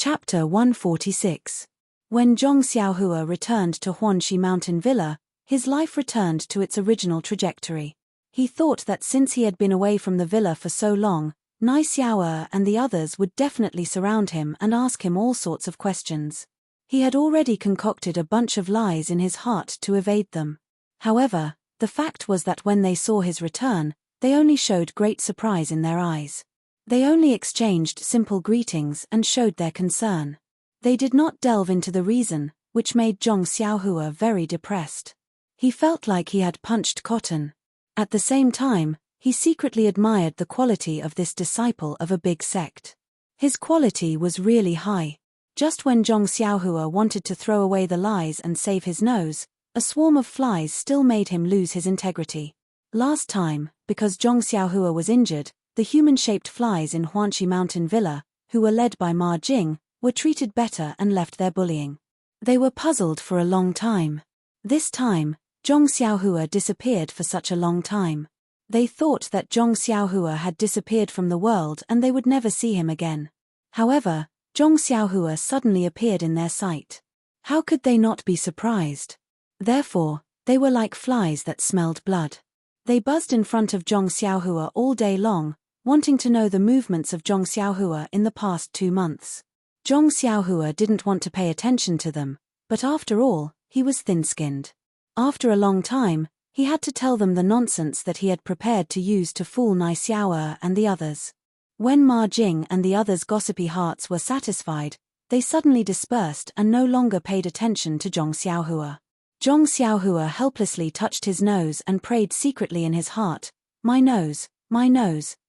Chapter 146. When Zhong Xiaohua returned to Huanxi Mountain Villa, his life returned to its original trajectory. He thought that since he had been away from the villa for so long, Nai Xiao'er and the others would definitely surround him and ask him all sorts of questions. He had already concocted a bunch of lies in his heart to evade them. However, the fact was that when they saw his return, they only showed great surprise in their eyes. They only exchanged simple greetings and showed their concern. They did not delve into the reason, which made Zhong Xiaohua very depressed. He felt like he had punched cotton. At the same time, he secretly admired the quality of this disciple of a big sect. His quality was really high. Just when Zhong Xiaohua wanted to throw away the lies and save his nose, a swarm of flies still made him lose his integrity. Last time, because Zhong Xiaohua was injured, the human-shaped flies in Huanxi Mountain Villa, who were led by Ma Jing, were treated better and left their bullying. They were puzzled for a long time. This time, Zhong Xiaohua disappeared for such a long time. They thought that Zhong Xiaohua had disappeared from the world and they would never see him again. However, Zhong Xiaohua suddenly appeared in their sight. How could they not be surprised? Therefore, they were like flies that smelled blood. They buzzed in front of Zhong Xiaohua all day long, wanting to know the movements of Zhong Xiaohua in the past 2 months. Zhong Xiaohua didn't want to pay attention to them, but after all, he was thin-skinned. After a long time, he had to tell them the nonsense that he had prepared to use to fool Nai Xiao'er and the others. When Ma Jing and the others' gossipy hearts were satisfied, they suddenly dispersed and no longer paid attention to Zhong Xiaohua. Zhong Xiaohua helplessly touched his nose and prayed secretly in his heart, my nose,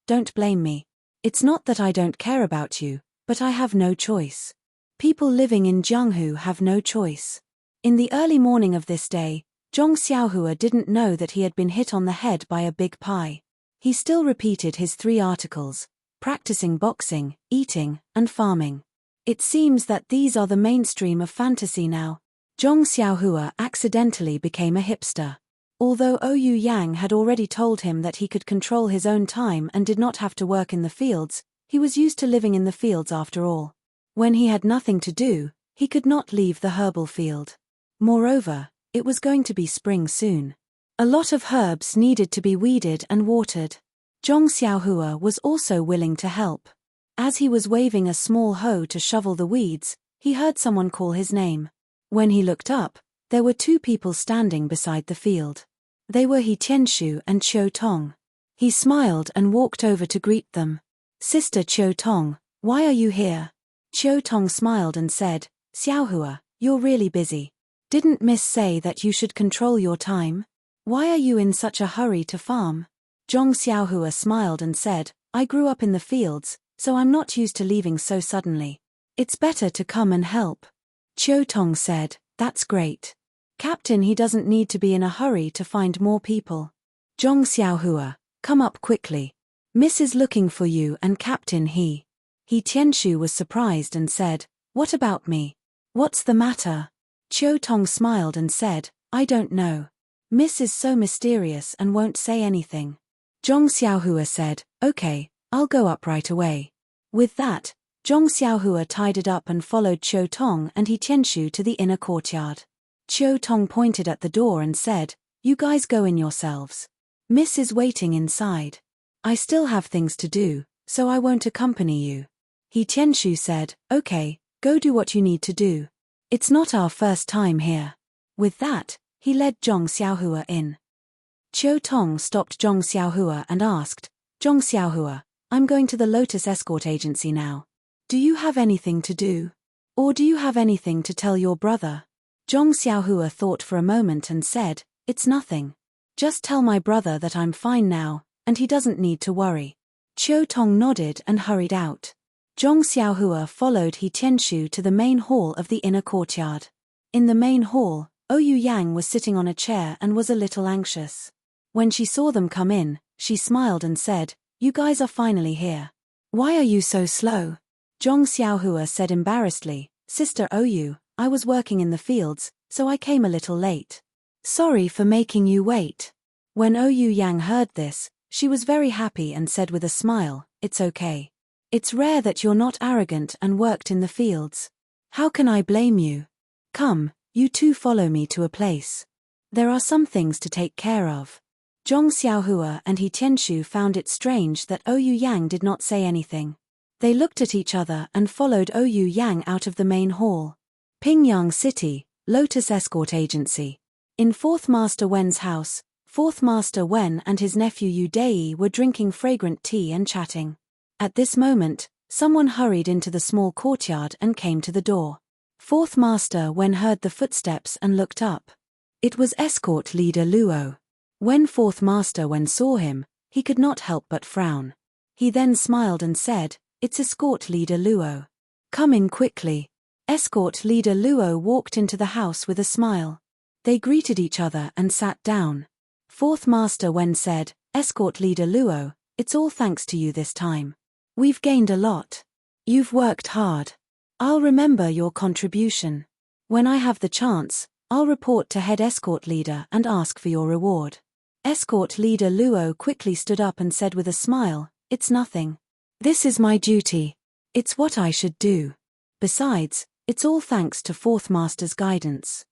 don't blame me. It's not that I don't care about you, but I have no choice. People living in Jianghu have no choice." In the early morning of this day, Zhong Xiaohua didn't know that he had been hit on the head by a big pie. He still repeated his 3 articles, practicing boxing, eating, and farming. It seems that these are the mainstream of fantasy now. Zhong Xiaohua accidentally became a hipster. Although Ouyou Yang had already told him that he could control his own time and did not have to work in the fields, he was used to living in the fields after all. When he had nothing to do, he could not leave the herbal field. Moreover, it was going to be spring soon. A lot of herbs needed to be weeded and watered. Zhong Xiaohua was also willing to help. As he was waving a small hoe to shovel the weeds, he heard someone call his name. When he looked up, there were 2 people standing beside the field. They were He Tianshu and Qiu Tong. He smiled and walked over to greet them. "Sister Qiu Tong, why are you here?" Qiu Tong smiled and said, "Xiaohua, you're really busy. Didn't Miss say that you should control your time? Why are you in such a hurry to farm?" Zhong Xiaohua smiled and said, "I grew up in the fields, so I'm not used to leaving so suddenly. It's better to come and help." Qiu Tong said, "That's great. Captain, he doesn't need to be in a hurry to find more people. Zhong Xiaohua, come up quickly. Miss is looking for you and Captain He Tianshu was surprised and said, "What about me? What's the matter?" Qiu Tong smiled and said, "I don't know. Miss is so mysterious and won't say anything." Zhong Xiaohua said, "Okay, I'll go up right away." With that, Zhong Xiaohua tidied up and followed Qiu Tong and He Tianshu to the inner courtyard. Qiu Tong pointed at the door and said, "You guys go in yourselves. Miss is waiting inside. I still have things to do, so I won't accompany you." He Tianshu said, "Okay, go do what you need to do. It's not our first time here." With that, he led Zhong Xiaohua in. Qiu Tong stopped Zhong Xiaohua and asked, "Zhong Xiaohua, I'm going to the Lotus Escort Agency now. Do you have anything to do? Or do you have anything to tell your brother?" Zhong Xiaohua thought for a moment and said, "It's nothing. Just tell my brother that I'm fine now, and he doesn't need to worry." Qiu Tong nodded and hurried out. Zhong Xiaohua followed He Tianshu to the main hall of the inner courtyard. In the main hall, Ouyou Yang was sitting on a chair and was a little anxious. When she saw them come in, she smiled and said, "You guys are finally here. Why are you so slow?" Zhong Xiaohua said embarrassedly, "Sister Ouyou, I was working in the fields, so I came a little late. Sorry for making you wait." When Ouyou Yang heard this, she was very happy and said with a smile, "It's okay. It's rare that you're not arrogant and worked in the fields. How can I blame you? Come, you two follow me to a place. There are some things to take care of. Zhong Xiaohua and He Tianshu found it strange that Ouyang Yang did not say anything. They looked at each other and followed Ouyang Yang out of the main hall. Pingyang City, Lotus Escort Agency. In Fourth Master Wen's house, Fourth Master Wen and his nephew Yu Dei were drinking fragrant tea and chatting. At this moment, someone hurried into the small courtyard and came to the door. Fourth Master Wen heard the footsteps and looked up. It was escort leader Luo. When Fourth Master Wen saw him, he could not help but frown. He then smiled and said, "It's escort leader Luo. Come in quickly." Escort leader Luo walked into the house with a smile. They greeted each other and sat down. Fourth Master Wen said, "Escort leader Luo, it's all thanks to you this time. We've gained a lot. You've worked hard. I'll remember your contribution. When I have the chance, I'll report to head escort leader and ask for your reward." Escort leader Luo quickly stood up and said with a smile, "It's nothing. This is my duty. It's what I should do. Besides, it's all thanks to Fourth Master's guidance."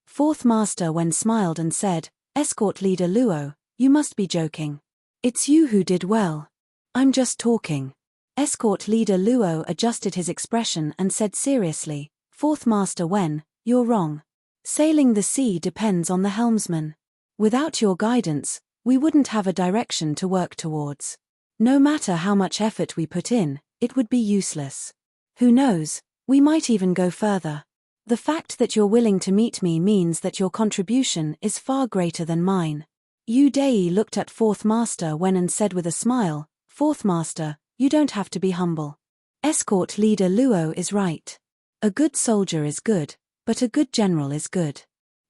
Fourth Master Wen smiled and said, "Escort leader Luo, you must be joking. It's you who did well. I'm just talking." Escort leader Luo adjusted his expression and said seriously, "Fourth Master Wen, you're wrong. Sailing the sea depends on the helmsman. Without your guidance, we wouldn't have a direction to work towards. No matter how much effort we put in, it would be useless. Who knows, we might even go further. The fact that you're willing to meet me means that your contribution is far greater than mine." Yu Dei looked at Fourth Master Wen and said with a smile, "Fourth Master, you don't have to be humble. Escort leader Luo is right. A good soldier is good, but a good general is good.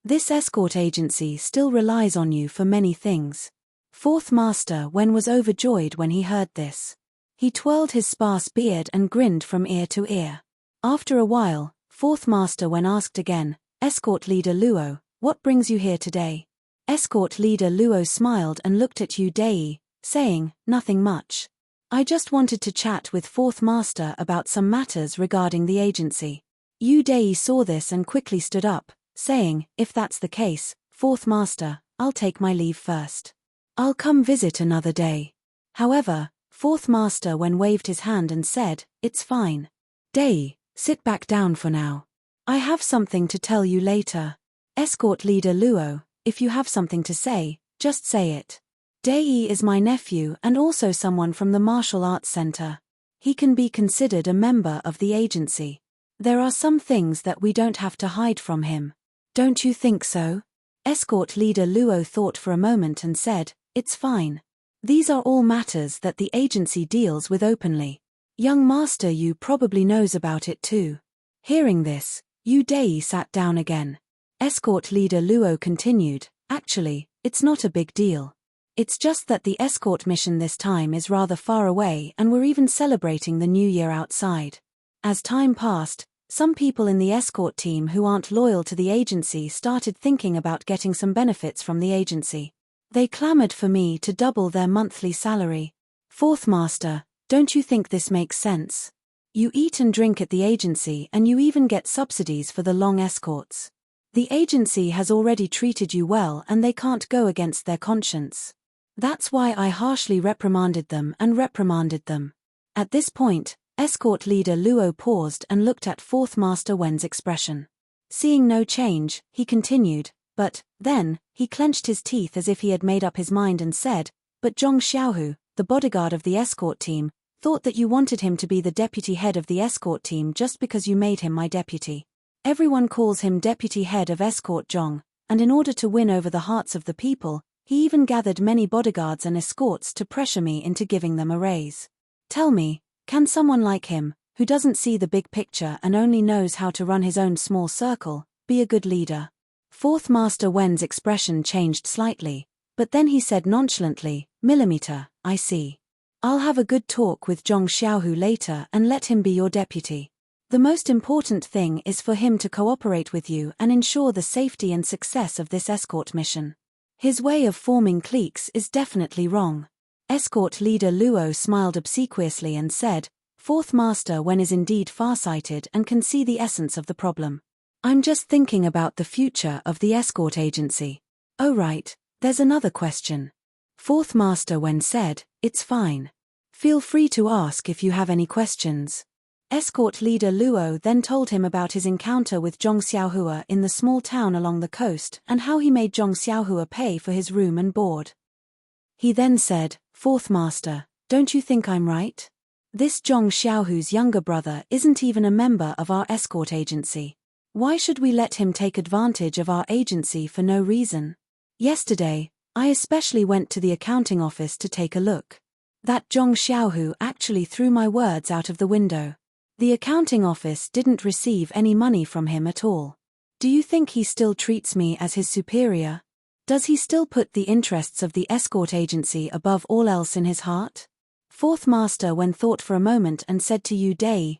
This escort agency still relies on you for many things." Fourth Master Wen was overjoyed when he heard this. He twirled his sparse beard and grinned from ear to ear. After a while, Fourth Master Wen asked again, "Escort leader Luo, what brings you here today?" Escort leader Luo smiled and looked at Yu Dei, saying, "Nothing much. I just wanted to chat with Fourth Master about some matters regarding the agency." Yu Dei saw this and quickly stood up, saying, "If that's the case, Fourth Master, I'll take my leave first. I'll come visit another day." However, Fourth Master Wen waved his hand and said, "It's fine. Dei, sit back down for now. I have something to tell you later. Escort leader Luo, if you have something to say, just say it. Dei is my nephew and also someone from the Martial Arts Center. He can be considered a member of the agency. There are some things that we don't have to hide from him. Don't you think so?" Escort leader Luo thought for a moment and said, "It's fine. These are all matters that the agency deals with openly. Young Master Yu probably knows about it too." Hearing this, Yu Dei sat down again. Escort leader Luo continued, "Actually, it's not a big deal. It's just that the escort mission this time is rather far away and we're even celebrating the New Year outside. As time passed, some people in the escort team who aren't loyal to the agency started thinking about getting some benefits from the agency. They clamored for me to double their monthly salary. Fourth Master, don't you think this makes sense? You eat and drink at the agency and you even get subsidies for the long escorts. The agency has already treated you well and they can't go against their conscience. That's why I harshly reprimanded them. At this point, escort leader Luo paused and looked at Fourth Master Wen's expression. Seeing no change, he continued, but, then, he clenched his teeth as if he had made up his mind and said, "But Zhong Xiaohu, the bodyguard of the escort team, thought that you wanted him to be the deputy head of the escort team just because you made him my deputy. Everyone calls him deputy head of escort Zhong, and in order to win over the hearts of the people, he even gathered many bodyguards and escorts to pressure me into giving them a raise. Tell me, can someone like him, who doesn't see the big picture and only knows how to run his own small circle, be a good leader?" Fourth Master Wen's expression changed slightly, but then he said nonchalantly, "Millimeter, I see. I'll have a good talk with Zhong Xiaohu later and let him be your deputy. The most important thing is for him to cooperate with you and ensure the safety and success of this escort mission. His way of forming cliques is definitely wrong." Escort leader Luo smiled obsequiously and said, Fourth Master Wen is indeed farsighted and can see the essence of the problem. I'm just thinking about the future of the escort agency. Oh right, there's another question. Fourth Master Wen said, it's fine. Feel free to ask if you have any questions. Escort leader Luo then told him about his encounter with Zhong Xiaohua in the small town along the coast and how he made Zhong Xiaohua pay for his room and board. He then said, Fourth Master, don't you think I'm right? This Zhong Xiaohu's younger brother isn't even a member of our escort agency. Why should we let him take advantage of our agency for no reason? Yesterday, I especially went to the accounting office to take a look. That Zhong Xiaohu actually threw my words out of the window. The accounting office didn't receive any money from him at all. Do you think he still treats me as his superior? Does he still put the interests of the escort agency above all else in his heart? Fourth Master Wen thought for a moment and said to Yu Dei,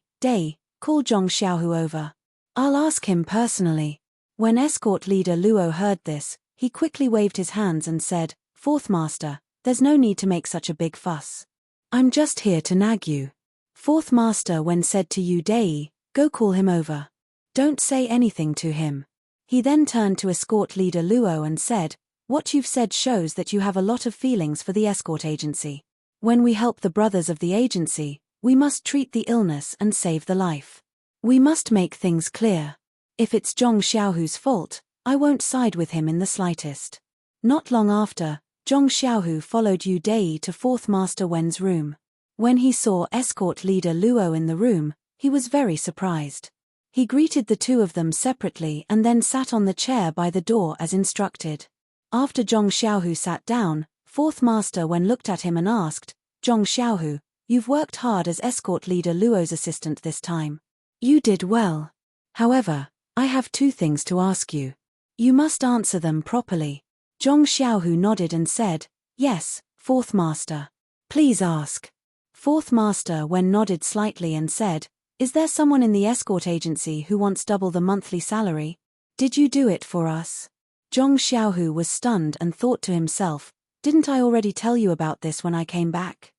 call Zhong Xiaohu over. I'll ask him personally. When escort leader Luo heard this, he quickly waved his hands and said, Fourth Master, there's no need to make such a big fuss. I'm just here to nag you. Fourth Master Wen said to Yu Dei, go call him over. Don't say anything to him. He then turned to escort leader Luo and said, what you've said shows that you have a lot of feelings for the escort agency. When we help the brothers of the agency, we must treat the illness and save the life. We must make things clear. If it's Zhong Xiaohu's fault, I won't side with him in the slightest. Not long after, Zhong Xiaohu followed Yu Dei to Fourth Master Wen's room. When he saw escort leader Luo in the room, he was very surprised. He greeted the two of them separately and then sat on the chair by the door as instructed. After Zhong Xiaohu sat down, Fourth Master Wen looked at him and asked, Zhong Xiaohu, you've worked hard as escort leader Luo's assistant this time. You did well. However, I have two things to ask you. You must answer them properly. Zhong Xiaohu nodded and said, yes, Fourth Master. Please ask. Fourth Master Wen nodded slightly and said, is there someone in the escort agency who wants double the monthly salary? Did you do it for us? Zhong Xiaohu was stunned and thought to himself, didn't I already tell you about this when I came back?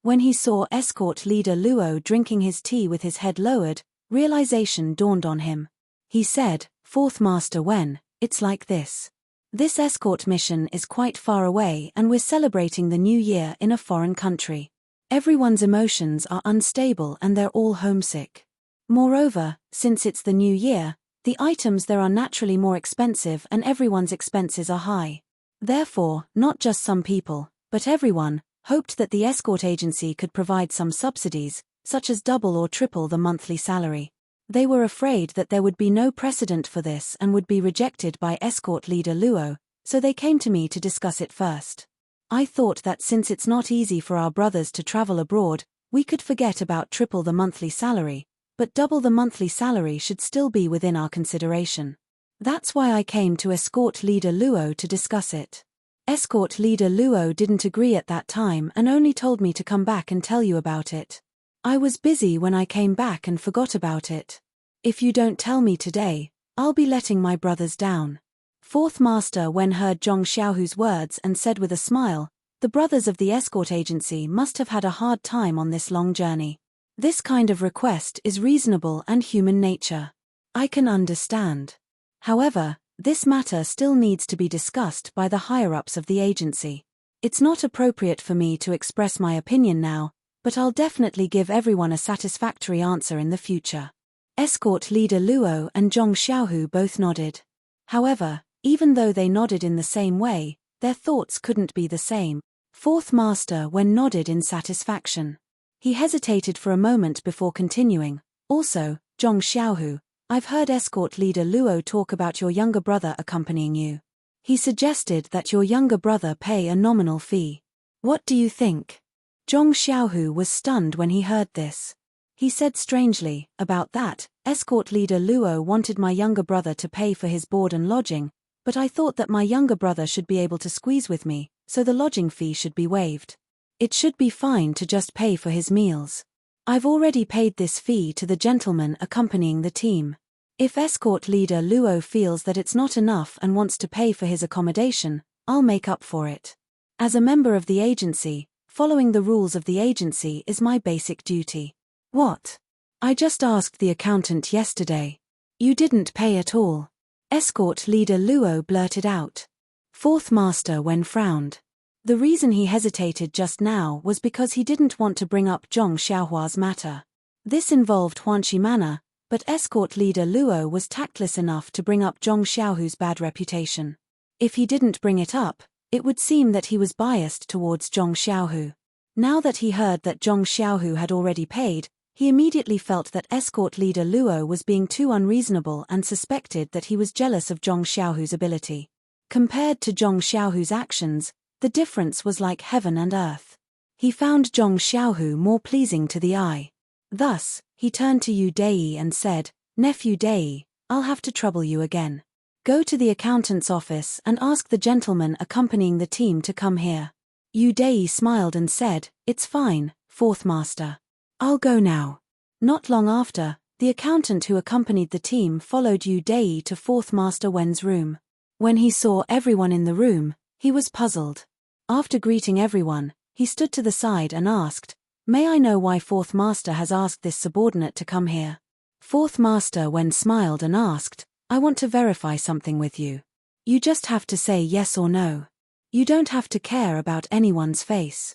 When he saw escort leader Luo drinking his tea with his head lowered, realization dawned on him. He said, Fourth Master Wen, it's like this. This escort mission is quite far away and we're celebrating the new year in a foreign country. Everyone's emotions are unstable and they're all homesick. Moreover, since it's the new year, the items there are naturally more expensive and everyone's expenses are high. Therefore, not just some people, but everyone, hoped that the escort agency could provide some subsidies, such as double or triple the monthly salary. They were afraid that there would be no precedent for this and would be rejected by escort leader Luo, so they came to me to discuss it first. I thought that since it's not easy for our brothers to travel abroad, we could forget about triple the monthly salary, but double the monthly salary should still be within our consideration. That's why I came to escort leader Luo to discuss it. Escort leader Luo didn't agree at that time and only told me to come back and tell you about it. I was busy when I came back and forgot about it. If you don't tell me today, I'll be letting my brothers down. Fourth Master Wen heard Zhong Xiaohu's words and said with a smile, the brothers of the escort agency must have had a hard time on this long journey. This kind of request is reasonable and human nature. I can understand. However, this matter still needs to be discussed by the higher-ups of the agency. It's not appropriate for me to express my opinion now, but I'll definitely give everyone a satisfactory answer in the future. Escort leader Luo and Zhong Xiaohu both nodded. However, even though they nodded in the same way, their thoughts couldn't be the same. Fourth Master Wen nodded in satisfaction. He hesitated for a moment before continuing. Also, Zhong Xiaohu, I've heard escort leader Luo talk about your younger brother accompanying you. He suggested that your younger brother pay a nominal fee. What do you think? Zhong Xiaohu was stunned when he heard this. He said strangely, about that, escort leader Luo wanted my younger brother to pay for his board and lodging, but I thought that my younger brother should be able to squeeze with me, so the lodging fee should be waived. It should be fine to just pay for his meals. I've already paid this fee to the gentleman accompanying the team. If escort leader Luo feels that it's not enough and wants to pay for his accommodation, I'll make up for it. As a member of the agency, Following the rules of the agency is my basic duty. What? I just asked the accountant yesterday. You didn't pay at all. Escort leader Luo blurted out. Fourth master Wen frowned. The reason he hesitated just now was because he didn't want to bring up Zhong Xiaohua's matter. This involved Huanxi Manor, but escort leader Luo was tactless enough to bring up Zhong Xiaohu's bad reputation. If he didn't bring it up, it would seem that he was biased towards Zhong Xiaohu. Now that he heard that Zhong Xiaohu had already paid, he immediately felt that escort leader Luo was being too unreasonable and suspected that he was jealous of Zhong Xiaohu's ability. Compared to Zhong Xiaohu's actions, the difference was like heaven and earth. He found Zhong Xiaohu more pleasing to the eye. Thus, he turned to Yu Dei and said, Nephew Dei, I'll have to trouble you again. Go to the accountant's office and ask the gentleman accompanying the team to come here. Yu Dei smiled and said, It's fine, fourth master. I'll go now. Not long after, the accountant who accompanied the team followed Yu Dei to fourth master Wen's room. When he saw everyone in the room, he was puzzled. After greeting everyone, he stood to the side and asked, May I know why fourth master has asked this subordinate to come here? Fourth master Wen smiled and asked, I want to verify something with you. You just have to say yes or no. You don't have to care about anyone's face.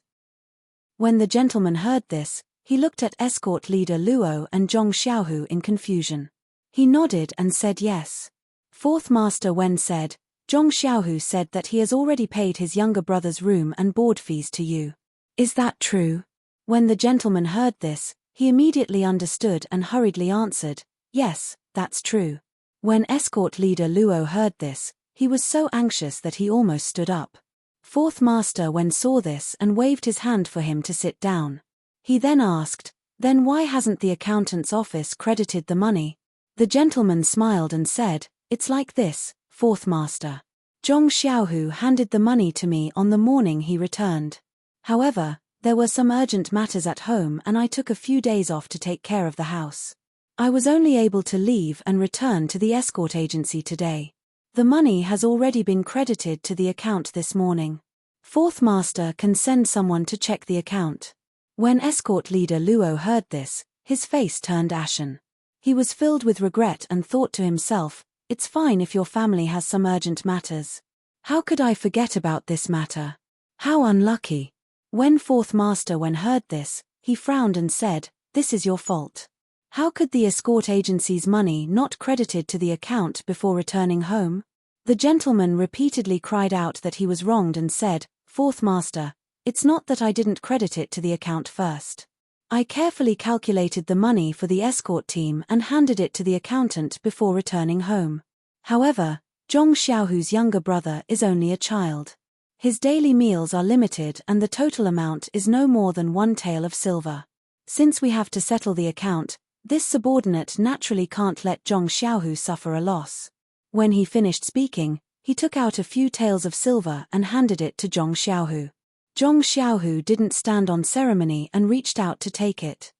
When the gentleman heard this, he looked at escort leader Luo and Zhong Xiaohu in confusion. He nodded and said yes. Fourth master Wen said, Zhong Xiaohu said that he has already paid his younger brother's room and board fees to you. Is that true? When the gentleman heard this, he immediately understood and hurriedly answered, Yes, that's true. When escort leader Luo heard this, he was so anxious that he almost stood up. Fourth master Wen saw this and waved his hand for him to sit down. He then asked, Then why hasn't the accountant's office credited the money? The gentleman smiled and said, It's like this, fourth master. Zhong Xiaohu handed the money to me on the morning he returned. However, there were some urgent matters at home and I took a few days off to take care of the house. I was only able to leave and return to the escort agency today. The money has already been credited to the account this morning. Fourth master can send someone to check the account. When escort leader Luo heard this, his face turned ashen. He was filled with regret and thought to himself, It's fine if your family has some urgent matters. How could I forget about this matter? How unlucky. When fourth master Wen heard this, he frowned and said, This is your fault. How could the escort agency's money not credited to the account before returning home? The gentleman repeatedly cried out that he was wronged and said, Fourth master, it's not that I didn't credit it to the account first. I carefully calculated the money for the escort team and handed it to the accountant before returning home. However, Zhong Xiaohu's younger brother is only a child. His daily meals are limited and the total amount is no more than 1 tael of silver. Since we have to settle the account, this subordinate naturally can't let Zhong Xiaohu suffer a loss. When he finished speaking, he took out a few taels of silver and handed it to Zhong Xiaohu. Zhong Xiaohu didn't stand on ceremony and reached out to take it.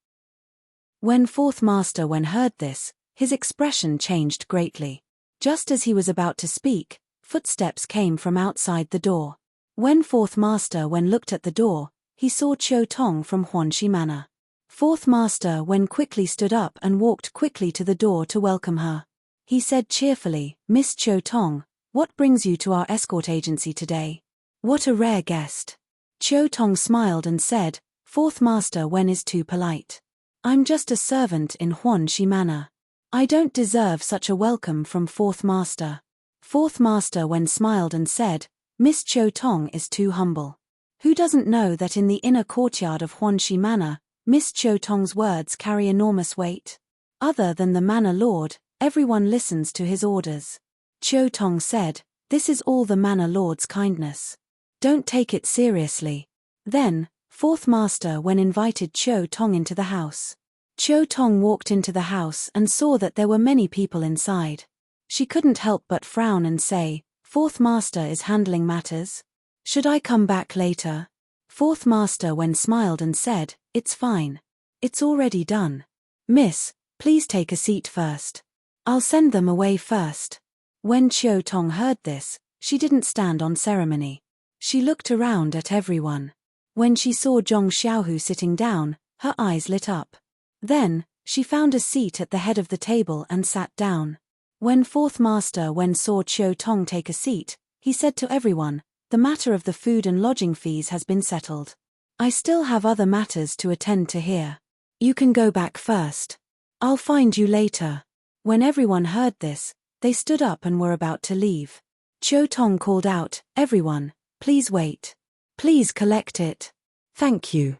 When fourth master Wen heard this, his expression changed greatly. Just as he was about to speak, footsteps came from outside the door. When fourth master Wen looked at the door, he saw Qiu Tong from Huanxi Manor. Fourth master Wen quickly stood up and walked quickly to the door to welcome her. He said cheerfully, Miss Qiu Tong, what brings you to our escort agency today? What a rare guest. Qiu Tong smiled and said, Fourth master Wen is too polite. I'm just a servant in Huanxi Manor. I don't deserve such a welcome from fourth master. Fourth master Wen smiled and said, Miss Qiu Tong is too humble. Who doesn't know that in the inner courtyard of Huanxi Manor, Miss Qiu Tong's words carry enormous weight? Other than the manor lord, everyone listens to his orders. Qiu Tong said, This is all the manor lord's kindness. Don't take it seriously. Then, fourth master Wen invited Qiu Tong into the house. Qiu Tong walked into the house and saw that there were many people inside. She couldn't help but frown and say, Fourth master is handling matters. Should I come back later? Fourth master Wen smiled and said, It's fine. It's already done. Miss, please take a seat first. I'll send them away first. When Qiu Tong heard this, she didn't stand on ceremony. She looked around at everyone. When she saw Zhong Xiaohu sitting down, her eyes lit up. Then, she found a seat at the head of the table and sat down. When Fourth Master Wen saw Qiu Tong take a seat, he said to everyone, "The matter of the food and lodging fees has been settled. I still have other matters to attend to here. You can go back first. I'll find you later." When everyone heard this, they stood up and were about to leave. Qiu Tong called out, "Everyone, please wait. Please collect it. Thank you."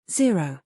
0.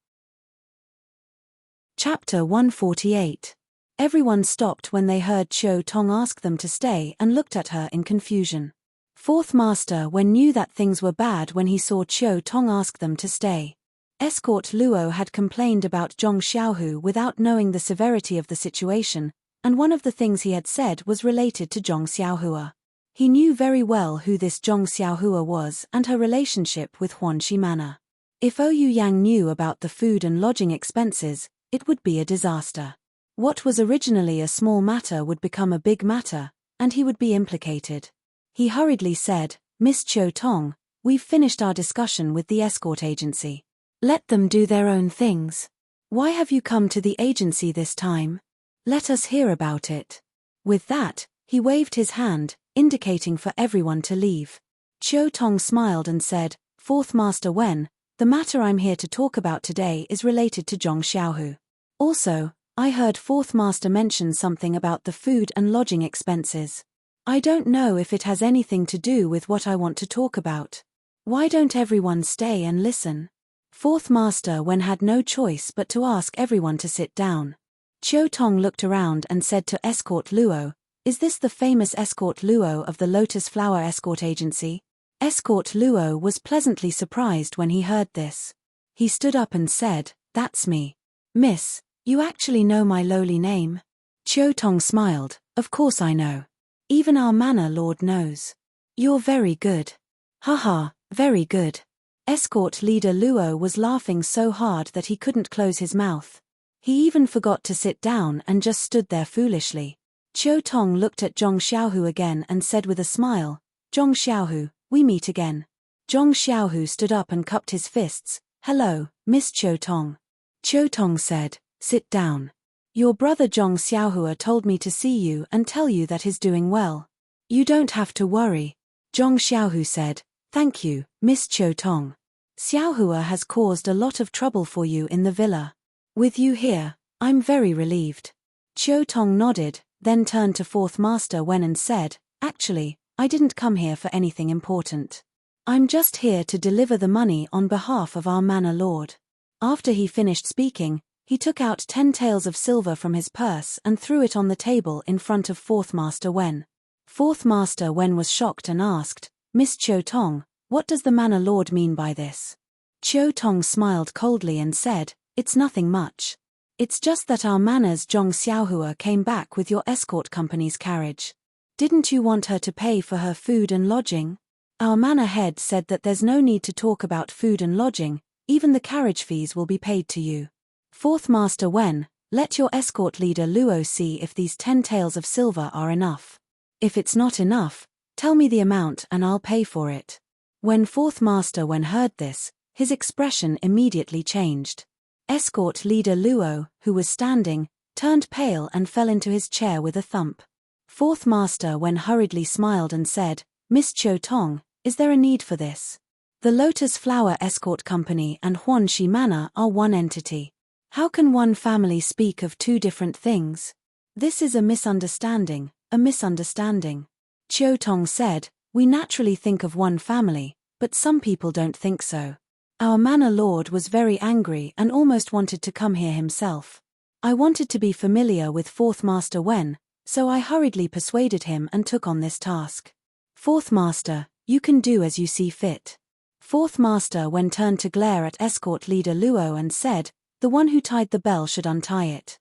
Chapter 148. Everyone stopped when they heard Qiu Tong ask them to stay and looked at her in confusion. Fourth Master Wen knew that things were bad when he saw Qiu Tong ask them to stay. Escort Luo had complained about Zhong Xiaohu without knowing the severity of the situation, and one of the things he had said was related to Zhong Xiaohua. He knew very well who this Zhong Xiaohua was and her relationship with Huanxi Manor. If Ouyang Yang knew about the food and lodging expenses, it would be a disaster. What was originally a small matter would become a big matter, and he would be implicated. He hurriedly said, "Miss Qiu Tong, we've finished our discussion with the escort agency. Let them do their own things. Why have you come to the agency this time? Let us hear about it." With that, he waved his hand, indicating for everyone to leave. Qiu Tong smiled and said, "Fourth Master Wen, the matter I'm here to talk about today is related to Zhong Xiaohu. Also, I heard Fourth Master mention something about the food and lodging expenses. I don't know if it has anything to do with what I want to talk about. Why don't everyone stay and listen?" Fourth Master Wen had no choice but to ask everyone to sit down. Qiu Tong looked around and said to Escort Luo, "Is this the famous Escort Luo of the Lotus Flower Escort Agency?" Escort Luo was pleasantly surprised when he heard this. He stood up and said, "That's me. Miss, you actually know my lowly name?" Qiu Tong smiled, "Of course I know. Even our manor lord knows. You're very good." "Haha, very good." Escort leader Luo was laughing so hard that he couldn't close his mouth. He even forgot to sit down and just stood there foolishly. Qiu Tong looked at Zhong Xiaohu again and said with a smile, "Zhong Xiaohu, we meet again." Zhong Xiaohu stood up and cupped his fists. "Hello, Miss Qiu Tong." Qiu Tong said, "Sit down. Your brother Zhong Xiaohua told me to see you and tell you that he's doing well. You don't have to worry." Zhong Xiaohu said, "Thank you, Miss Qiu Tong. Xiaohua has caused a lot of trouble for you in the villa. With you here, I'm very relieved." Qiu Tong nodded, then turned to Fourth Master Wen and said, "Actually, I didn't come here for anything important. I'm just here to deliver the money on behalf of our manor lord." After he finished speaking, he took out 10 taels of silver from his purse and threw it on the table in front of Fourth Master Wen. Fourth Master Wen was shocked and asked, "Miss Qiu Tong, what does the manor lord mean by this?" Qiu Tong smiled coldly and said, "It's nothing much. It's just that our manor's Zhong Xiaohua came back with your escort company's carriage. Didn't you want her to pay for her food and lodging? Our manor head said that there's no need to talk about food and lodging, even the carriage fees will be paid to you. Fourth Master Wen, let your escort leader Luo see if these 10 taels of silver are enough. If it's not enough, tell me the amount and I'll pay for it." When Fourth Master Wen heard this, his expression immediately changed. Escort leader Luo, who was standing, turned pale and fell into his chair with a thump. Fourth Master Wen hurriedly smiled and said, "Miss Qiu Tong, is there a need for this? The Lotus Flower Escort Company and Huanxi Manor are one entity. How can one family speak of two different things? This is a misunderstanding, a misunderstanding." Qiu Tong said, "We naturally think of one family, but some people don't think so. Our manor lord was very angry and almost wanted to come here himself. I wanted to be familiar with Fourth Master Wen, so I hurriedly persuaded him and took on this task. Fourth Master, you can do as you see fit." Fourth Master Wen turned to glare at escort leader Luo and said, "The one who tied the bell should untie it."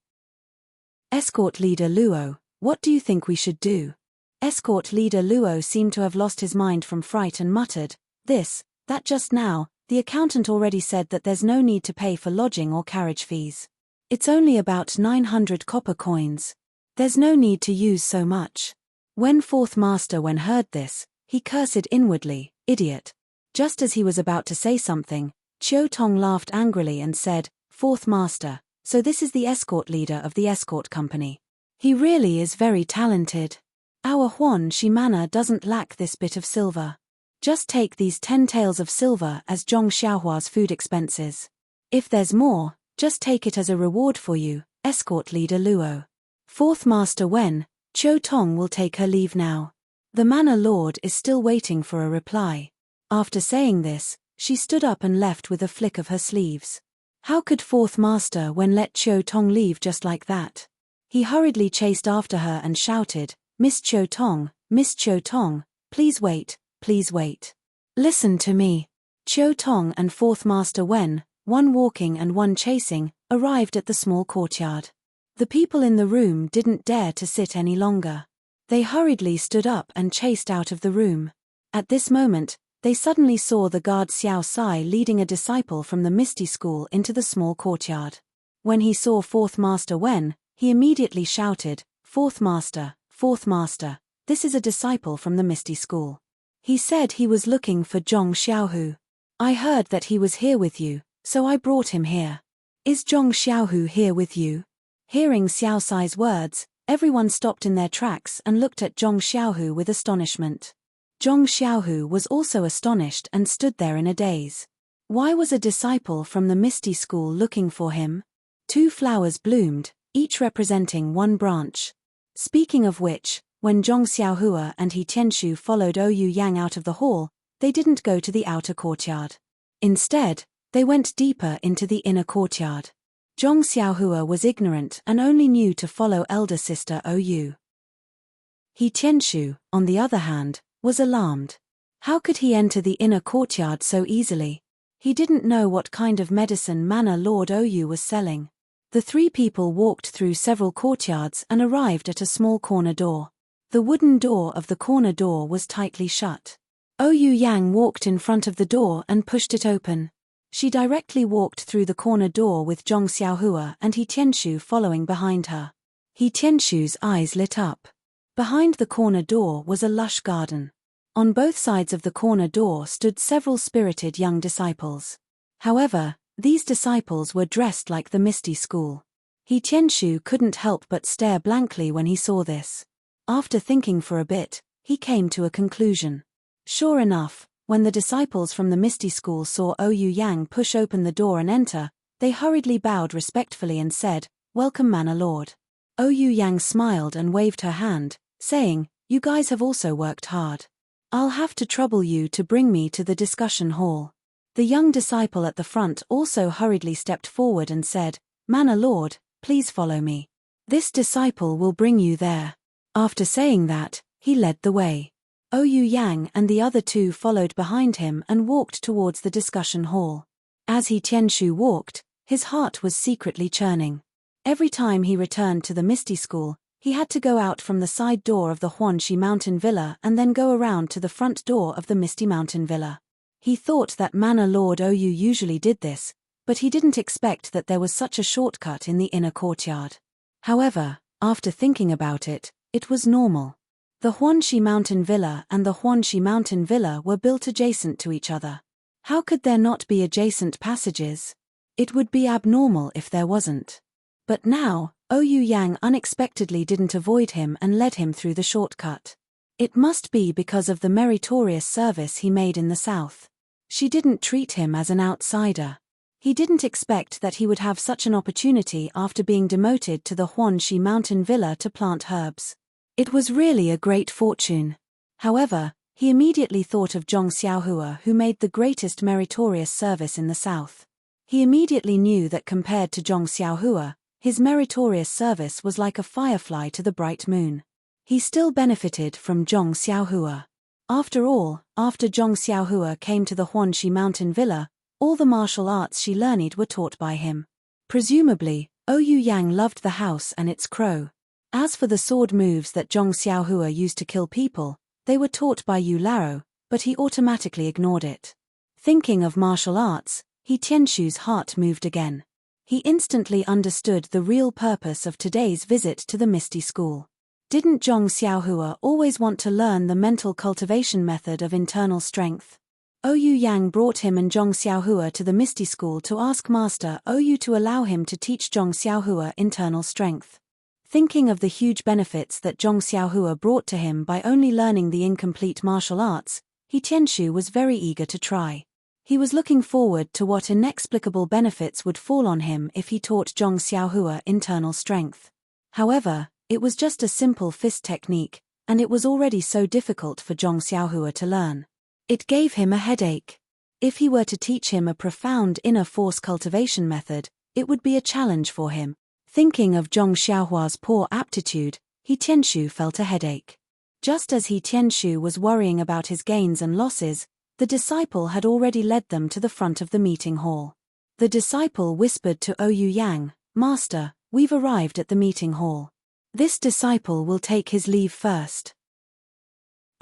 Escort leader Luo, what do you think we should do? Escort leader Luo seemed to have lost his mind from fright and muttered, that just now, the accountant already said that there's no need to pay for lodging or carriage fees. It's only about 900 copper coins. There's no need to use so much." When Fourth Master Wen heard this, he cursed inwardly, "Idiot. Just as he was about to say something, Chiu Tong laughed angrily and said, "Fourth master, so this is the escort leader of the escort company. He really is very talented. Our Huan Shi manor doesn't lack this bit of silver. Just take these 10 taels of silver as Zhong Xiaohua's food expenses. If there's more, just take it as a reward for you, escort leader Luo." Fourth master Wen, Chiu Tong will take her leave now. The manor lord is still waiting for a reply. After saying this, she stood up and left with a flick of her sleeves. How could fourth master Wen let Chiu Tong leave just like that? He hurriedly chased after her and shouted, Miss Chiu Tong, please wait, please wait. Listen to me." Chiu Tong and fourth master Wen, one walking and one chasing, arrived at the small courtyard. The people in the room didn't dare to sit any longer. They hurriedly stood up and chased out of the room. At this moment, they suddenly saw the guard Xiao Sai leading a disciple from the Misty School into the small courtyard. When he saw fourth master Wen, he immediately shouted, fourth master, this is a disciple from the Misty School. He said he was looking for Zhong Xiaohu. I heard that he was here with you, so I brought him here. Is Zhong Xiaohu here with you?" Hearing Xiao Sai's words, everyone stopped in their tracks and looked at Zhong Xiaohu with astonishment. Zhong Xiaohu was also astonished and stood there in a daze. Why was a disciple from the Misty School looking for him? 2 flowers bloomed, each representing 1 branch. Speaking of which, when Zhong Xiaohua and He Tianshu followed Ouyou Yang out of the hall, they didn't go to the outer courtyard. Instead, they went deeper into the inner courtyard. Zhong Xiaohua was ignorant and only knew to follow elder sister Ouyou. He Tianshu, on the other hand, was alarmed. How could he enter the inner courtyard so easily? He didn't know what kind of medicine manor Lord Ouyou was selling. The 3 people walked through several courtyards and arrived at a small corner door. The wooden door of the corner door was tightly shut. Ouyou Yang walked in front of the door and pushed it open. She directly walked through the corner door with Zhong Xiaohua and He Tianshu following behind her. He Tianshu's eyes lit up. Behind the corner door was a lush garden. On both sides of the corner door stood several spirited young disciples. However, these disciples were dressed like the Misty School. He Tianshu couldn't help but stare blankly when he saw this. After thinking for a bit, he came to a conclusion. Sure enough, when the disciples from the Misty School saw Ouyou Yang push open the door and enter, they hurriedly bowed respectfully and said, "Welcome manor lord." Ouyou Yang smiled and waved her hand, saying, "You guys have also worked hard. I'll have to trouble you to bring me to the discussion hall." The young disciple at the front also hurriedly stepped forward and said, "Manor lord, please follow me. This disciple will bring you there." After saying that, he led the way. Ouyou Yang and the other 2 followed behind him and walked towards the discussion hall. As He Tianshu walked, his heart was secretly churning. Every time he returned to the Misty School, he had to go out from the side door of the Huan Shi Mountain Villa and then go around to the front door of the Misty Mountain Villa. He thought that Manor Lord Ouyou usually did this, but he didn't expect that there was such a shortcut in the inner courtyard. However, after thinking about it, it was normal. The Huan Shi Mountain Villa and the Huan Shi Mountain Villa were built adjacent to each other. How could there not be adjacent passages? It would be abnormal if there wasn't. But now, Ouyou Yang unexpectedly didn't avoid him and led him through the shortcut. It must be because of the meritorious service he made in the south. She didn't treat him as an outsider. He didn't expect that he would have such an opportunity after being demoted to the Huan Shi Mountain Villa to plant herbs. It was really a great fortune. However, he immediately thought of Zhong Xiaohua, who made the greatest meritorious service in the south. He immediately knew that compared to Zhong Xiaohua, his meritorious service was like a firefly to the bright moon. He still benefited from Zhong Xiaohua. After all, after Zhong Xiaohua came to the Huan Shi Mountain Villa, all the martial arts she learned were taught by him. Presumably, Ouyou Yang loved the house and its crow. As for the sword moves that Zhong Xiaohua used to kill people, they were taught by Yu Lao, but he automatically ignored it. Thinking of martial arts, He Tianshu's heart moved again. He instantly understood the real purpose of today's visit to the Misty School. Didn't Zhong Xiaohua always want to learn the mental cultivation method of internal strength? Ou Yang brought him and Zhong Xiaohua to the Misty School to ask Master Ou to allow him to teach Zhong Xiaohua internal strength. Thinking of the huge benefits that Zhong Xiaohua brought to him by only learning the incomplete martial arts, He Tianshu was very eager to try. He was looking forward to what inexplicable benefits would fall on him if he taught Zhong Xiaohua internal strength. However, it was just a simple fist technique, and it was already so difficult for Zhong Xiaohua to learn. It gave him a headache. If he were to teach him a profound inner force cultivation method, it would be a challenge for him. Thinking of Zhong Xiaohua's poor aptitude, He Tianshu felt a headache. Just as He Tianshu was worrying about his gains and losses, the disciple had already led them to the front of the meeting hall. The disciple whispered to Ou Yang, "Master, we've arrived at the meeting hall. This disciple will take his leave first."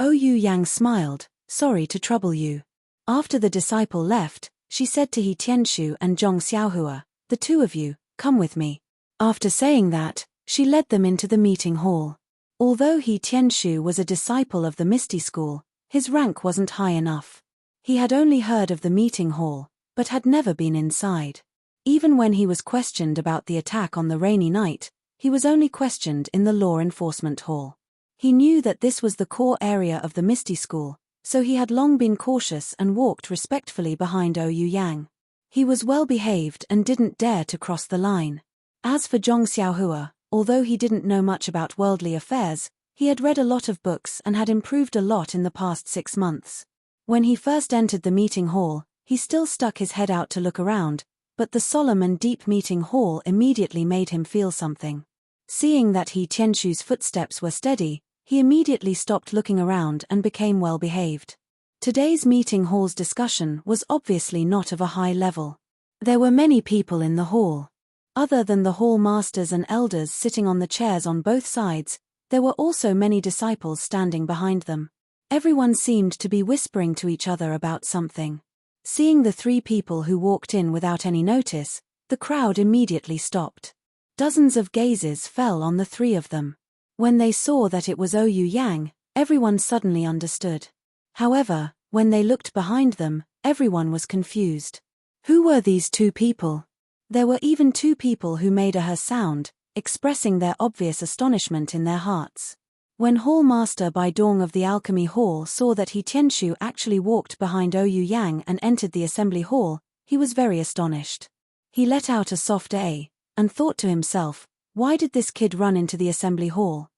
Ou Yang smiled, "Sorry to trouble you." After the disciple left, she said to He Tianshu and Zhong Xiaohua, "The two of you, come with me." After saying that, she led them into the meeting hall. Although He Tianshu was a disciple of the Misty School, his rank wasn't high enough. He had only heard of the meeting hall, but had never been inside. Even when he was questioned about the attack on the rainy night, he was only questioned in the law enforcement hall. He knew that this was the core area of the Misty School, so he had long been cautious and walked respectfully behind Ou Yang. He was well behaved and didn't dare to cross the line. As for Zhong Xiaohua, although he didn't know much about worldly affairs, he had read a lot of books and had improved a lot in the past 6 months. When he first entered the meeting hall, he still stuck his head out to look around, but the solemn and deep meeting hall immediately made him feel something. Seeing that He Tianshu's footsteps were steady, he immediately stopped looking around and became well behaved. Today's meeting hall's discussion was obviously not of a high level. There were many people in the hall. Other than the hall masters and elders sitting on the chairs on both sides, there were also many disciples standing behind them. Everyone seemed to be whispering to each other about something. Seeing the 3 people who walked in without any notice, the crowd immediately stopped. Dozens of gazes fell on the 3 of them. When they saw that it was Ou Yang, everyone suddenly understood. However, when they looked behind them, everyone was confused. Who were these 2 people? There were even 2 people who made a sound, expressing their obvious astonishment in their hearts. When Hall Master Bai Dong of the Alchemy Hall saw that He Tianshu actually walked behind Ou Yang and entered the assembly hall, he was very astonished. He let out a soft and thought to himself, why did this kid run into the assembly hall?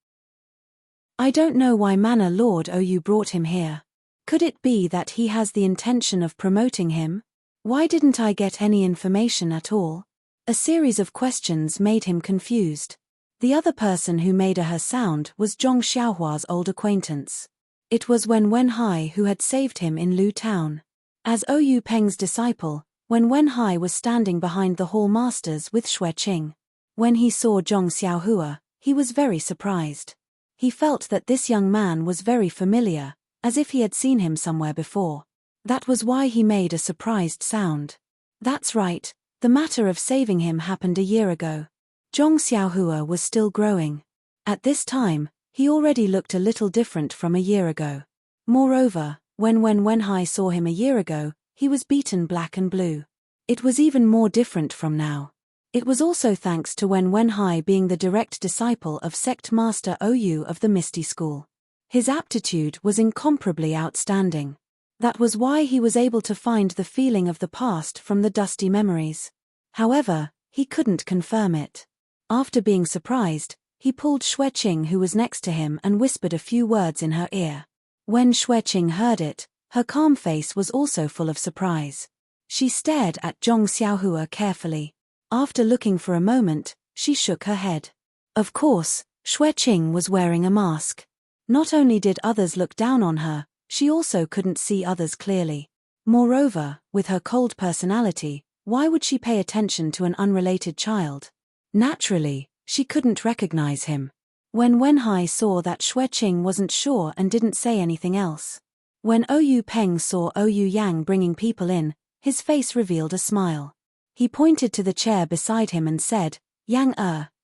I don't know why Manor Lord Ou brought him here. Could it be that he has the intention of promoting him? Why didn't I get any information at all? A series of questions made him confused. The other person who made a sound was Zhong Xiaohua's old acquaintance. It was Wen Hai who had saved him in Lu Town. As Ou Peng's disciple, Wen Hai was standing behind the hall masters with Xue Qing. When he saw Zhong Xiaohua, he was very surprised. He felt that this young man was very familiar, as if he had seen him somewhere before. That was why he made a surprised sound. That's right, the matter of saving him happened a year ago. Zhong Xiaohua was still growing. At this time, he already looked a little different from a year ago. Moreover, when Wen Hai saw him a year ago, he was beaten black and blue. It was even more different from now. It was also thanks to Wen Hai being the direct disciple of Sect Master Ou of the Misty School. His aptitude was incomparably outstanding. That was why he was able to find the feeling of the past from the dusty memories. However, he couldn't confirm it. After being surprised, he pulled Xue Qing who was next to him and whispered a few words in her ear. When Xue Qing heard it, her calm face was also full of surprise. She stared at Zhong Xiaohua carefully. After looking for a moment, she shook her head. Of course, Xue Qing was wearing a mask. Not only did others look down on her, she also couldn't see others clearly. Moreover, with her cold personality, why would she pay attention to an unrelated child? Naturally, she couldn't recognize him. When Wen Hai saw that Xue Qing wasn't sure and didn't say anything else. When Ou Peng saw Ou Yang bringing people in, his face revealed a smile. He pointed to the chair beside him and said, Yang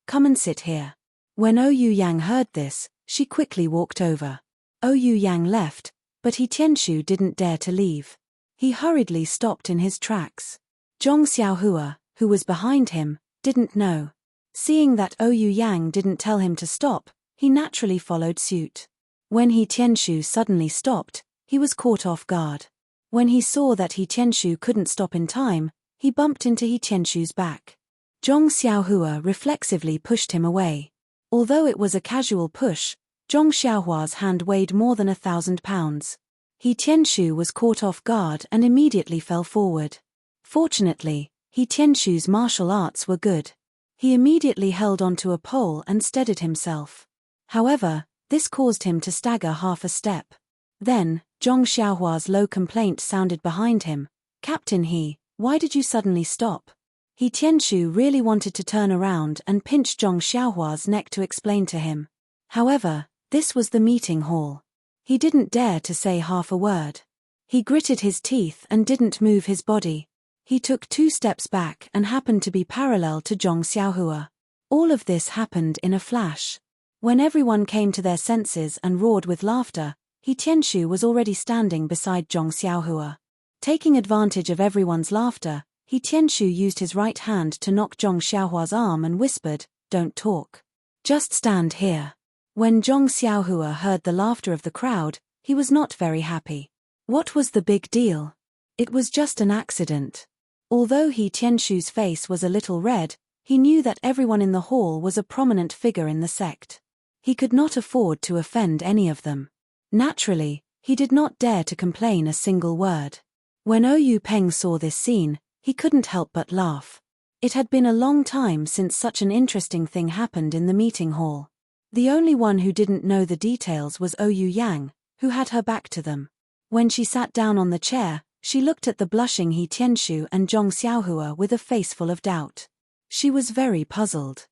come and sit here. When Ou Yang heard this, she quickly walked over. Ou Yang left, but He Tianshu didn't dare to leave. He hurriedly stopped in his tracks. Zhong Xiaohua, who was behind him, didn't know. Seeing that Ouyang Yang didn't tell him to stop, he naturally followed suit. When He Tianshu suddenly stopped, he was caught off guard. When he saw that He Tianshu couldn't stop in time, he bumped into He Tianshu's back. Zhong Xiaohua reflexively pushed him away. Although it was a casual push, Zhong Xiaohua's hand weighed more than 1,000 pounds. He Tianshu was caught off guard and immediately fell forward. Fortunately, He Tianshu's martial arts were good. He immediately held onto a pole and steadied himself. However, this caused him to stagger half a step. Then, Zhong Xiaohua's low complaint sounded behind him. "Captain He, why did you suddenly stop?" He Tianshu really wanted to turn around and pinch Zhong Xiaohua's neck to explain to him. However, this was the meeting hall. He didn't dare to say half a word. He gritted his teeth and didn't move his body. He took 2 steps back and happened to be parallel to Zhong Xiaohua. All of this happened in a flash. When everyone came to their senses and roared with laughter, He Tianshu was already standing beside Zhong Xiaohua. Taking advantage of everyone's laughter, He Tianshu used his right hand to knock Zhong Xiaohua's arm and whispered, "Don't talk. Just stand here." When Zhong Xiaohua heard the laughter of the crowd, he was not very happy. What was the big deal? It was just an accident. Although He Tianshu's face was a little red, he knew that everyone in the hall was a prominent figure in the sect. He could not afford to offend any of them. Naturally, he did not dare to complain a single word. When Ouyang saw this scene, he couldn't help but laugh. It had been a long time since such an interesting thing happened in the meeting hall. The only one who didn't know the details was Ouyang, who had her back to them. When she sat down on the chair, she looked at the blushing He Tianshu and Zhong Xiaohua with a face full of doubt. She was very puzzled.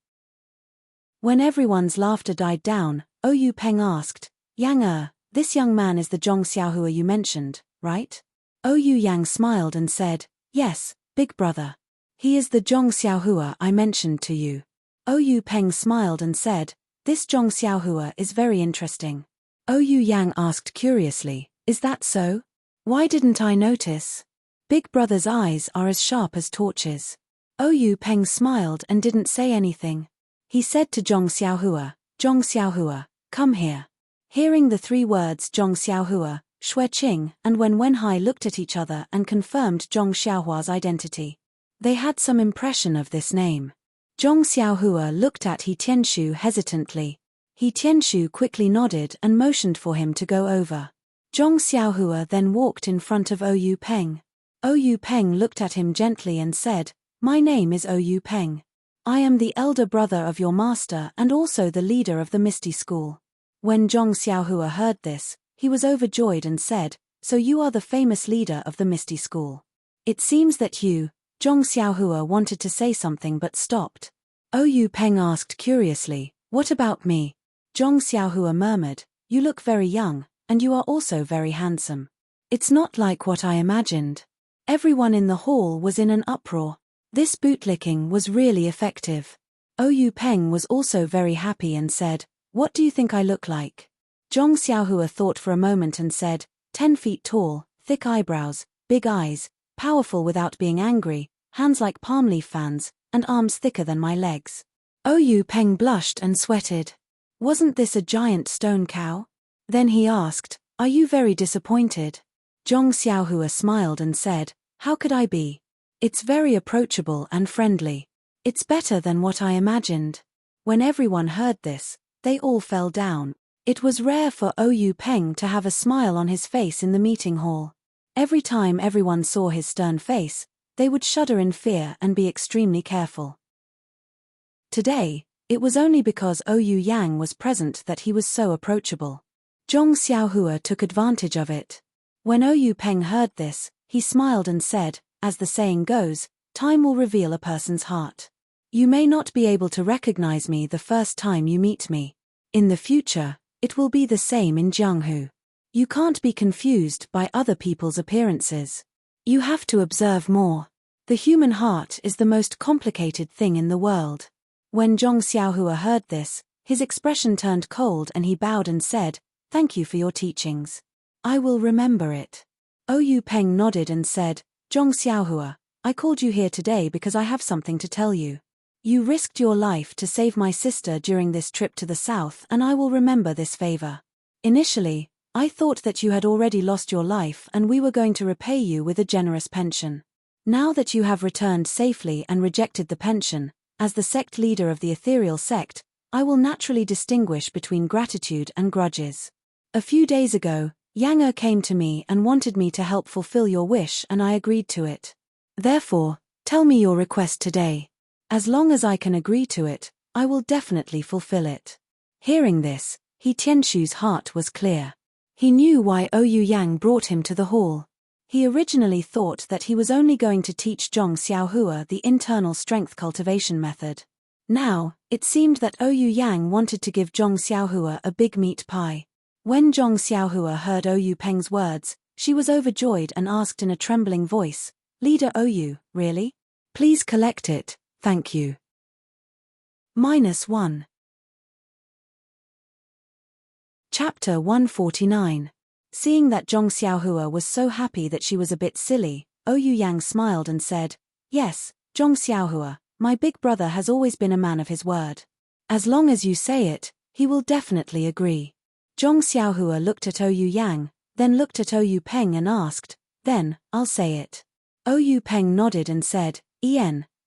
When everyone's laughter died down, Ouyang asked, "Yang, this young man is the Zhong Xiaohua you mentioned, right?" Ouyang smiled and said, "Yes, big brother. He is the Zhong Xiaohua I mentioned to you." Ouyang smiled and said, "This Zhong Xiaohua is very interesting." Ouyang asked curiously, "Is that so? Why didn't I notice? Big brother's eyes are as sharp as torches." Ouyang smiled and didn't say anything. He said to Zhong Xiaohua, "Come here." Hearing the 3 words Zhong Xiaohua, Xueqing, and Wenhai looked at each other and confirmed Zhong Xiaohua's identity. They had some impression of this name. Zhong Xiaohua looked at He Tianshu hesitantly. He Tianshu quickly nodded and motioned for him to go over. Zhong Xiaohua then walked in front of Ouyang. Ouyang looked at him gently and said, "My name is Ouyang. I am the elder brother of your master and also the leader of the Misty School." When Zhong Xiaohua heard this, he was overjoyed and said, "So you are the famous leader of the Misty School. It seems that you..." Zhong Xiaohua wanted to say something but stopped. Ouyang asked curiously, "What about me?" Zhong Xiaohua murmured, "You look very young, and you are also very handsome. It's not like what I imagined." Everyone in the hall was in an uproar. This bootlicking was really effective. Ouyang was also very happy and said, "What do you think I look like?" Zhong Xiaohua thought for a moment and said, 10 feet tall, thick eyebrows, big eyes, powerful without being angry, hands like palm leaf fans, and arms thicker than my legs. Ouyang blushed and sweated. Wasn't this a giant stone cow? Then he asked, "Are you very disappointed?" Zhong Xiaohua smiled and said, "How could I be? It's very approachable and friendly. It's better than what I imagined." When everyone heard this, they all fell down. It was rare for Ouyang to have a smile on his face in the meeting hall. Every time everyone saw his stern face, they would shudder in fear and be extremely careful. Today, it was only because Ouyang was present that he was so approachable. Zhong Xiaohua took advantage of it. When Ouyang heard this, he smiled and said, "As the saying goes, time will reveal a person's heart. You may not be able to recognize me the first time you meet me. In the future, it will be the same in Jianghu. You can't be confused by other people's appearances. You have to observe more. The human heart is the most complicated thing in the world." When Zhong Xiaohua heard this, his expression turned cold and he bowed and said, "Thank you for your teachings. I will remember it." Oyu Peng nodded and said, Zhong Xiaohua, I called you here today because I have something to tell you. You risked your life to save my sister during this trip to the south, and I will remember this favor. Initially, I thought that you had already lost your life and we were going to repay you with a generous pension. Now that you have returned safely and rejected the pension, as the sect leader of the ethereal sect, I will naturally distinguish between gratitude and grudges. A few days ago, Yang Er came to me and wanted me to help fulfill your wish, and I agreed to it. Therefore, tell me your request today. As long as I can agree to it, I will definitely fulfill it. Hearing this, He Tianshu's heart was clear. He knew why Oyu Yang brought him to the hall. He originally thought that he was only going to teach Zhong Xiaohua the internal strength cultivation method. Now, it seemed that Oyu Yang wanted to give Zhong Xiaohua a big meat pie. When Zhong Xiaohua heard Oyu Peng's words, she was overjoyed and asked in a trembling voice, Leader Oyu, really? Please collect it, thank you. -1. Chapter 149. Seeing that Zhong Xiaohua was so happy that she was a bit silly, Oyu Yang smiled and said, Yes, Zhong Xiaohua, my big brother has always been a man of his word. As long as you say it, he will definitely agree. Zhong Xiaohua looked at Oyu Yang, then looked at Oyu Peng and asked, Then, I'll say it. Oyu Peng nodded and said,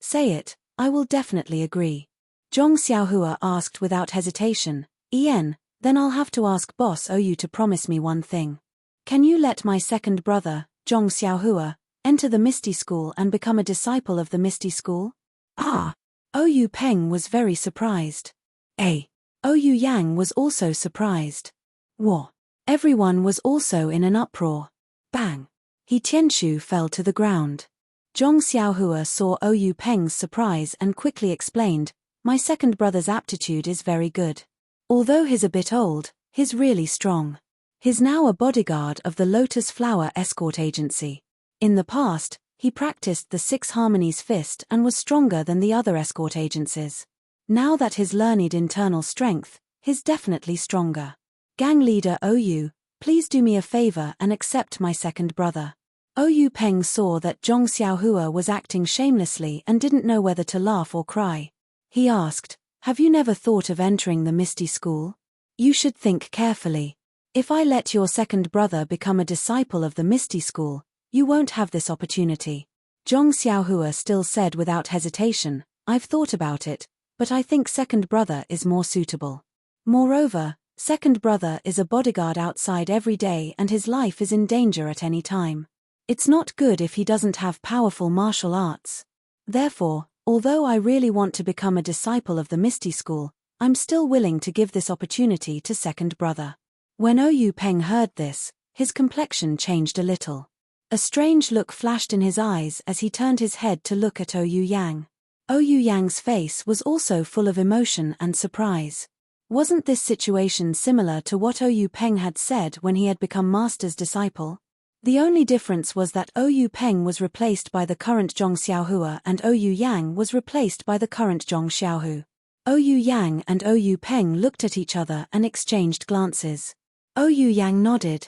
Say it, I will definitely agree. Zhong Xiaohua asked without hesitation, Then I'll have to ask Boss Oyu to promise me one thing. Can you let my second brother, Zhong Xiaohua, enter the Misty School and become a disciple of the Misty School? Ah! Oyu Peng was very surprised. Oyu Yang was also surprised. What? Everyone was also in an uproar. Bang! He Tianshu fell to the ground. Zhong Xiaohua saw Oyu Peng's surprise and quickly explained, My second brother's aptitude is very good. Although he's a bit old, he's really strong. He's now a bodyguard of the Lotus Flower Escort Agency. In the past, he practiced the Six Harmonies Fist and was stronger than the other escort agencies. Now that he's learned internal strength, he's definitely stronger. Gang leader Oyu, please do me a favor and accept my second brother. Oyu Peng saw that Zhong Xiaohua was acting shamelessly and didn't know whether to laugh or cry. He asked, Have you never thought of entering the Misty School? You should think carefully. If I let your second brother become a disciple of the Misty School, you won't have this opportunity. Zhong Xiaohua still said without hesitation, I've thought about it, but I think second brother is more suitable. Moreover, second brother is a bodyguard outside every day and his life is in danger at any time. It's not good if he doesn't have powerful martial arts. Therefore, although I really want to become a disciple of the Misty School, I'm still willing to give this opportunity to second brother. When Oyu Peng heard this, his complexion changed a little. A strange look flashed in his eyes as he turned his head to look at Oyu Yang. Oyu Yang's face was also full of emotion and surprise. Wasn't this situation similar to what Oyu Peng had said when he had become Master's disciple? The only difference was that Oyu Peng was replaced by the current Zhong Xiaohua and Oyu Yang was replaced by the current Zhong Xiaohu. Oyu Yang and Oyu Peng looked at each other and exchanged glances. Oyu Yang nodded.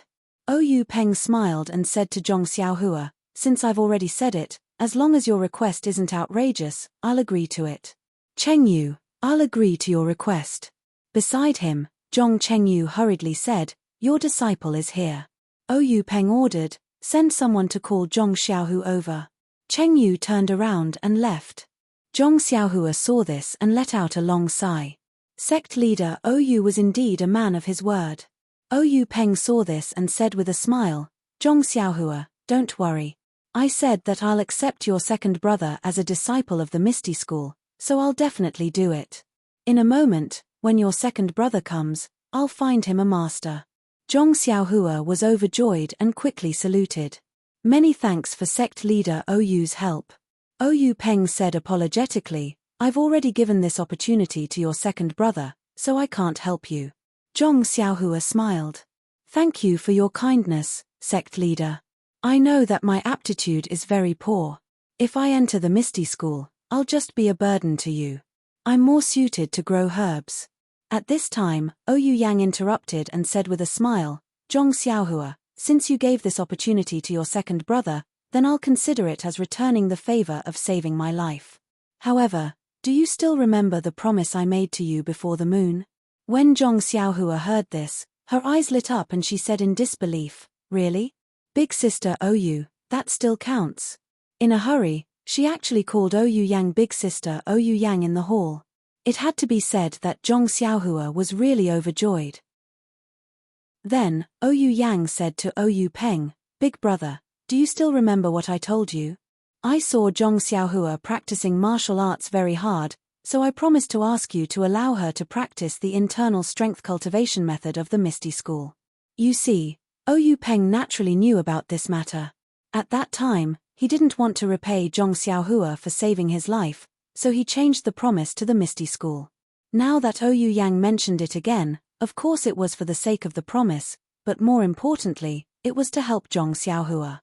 Oyu Peng smiled and said to Zhong Xiaohua, Since I've already said it, as long as your request isn't outrageous, I'll agree to it. Chengyu, I'll agree to your request. Beside him, Zhong Chengyu hurriedly said, Your disciple is here. Oyu Peng ordered, Send someone to call Zhong Xiaohu over. Chengyu turned around and left. Zhong Xiaohua saw this and let out a long sigh. Sect leader Oyu was indeed a man of his word. Oyu Peng saw this and said with a smile, Zhong Xiaohua, don't worry. I said that I'll accept your second brother as a disciple of the Misty School, so I'll definitely do it. In a moment, when your second brother comes, I'll find him a master. Zhong Xiaohua was overjoyed and quickly saluted. Many thanks for sect leader Oyu's help. Oyu Peng said apologetically, I've already given this opportunity to your second brother, so I can't help you. Zhong Xiaohua smiled. Thank you for your kindness, sect leader. I know that my aptitude is very poor. If I enter the Misty School, I'll just be a burden to you. I'm more suited to grow herbs. At this time, Oyu Yang interrupted and said with a smile, Zhong Xiaohua, Since you gave this opportunity to your second brother, then I'll consider it as returning the favor of saving my life. However, do you still remember the promise I made to you before the moon?" When Zhong Xiaohua heard this, her eyes lit up and she said in disbelief, "Really? Big sister Oyu, that still counts." In a hurry, she actually called Oyu Yang big sister Oyu Yang in the hall. It had to be said that Zhong Xiaohua was really overjoyed. Then, Oyu Yang said to Oyu Peng, "Big brother, do you still remember what I told you? I saw Zhong Xiaohua practicing martial arts very hard, so I promised to ask you to allow her to practice the internal strength cultivation method of the Misty School." You see, Oyu Peng naturally knew about this matter. At that time, he didn't want to repay Zhong Xiaohua for saving his life, so he changed the promise to the Misty School. Now that Oyu Yang mentioned it again, of course it was for the sake of the promise, but more importantly, it was to help Zhong Xiaohua.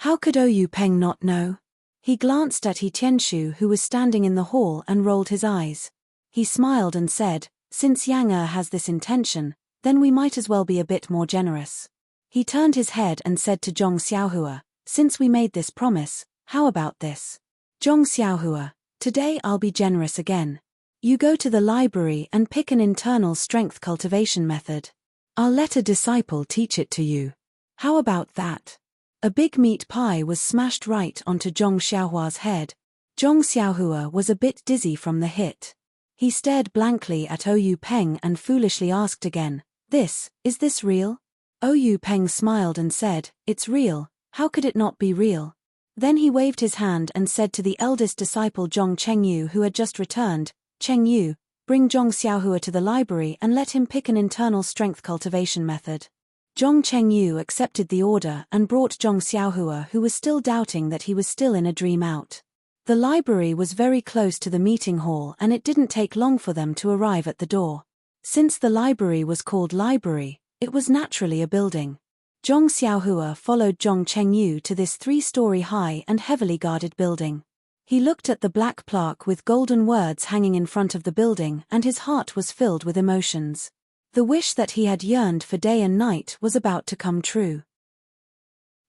How could Oyu Peng not know? He glanced at He Tianshu who was standing in the hall and rolled his eyes. He smiled and said, "Since Yang has this intention, then we might as well be a bit more generous." He turned his head and said to Zhong Xiaohua, "Since we made this promise, how about this? Zhong Xiaohua, today I'll be generous again. You go to the library and pick an internal strength cultivation method. I'll let a disciple teach it to you. How about that?" A big meat pie was smashed right onto Zhong Xiaohua's head. Zhong Xiaohua was a bit dizzy from the hit. He stared blankly at Oyu Peng and foolishly asked again, Is this real?" Oyu Peng smiled and said, "It's real, how could it not be real?" Then he waved his hand and said to the eldest disciple Zhong Chengyu who had just returned, "Chengyu, bring Zhong Xiaohua to the library and let him pick an internal strength cultivation method." Zhong Chengyu accepted the order and brought Zhong Xiaohua who was still doubting that he was still in a dream out. The library was very close to the meeting hall and it didn't take long for them to arrive at the door. Since the library was called library, it was naturally a building. Zhong Xiaohua followed Zhong Chengyu to this 3-story high and heavily guarded building. He looked at the black plaque with golden words hanging in front of the building and his heart was filled with emotions. The wish that he had yearned for day and night was about to come true.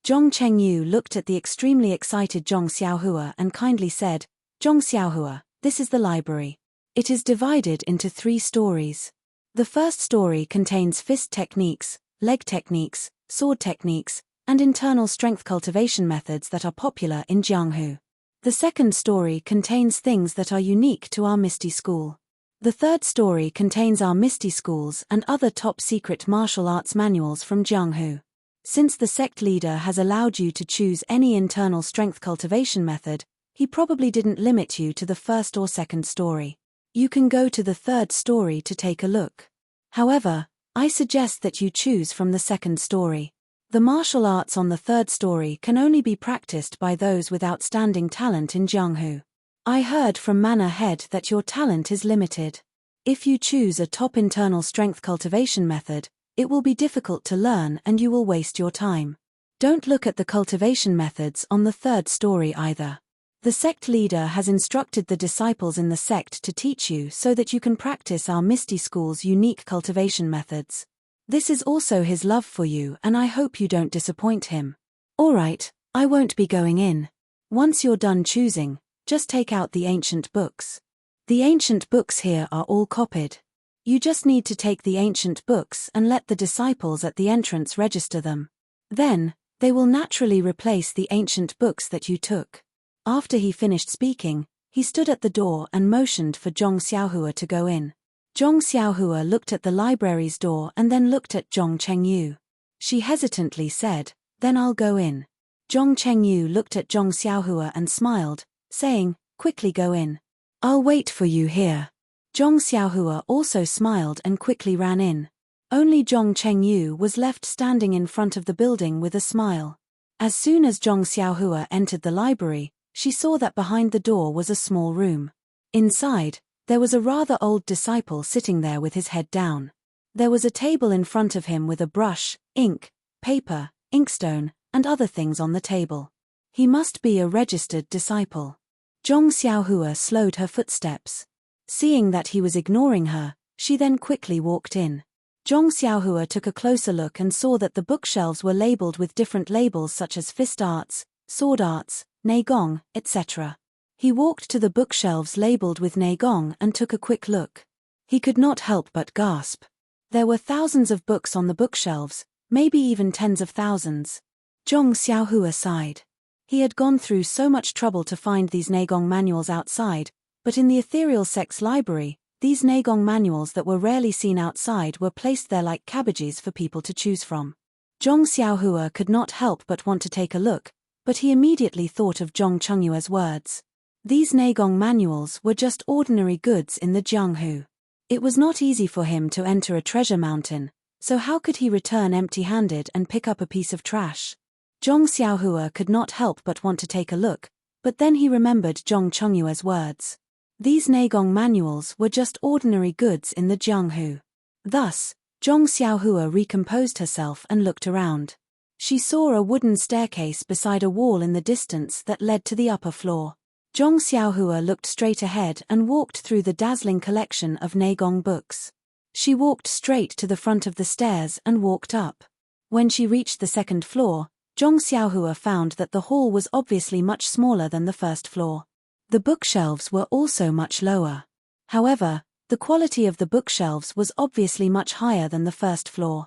Zhong Chengyu looked at the extremely excited Zhong Xiaohua and kindly said, "Zhong Xiaohua, this is the library. It is divided into 3 stories. The first story contains fist techniques, leg techniques, sword techniques, and internal strength cultivation methods that are popular in Jianghu. The second story contains things that are unique to our Misty School. The third story contains our Misty Schools and other top-secret martial arts manuals from Jianghu. Since the sect leader has allowed you to choose any internal strength cultivation method, he probably didn't limit you to the first or second story. You can go to the third story to take a look. However, I suggest that you choose from the second story. The martial arts on the third story can only be practiced by those with outstanding talent in Jianghu. I heard from Manor Head that your talent is limited. If you choose a top internal strength cultivation method, it will be difficult to learn and you will waste your time. Don't look at the cultivation methods on the third story either. The sect leader has instructed the disciples in the sect to teach you so that you can practice our Misty School's unique cultivation methods. This is also his love for you and I hope you don't disappoint him. Alright, I won't be going in. Once you're done choosing, just take out the ancient books. The ancient books here are all copied. You just need to take the ancient books and let the disciples at the entrance register them. Then, they will naturally replace the ancient books that you took. After he finished speaking, he stood at the door and motioned for Zhong Xiaohua to go in. Zhong Xiaohua looked at the library's door and then looked at Zhong Chengyu. She hesitantly said, "Then I'll go in." Zhong Chengyu looked at Zhong Xiaohua and smiled, saying, "Quickly go in. I'll wait for you here." Zhong Xiaohua also smiled and quickly ran in. Only Zhong Chengyu was left standing in front of the building with a smile. As soon as Zhong Xiaohua entered the library, she saw that behind the door was a small room. Inside, there was a rather old disciple sitting there with his head down. There was a table in front of him with a brush, ink, paper, inkstone, and other things on the table. He must be a registered disciple. Zhong Xiaohua slowed her footsteps. Seeing that he was ignoring her, she then quickly walked in. Zhong Xiaohua took a closer look and saw that the bookshelves were labeled with different labels such as fist arts, sword arts, neigong, etc. He walked to the bookshelves labeled with neigong and took a quick look. He could not help but gasp. There were thousands of books on the bookshelves, maybe even tens of thousands. Zhong Xiaohua sighed. He had gone through so much trouble to find these neigong manuals outside, but in the ethereal sect's library, these neigong manuals that were rarely seen outside were placed there like cabbages for people to choose from. Zhong Xiaohua could not help but want to take a look, but he immediately thought of Zhong Chengyue's words. These neigong manuals were just ordinary goods in the Jianghu. It was not easy for him to enter a treasure mountain, so how could he return empty-handed and pick up a piece of trash? Zhong Xiaohua could not help but want to take a look, but then he remembered Zhong Chengyue's words. These neigong manuals were just ordinary goods in the Jianghu. Thus, Zhong Xiaohua recomposed herself and looked around. She saw a wooden staircase beside a wall in the distance that led to the upper floor. Zhong Xiaohua looked straight ahead and walked through the dazzling collection of neigong books. She walked straight to the front of the stairs and walked up. When she reached the second floor, Zhong Xiaohua found that the hall was obviously much smaller than the first floor. The bookshelves were also much lower. However, the quality of the bookshelves was obviously much higher than the first floor.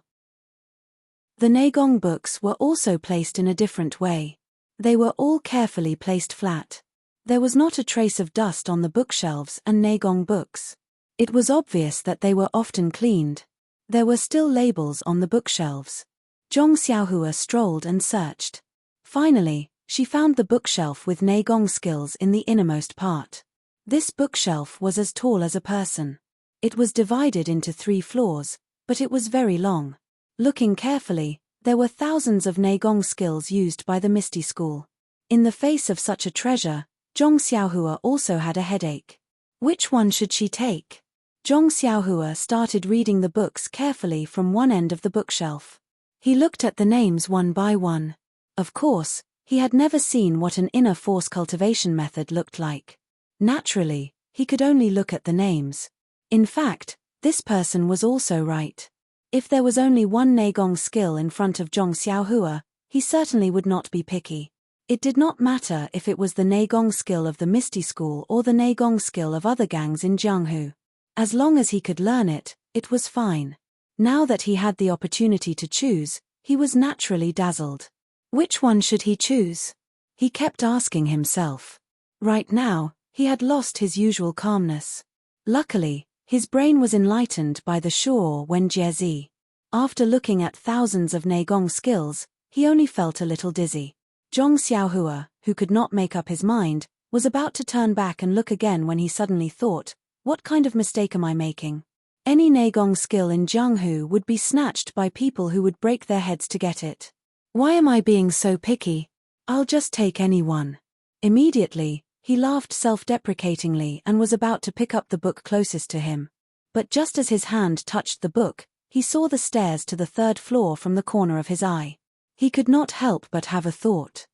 The neigong books were also placed in a different way. They were all carefully placed flat. There was not a trace of dust on the bookshelves and neigong books. It was obvious that they were often cleaned. There were still labels on the bookshelves. Zhong Xiaohua strolled and searched. Finally, she found the bookshelf with neigong skills in the innermost part. This bookshelf was as tall as a person. It was divided into 3 floors, but it was very long. Looking carefully, there were thousands of neigong skills used by the Misty School. In the face of such a treasure, Zhong Xiaohua also had a headache. Which one should she take? Zhong Xiaohua started reading the books carefully from one end of the bookshelf. He looked at the names one by one. Of course, he had never seen what an inner force cultivation method looked like. Naturally, he could only look at the names. In fact, this person was also right. If there was only one neigong skill in front of Zhong Xiaohua, he certainly would not be picky. It did not matter if it was the neigong skill of the Misty School or the neigong skill of other gangs in Jianghu. As long as he could learn it, it was fine. Now that he had the opportunity to choose, he was naturally dazzled. Which one should he choose? He kept asking himself. Right now, he had lost his usual calmness. Luckily, his brain was enlightened by the Shuo Wen Jiezi. After looking at thousands of neigong skills, he only felt a little dizzy. Zhong Xiaohua, who could not make up his mind, was about to turn back and look again when he suddenly thought, what kind of mistake am I making? Any neigong skill in Jianghu would be snatched by people who would break their heads to get it. Why am I being so picky? I'll just take any one. Immediately, he laughed self-deprecatingly and was about to pick up the book closest to him. But just as his hand touched the book, he saw the stairs to the 3rd floor from the corner of his eye. He could not help but have a thought.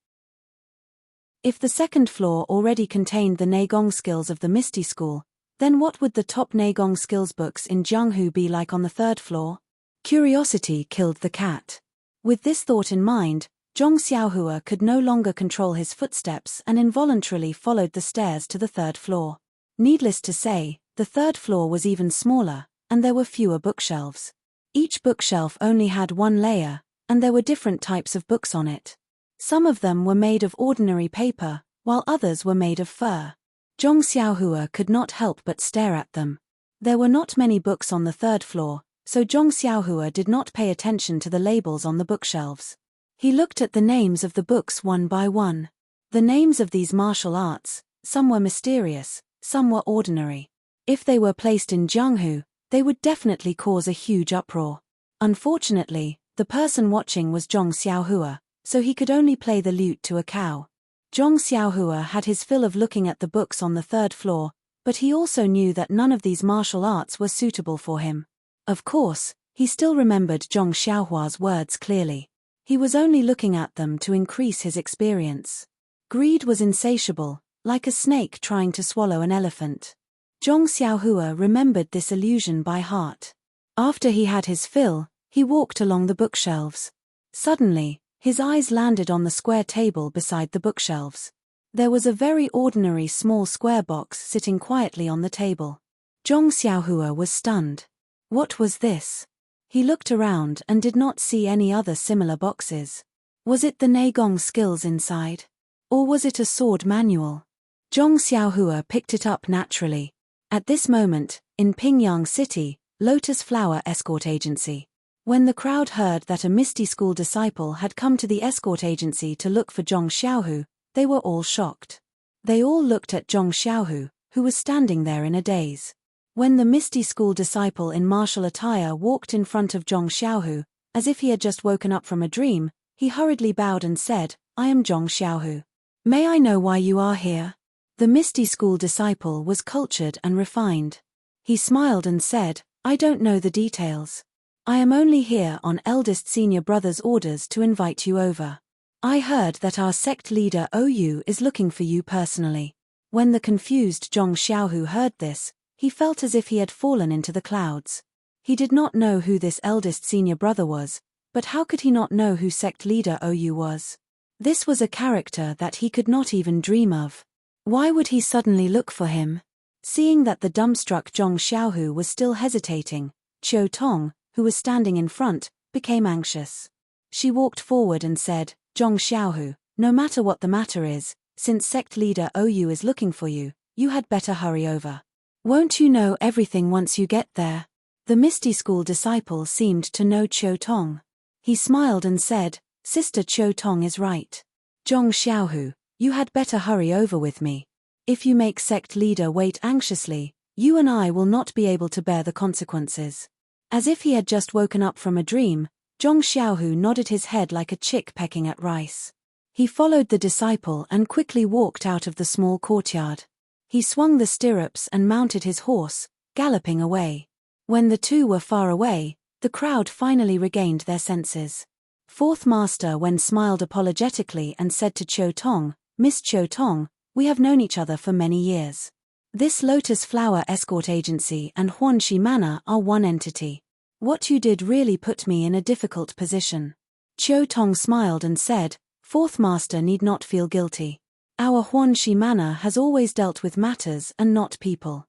If the 2nd floor already contained the neigong skills of the Misty School, then what would the top neigong skills books in Jianghu be like on the 3rd floor? Curiosity killed the cat. With this thought in mind, Zhong Xiaohua could no longer control his footsteps and involuntarily followed the stairs to the 3rd floor. Needless to say, the 3rd floor was even smaller, and there were fewer bookshelves. Each bookshelf only had 1 layer, and there were different types of books on it. Some of them were made of ordinary paper, while others were made of fur. Zhong Xiaohua could not help but stare at them. There were not many books on the 3rd floor, so Zhong Xiaohua did not pay attention to the labels on the bookshelves. He looked at the names of the books one by one. The names of these martial arts, some were mysterious, some were ordinary. If they were placed in Jianghu, they would definitely cause a huge uproar. Unfortunately, the person watching was Zhong Xiaohua, so he could only play the lute to a cow. Zhong Xiaohua had his fill of looking at the books on the 3rd floor, but he also knew that none of these martial arts were suitable for him. Of course, he still remembered Zhong Xiaohua's words clearly. He was only looking at them to increase his experience. Greed was insatiable, like a snake trying to swallow an elephant. Zhong Xiaohua remembered this illusion by heart. After he had his fill, he walked along the bookshelves. Suddenly, his eyes landed on the square table beside the bookshelves. There was a very ordinary small square box sitting quietly on the table. Zhong Xiaohua was stunned. What was this? He looked around and did not see any other similar boxes. Was it the Neigong skills inside? Or was it a sword manual? Zhong Xiaohua picked it up naturally. At this moment, in Pingyang City, Lotus Flower Escort Agency. When the crowd heard that a Misty School disciple had come to the escort agency to look for Zhong Xiaohu, they were all shocked. They all looked at Zhong Xiaohu, who was standing there in a daze. When the Misty School disciple in martial attire walked in front of Zhong Xiaohu, as if he had just woken up from a dream, he hurriedly bowed and said, "I am Zhong Xiaohu. May I know why you are here?" The Misty School disciple was cultured and refined. He smiled and said, "I don't know the details. I am only here on eldest senior brother's orders to invite you over. I heard that our sect leader OU is looking for you personally." When the confused Zhong Xiaohu heard this, he felt as if he had fallen into the clouds. He did not know who this eldest senior brother was, but how could he not know who sect leader OU was? This was a character that he could not even dream of. Why would he suddenly look for him? Seeing that the dumbstruck Zhong Xiaohu was still hesitating, Qiu Tong, who was standing in front, became anxious. She walked forward and said, "Zhong Xiaohu, no matter what the matter is, since sect leader OU is looking for you, you had better hurry over. Won't you know everything once you get there?" The Misty School disciple seemed to know Qiu Tong. He smiled and said, "Sister Qiu Tong is right. Zhong Xiaohu, you had better hurry over with me. If you make sect leader wait anxiously, you and I will not be able to bear the consequences." As if he had just woken up from a dream, Zhong Xiaohu nodded his head like a chick pecking at rice. He followed the disciple and quickly walked out of the small courtyard. He swung the stirrups and mounted his horse, galloping away. When the two were far away, the crowd finally regained their senses. Fourth Master Wen smiled apologetically and said to Qiu Tong, "Miss Qiu Tong, we have known each other for many years. This Lotus Flower Escort Agency and Huanxi Manor are one entity. What you did really put me in a difficult position." Qiu Tong smiled and said, "Fourth Master need not feel guilty. Our Huanxi Manor has always dealt with matters and not people.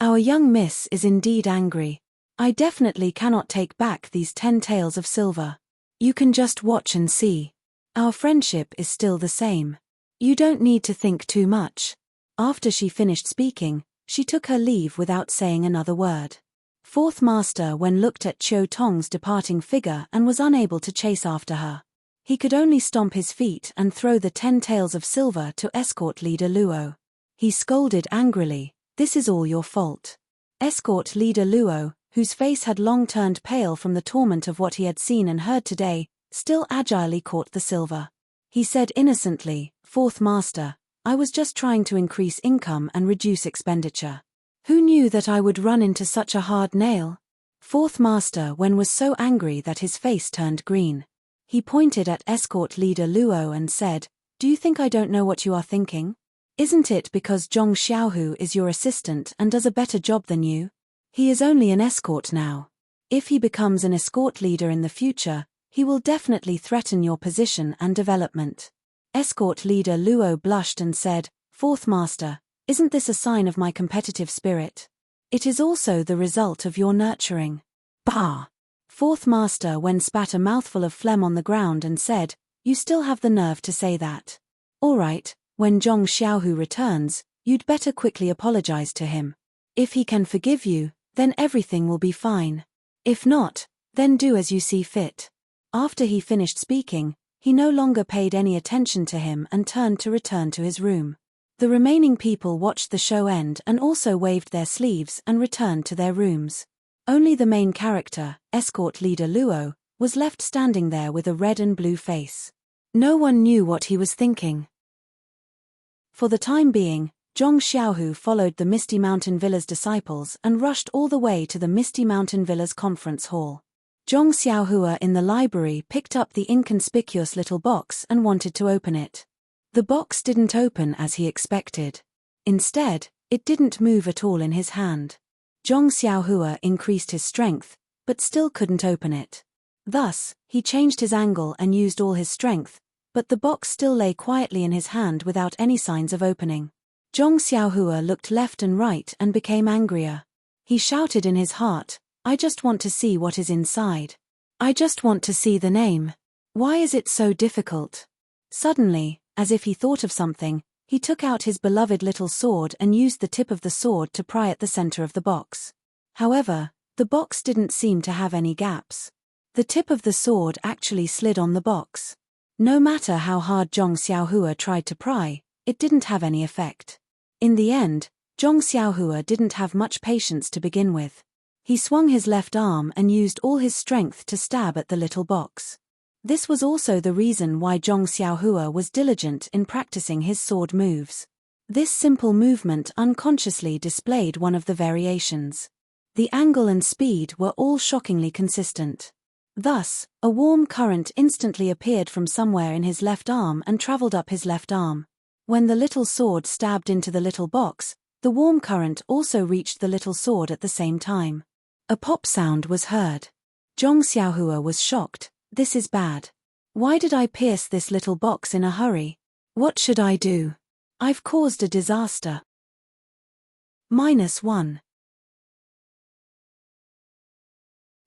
Our young miss is indeed angry. I definitely cannot take back these 10 taels of silver. You can just watch and see. Our friendship is still the same. You don't need to think too much." After she finished speaking, she took her leave without saying another word. Fourth Master Wen looked at Qiu Tong's departing figure and was unable to chase after her. He could only stomp his feet and throw the 10 taels of silver to escort leader Luo. He scolded angrily, "This is all your fault." Escort leader Luo, whose face had long turned pale from the torment of what he had seen and heard today, still agilely caught the silver. He said innocently, "Fourth Master, I was just trying to increase income and reduce expenditure. Who knew that I would run into such a hard nail?" Fourth Master Wen was so angry that his face turned green. He pointed at escort leader Luo and said, "Do you think I don't know what you are thinking? Isn't it because Zhong Xiaohu is your assistant and does a better job than you? He is only an escort now. If he becomes an escort leader in the future, he will definitely threaten your position and development." Escort leader Luo blushed and said, "Fourth Master, isn't this a sign of my competitive spirit? It is also the result of your nurturing." Bah! Fourth Master Wen spat a mouthful of phlegm on the ground and said, "You still have the nerve to say that. All right, when Zhong Xiaohu returns, you'd better quickly apologize to him. If he can forgive you, then everything will be fine. If not, then do as you see fit." After he finished speaking, he no longer paid any attention to him and turned to return to his room. The remaining people watched the show end and also waved their sleeves and returned to their rooms. Only the main character, escort leader Luo, was left standing there with a red and blue face. No one knew what he was thinking. For the time being, Zhong Xiaohu followed the Misty Mountain Villa's disciples and rushed all the way to the Misty Mountain Villa's conference hall. Zhong Xiaohua in the library picked up the inconspicuous little box and wanted to open it. The box didn't open as he expected. Instead, it didn't move at all in his hand. Zhong Xiaohua increased his strength, but still couldn't open it. Thus, he changed his angle and used all his strength, but the box still lay quietly in his hand without any signs of opening. Zhong Xiaohua looked left and right and became angrier. He shouted in his heart, "I just want to see what is inside. I just want to see the name. Why is it so difficult?" Suddenly, as if he thought of something, he took out his beloved little sword and used the tip of the sword to pry at the center of the box. However, the box didn't seem to have any gaps. The tip of the sword actually slid on the box. No matter how hard Zhong Xiaohua tried to pry, it didn't have any effect. In the end, Zhong Xiaohua didn't have much patience to begin with. He swung his left arm and used all his strength to stab at the little box. This was also the reason why Zhong Xiaohua was diligent in practicing his sword moves. This simple movement unconsciously displayed one of the variations. The angle and speed were all shockingly consistent. Thus, a warm current instantly appeared from somewhere in his left arm and traveled up his left arm. When the little sword stabbed into the little box, the warm current also reached the little sword at the same time. A pop sound was heard. Zhong Xiaohua was shocked. "This is bad. Why did I pierce this little box in a hurry? What should I do? I've caused a disaster." -1.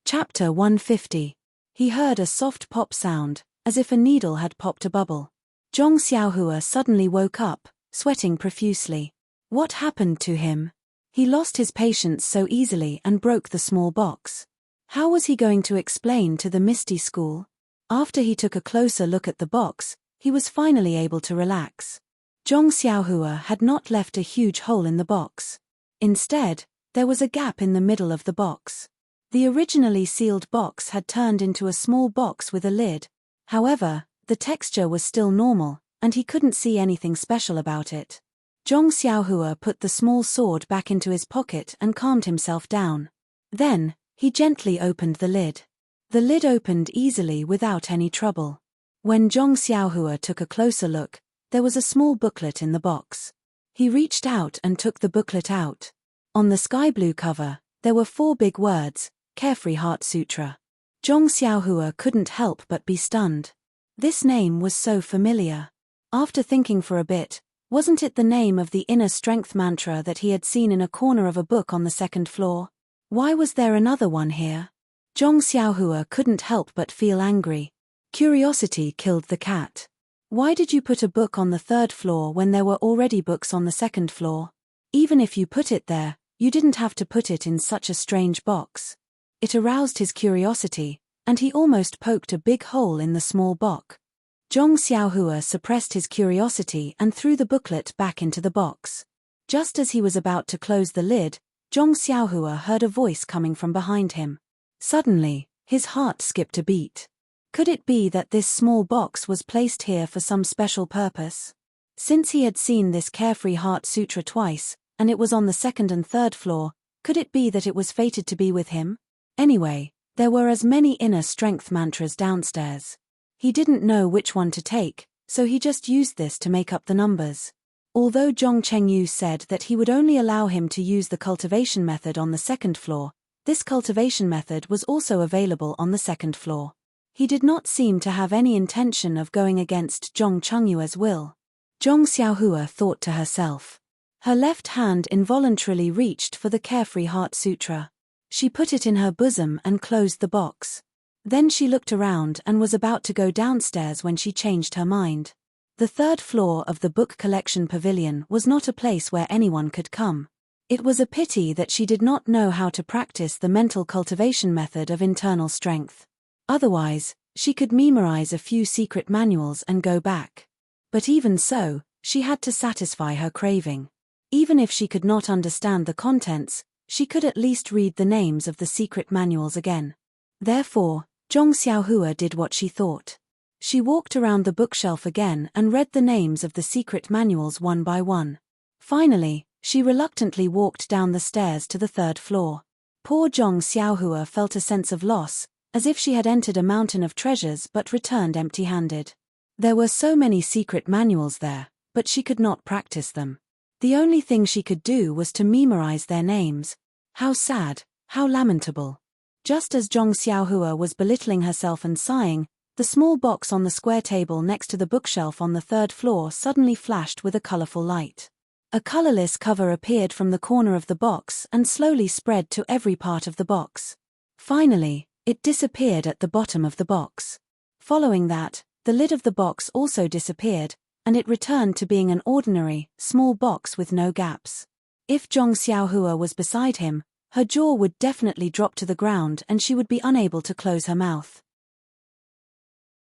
Chapter 150. He heard a soft pop sound, as if a needle had popped a bubble. Zhong Xiaohua suddenly woke up, sweating profusely. What happened to him? He lost his patience so easily and broke the small box. How was he going to explain to the Misty school? After he took a closer look at the box, he was finally able to relax. Zhong Xiaohua had not left a huge hole in the box. Instead, there was a gap in the middle of the box. The originally sealed box had turned into a small box with a lid. However, the texture was still normal, and he couldn't see anything special about it. Zhong Xiaohua put the small sword back into his pocket and calmed himself down. Then, he gently opened the lid. The lid opened easily without any trouble. When Zhong Xiaohua took a closer look, there was a small booklet in the box. He reached out and took the booklet out. On the sky blue cover, there were 4 big words, Carefree Heart Sutra. Zhong Xiaohua couldn't help but be stunned. This name was so familiar. After thinking for a bit, wasn't it the name of the inner strength mantra that he had seen in a corner of a book on the 2nd floor? Why was there another one here? Zhong Xiaohua couldn't help but feel angry. Curiosity killed the cat. Why did you put a book on the 3rd floor when there were already books on the 2nd floor? Even if you put it there, you didn't have to put it in such a strange box. It aroused his curiosity, and he almost poked a big hole in the small box. Zhong Xiaohua suppressed his curiosity and threw the booklet back into the box. Just as he was about to close the lid, Zhong Xiaohua heard a voice coming from behind him. Suddenly, his heart skipped a beat. Could it be that this small box was placed here for some special purpose? Since he had seen this Carefree Heart Sutra twice, and it was on the 2nd and 3rd floor, could it be that it was fated to be with him? Anyway, there were as many inner strength mantras downstairs. He didn't know which one to take, so he just used this to make up the numbers. Although Zhong Chengyu said that he would only allow him to use the cultivation method on the 2nd floor, this cultivation method was also available on the 2nd floor. He did not seem to have any intention of going against Zhong Chengyu's will. Zhong Xiaohua thought to herself. Her left hand involuntarily reached for the Carefree Heart Sutra. She put it in her bosom and closed the box. Then she looked around and was about to go downstairs when she changed her mind. The 3rd floor of the book collection pavilion was not a place where anyone could come. It was a pity that she did not know how to practice the mental cultivation method of internal strength. Otherwise, she could memorize a few secret manuals and go back. But even so, she had to satisfy her craving. Even if she could not understand the contents, she could at least read the names of the secret manuals again. Therefore, Zhong Xiaohua did what she thought. She walked around the bookshelf again and read the names of the secret manuals one by one. Finally, she reluctantly walked down the stairs to the 3rd floor. Poor Zhong Xiaohua felt a sense of loss, as if she had entered a mountain of treasures but returned empty-handed. There were so many secret manuals there, but she could not practice them. The only thing she could do was to memorize their names. How sad, how lamentable. Just as Zhong Xiaohua was belittling herself and sighing, the small box on the square table next to the bookshelf on the third floor suddenly flashed with a colorful light. A colorless cover appeared from the corner of the box and slowly spread to every part of the box. Finally, it disappeared at the bottom of the box. Following that, the lid of the box also disappeared, and it returned to being an ordinary, small box with no gaps. If Zhong Xiaohua was beside him, her jaw would definitely drop to the ground and she would be unable to close her mouth.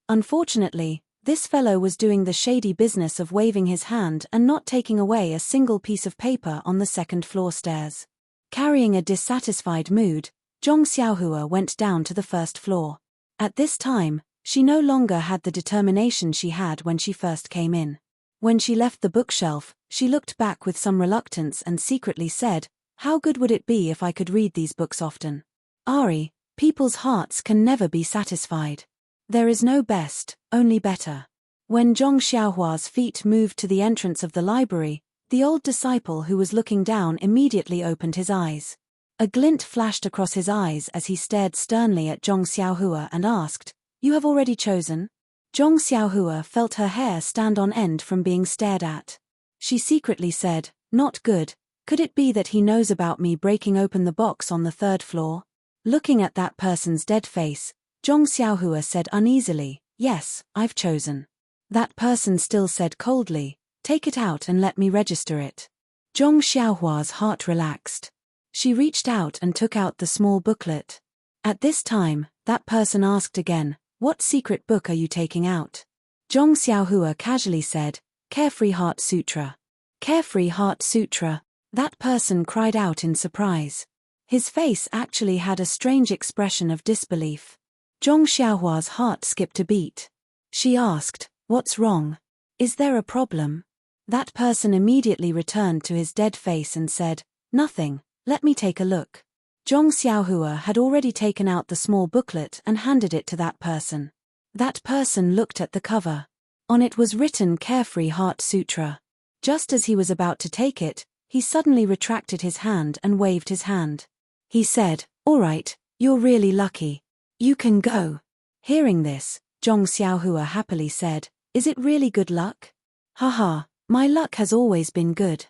Unfortunately, this fellow was doing the shady business of waving his hand and not taking away a single piece of paper on the second floor stairs. Carrying a dissatisfied mood, Zhong Xiaohua went down to the first floor. At this time, she no longer had the determination she had when she first came in. When she left the bookshelf, she looked back with some reluctance and secretly said, "How good would it be if I could read these books often? Ari, people's hearts can never be satisfied. There is no best, only better." When Zhong Xiaohua's feet moved to the entrance of the library, the old disciple who was looking down immediately opened his eyes. A glint flashed across his eyes as he stared sternly at Zhong Xiaohua and asked, "You have already chosen?" Zhong Xiaohua felt her hair stand on end from being stared at. She secretly said, "Not good. Could it be that he knows about me breaking open the box on the third floor?" Looking at that person's dead face, Zhong Xiaohua said uneasily, "Yes, I've chosen." That person still said coldly, "Take it out and let me register it." Zhong Xiaohua's heart relaxed. She reached out and took out the small booklet. At this time, that person asked again, "What secret book are you taking out?" Zhong Xiaohua casually said, "Carefree Heart Sutra." Carefree Heart Sutra? That person cried out in surprise. His face actually had a strange expression of disbelief. Zhong Xiaohua's heart skipped a beat. She asked, "What's wrong? Is there a problem?" That person immediately returned to his dead face and said, "Nothing, let me take a look." Zhong Xiaohua had already taken out the small booklet and handed it to that person. That person looked at the cover. On it was written Carefree Heart Sutra. Just as he was about to take it, he suddenly retracted his hand and waved his hand. He said, "All right, you're really lucky. You can go." Hearing this, Zhong Xiaohua happily said, "Is it really good luck?" "Haha, my luck has always been good."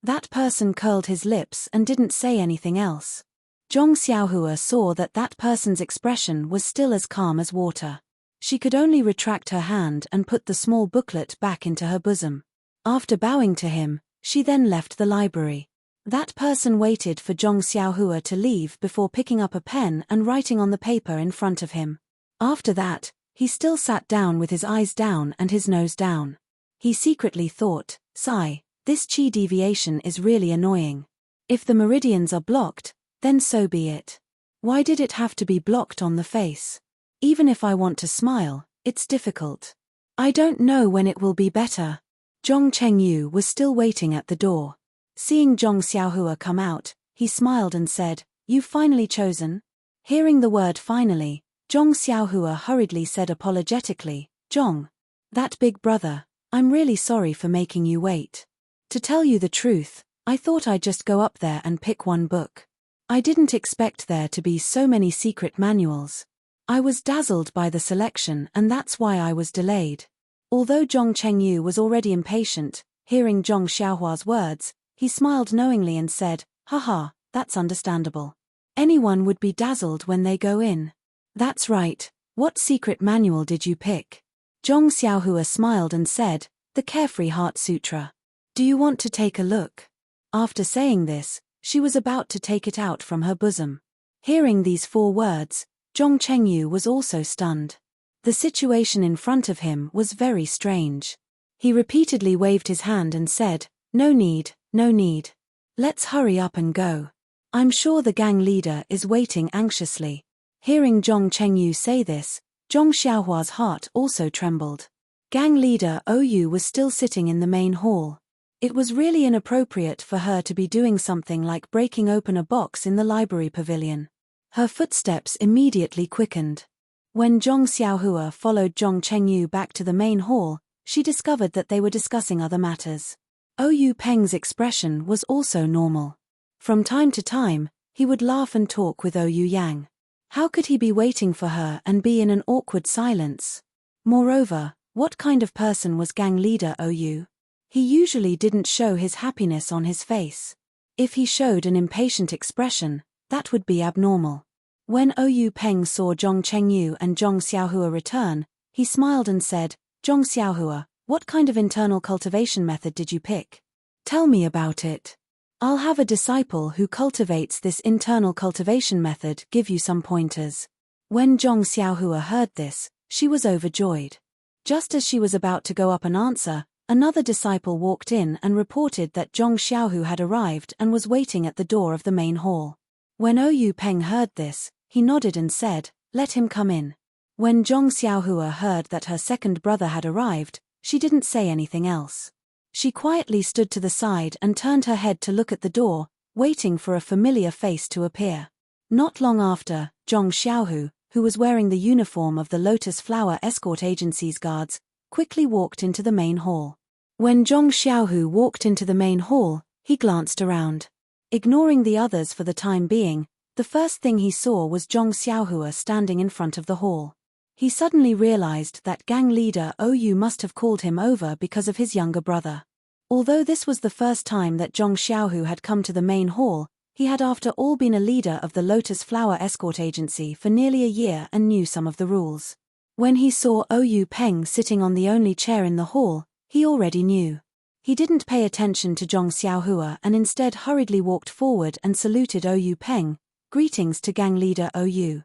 That person curled his lips and didn't say anything else. Zhong Xiaohua saw that that person's expression was still as calm as water. She could only retract her hand and put the small booklet back into her bosom. After bowing to him, she then left the library. That person waited for Zhong Xiaohua to leave before picking up a pen and writing on the paper in front of him. After that, he still sat down with his eyes down and his nose down. He secretly thought, "Sigh, this chi deviation is really annoying. If the meridians are blocked, then so be it. Why did it have to be blocked on the face? Even if I want to smile, it's difficult. I don't know when it will be better." Zhong Chengyu was still waiting at the door. Seeing Zhong Xiaohua come out, he smiled and said, "You've finally chosen?" Hearing the word finally, Zhong Xiaohua hurriedly said apologetically, "Zhong, that big brother, I'm really sorry for making you wait. To tell you the truth, I thought I'd just go up there and pick one book. I didn't expect there to be so many secret manuals. I was dazzled by the selection and that's why I was delayed." Although Zhong Chengyu was already impatient, hearing Zhong Xiaohua's words, he smiled knowingly and said, "Haha, that's understandable. Anyone would be dazzled when they go in." "That's right, what secret manual did you pick?" Zhong Xiaohua smiled and said, "The Carefree Heart Sutra. Do you want to take a look?" After saying this, she was about to take it out from her bosom. Hearing these 4 words, Zhong Chengyu was also stunned. The situation in front of him was very strange. He repeatedly waved his hand and said, "No need, no need. Let's hurry up and go. I'm sure the gang leader is waiting anxiously." Hearing Zhong Chengyu say this, Zhong Xiaohua's heart also trembled. Gang leader Ou was still sitting in the main hall. It was really inappropriate for her to be doing something like breaking open a box in the library pavilion. Her footsteps immediately quickened. When Zhong Xiaohua followed Zhong Chengyu back to the main hall, she discovered that they were discussing other matters. Ou Peng's expression was also normal. From time to time, he would laugh and talk with Ouyang Yang. How could he be waiting for her and be in an awkward silence? Moreover, what kind of person was gang leader Ouyang? He usually didn't show his happiness on his face. If he showed an impatient expression, that would be abnormal. When Ouyang Peng saw Zhong Chengyu and Zhong Xiaohua return, he smiled and said, "Zhong Xiaohua, what kind of internal cultivation method did you pick? Tell me about it. I'll have a disciple who cultivates this internal cultivation method give you some pointers." When Zhong Xiaohua heard this, she was overjoyed. Just as she was about to go up and answer, another disciple walked in and reported that Zhong Xiaohu had arrived and was waiting at the door of the main hall. When Ouyang Peng heard this, he nodded and said, "Let him come in." When Zhong Xiaohua heard that her second brother had arrived, she didn't say anything else. She quietly stood to the side and turned her head to look at the door, waiting for a familiar face to appear. Not long after, Zhong Xiaohu, who was wearing the uniform of the Lotus Flower Escort Agency's guards, quickly walked into the main hall. When Zhong Xiaohu walked into the main hall, he glanced around. Ignoring the others for the time being, the first thing he saw was Zhong Xiaohua standing in front of the hall. He suddenly realized that gang leader Ouyang must have called him over because of his younger brother. Although this was the first time that Zhong Xiaohu had come to the main hall, he had after all been a leader of the Lotus Flower Escort Agency for nearly a year and knew some of the rules. When he saw Ouyang Peng sitting on the only chair in the hall, he already knew. He didn't pay attention to Zhong Xiaohua and instead hurriedly walked forward and saluted Ouyang Peng. "Greetings to gang leader Ouyang.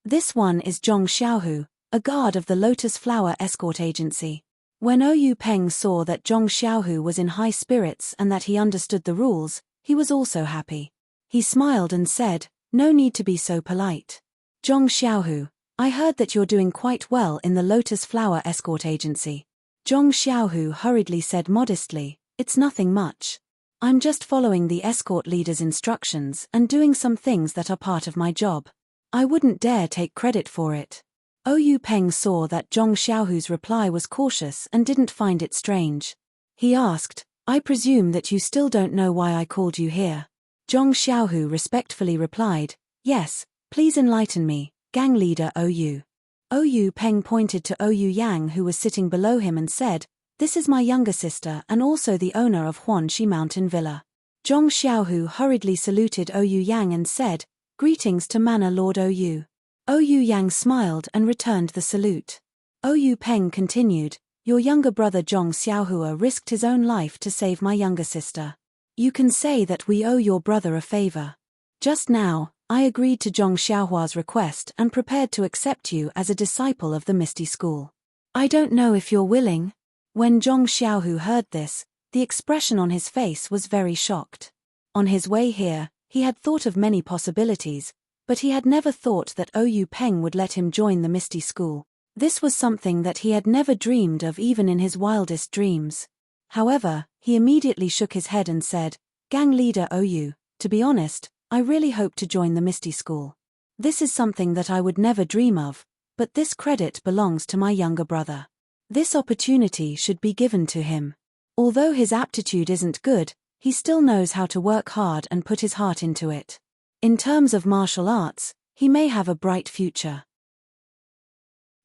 This one is Zhong Xiaohu, a guard of the Lotus Flower Escort Agency." When Ouyang Peng saw that Zhong Xiaohu was in high spirits and that he understood the rules, he was also happy. He smiled and said, "No need to be so polite. Zhong Xiaohu, I heard that you're doing quite well in the Lotus Flower Escort Agency." Zhong Xiaohu hurriedly said modestly, "It's nothing much. I'm just following the escort leader's instructions and doing some things that are part of my job. I wouldn't dare take credit for it." Ouyang Peng saw that Zhong Xiaohu's reply was cautious and didn't find it strange. He asked, "I presume that you still don't know why I called you here?" Zhong Xiaohu respectfully replied, "Yes, please enlighten me, gang leader Ouyang." Ouyang Peng pointed to Ouyang Yang who was sitting below him and said, "This is my younger sister and also the owner of Huanxi Mountain Villa." Zhong Xiaohu hurriedly saluted Ouyang Yang and said, "Greetings to Manor Lord Ouyang." Ouyang Yang smiled and returned the salute. Ouyang Peng continued, "Your younger brother Zhong Xiaohua risked his own life to save my younger sister. You can say that we owe your brother a favor. Just now, I agreed to Zhong Xiaohua's request and prepared to accept you as a disciple of the Misty School. I don't know if you're willing." When Zhong Xiaohu heard this, the expression on his face was very shocked. On his way here, he had thought of many possibilities, but he had never thought that Ouyang Peng would let him join the Misty School. This was something that he had never dreamed of even in his wildest dreams. However, he immediately shook his head and said, "Gang leader Ouyang, to be honest, I really hope to join the Misty School. This is something that I would never dream of, but this credit belongs to my younger brother. This opportunity should be given to him. Although his aptitude isn't good, he still knows how to work hard and put his heart into it. In terms of martial arts, he may have a bright future.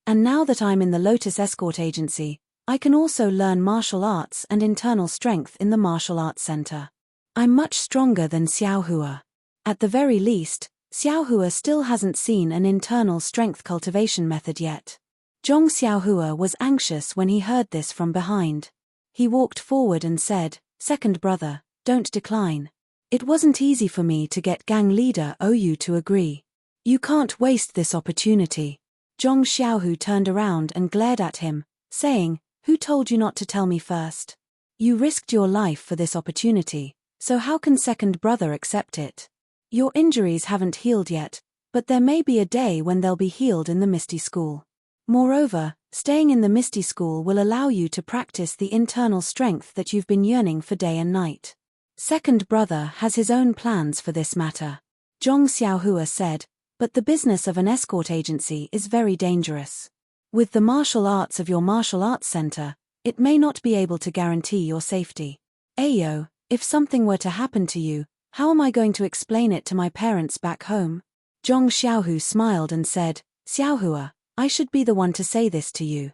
And now that I'm in the Lotus Escort Agency, I can also learn martial arts and internal strength in the Martial Arts Center. I'm much stronger than Xiaohua. At the very least, Xiaohua still hasn't seen an internal strength cultivation method yet." Zhong Xiaohua was anxious when he heard this from behind. He walked forward and said, "Second brother, don't decline. It wasn't easy for me to get gang leader Ouyang to agree. You can't waste this opportunity." Zhong Xiaohu turned around and glared at him, saying, "Who told you not to tell me first? You risked your life for this opportunity, so how can second brother accept it? Your injuries haven't healed yet, but there may be a day when they'll be healed in the Misty School. Moreover, staying in the Misty School will allow you to practice the internal strength that you've been yearning for day and night. Second brother has his own plans for this matter." Zhong Xiaohua said, "But the business of an escort agency is very dangerous. With the martial arts of your martial arts center, it may not be able to guarantee your safety. Ayo, If something were to happen to you, how am I going to explain it to my parents back home? Zhong Xiaohu smiled and said, Xiaohua, I should be the one to say this to you.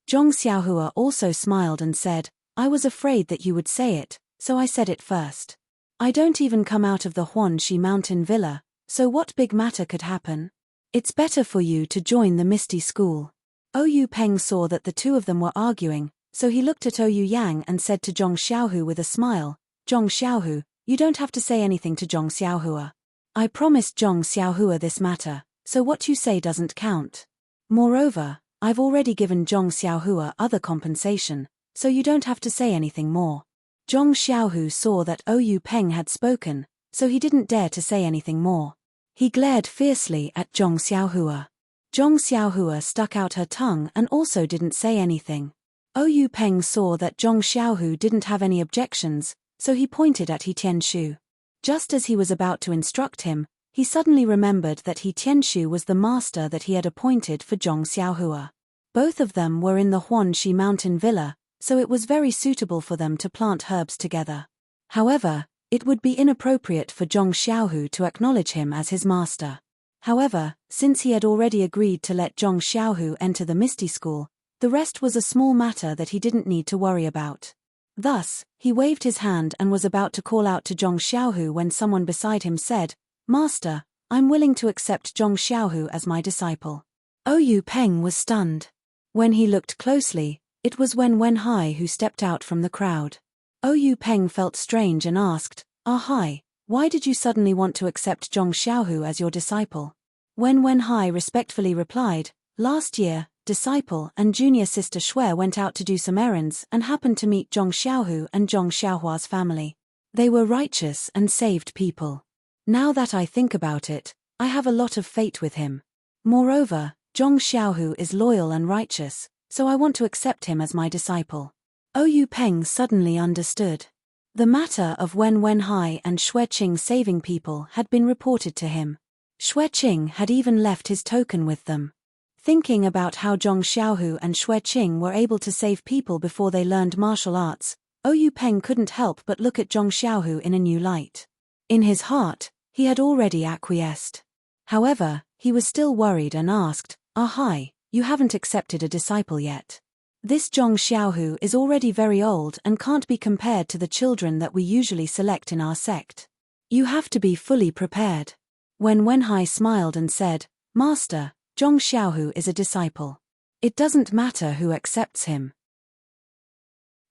Zhong Xiaohua also smiled and said, I was afraid that you would say it, so I said it first. I don't even come out of the Huanxi mountain villa, so what big matter could happen? It's better for you to join the Misty school. Ouyou Peng saw that the two of them were arguing, so he looked at Ouyou Yang and said to Zhong Xiaohu with a smile, Zhong Xiaohu, you don't have to say anything to Zhong Xiaohua. I promised Zhong Xiaohua this matter, so what you say doesn't count. Moreover, I've already given Zhong Xiaohua other compensation, so you don't have to say anything more. Zhong Xiaohu saw that Ouyou Peng had spoken, so he didn't dare to say anything more. He glared fiercely at Zhong Xiaohua. Zhong Xiaohua stuck out her tongue and also didn't say anything. Ouyou Peng saw that Zhong Xiaohu didn't have any objections, so he pointed at He Tianshu. Just as he was about to instruct him, he suddenly remembered that He Tianshu was the master that he had appointed for Zhong Xiaohua. Both of them were in the Huanxi mountain villa, so it was very suitable for them to plant herbs together. However, it would be inappropriate for Zhong Xiaohu to acknowledge him as his master. However, since he had already agreed to let Zhong Xiaohu enter the Misty School, the rest was a small matter that he didn't need to worry about. Thus, he waved his hand and was about to call out to Zhong Xiaohu when someone beside him said, Master, I'm willing to accept Zhong Xiaohu as my disciple. Ouyou Peng was stunned. When he looked closely, it was Wenhai who stepped out from the crowd. Ouyou Peng felt strange and asked, Hai, why did you suddenly want to accept Zhong Xiaohu as your disciple? Wenhai respectfully replied, last year, disciple and junior sister Shui went out to do some errands and happened to meet Zhong Xiaohu and Zhong Xiaohua's family. They were righteous and saved people. Now that I think about it, I have a lot of faith with him. Moreover, Zhong Xiaohu is loyal and righteous, so I want to accept him as my disciple. Ouyou Peng suddenly understood. The matter of Wenhai and Xueqing saving people had been reported to him. Xueqing had even left his token with them. Thinking about how Zhong Xiaohu and Xueqing were able to save people before they learned martial arts, Ouyou Peng couldn't help but look at Zhong Xiaohu in a new light. In his heart, he had already acquiesced. However, he was still worried and asked, Hai, you haven't accepted a disciple yet. This Zhong Xiaohu is already very old and can't be compared to the children that we usually select in our sect. You have to be fully prepared. When Wenhai smiled and said, Master, Zhong Xiaohu is a disciple. It doesn't matter who accepts him.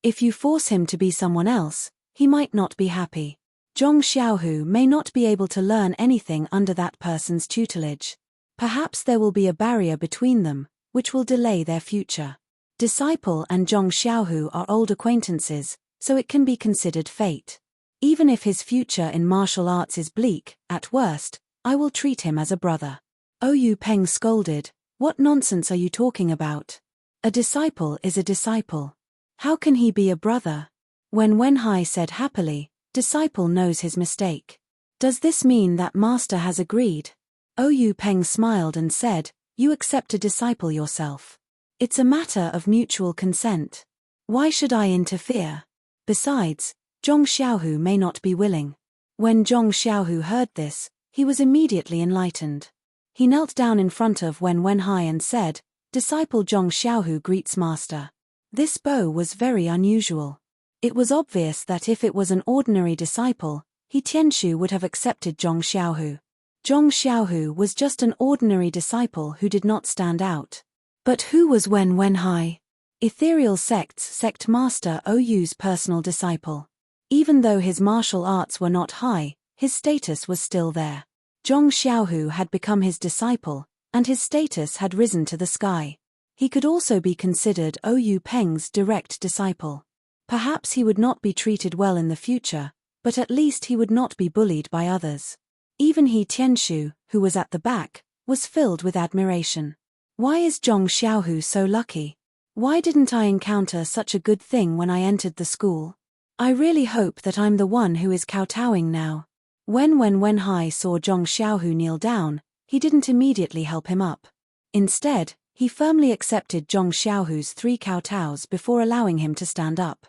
If you force him to be someone else, he might not be happy. Zhong Xiaohu may not be able to learn anything under that person's tutelage. Perhaps there will be a barrier between them, which will delay their future. Disciple and Zhong Xiaohu are old acquaintances, so it can be considered fate. Even if his future in martial arts is bleak, at worst, I will treat him as a brother. Ouyou Peng scolded, what nonsense are you talking about? A disciple is a disciple. How can he be a brother? When Wenhai said happily, disciple knows his mistake. Does this mean that master has agreed? Ouyou Peng smiled and said, you accept a disciple yourself. It's a matter of mutual consent. Why should I interfere? Besides, Zhong Xiaohu may not be willing. When Zhong Xiaohu heard this, he was immediately enlightened. He knelt down in front of Wenhai and said, Disciple Zhong Xiaohu greets master. This bow was very unusual. It was obvious that if it was an ordinary disciple, He Tianshu would have accepted Zhong Xiaohu. Zhong Xiaohu was just an ordinary disciple who did not stand out. But who was Wenhai? Ethereal Sect's sect master Ouyu's personal disciple. Even though his martial arts were not high, his status was still there. Zhong Xiaohu had become his disciple, and his status had risen to the sky. He could also be considered Ouyou Peng's direct disciple. Perhaps he would not be treated well in the future, but at least he would not be bullied by others. Even He Tianshu, who was at the back, was filled with admiration. Why is Zhong Xiaohu so lucky? Why didn't I encounter such a good thing when I entered the school? I really hope that I'm the one who is kowtowing now. When Wenhai saw Zhong Xiaohu kneel down, he didn't immediately help him up. Instead, he firmly accepted Zhong Xiaohu's 3 kowtows before allowing him to stand up.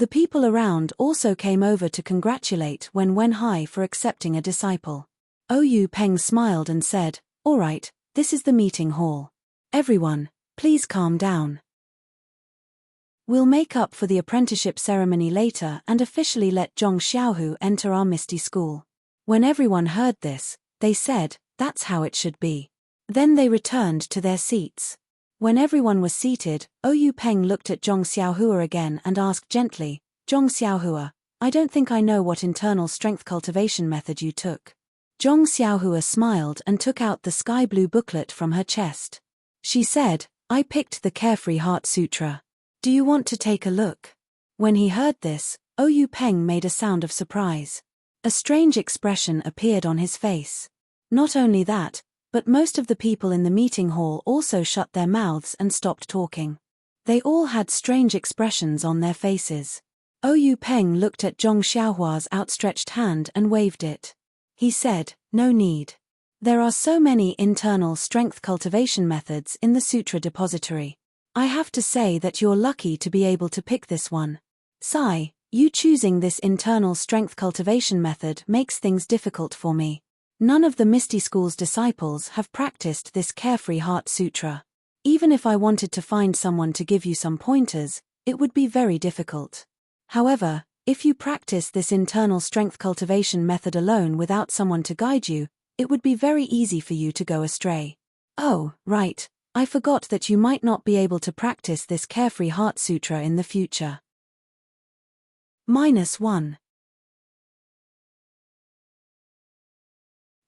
The people around also came over to congratulate Wenhai for accepting a disciple. Oyu Peng smiled and said, "All right, this is the meeting hall. Everyone, please calm down. We'll make up for the apprenticeship ceremony later and officially let Zhong Xiaohu enter our Misty school." When everyone heard this, they said, "That's how it should be." Then they returned to their seats. When everyone was seated, Oyu Peng looked at Zhong Xiaohua again and asked gently, "Zhong Xiaohua, I don't think I know what internal strength cultivation method you took." Zhong Xiaohua smiled and took out the sky blue booklet from her chest. She said, "I picked the Carefree Heart Sutra. Do you want to take a look?" When he heard this, Oyu Peng made a sound of surprise. A strange expression appeared on his face. Not only that, but most of the people in the meeting hall also shut their mouths and stopped talking. They all had strange expressions on their faces. Oyu Peng looked at Zhong Xiaohua's outstretched hand and waved it. He said, "No need. There are so many internal strength cultivation methods in the Sutra Depository. I have to say that you're lucky to be able to pick this one. Sai, you choosing this internal strength cultivation method makes things difficult for me. None of the Misty School's disciples have practiced this Carefree Heart Sutra. Even if I wanted to find someone to give you some pointers, it would be very difficult. However, if you practice this internal strength cultivation method alone without someone to guide you, it would be very easy for you to go astray. Oh, right, I forgot that you might not be able to practice this Carefree Heart Sutra in the future." -1.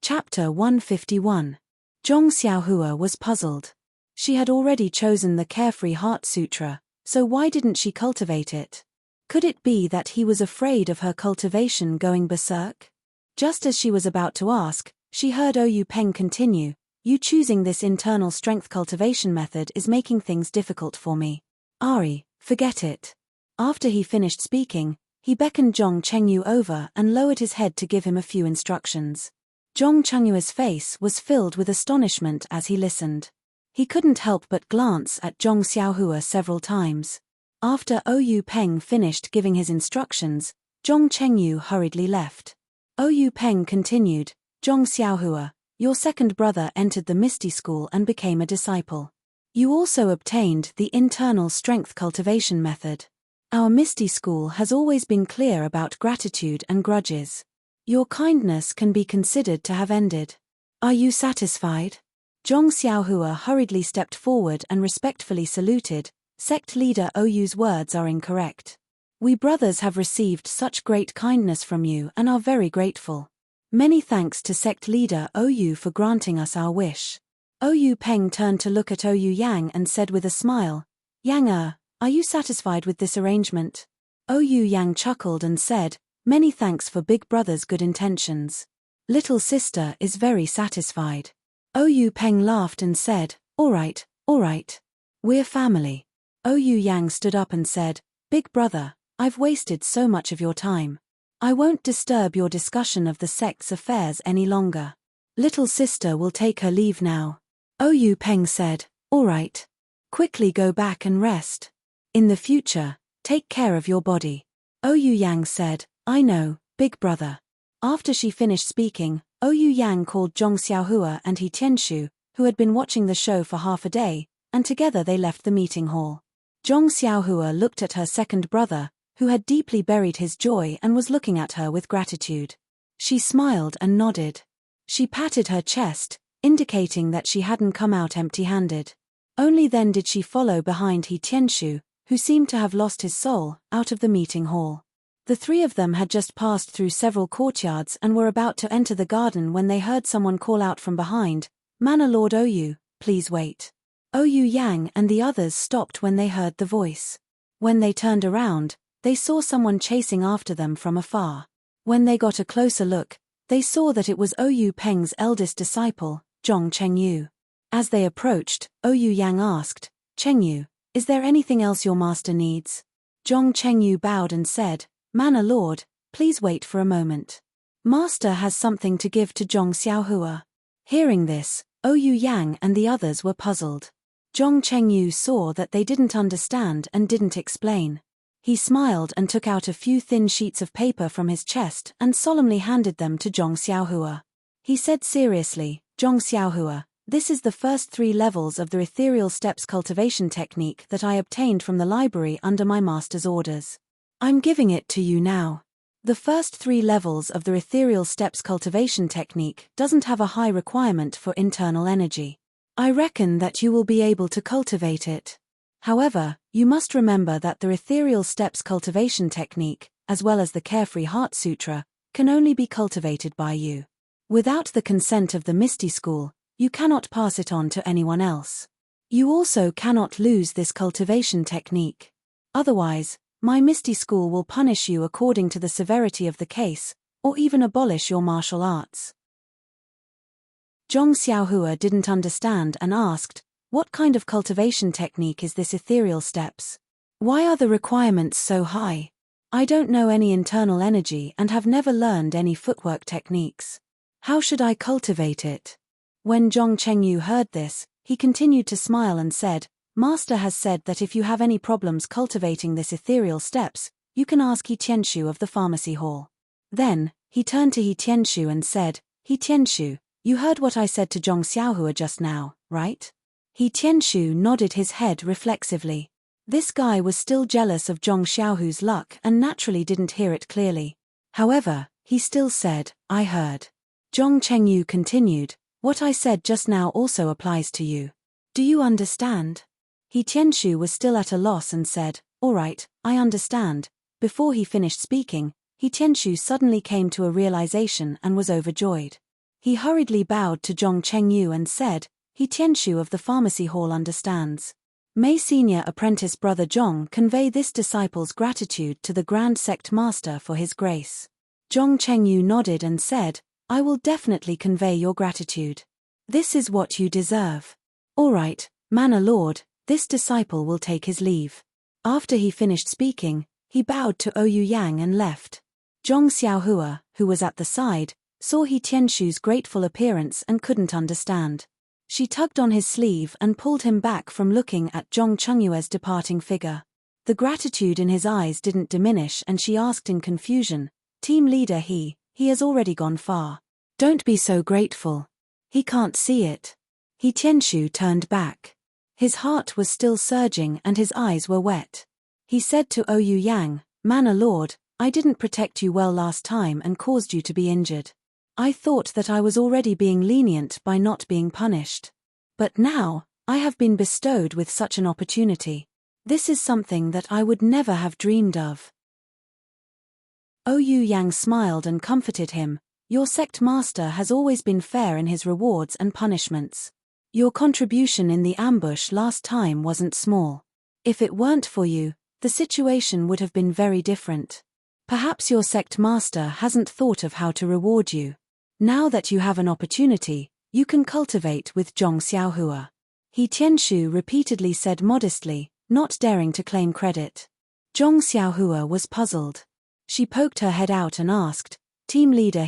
Chapter 151. Zhong Xiaohua was puzzled. She had already chosen the Carefree Heart Sutra, so why didn't she cultivate it? Could it be that he was afraid of her cultivation going berserk? Just as she was about to ask, she heard Oyu Peng continue, "You choosing this internal strength cultivation method is making things difficult for me. Ari, forget it." After he finished speaking, he beckoned Zhong Chengyu over and lowered his head to give him a few instructions. Zhong Chengyu's face was filled with astonishment as he listened. He couldn't help but glance at Zhong Xiaohua several times. After Oyu Peng finished giving his instructions, Zhong Chengyu hurriedly left. Oyu Peng continued, "Zhong Xiaohua, your second brother entered the Misty School and became a disciple. You also obtained the internal strength cultivation method. Our Misty School has always been clear about gratitude and grudges. Your kindness can be considered to have ended. Are you satisfied?" Zhong Xiaohua hurriedly stepped forward and respectfully saluted. "Sect leader Oyu's words are incorrect. We brothers have received such great kindness from you and are very grateful. Many thanks to sect leader Oyu for granting us our wish." Oyu Peng turned to look at Oyu Yang and said with a smile, "Yang are you satisfied with this arrangement?" Oyu Yang chuckled and said, "Many thanks for big brother's good intentions. Little sister is very satisfied." Oyu Peng laughed and said, all right. We're family." Oyu Yang stood up and said, "Big brother, I've wasted so much of your time. I won't disturb your discussion of the sect's affairs any longer. Little sister will take her leave now." Oyu Peng said, "All right. Quickly go back and rest. In the future, take care of your body." Oyu Yang said, "I know, big brother." After she finished speaking, Oyu Yang called Zhong Xiaohua and He Tianshu, who had been watching the show for half a day, and together they left the meeting hall. Zhong Xiaohua looked at her second brother, who had deeply buried his joy and was looking at her with gratitude. She smiled and nodded. She patted her chest, indicating that she hadn't come out empty-handed. Only then did she follow behind He Tianshu, who seemed to have lost his soul, out of the meeting hall. The three of them had just passed through several courtyards and were about to enter the garden when they heard someone call out from behind, "Manor Lord Oyu, please wait." Oyu Yang and the others stopped when they heard the voice. When they turned around, they saw someone chasing after them from afar. When they got a closer look, they saw that it was Oyu Peng's eldest disciple, Zhong Chengyu. As they approached, Oyu Yang asked, "Chengyu, is there anything else your master needs?" Zhong Chengyu bowed and said, "Manor Lord, please wait for a moment. Master has something to give to Zhong Xiaohua." Hearing this, Oyu Yang and the others were puzzled. Zhong Chengyu saw that they didn't understand and didn't explain. He smiled and took out a few thin sheets of paper from his chest and solemnly handed them to Zhong Xiaohua. He said seriously, Zhong Xiaohua, this is the first 3 levels of the ethereal steps cultivation technique that I obtained from the library under my master's orders. I'm giving it to you now. The first 3 levels of the ethereal steps cultivation technique doesn't have a high requirement for internal energy. I reckon that you will be able to cultivate it. However, you must remember that the ethereal steps cultivation technique, as well as the Carefree Heart Sutra, can only be cultivated by you. Without the consent of the Misty School, you cannot pass it on to anyone else. You also cannot lose this cultivation technique. Otherwise, my Misty School will punish you according to the severity of the case, or even abolish your martial arts. Zhong Xiaohua didn't understand and asked, what kind of cultivation technique is this ethereal steps? Why are the requirements so high? I don't know any internal energy and have never learned any footwork techniques. How should I cultivate it? When Zhong Chengyu heard this, he continued to smile and said, Master has said that if you have any problems cultivating this ethereal steps, you can ask He Tianshu of the pharmacy hall. Then, he turned to He Tianshu and said, He Tianshu, you heard what I said to Zhong Xiaohua just now, right? He Tianshu nodded his head reflexively. This guy was still jealous of Zhong Xiaohua's luck and naturally didn't hear it clearly. However, he still said, I heard. Zhong Chengyu continued, what I said just now also applies to you. Do you understand? He Tianshu was still at a loss and said, all right, I understand. Before he finished speaking, He Tianshu suddenly came to a realization and was overjoyed. He hurriedly bowed to Zhong Chengyu and said, He Tianshu of the pharmacy hall understands. May senior apprentice brother Zhong convey this disciple's gratitude to the Grand Sect Master for his grace. Zhong Chengyu nodded and said, I will definitely convey your gratitude. This is what you deserve. All right, Manor Lord, this disciple will take his leave. After he finished speaking, he bowed to Ouyang Yang and left. Zhong Xiaohua, who was at the side, saw He Tianshu's grateful appearance and couldn't understand. She tugged on his sleeve and pulled him back from looking at Zhong Chengyue's departing figure. The gratitude in his eyes didn't diminish and she asked in confusion, Team leader he has already gone far. Don't be so grateful. He can't see it. He Tianshu turned back. His heart was still surging and his eyes were wet. He said to Ouyang Yang, Manor Lord, I didn't protect you well last time and caused you to be injured. I thought that I was already being lenient by not being punished. But now, I have been bestowed with such an opportunity. This is something that I would never have dreamed of. Ouyang Yang smiled and comforted him. Your sect master has always been fair in his rewards and punishments. Your contribution in the ambush last time wasn't small. If it weren't for you, the situation would have been very different. Perhaps your sect master hasn't thought of how to reward you. Now that you have an opportunity, you can cultivate with Zhong Xiaohua. He Tianshu repeatedly said modestly, not daring to claim credit. Zhong Xiaohua was puzzled. She poked her head out and asked, Team leader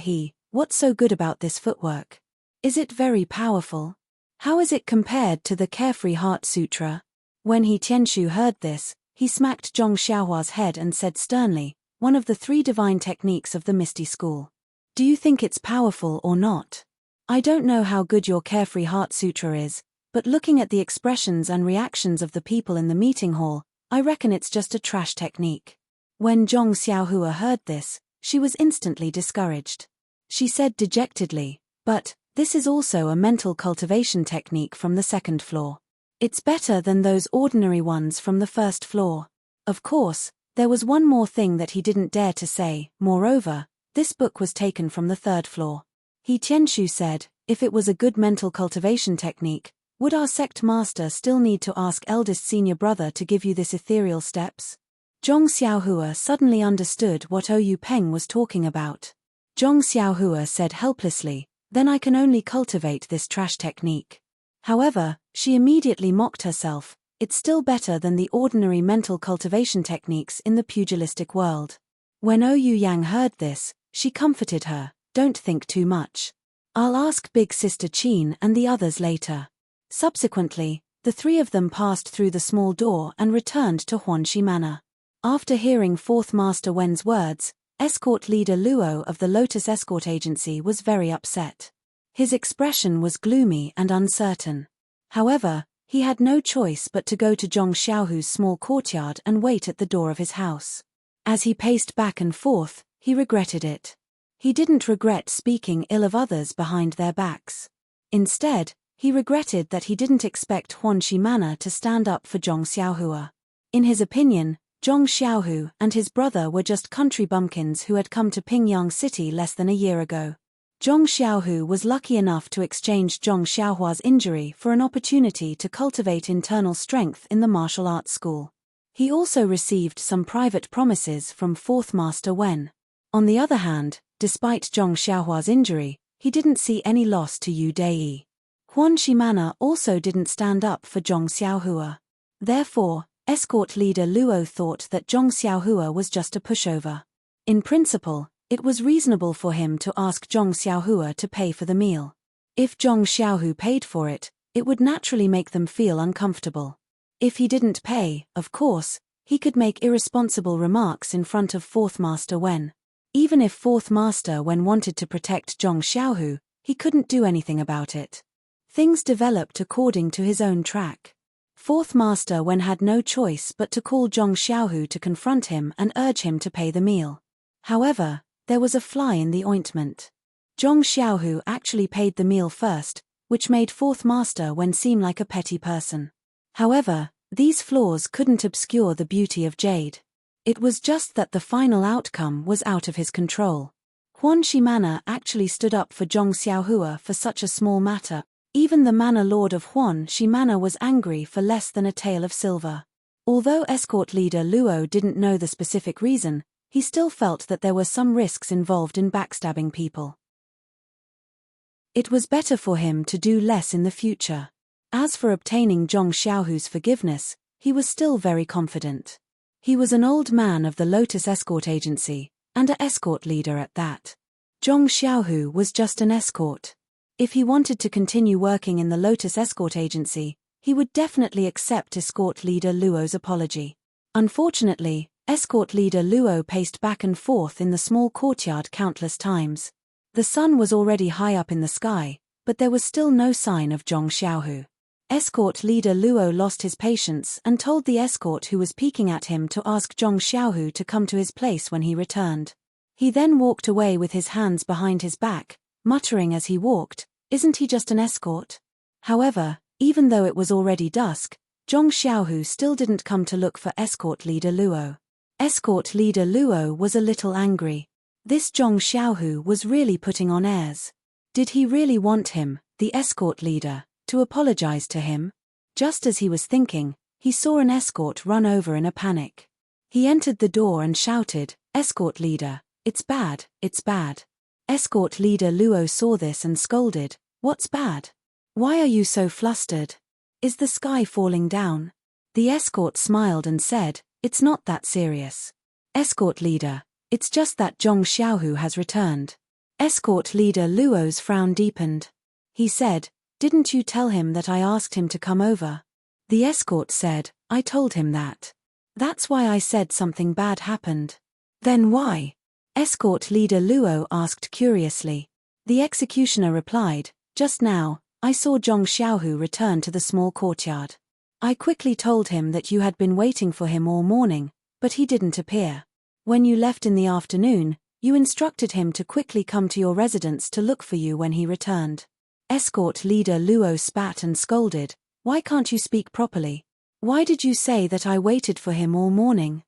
what's so good about this footwork? Is it very powerful? How is it compared to the Carefree Heart Sutra? When He Tianshu heard this, he smacked Zhong Xiaohua's head and said sternly, one of the 3 divine techniques of the Misty School. Do you think it's powerful or not? I don't know how good your Carefree Heart Sutra is, but looking at the expressions and reactions of the people in the meeting hall, I reckon it's just a trash technique. When Zhong Xiaohua heard this, she was instantly discouraged. She said dejectedly, but, this is also a mental cultivation technique from the 2nd floor. It's better than those ordinary ones from the 1st floor. Of course, there was one more thing that he didn't dare to say, moreover, this book was taken from the 3rd floor. He Tianshu said, if it was a good mental cultivation technique, would our sect master still need to ask eldest senior brother to give you this ethereal steps? Zhong Xiaohua suddenly understood what Ouyang Peng was talking about. Zhong Xiaohua said helplessly, then I can only cultivate this trash technique. However, she immediately mocked herself, it's still better than the ordinary mental cultivation techniques in the pugilistic world. When Ouyang Yang heard this, she comforted her, don't think too much. I'll ask big sister Qin and the others later. Subsequently, the 3 of them passed through the small door and returned to Huanxi Manor. After hearing Fourth Master Wen's words, escort leader Luo of the Lotus Escort Agency was very upset. His expression was gloomy and uncertain. However, he had no choice but to go to Zhong Xiaohu's small courtyard and wait at the door of his house. As he paced back and forth, he regretted it. He didn't regret speaking ill of others behind their backs. Instead, he regretted that he didn't expect Huanxi Manor to stand up for Zhong Xiaohua. In his opinion, Zhong Xiaohu and his brother were just country bumpkins who had come to Pingyang City less than a year ago. Zhong Xiaohu was lucky enough to exchange Zhong Xiaohua's injury for an opportunity to cultivate internal strength in the martial arts school. He also received some private promises from Fourth Master Wen. On the other hand, despite Zhong Xiaohua's injury, he didn't see any loss to Yu Dei. Huanxi Manor also didn't stand up for Zhong Xiaohua. Therefore, escort leader Luo thought that Zhong Xiaohua was just a pushover. In principle, it was reasonable for him to ask Zhong Xiaohua to pay for the meal. If Zhong Xiaohu paid for it, it would naturally make them feel uncomfortable. If he didn't pay, of course, he could make irresponsible remarks in front of Fourth Master Wen. Even if Fourth Master Wen wanted to protect Zhong Xiaohu, he couldn't do anything about it. Things developed according to his own track. Fourth Master Wen had no choice but to call Zhong Xiaohu to confront him and urge him to pay the meal. However, there was a fly in the ointment. Zhong Xiaohu actually paid the meal first, which made Fourth Master Wen seem like a petty person. However, these flaws couldn't obscure the beauty of Jade. It was just that the final outcome was out of his control. Huanxi Manor actually stood up for Zhong Xiaohua for such a small matter. Even the Manor Lord of Huanxi Manor was angry for less than a tael of silver. Although escort leader Luo didn't know the specific reason, he still felt that there were some risks involved in backstabbing people. It was better for him to do less in the future. As for obtaining Zhong Xiaohu's forgiveness, he was still very confident. He was an old man of the Lotus Escort Agency, and an escort leader at that. Zhong Xiaohu was just an escort. If he wanted to continue working in the Lotus Escort Agency, he would definitely accept escort leader Luo's apology. Unfortunately, escort leader Luo paced back and forth in the small courtyard countless times. The sun was already high up in the sky, but there was still no sign of Zhong Xiaohu. Escort leader Luo lost his patience and told the escort who was peeking at him to ask Zhong Xiaohu to come to his place when he returned. He then walked away with his hands behind his back, muttering as he walked, "Isn't he just an escort?" However, even though it was already dusk, Zhong Xiaohu still didn't come to look for escort leader Luo. Escort leader Luo was a little angry. This Zhong Xiaohu was really putting on airs. Did he really want him, the escort leader, to apologize to him? Just as he was thinking, he saw an escort run over in a panic. He entered the door and shouted, "Escort leader, it's bad, it's bad." Escort leader Luo saw this and scolded, "What's bad? Why are you so flustered? Is the sky falling down?" The escort smiled and said, "It's not that serious. Escort leader, it's just that Zhong Xiaohu has returned." Escort leader Luo's frown deepened. He said, "Didn't you tell him that I asked him to come over?" The escort said, "I told him that. That's why I said something bad happened." "Then why?" Escort leader Luo asked curiously. The executioner replied, "Just now, I saw Zhong Xiaohu return to the small courtyard. I quickly told him that you had been waiting for him all morning, but he didn't appear. When you left in the afternoon, you instructed him to quickly come to your residence to look for you when he returned." Escort leader Luo spat and scolded, "Why can't you speak properly? Why did you say that I waited for him all morning?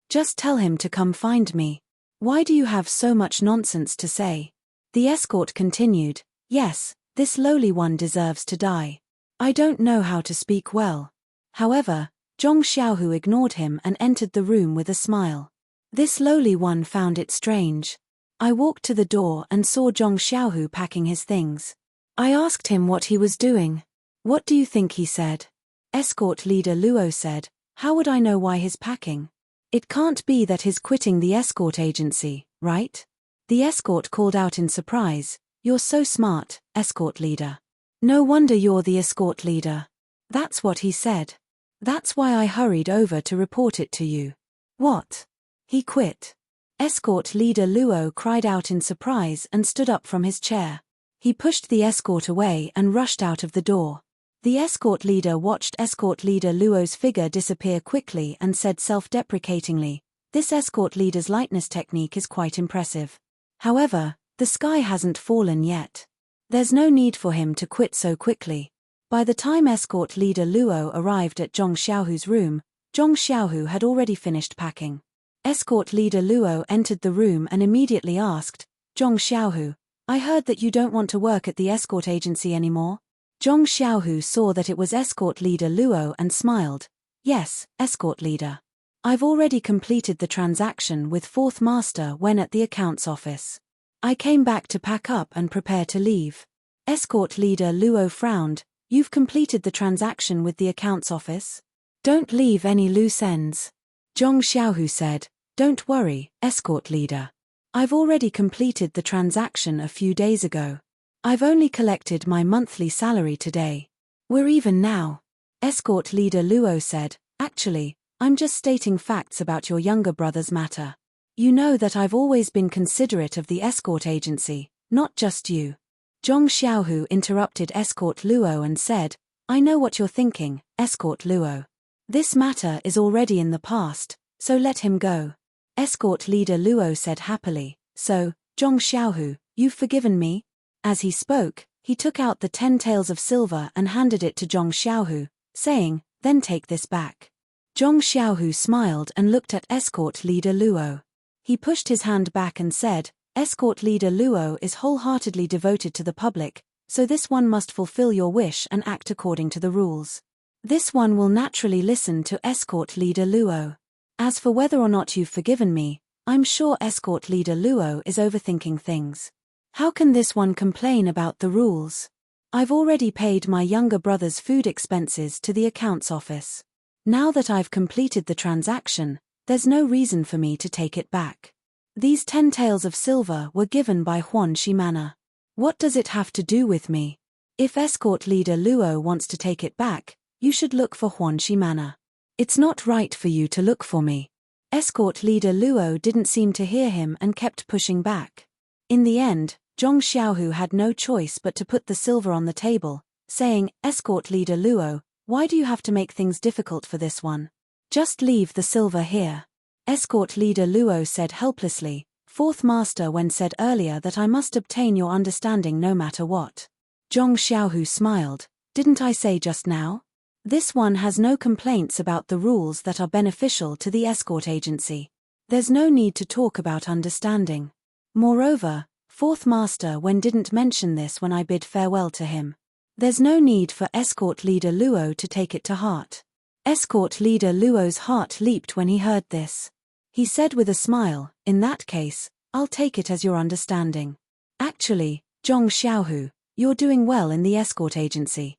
Just tell him to come find me. Why do you have so much nonsense to say?" The escort continued, "Yes, this lowly one deserves to die. I don't know how to speak well." However, Zhong Xiaohu ignored him and entered the room with a smile. This lowly one found it strange. "I walked to the door and saw Zhong Xiaohu packing his things. I asked him what he was doing. What do you think he said?" Escort leader Luo said, "How would I know why he's packing? It can't be that he's quitting the escort agency, right?" The escort called out in surprise, "You're so smart, escort leader. No wonder you're the escort leader." That's what he said. That's why I hurried over to report it to you. What? He quit? Escort leader Luo cried out in surprise and stood up from his chair. He pushed the escort away and rushed out of the door. The escort leader watched escort leader Luo's figure disappear quickly and said self-deprecatingly, "This escort leader's lightness technique is quite impressive. However, the sky hasn't fallen yet. There's no need for him to quit so quickly." By the time escort leader Luo arrived at Zhong Xiaohu's room, Zhong Xiaohu had already finished packing. Escort leader Luo entered the room and immediately asked, "Zhong Xiaohu, I heard that you don't want to work at the escort agency anymore?" Zhong Xiaohu saw that it was escort leader Luo and smiled. "Yes, escort leader. I've already completed the transaction with fourth master when at the accounts office. I came back to pack up and prepare to leave." Escort leader Luo frowned. "You've completed the transaction with the accounts office? Don't leave any loose ends." Zhong Xiaohu said, "Don't worry, escort leader. I've already completed the transaction a few days ago. I've only collected my monthly salary today. We're even now." Escort leader Luo said, "Actually, I'm just stating facts about your younger brother's matter. You know that I've always been considerate of the escort agency, not just you." Zhong Xiaohu interrupted escort Luo and said, "I know what you're thinking, escort Luo. This matter is already in the past, so let him go." Escort leader Luo said happily, "So, Zhong Xiaohu, you've forgiven me?" As he spoke, he took out the 10 taels of silver and handed it to Zhong Xiaohu, saying, "Then take this back." Zhong Xiaohu smiled and looked at escort leader Luo. He pushed his hand back and said, "Escort leader Luo is wholeheartedly devoted to the public, so this one must fulfill your wish and act according to the rules. This one will naturally listen to escort leader Luo. As for whether or not you've forgiven me, I'm sure escort leader Luo is overthinking things. How can this one complain about the rules? I've already paid my younger brother's food expenses to the accounts office. Now that I've completed the transaction, there's no reason for me to take it back. These 10 taels of silver were given by Huanxi Manor. What does it have to do with me? If escort leader Luo wants to take it back, you should look for Huanxi Manor. It's not right for you to look for me." Escort leader Luo didn't seem to hear him and kept pushing back. In the end, Zhong Xiaohu had no choice but to put the silver on the table, saying, "Escort leader Luo, why do you have to make things difficult for this one? Just leave the silver here." Escort leader Luo said helplessly, "Fourth master when said earlier that I must obtain your understanding no matter what." Zhong Xiaohu smiled, "Didn't I say just now? This one has no complaints about the rules that are beneficial to the escort agency. There's no need to talk about understanding. Moreover, fourth master when didn't mention this when I bid farewell to him. There's no need for escort leader Luo to take it to heart." Escort leader Luo's heart leaped when he heard this. He said with a smile, "In that case, I'll take it as your understanding. Actually, Zhong Xiaohu, you're doing well in the escort agency.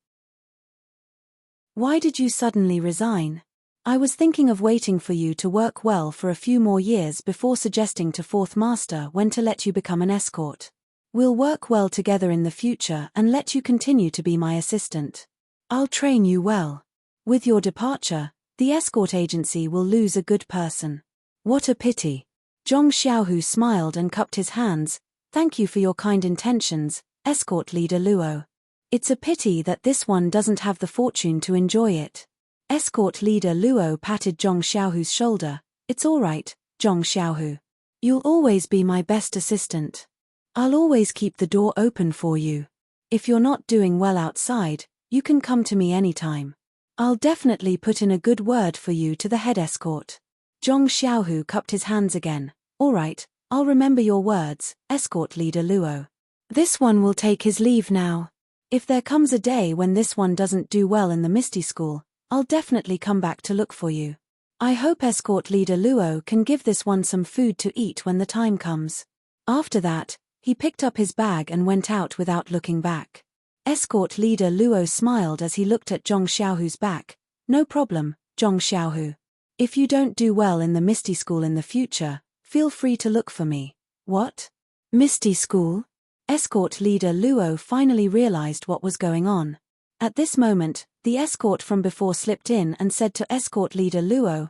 Why did you suddenly resign? I was thinking of waiting for you to work well for a few more years before suggesting to fourth master when to let you become an escort. We'll work well together in the future and let you continue to be my assistant. I'll train you well. With your departure, the escort agency will lose a good person. What a pity." Zhong Xiaohu smiled and cupped his hands. "Thank you for your kind intentions, escort leader Luo. It's a pity that this one doesn't have the fortune to enjoy it." Escort leader Luo patted Zhong Xiaohu's shoulder. "It's all right, Zhong Xiaohu. You'll always be my best assistant. I'll always keep the door open for you. If you're not doing well outside, you can come to me anytime. I'll definitely put in a good word for you to the head escort." Zhong Xiaohu cupped his hands again. "All right, I'll remember your words, escort leader Luo. This one will take his leave now. If there comes a day when this one doesn't do well in the Misty School, I'll definitely come back to look for you. I hope escort leader Luo can give this one some food to eat when the time comes." After that, he picked up his bag and went out without looking back. Escort leader Luo smiled as he looked at Zhong Xiaohu's back. "No problem, Zhong Xiaohu. If you don't do well in the Misty School in the future, feel free to look for me." "What? Misty School?" Escort leader Luo finally realized what was going on. At this moment, the escort from before slipped in and said to Escort Leader Luo,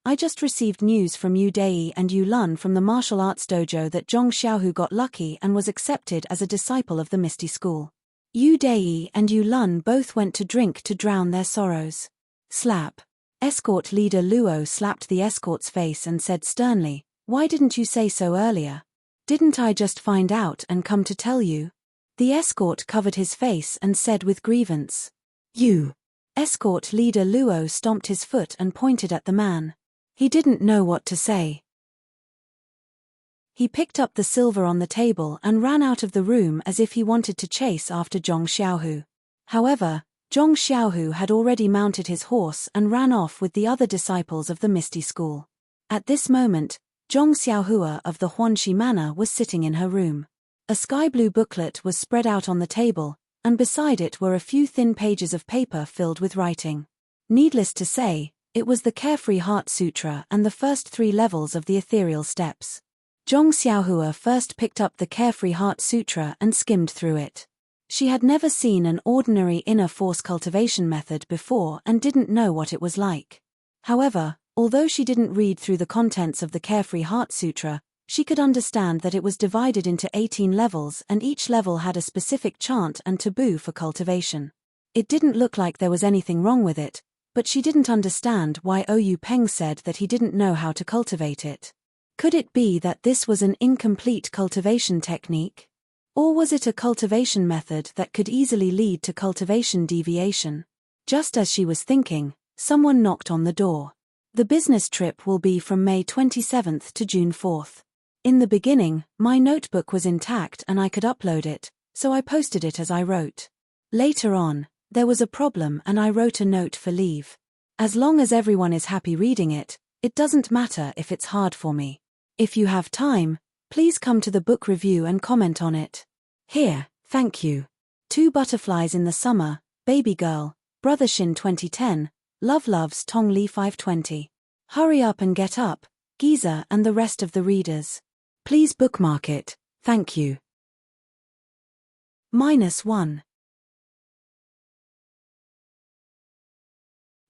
I just received news from Yu Dei and Yu Lun from the martial arts dojo that Zhong Xiaohu got lucky and was accepted as a disciple of the Misty School. Yu Dei and Yu Lun both went to drink to drown their sorrows. Slap. Escort Leader Luo slapped the escort's face and said sternly, "Why didn't you say so earlier? Didn't I just find out and come to tell you?" The escort covered his face and said with grievance, "You." Escort Leader Luo stomped his foot and pointed at the man. He didn't know what to say. He picked up the silver on the table and ran out of the room as if he wanted to chase after Zhong Xiaohu. However, Zhong Xiaohu had already mounted his horse and ran off with the other disciples of the Misty School. At this moment, Zhong Xiaohua of the Huanxi Manor was sitting in her room. A sky-blue booklet was spread out on the table, and beside it were a few thin pages of paper filled with writing. Needless to say, it was the Carefree Heart Sutra and the first 3 levels of the ethereal steps. Zhong Xiaohua first picked up the Carefree Heart Sutra and skimmed through it. She had never seen an ordinary inner force cultivation method before and didn't know what it was like. However, although she didn't read through the contents of the Carefree Heart Sutra, she could understand that it was divided into 18 levels and each level had a specific chant and taboo for cultivation. It didn't look like there was anything wrong with it, but she didn't understand why Oyu Peng said that he didn't know how to cultivate it. Could it be that this was an incomplete cultivation technique? Or was it a cultivation method that could easily lead to cultivation deviation? Just as she was thinking, someone knocked on the door. The business trip will be from May 27th to June 4th. In the beginning, my notebook was intact and I could upload it, so I posted it as I wrote. Later on, there was a problem and I wrote a note for leave. As long as everyone is happy reading it, it doesn't matter if it's hard for me. If you have time, please come to the book review and comment on it. Here, thank you. 2 Butterflies in the Summer, Baby Girl, Brother Shin 2010, Love Loves Tong Li 520. Hurry up and get up, Giza and the rest of the readers. Please bookmark it, thank you. -1.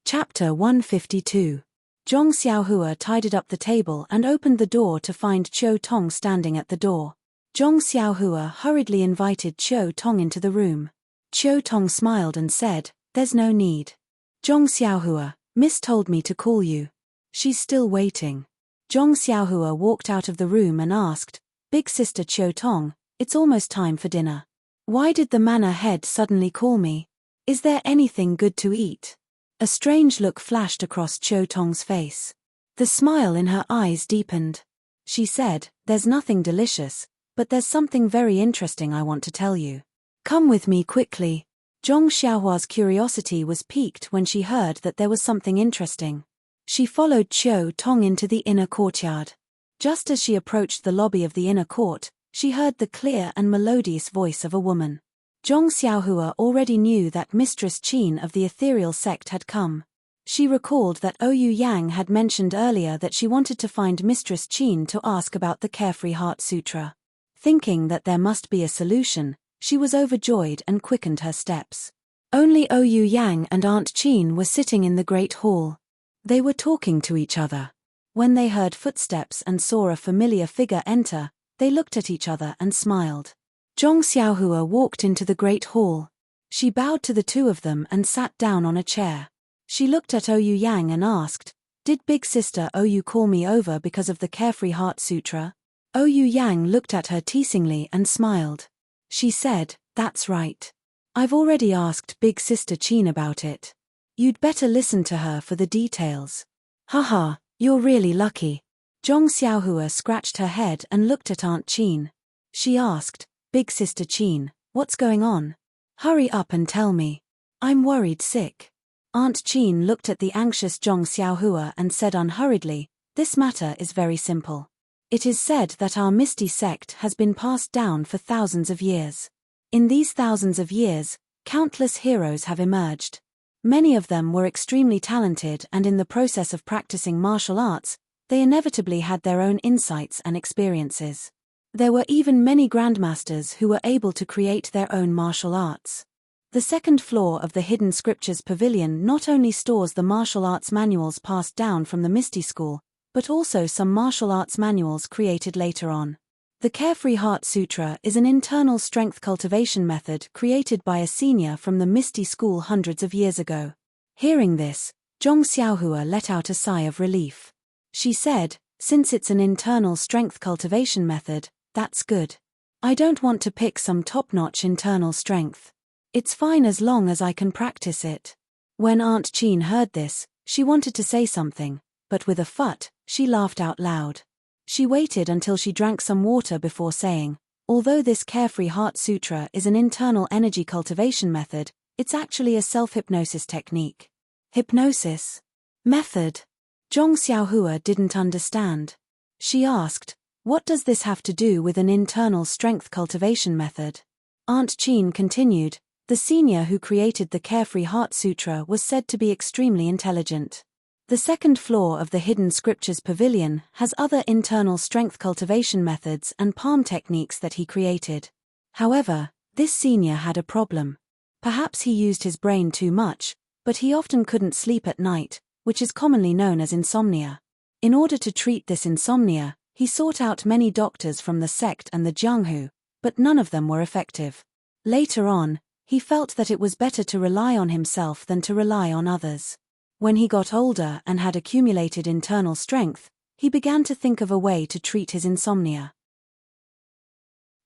Chapter 152. Zhong Xiaohua tidied up the table and opened the door to find Qiu Tong standing at the door. Zhong Xiaohua hurriedly invited Qiu Tong into the room. Qiu Tong smiled and said, "There's no need. Zhong Xiaohua, Miss told me to call you. She's still waiting." Zhong Xiaohua walked out of the room and asked, "Big sister Qiu Tong, it's almost time for dinner. Why did the manor head suddenly call me? Is there anything good to eat?" A strange look flashed across Qiu Tong's face. The smile in her eyes deepened. She said, "There's nothing delicious, but there's something very interesting I want to tell you. Come with me quickly." Zhong Xiaohua's curiosity was piqued when she heard that there was something interesting. She followed Qiu Tong into the inner courtyard. Just as she approached the lobby of the inner court, she heard the clear and melodious voice of a woman. Zhong Xiaohua already knew that Mistress Qin of the ethereal sect had come. She recalled that Oyu Yang had mentioned earlier that she wanted to find Mistress Qin to ask about the Carefree Heart Sutra. Thinking that there must be a solution, she was overjoyed and quickened her steps. Only Oyu Yang and Aunt Qin were sitting in the great hall. They were talking to each other. When they heard footsteps and saw a familiar figure enter, they looked at each other and smiled. Zhong Xiaohua walked into the great hall. She bowed to the 2 of them and sat down on a chair. She looked at Oyu Yang and asked, "Did big sister Oyu call me over because of the Carefree Heart Sutra?" Oyu Yang looked at her teasingly and smiled. She said, "That's right. I've already asked big sister Qin about it. You'd better listen to her for the details." "Haha, you're really lucky." Zhong Xiaohua scratched her head and looked at Aunt Qin. She asked, "Big sister Qin, what's going on? Hurry up and tell me. I'm worried sick." Aunt Qin looked at the anxious Zhong Xiaohua and said unhurriedly, "This matter is very simple. It is said that our Misty sect has been passed down for thousands of years. In these thousands of years, countless heroes have emerged. Many of them were extremely talented and in the process of practicing martial arts, they inevitably had their own insights and experiences. There were even many grandmasters who were able to create their own martial arts. The second floor of the Hidden Scriptures Pavilion not only stores the martial arts manuals passed down from the Misty School, but also some martial arts manuals created later on. The Carefree Heart Sutra is an internal strength cultivation method created by a senior from the Misty School hundreds of years ago. Hearing this, Zhong Xiaohua let out a sigh of relief. She said, "Since it's an internal strength cultivation method, that's good. I don't want to pick some top-notch internal strength. It's fine as long as I can practice it." When Aunt Chin heard this, she wanted to say something, but with a phut, she laughed out loud. She waited until she drank some water before saying, "Although this Carefree Heart Sutra is an internal energy cultivation method, it's actually a self-hypnosis technique." Hypnosis method? Zhong Xiaohua didn't understand. She asked, "What does this have to do with an internal strength cultivation method?" Aunt Chin continued, "The senior who created the Carefree Heart Sutra was said to be extremely intelligent. The second floor of the Hidden Scriptures Pavilion has other internal strength cultivation methods and palm techniques that he created. However, this senior had a problem. Perhaps he used his brain too much, but he often couldn't sleep at night, which is commonly known as insomnia. In order to treat this insomnia, he sought out many doctors from the sect and the Jianghu, but none of them were effective. Later on, he felt that it was better to rely on himself than to rely on others. When he got older and had accumulated internal strength, he began to think of a way to treat his insomnia.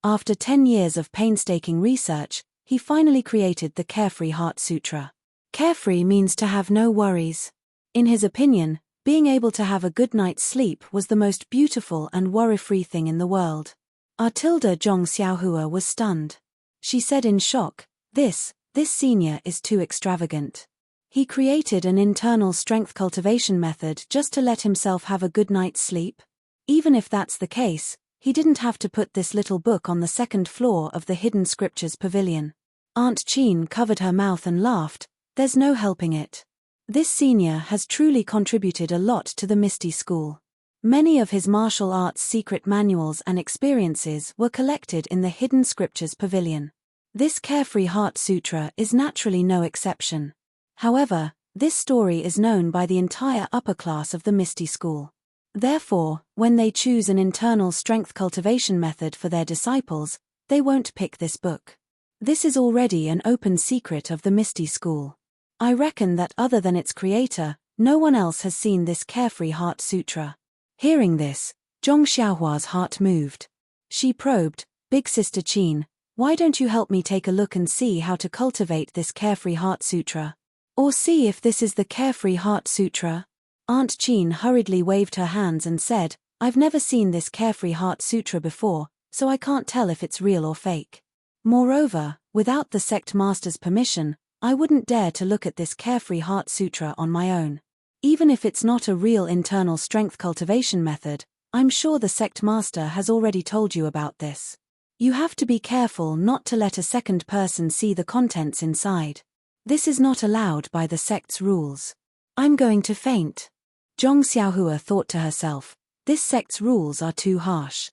After 10 years of painstaking research, he finally created the Carefree Heart Sutra. Carefree means to have no worries. In his opinion, being able to have a good night's sleep was the most beautiful and worry-free thing in the world. Zhong Xiaohua was stunned. She said in shock, This senior is too extravagant. He created an internal strength cultivation method just to let himself have a good night's sleep? Even if that's the case, he didn't have to put this little book on the second floor of the Hidden Scriptures Pavilion." Aunt Chin covered her mouth and laughed, "There's no helping it. This senior has truly contributed a lot to the Misty School. Many of his martial arts secret manuals and experiences were collected in the Hidden Scriptures Pavilion. This Carefree Heart Sutra is naturally no exception. However, this story is known by the entire upper class of the Misty School. Therefore, when they choose an internal strength cultivation method for their disciples, they won't pick this book. This is already an open secret of the Misty School. I reckon that other than its creator, no one else has seen this Carefree Heart Sutra." Hearing this, Zhong Xiaohua's heart moved. She probed, "Big Sister Chin, why don't you help me take a look and see how to cultivate this Carefree Heart Sutra? Or see if this is the Carefree Heart Sutra?" Aunt Chin hurriedly waved her hands and said, "I've never seen this Carefree Heart Sutra before, so I can't tell if it's real or fake. Moreover, without the sect master's permission, I wouldn't dare to look at this Carefree Heart Sutra on my own. Even if it's not a real internal strength cultivation method, I'm sure the sect master has already told you about this. You have to be careful not to let a second person see the contents inside. This is not allowed by the sect's rules." "I'm going to faint." Zhong Xiaohua thought to herself, "This sect's rules are too harsh.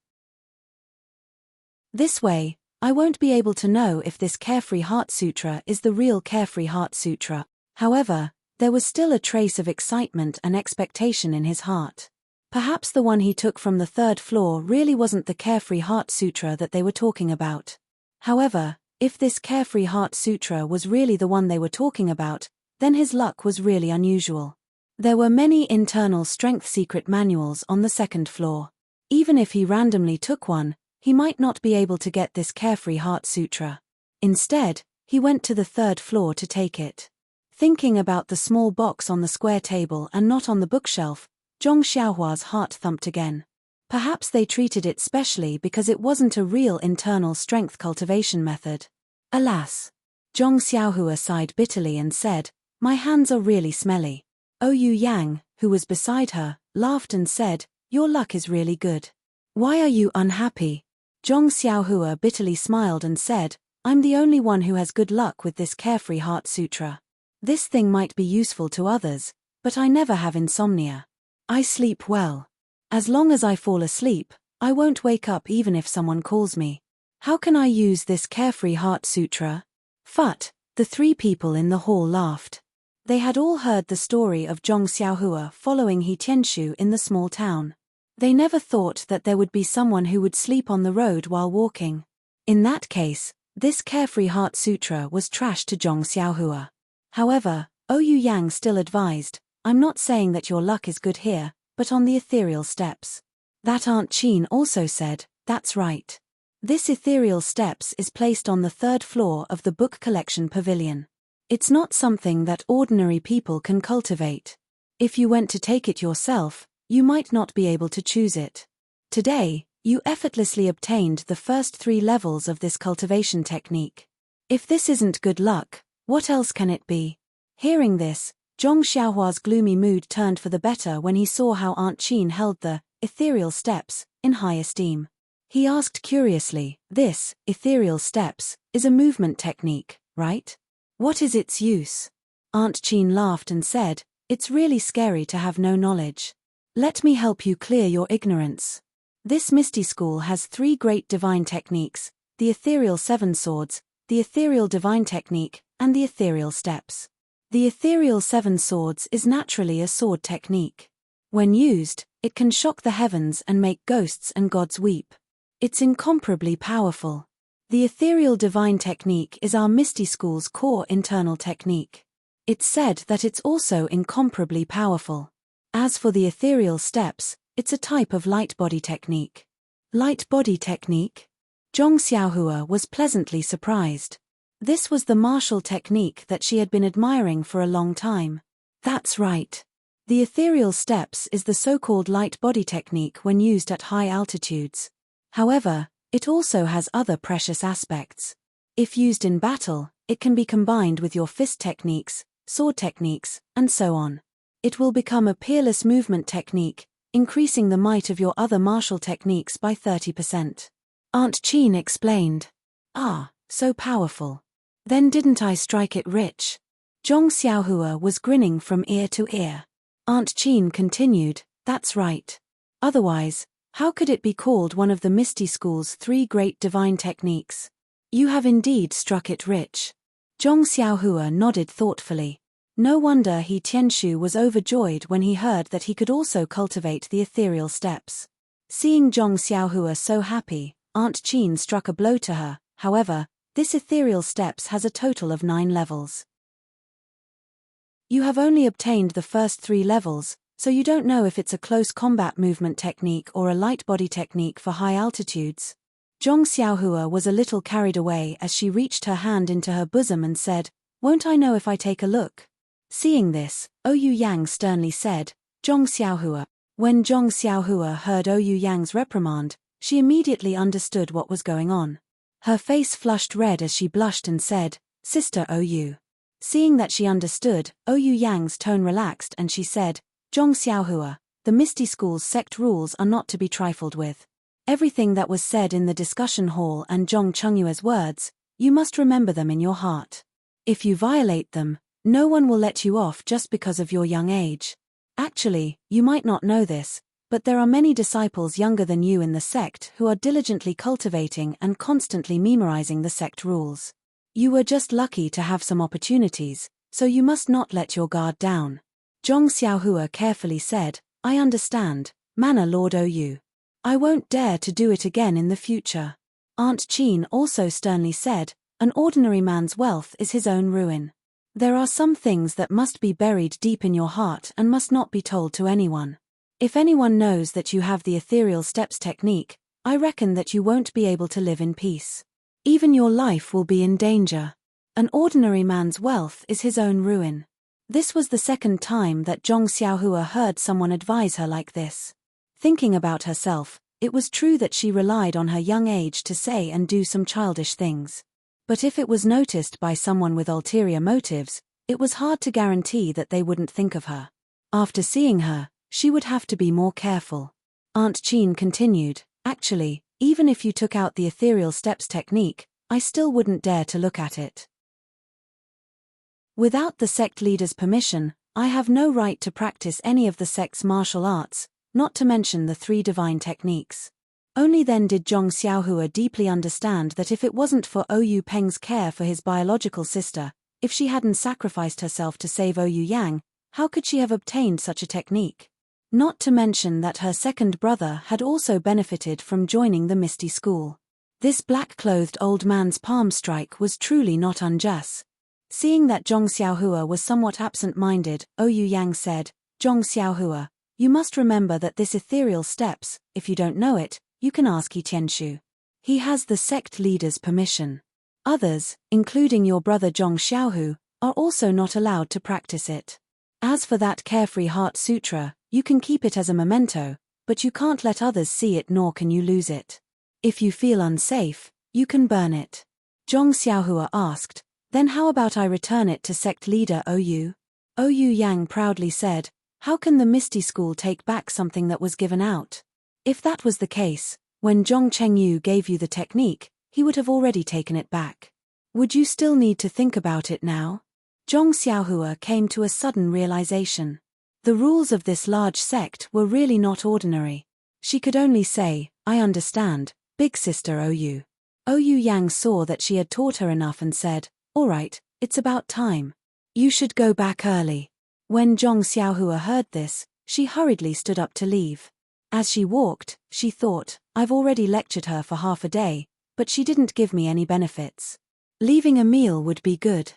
This way, I won't be able to know if this Carefree Heart Sutra is the real Carefree Heart Sutra." However, there was still a trace of excitement and expectation in his heart. Perhaps the one he took from the third floor really wasn't the Carefree Heart Sutra that they were talking about. However, if this Carefree Heart Sutra was really the one they were talking about, then his luck was really unusual. There were many internal strength secret manuals on the second floor. Even if he randomly took one, he might not be able to get this Carefree Heart Sutra. Instead, he went to the third floor to take it. Thinking about the small box on the square table and not on the bookshelf, Zhong Xiaohua's heart thumped again. Perhaps they treated it specially because it wasn't a real internal strength cultivation method. Alas! Zhong Xiaohua sighed bitterly and said, "My hands are really smelly." Yu Yang, who was beside her, laughed and said, "Your luck is really good. Why are you unhappy?" Zhong Xiaohua bitterly smiled and said, "I'm the only one who has good luck with this Carefree Heart Sutra. This thing might be useful to others, but I never have insomnia. I sleep well. As long as I fall asleep, I won't wake up even if someone calls me. How can I use this Carefree Heart Sutra?" "Phut, The three people in the hall laughed. They had all heard the story of Zhong Xiaohua following He Tianshu in the small town. They never thought that there would be someone who would sleep on the road while walking. In that case, this carefree heart sutra was trash to Zhong Xiaohua. However, Ouyang Yang still advised, I'm not saying that your luck is good here, but on the ethereal steps. That Aunt Chin also said, that's right. This ethereal steps is placed on the third floor of the book collection pavilion. It's not something that ordinary people can cultivate. If you went to take it yourself, you might not be able to choose it. Today, you effortlessly obtained the first 3 levels of this cultivation technique. If this isn't good luck, what else can it be? Hearing this, Zhong Xiaohua's gloomy mood turned for the better when he saw how Aunt Chin held the ethereal steps in high esteem. He asked curiously, this ethereal steps is a movement technique, right? What is its use? Aunt Chin laughed and said, it's really scary to have no knowledge. Let me help you clear your ignorance. This Misty school has 3 great divine techniques, the ethereal 7 swords, the ethereal divine technique, and the ethereal steps. The ethereal 7 swords is naturally a sword technique. When used, it can shock the heavens and make ghosts and gods weep. It's incomparably powerful. The ethereal divine technique is our Misty school's core internal technique. It's said that it's also incomparably powerful. As for the ethereal steps, it's a type of light body technique. Light body technique? Zhong Xiaohua was pleasantly surprised. This was the martial technique that she had been admiring for a long time. That's right. The ethereal steps is the so-called light body technique when used at high altitudes. However, it also has other precious aspects. If used in battle, it can be combined with your fist techniques, sword techniques, and so on. It will become a peerless movement technique, increasing the might of your other martial techniques by 30%. Aunt Chin explained. Ah, so powerful. Then didn't I strike it rich? Zhong Xiaohua was grinning from ear to ear. Aunt Chin continued, that's right. Otherwise, how could it be called one of the Misty School's 3 great divine techniques? You have indeed struck it rich. Zhong Xiaohua nodded thoughtfully. No wonder He Tianshu was overjoyed when he heard that he could also cultivate the ethereal steps. Seeing Zhong Xiaohua so happy, Aunt Chin struck a blow to her. However, this ethereal steps has a total of 9 levels. You have only obtained the first 3 levels, so you don't know if it's a close combat movement technique or a light body technique for high altitudes. Zhong Xiaohua was a little carried away as she reached her hand into her bosom and said, won't I know if I take a look? Seeing this, Ouyang Yang sternly said, Zhong Xiaohua. When Zhong Xiaohua heard Ouyang Yang's reprimand, she immediately understood what was going on. Her face flushed red as she blushed and said, Sister Ouyang. Seeing that she understood, Ouyang Yang's tone relaxed and she said, Zhong Xiaohua, the Misty School's sect rules are not to be trifled with. Everything that was said in the discussion hall and Zhong Chengyue's words, you must remember them in your heart. If you violate them, no one will let you off just because of your young age. Actually, you might not know this, but there are many disciples younger than you in the sect who are diligently cultivating and constantly memorizing the sect rules. You were just lucky to have some opportunities, so you must not let your guard down. Zhong Xiaohua carefully said, I understand, Manor Lord Ouyang. I won't dare to do it again in the future. Aunt Chin also sternly said, an ordinary man's wealth is his own ruin. There are some things that must be buried deep in your heart and must not be told to anyone. If anyone knows that you have the ethereal steps technique, I reckon that you won't be able to live in peace. Even your life will be in danger. An ordinary man's wealth is his own ruin. This was the second time that Zhong Xiaohua heard someone advise her like this. Thinking about herself, it was true that she relied on her young age to say and do some childish things. But if it was noticed by someone with ulterior motives, it was hard to guarantee that they wouldn't think of her. After seeing her, she would have to be more careful. Aunt Chin continued, actually, even if you took out the ethereal steps technique, I still wouldn't dare to look at it. Without the sect leader's permission, I have no right to practice any of the sect's martial arts, not to mention the 3 divine techniques. Only then did Zhong Xiaohua deeply understand that if it wasn't for Ouyang Peng's care for his biological sister, If she hadn't sacrificed herself to save Ouyang Yang, how could she have obtained such a technique? Not to mention that her second brother had also benefited from joining the Misty school. This black-clothed old man's palm strike was truly not unjust. Seeing that Zhong Xiaohua was somewhat absent-minded, Ouyang Yang said, "Zhong Xiaohua, you must remember that this ethereal steps, if you don't know it, you can ask He Tianshu. He has the sect leader's permission. Others, including your brother Zhong Xiaohu, are also not allowed to practice it. As for that Carefree Heart Sutra, you can keep it as a memento, but you can't let others see it nor can you lose it. If you feel unsafe, you can burn it." Zhong Xiaohua asked, "Then how about I return it to sect leader Ouyang?" Ouyang Yang proudly said, "How can the Misty School take back something that was given out? If that was the case, when Zhong Chengyu gave you the technique, he would have already taken it back. Would you still need to think about it now?" Zhong Xiaohua came to a sudden realization. The rules of this large sect were really not ordinary. She could only say, "I understand, big sister Ouyang." Ouyang Yang saw that she had taught her enough and said, "All right, it's about time. You should go back early." When Zhong Xiaohua heard this, she hurriedly stood up to leave. As she walked, she thought, "I've already lectured her for half a day, but she didn't give me any benefits. Leaving a meal would be good."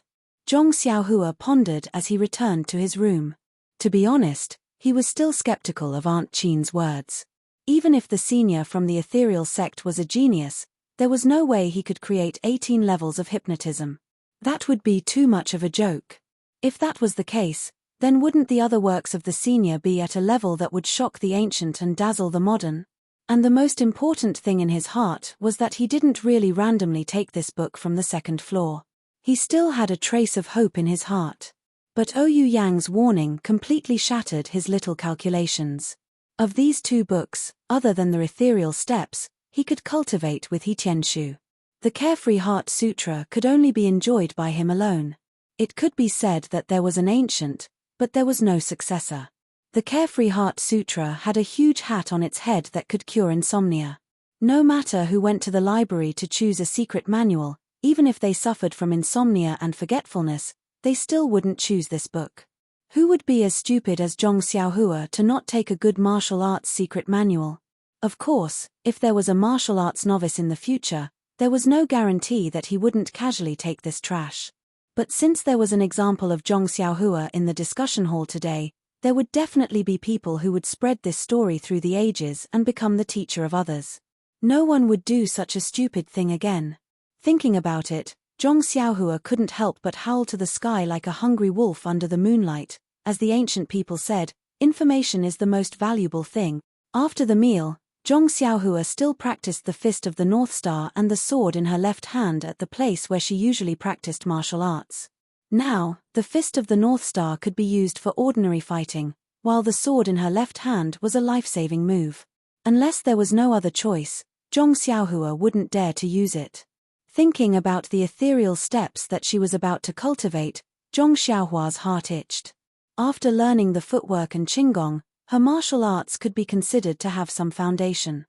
Zhong Xiaohua pondered as he returned to his room. To be honest, he was still skeptical of Aunt Qin's words. Even if the senior from the ethereal sect was a genius, there was no way he could create 18 levels of hypnotism. That would be too much of a joke. If that was the case, then wouldn't the other works of the senior be at a level that would shock the ancient and dazzle the modern? And the most important thing in his heart was that he didn't really randomly take this book from the second floor. He still had a trace of hope in his heart. But Ouyang Yang's warning completely shattered his little calculations. Of these two books, other than the ethereal steps, he could cultivate with He Tianshu. The Carefree Heart Sutra could only be enjoyed by him alone. It could be said that there was an ancient, but there was no successor. The Carefree Heart Sutra had a huge hat on its head that could cure insomnia. No matter who went to the library to choose a secret manual, even if they suffered from insomnia and forgetfulness, they still wouldn't choose this book. Who would be as stupid as Zhong Xiaohua to not take a good martial arts secret manual? Of course, if there was a martial arts novice in the future, there was no guarantee that he wouldn't casually take this trash. But since there was an example of Zhong Xiaohua in the discussion hall today, there would definitely be people who would spread this story through the ages and become the teacher of others. No one would do such a stupid thing again. Thinking about it, Zhong Xiaohua couldn't help but howl to the sky like a hungry wolf under the moonlight. As the ancient people said, information is the most valuable thing. After the meal, Zhong Xiaohua still practiced the Fist of the North Star and the sword in her left hand at the place where she usually practiced martial arts. Now, the Fist of the North Star could be used for ordinary fighting, while the sword in her left hand was a life-saving move. Unless there was no other choice, Zhong Xiaohua wouldn't dare to use it. Thinking about the ethereal steps that she was about to cultivate, Zhong Xiaohua's heart itched. After learning the footwork and qigong, her martial arts could be considered to have some foundation.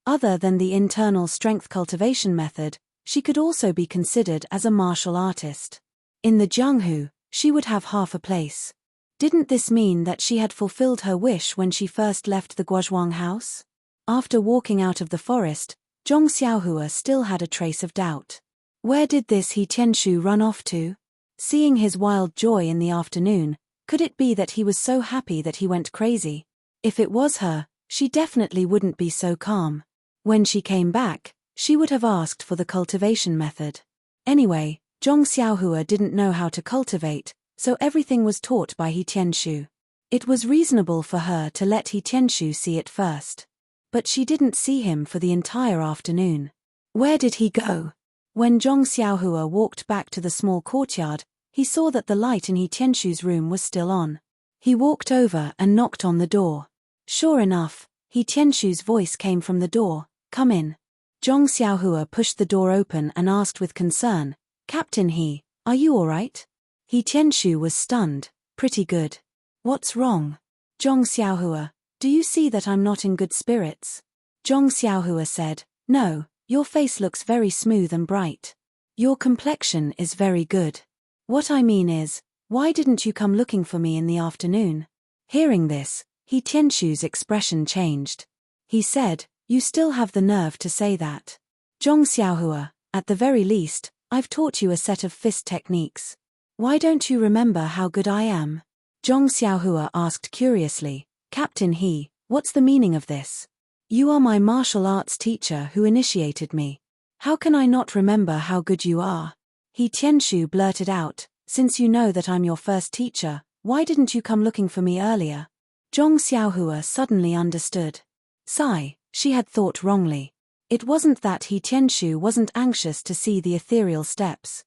Other than the internal strength cultivation method, she could also be considered as a martial artist. In the Jianghu, she would have half a place. Didn't this mean that she had fulfilled her wish when she first left the Guozhuang house? After walking out of the forest, Zhong Xiaohua still had a trace of doubt. Where did this He Tianshu run off to? Seeing his wild joy in the afternoon, could it be that he was so happy that he went crazy? If it was her, she definitely wouldn't be so calm. When she came back, she would have asked for the cultivation method. Anyway, Zhong Xiaohua didn't know how to cultivate, so everything was taught by He Tianshu. It was reasonable for her to let He Tianshu see it first. But she didn't see him for the entire afternoon. Where did he go? When Zhong Xiaohua walked back to the small courtyard, he saw that the light in He Tianshu's room was still on. He walked over and knocked on the door. Sure enough, He Tianshu's voice came from the door, "Come in." Zhong Xiaohua pushed the door open and asked with concern, "Captain He, are you all right?" He Tianshu was stunned. "Pretty good." "What's wrong?" "Zhong Xiaohua, do you see that I'm not in good spirits?" Zhong Xiaohua said, "No, your face looks very smooth and bright." Your complexion is very good. What I mean is, why didn't you come looking for me in the afternoon? Hearing this, He Tianshu's expression changed. He said, you still have the nerve to say that. Zhong Xiaohua, at the very least, I've taught you a set of fist techniques. Why don't you remember how good I am? Zhong Xiaohua asked curiously, Captain He, what's the meaning of this? You are my martial arts teacher who initiated me. How can I not remember how good you are? He Tianshu blurted out, since you know that I'm your first teacher, why didn't you come looking for me earlier? Zhong Xiaohua suddenly understood. Sigh, she had thought wrongly. It wasn't that He Tianshu wasn't anxious to see the ethereal steps.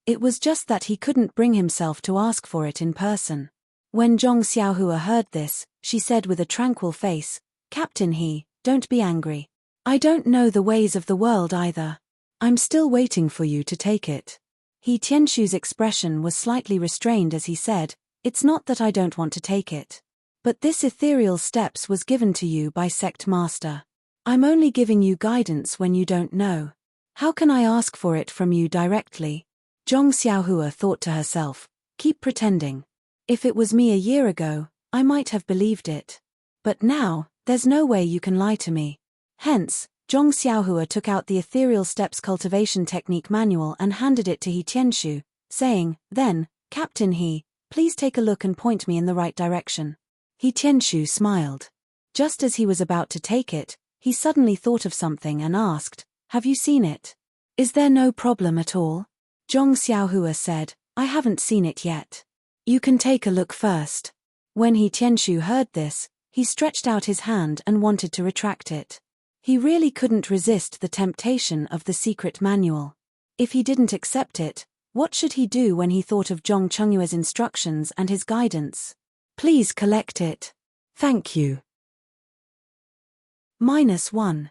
It was just that he couldn't bring himself to ask for it in person. When Zhong Xiaohua heard this, she said with a tranquil face, Captain He, don't be angry. I don't know the ways of the world either. I'm still waiting for you to take it. He Tianshu's expression was slightly restrained as he said, it's not that I don't want to take it. But this ethereal steps was given to you by sect master. I'm only giving you guidance when you don't know. How can I ask for it from you directly? Zhong Xiaohua thought to herself, keep pretending. If it was me a year ago, I might have believed it. But now, there's no way you can lie to me. Hence, Zhong Xiaohua took out the Ethereal Steps Cultivation Technique Manual and handed it to He Tianshu, saying, then, Captain He, please take a look and point me in the right direction. He Tianshu smiled. Just as he was about to take it, he suddenly thought of something and asked, have you seen it? Is there no problem at all? Zhong Xiaohua said, I haven't seen it yet. You can take a look first. When He Tianshu heard this, he stretched out his hand and wanted to retract it. He really couldn't resist the temptation of the secret manual. If he didn't accept it, what should he do when he thought of Zhong Chengyue's instructions and his guidance? Please collect it. Thank you. -1.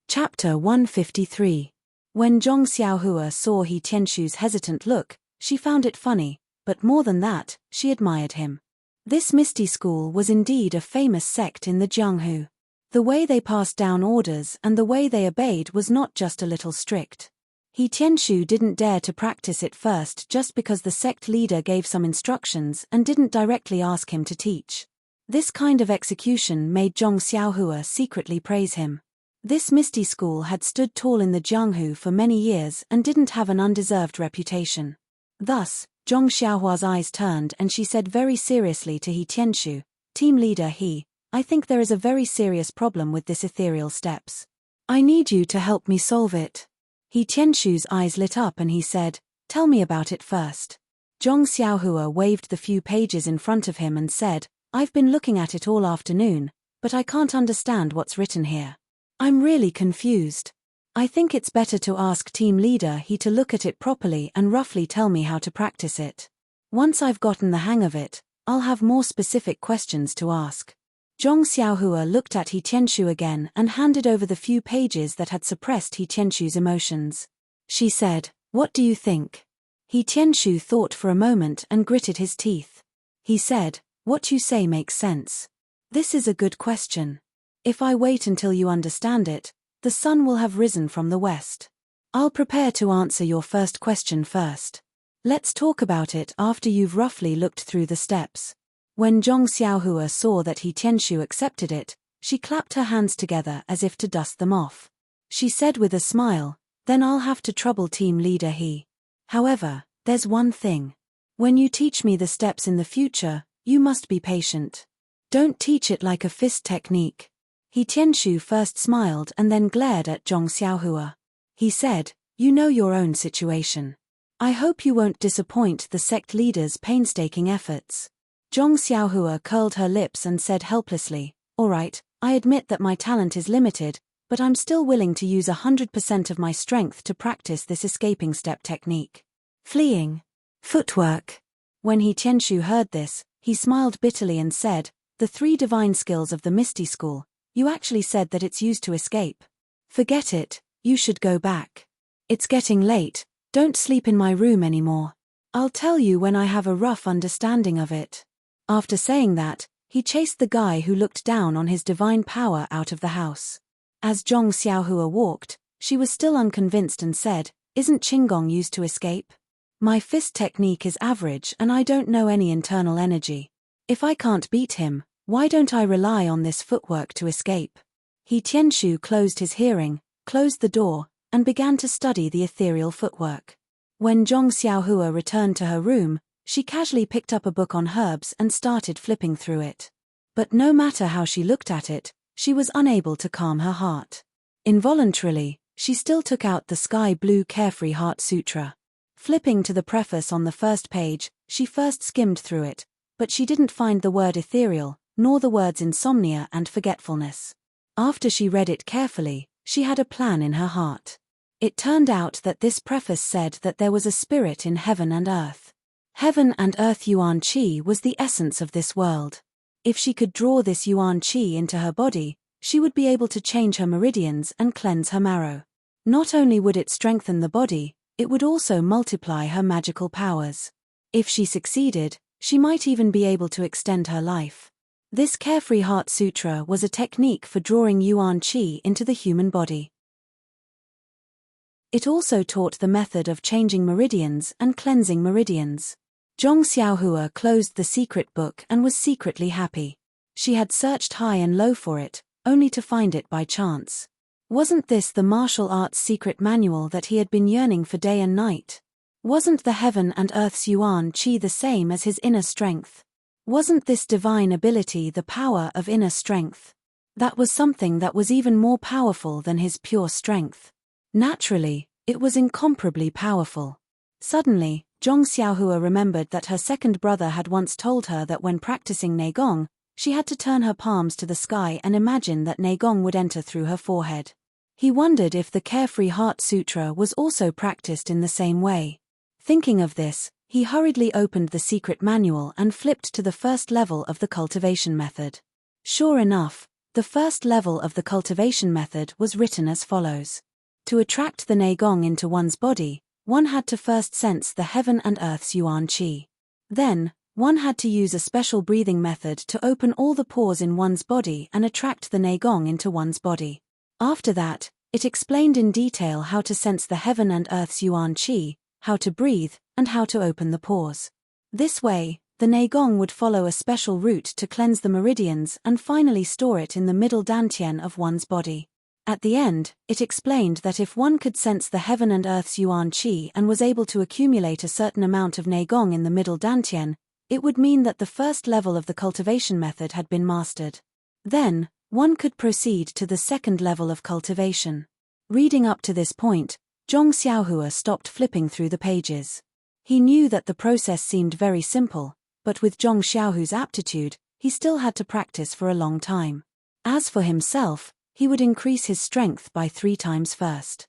Chapter 153. When Zhong Xiaohua saw He Tianshu's hesitant look, she found it funny, but more than that, she admired him. This Misty School was indeed a famous sect in the Jianghu. The way they passed down orders and the way they obeyed was not just a little strict. He Tianshu didn't dare to practice it first just because the sect leader gave some instructions and didn't directly ask him to teach. This kind of execution made Zhong Xiaohua secretly praise him. This Misty School had stood tall in the Jianghu for many years and didn't have an undeserved reputation. Thus, Zhong Xiaohua's eyes turned and she said very seriously to He Tianshu, Team Leader He, I think there is a very serious problem with this ethereal steps. I need you to help me solve it. He Tianshu's eyes lit up and he said, tell me about it first. Zhong Xiaohua waved the few pages in front of him and said, I've been looking at it all afternoon, but I can't understand what's written here. I'm really confused. I think it's better to ask Team Leader He to look at it properly and roughly tell me how to practice it. Once I've gotten the hang of it, I'll have more specific questions to ask. Zhong Xiaohua looked at He Tianshu again and handed over the few pages that had suppressed He Tianshu's emotions. She said, what do you think? He Tianshu thought for a moment and gritted his teeth. He said, what you say makes sense. This is a good question. If I wait until you understand it, the sun will have risen from the west. I'll prepare to answer your first question first. Let's talk about it after you've roughly looked through the steps. When Zhong Xiaohua saw that He Tianshu accepted it, she clapped her hands together as if to dust them off. She said with a smile, then I'll have to trouble Team Leader He. However, there's one thing. When you teach me the steps in the future, you must be patient. Don't teach it like a fist technique. He Tianshu first smiled and then glared at Zhong Xiaohua. He said, you know your own situation. I hope you won't disappoint the sect leader's painstaking efforts. Zhong Xiaohua curled her lips and said helplessly, all right, I admit that my talent is limited, but I'm still willing to use 100% of my strength to practice this escaping step technique. Fleeing. Footwork. When He Tianshu heard this, he smiled bitterly and said, the 3 divine skills of the Misty School, you actually said that it's used to escape. Forget it, you should go back. It's getting late, don't sleep in my room anymore. I'll tell you when I have a rough understanding of it. After saying that, He He chased the guy who looked down on his divine power out of the house. As Zhong Xiaohua walked, she was still unconvinced and said, "Isn't Qinggong used to escape? My fist technique is average and I don't know any internal energy. If I can't beat him, why don't I rely on this footwork to escape?" He Tianshu closed his hearing, closed the door, and began to study the ethereal footwork. When Zhong Xiaohua returned to her room, she casually picked up a book on herbs and started flipping through it. But no matter how she looked at it, she was unable to calm her heart. Involuntarily, she still took out the sky blue Carefree Heart Sutra. Flipping to the preface on the first page, she first skimmed through it, but she didn't find the word ethereal, nor the words insomnia and forgetfulness. After she read it carefully, she had a plan in her heart. It turned out that this preface said that there was a spirit in heaven and earth. Heaven and earth Yuan Qi was the essence of this world. If she could draw this Yuan Qi into her body, she would be able to change her meridians and cleanse her marrow. Not only would it strengthen the body, it would also multiply her magical powers. If she succeeded, she might even be able to extend her life. This Carefree Heart Sutra was a technique for drawing Yuan Qi into the human body. It also taught the method of changing meridians and cleansing meridians. Zhong Xiaohua closed the secret book and was secretly happy. She had searched high and low for it, only to find it by chance. Wasn't this the martial arts secret manual that he had been yearning for day and night? Wasn't the heaven and earth's Yuan Qi the same as his inner strength? Wasn't this divine ability the power of inner strength? That was something that was even more powerful than his pure strength. Naturally, it was incomparably powerful. Suddenly, Zhong Xiaohua remembered that her second brother had once told her that when practicing Neigong, she had to turn her palms to the sky and imagine that Neigong would enter through her forehead. He wondered if the Carefree Heart Sutra was also practiced in the same way. Thinking of this, he hurriedly opened the secret manual and flipped to the first level of the cultivation method. Sure enough, the first level of the cultivation method was written as follows. To attract the Neigong into one's body, one had to first sense the heaven and earth's Yuan Qi. Then, one had to use a special breathing method to open all the pores in one's body and attract the Neigong into one's body. After that, it explained in detail how to sense the heaven and earth's Yuan Qi, how to breathe, and how to open the pores. This way, the Neigong would follow a special route to cleanse the meridians and finally store it in the middle dantian of one's body. At the end, it explained that if one could sense the heaven and earth's Yuan Qi and was able to accumulate a certain amount of Neigong in the middle dantian, it would mean that the first level of the cultivation method had been mastered. Then, one could proceed to the second level of cultivation. Reading up to this point, Zhong Xiaohua stopped flipping through the pages. He knew that the process seemed very simple, but with Zhong Xiaohu's aptitude, he still had to practice for a long time. As for himself, he would increase his strength by 3 times first.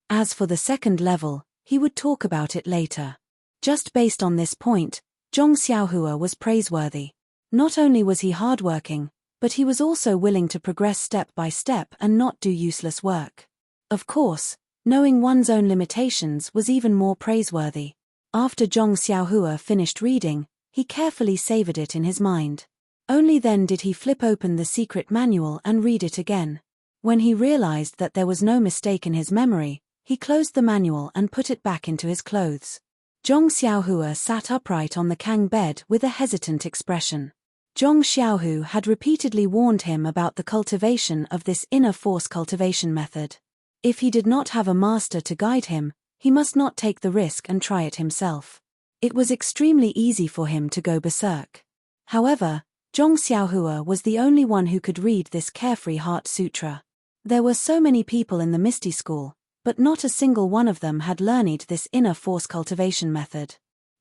As for the second level, he would talk about it later. Just based on this point, Zhong Xiaohua was praiseworthy. Not only was he hardworking, but he was also willing to progress step by step and not do useless work. Of course, knowing one's own limitations was even more praiseworthy. After Zhong Xiaohua finished reading, he carefully savored it in his mind. Only then did he flip open the secret manual and read it again. When he realized that there was no mistake in his memory, he closed the manual and put it back into his clothes. Zhong Xiaohua sat upright on the Kang bed with a hesitant expression. Zhong Xiaohu had repeatedly warned him about the cultivation of this inner force cultivation method. If he did not have a master to guide him, he must not take the risk and try it himself. It was extremely easy for him to go berserk. However, Zhong Xiaohua was the only one who could read this Carefree Heart Sutra. There were so many people in the Misty School, but not a single one of them had learned this inner force cultivation method.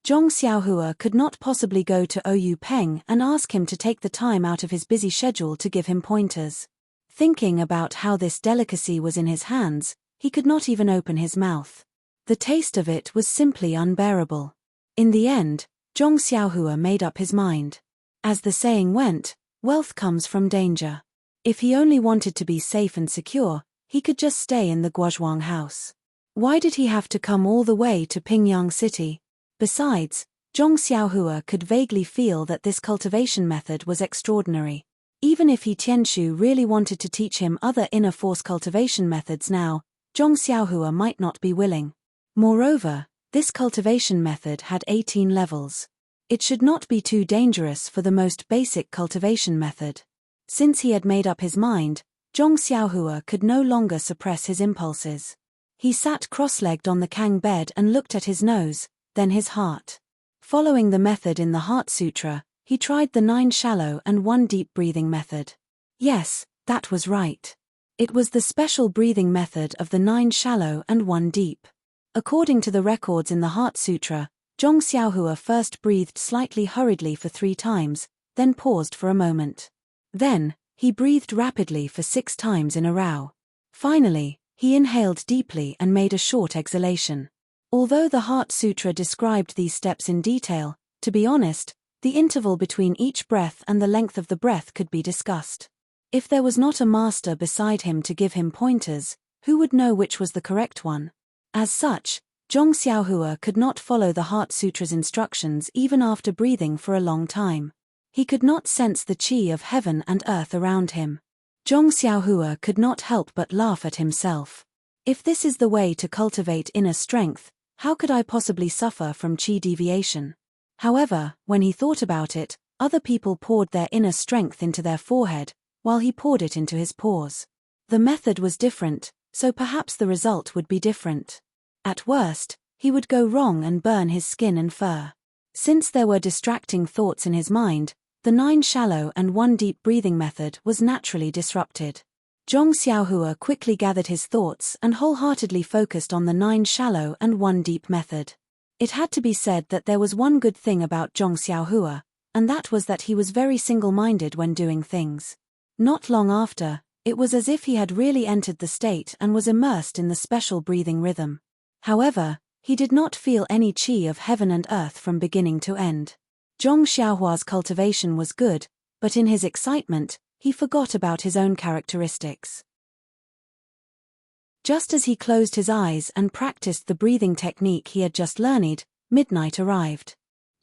Zhong Xiaohua could not possibly go to Ou Peng and ask him to take the time out of his busy schedule to give him pointers. Thinking about how this delicacy was in his hands, he could not even open his mouth. The taste of it was simply unbearable. In the end, Zhong Xiaohua made up his mind. As the saying went, wealth comes from danger. If he only wanted to be safe and secure, he could just stay in the Guozhuang house. Why did he have to come all the way to Pingyang City? Besides, Zhong Xiaohua could vaguely feel that this cultivation method was extraordinary. Even if He Tianshu really wanted to teach him other inner force cultivation methods now, Zhong Xiaohua might not be willing. Moreover, this cultivation method had 18 levels. It should not be too dangerous for the most basic cultivation method. Since he had made up his mind, Zhong Xiaohua could no longer suppress his impulses. He sat cross-legged on the Kang bed and looked at his nose, then his heart. Following the method in the Heart Sutra, he tried the 9 shallow and 1 deep breathing method. Yes, that was right. It was the special breathing method of the 9 shallow and 1 deep. According to the records in the Heart Sutra, Zhong Xiaohua first breathed slightly hurriedly for 3 times, then paused for a moment. Then, he breathed rapidly for 6 times in a row. Finally, he inhaled deeply and made a short exhalation. Although the Heart Sutra described these steps in detail, to be honest, the interval between each breath and the length of the breath could be discussed. If there was not a master beside him to give him pointers, who would know which was the correct one? As such, Zhong Xiaohua could not follow the Heart Sutra's instructions even after breathing for a long time. He could not sense the qi of heaven and earth around him. Zhong Xiaohua could not help but laugh at himself. If this is the way to cultivate inner strength, how could I possibly suffer from qi deviation? However, when he thought about it, other people poured their inner strength into their forehead, while he poured it into his pores. The method was different, so perhaps the result would be different. At worst, he would go wrong and burn his skin and fur. Since there were distracting thoughts in his mind, the 9 shallow and 1 deep breathing method was naturally disrupted. Zhong Xiaohua quickly gathered his thoughts and wholeheartedly focused on the 9 shallow and 1 deep method. It had to be said that there was one good thing about Zhong Xiaohua, and that was that he was very single-minded when doing things. Not long after, it was as if he had really entered the state and was immersed in the special breathing rhythm. However, he did not feel any qi of heaven and earth from beginning to end. Zhong Xiaohua's cultivation was good, but in his excitement, he forgot about his own characteristics. Just as he closed his eyes and practiced the breathing technique he had just learned, midnight arrived.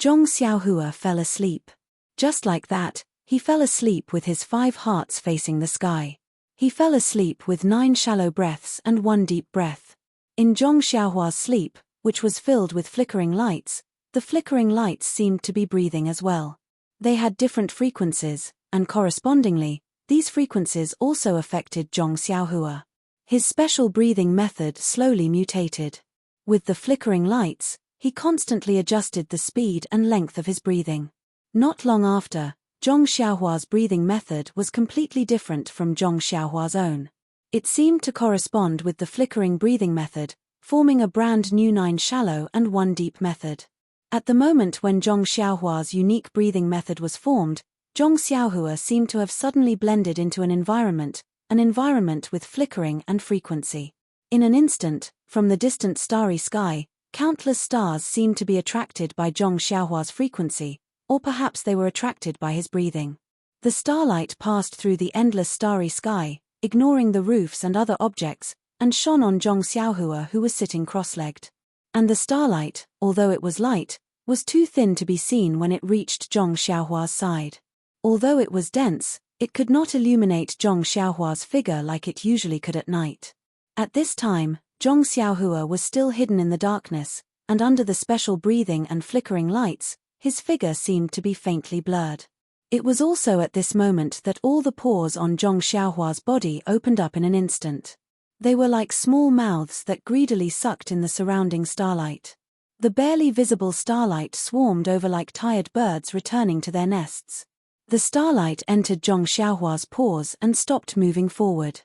Zhong Xiaohua fell asleep. Just like that, he fell asleep with his 5 hearts facing the sky. He fell asleep with 9 shallow breaths and 1 deep breath. In Zhong Xiaohua's sleep, which was filled with flickering lights, the flickering lights seemed to be breathing as well. They had different frequencies, and correspondingly, these frequencies also affected Zhong Xiaohua. His special breathing method slowly mutated. With the flickering lights, he constantly adjusted the speed and length of his breathing. Not long after, Zhong Xiaohua's breathing method was completely different from Zhong Xiaohua's own. It seemed to correspond with the flickering breathing method, forming a brand new 9 shallow and 1 deep method. At the moment when Zhong Xiaohua's unique breathing method was formed, Zhong Xiaohua seemed to have suddenly blended into an environment with flickering and frequency. In an instant, from the distant starry sky, countless stars seemed to be attracted by Zhong Xiaohua's frequency, or perhaps they were attracted by his breathing. The starlight passed through the endless starry sky, ignoring the roofs and other objects, and shone on Zhong Xiaohua, who was sitting cross-legged. And the starlight, although it was light, was too thin to be seen when it reached Zhong Xiaohua's side. Although it was dense, it could not illuminate Zhong Xiaohua's figure like it usually could at night. At this time, Zhong Xiaohua was still hidden in the darkness, and under the special breathing and flickering lights, his figure seemed to be faintly blurred. It was also at this moment that all the pores on Zhong Xiaohua's body opened up in an instant. They were like small mouths that greedily sucked in the surrounding starlight. The barely visible starlight swarmed over like tired birds returning to their nests. The starlight entered Zhong Xiaohua's pores and stopped moving forward.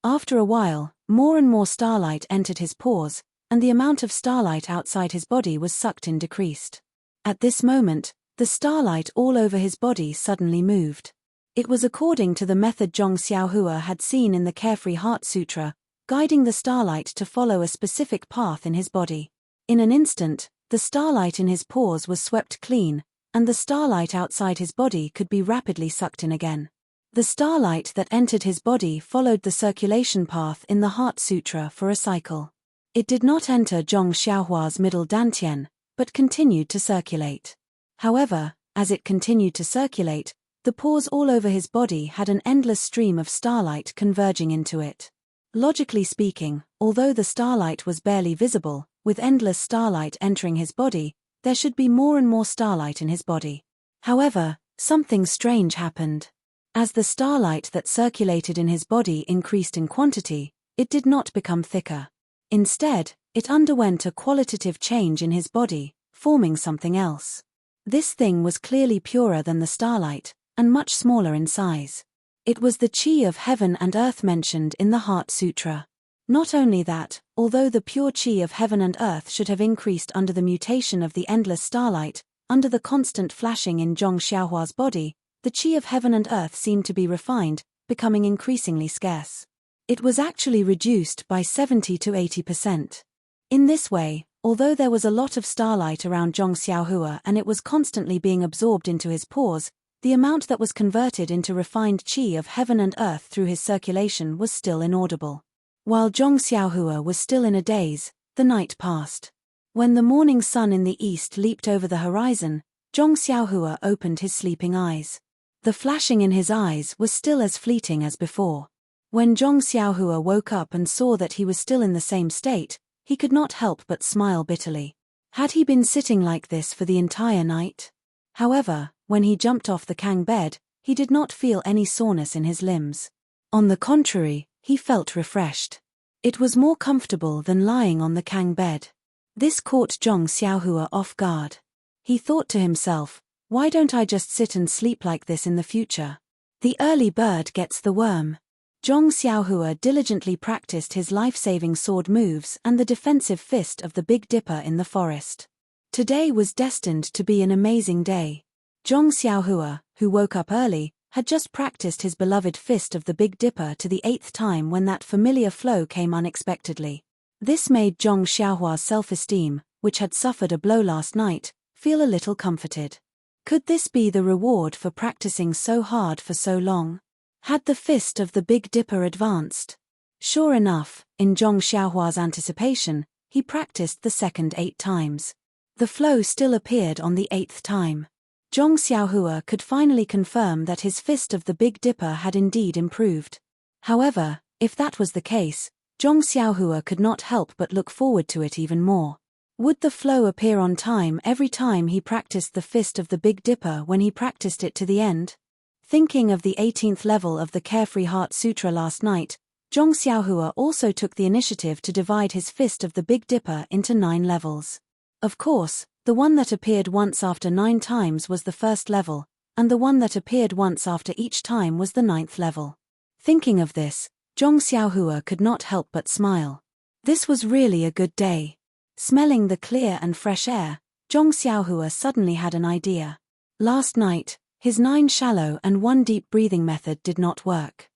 After a while, more and more starlight entered his pores, and the amount of starlight outside his body was sucked in decreased. At this moment, the starlight all over his body suddenly moved. It was according to the method Zhong Xiaohua had seen in the Carefree Heart Sutra, guiding the starlight to follow a specific path in his body. In an instant, the starlight in his pores was swept clean, and the starlight outside his body could be rapidly sucked in again. The starlight that entered his body followed the circulation path in the Heart Sutra for a cycle. It did not enter Zhong Xiaohua's middle dantian, but continued to circulate. However, as it continued to circulate, the pores all over his body had an endless stream of starlight converging into it. Logically speaking, although the starlight was barely visible, with endless starlight entering his body, there should be more and more starlight in his body. However, something strange happened. As the starlight that circulated in his body increased in quantity, it did not become thicker. Instead, it underwent a qualitative change in his body, forming something else. This thing was clearly purer than the starlight, and much smaller in size. It was the chi of heaven and earth mentioned in the Heart Sutra. Not only that, although the pure chi of heaven and earth should have increased under the mutation of the endless starlight, under the constant flashing in Zhong Xiaohua's body, the chi of heaven and earth seemed to be refined, becoming increasingly scarce. It was actually reduced by 70 to 80%. In this way, although there was a lot of starlight around Zhong Xiaohua and it was constantly being absorbed into his pores, the amount that was converted into refined chi of heaven and earth through his circulation was still inaudible. While Zhong Xiaohua was still in a daze, the night passed. When the morning sun in the east leaped over the horizon, Zhong Xiaohua opened his sleeping eyes. The flashing in his eyes was still as fleeting as before. When Zhong Xiaohua woke up and saw that he was still in the same state, he could not help but smile bitterly. Had he been sitting like this for the entire night? However, when he jumped off the Kang bed, he did not feel any soreness in his limbs. On the contrary, he felt refreshed. It was more comfortable than lying on the Kang bed. This caught Zhong Xiaohua off guard. He thought to himself, why don't I just sit and sleep like this in the future? The early bird gets the worm. Zhong Xiaohua diligently practiced his life-saving sword moves and the defensive fist of the Big Dipper in the forest. Today was destined to be an amazing day. Zhong Xiaohua, who woke up early, had just practiced his beloved fist of the Big Dipper to the 8th time when that familiar flow came unexpectedly. This made Zhong Xiaohua's self-esteem, which had suffered a blow last night, feel a little comforted. Could this be the reward for practicing so hard for so long? Had the fist of the Big Dipper advanced? Sure enough, in Zhong Xiaohua's anticipation, he practiced the second 8 times. The flow still appeared on the 8th time. Zhong Xiaohua could finally confirm that his fist of the Big Dipper had indeed improved. However, if that was the case, Zhong Xiaohua could not help but look forward to it even more. Would the flow appear on time every time he practiced the fist of the Big Dipper when he practiced it to the end? Thinking of the 18th level of the Carefree Heart Sutra last night, Zhong Xiaohua also took the initiative to divide his fist of the Big Dipper into 9 levels. Of course, the one that appeared once after 9 times was the first level, and the one that appeared once after each time was the 9th level. Thinking of this, Zhong Xiaohua could not help but smile. This was really a good day. Smelling the clear and fresh air, Zhong Xiaohua suddenly had an idea. Last night, his 9 shallow and 1 deep breathing method did not work.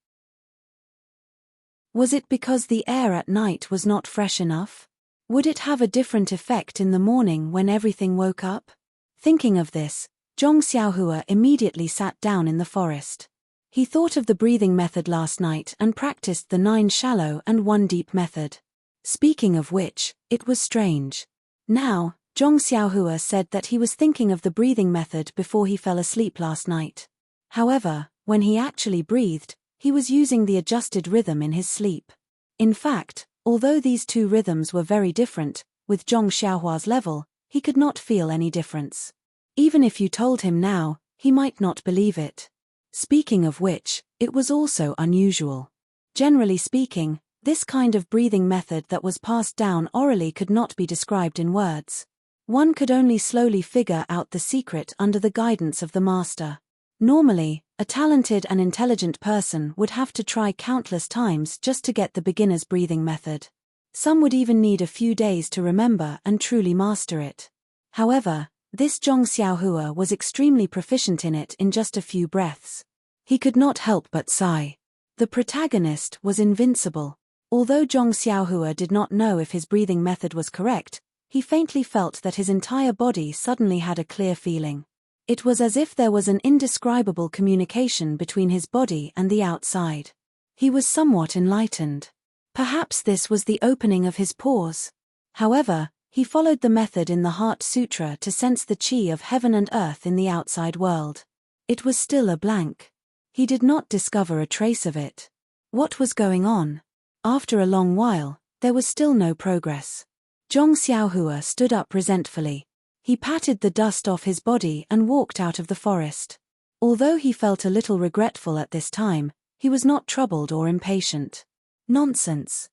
Was it because the air at night was not fresh enough? Would it have a different effect in the morning when everything woke up? Thinking of this, Zhong Xiaohua immediately sat down in the forest. He thought of the breathing method last night and practiced the 9 shallow and 1 deep method. Speaking of which, it was strange. Now, Zhong Xiaohua said that he was thinking of the breathing method before he fell asleep last night. However, when he actually breathed, he was using the adjusted rhythm in his sleep. In fact, although these 2 rhythms were very different, with Zhong Xiaohua's level, he could not feel any difference. Even if you told him now, he might not believe it. Speaking of which, it was also unusual. Generally speaking, this kind of breathing method that was passed down orally could not be described in words. One could only slowly figure out the secret under the guidance of the master. Normally, a talented and intelligent person would have to try countless times just to get the beginner's breathing method. Some would even need a few days to remember and truly master it. However, this Zhong Xiaohua was extremely proficient in it in just a few breaths. He could not help but sigh. The protagonist was invincible. Although Zhong Xiaohua did not know if his breathing method was correct, he faintly felt that his entire body suddenly had a clear feeling. It was as if there was an indescribable communication between his body and the outside. He was somewhat enlightened. Perhaps this was the opening of his pores. However, He followed the method in the Heart Sutra to sense the chi of heaven and earth in the outside world. It was still a blank. He did not discover a trace of it. What was going on? After a long while, there was still no progress. Zhong Xiaohua stood up resentfully. He patted the dust off his body and walked out of the forest. Although he felt a little regretful at this time, he was not troubled or impatient. Nonsense.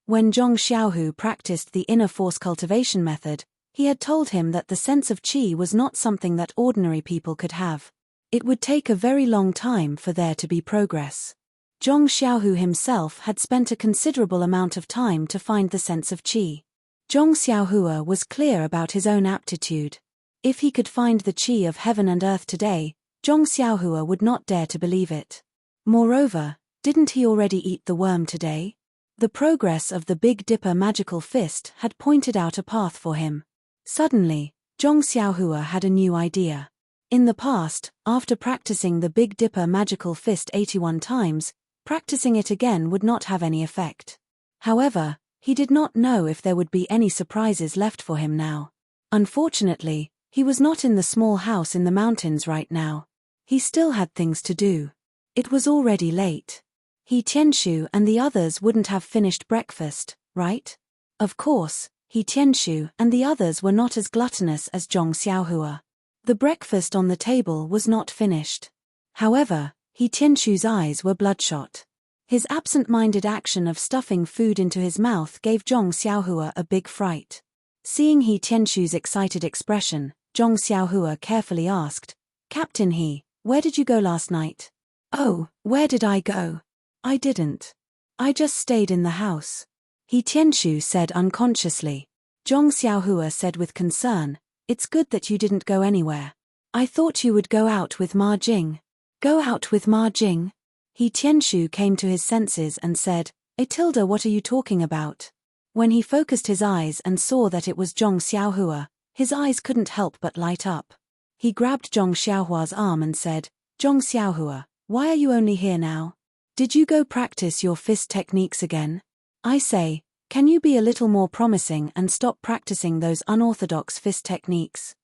When Zhong Xiaohu practiced the inner force cultivation method, he had told him that the sense of qi was not something that ordinary people could have. It would take a very long time for there to be progress. Zhong Xiaohu himself had spent a considerable amount of time to find the sense of qi. Zhong Xiaohua was clear about his own aptitude. If he could find the qi of heaven and earth today, Zhong Xiaohua would not dare to believe it. Moreover, didn't he already eat the worm today? The progress of the Big Dipper magical fist had pointed out a path for him. Suddenly, Zhong Xiaohua had a new idea. In the past, after practicing the Big Dipper magical fist 81 times, practicing it again would not have any effect. However, he did not know if there would be any surprises left for him now. Unfortunately, he was not in the small house in the mountains right now. He still had things to do. It was already late. He Tianshu and the others wouldn't have finished breakfast, right? Of course, He Tianshu and the others were not as gluttonous as Zhong Xiaohua. The breakfast on the table was not finished. However, He Tianshu's eyes were bloodshot. His absent-minded action of stuffing food into his mouth gave Zhong Xiaohua a big fright. Seeing He Tianshu's excited expression, Zhong Xiaohua carefully asked, "Captain He, where did you go last night?" "Oh, where did I go? I didn't. I just stayed in the house," He Tianshu said unconsciously. Zhong Xiaohua said with concern, "It's good that you didn't go anywhere. I thought you would go out with Ma Jing." "Go out with Ma Jing?" He Tianshu came to his senses and said, "Tilda, what are you talking about?" When he focused his eyes and saw that it was Zhong Xiaohua, his eyes couldn't help but light up. He grabbed Zhong Xiaohua's arm and said, "Zhong Xiaohua, why are you only here now? Did you go practice your fist techniques again? I say, can you be a little more promising and stop practicing those unorthodox fist techniques?"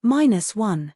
-1.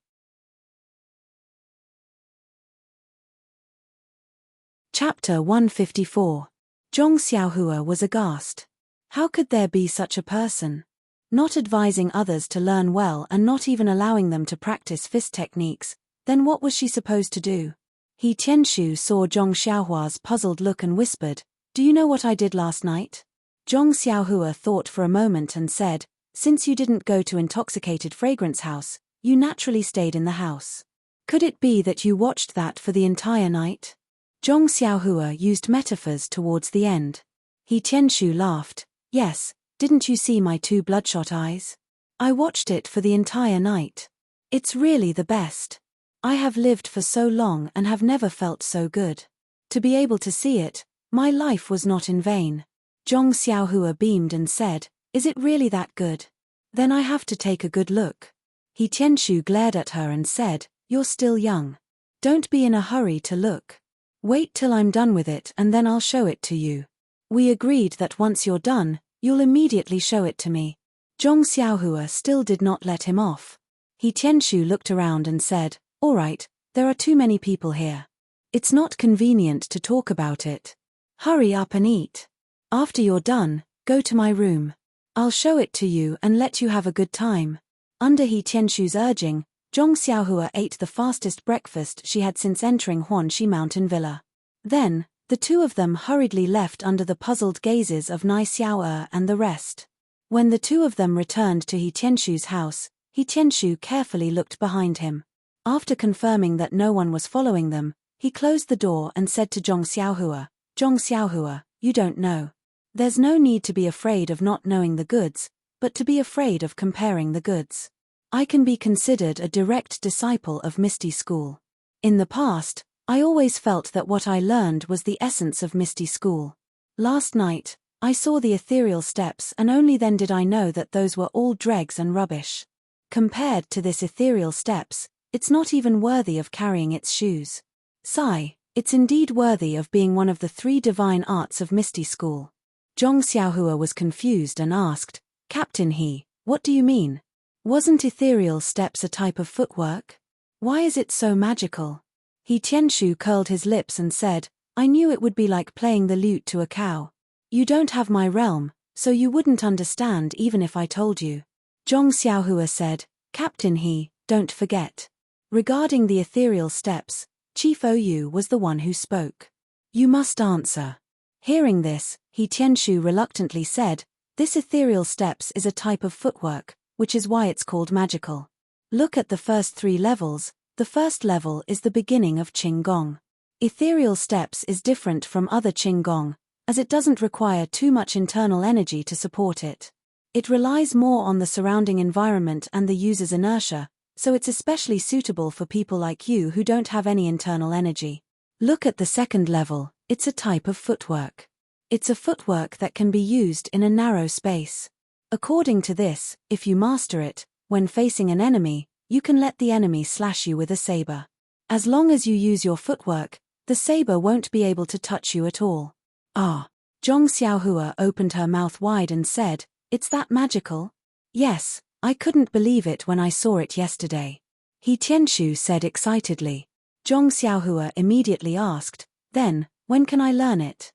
Chapter 154. Zhong Xiaohua was aghast. How could there be such a person? Not advising others to learn well and not even allowing them to practice fist techniques, then what was she supposed to do? He Tianshu saw Zhong Xiaohua's puzzled look and whispered, "Do you know what I did last night?" Zhong Xiaohua thought for a moment and said, "Since you didn't go to Intoxicated Fragrance House, you naturally stayed in the house. Could it be that you watched that for the entire night?" Zhong Xiaohua used metaphors towards the end. He Tianshu laughed, "Yes, didn't you see my 2 bloodshot eyes? I watched it for the entire night. It's really the best. I have lived for so long and have never felt so good. To be able to see it, my life was not in vain." Zhong Xiaohua beamed and said, "Is it really that good? Then I have to take a good look." He Tianshu glared at her and said, "You're still young. Don't be in a hurry to look. Wait till I'm done with it and then I'll show it to you. We agreed that once you're done, you'll immediately show it to me." Zhong Xiaohua still did not let him off. He Tianshu looked around and said, "All right, there are too many people here. It's not convenient to talk about it. Hurry up and eat. After you're done, go to my room. I'll show it to you and let you have a good time." Under He Tianshu's urging, Zhong Xiaohua ate the fastest breakfast she had since entering Huanxi Mountain Villa. Then, the two of them hurriedly left under the puzzled gazes of Nai Xiao'er and the rest. When the two of them returned to He Tianshu's house, He Tianshu carefully looked behind him. After confirming that no one was following them, he closed the door and said to Zhong Xiaohua, "Zhong Xiaohua, you don't know. There's no need to be afraid of not knowing the goods, but to be afraid of comparing the goods. I can be considered a direct disciple of Misty School. In the past, I always felt that what I learned was the essence of Misty School. Last night, I saw the ethereal steps and only then did I know that those were all dregs and rubbish. Compared to this ethereal steps, it's not even worthy of carrying its shoes. Sigh, it's indeed worthy of being one of the 3 divine arts of Misty School." Zhong Xiaohua was confused and asked, Captain He, what do you mean? Wasn't ethereal steps a type of footwork? Why is it so magical? He Tianshu curled his lips and said, I knew it would be like playing the lute to a cow. You don't have my realm, so you wouldn't understand even if I told you. Zhong Xiaohua said, Captain He, don't forget. Regarding the ethereal steps, Chief Ou was the one who spoke. You must answer. Hearing this, He Tianshu reluctantly said, this ethereal steps is a type of footwork, which is why it's called magical. Look at the first 3 levels. The first level is the beginning of Qinggong. Ethereal steps is different from other Qinggong, as it doesn't require too much internal energy to support it. It relies more on the surrounding environment and the user's inertia, so it's especially suitable for people like you who don't have any internal energy. Look at the second level, it's a type of footwork. It's a footwork that can be used in a narrow space. According to this, if you master it, when facing an enemy, you can let the enemy slash you with a saber. As long as you use your footwork, the saber won't be able to touch you at all. Ah! Zhong Xiaohua opened her mouth wide and said, it's that magical? Yes, I couldn't believe it when I saw it yesterday. He Tianshu said excitedly. Zhong Xiaohua immediately asked, then, when can I learn it?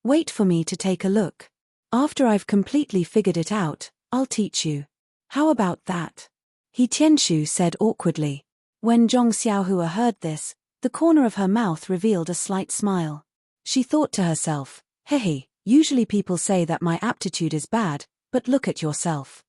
Wait for me to take a look. After I've completely figured it out, I'll teach you. How about that? He Tianshu said awkwardly. When Zhong Xiaohua heard this, the corner of her mouth revealed a slight smile. She thought to herself, hey, usually people say that my aptitude is bad, but look at yourself.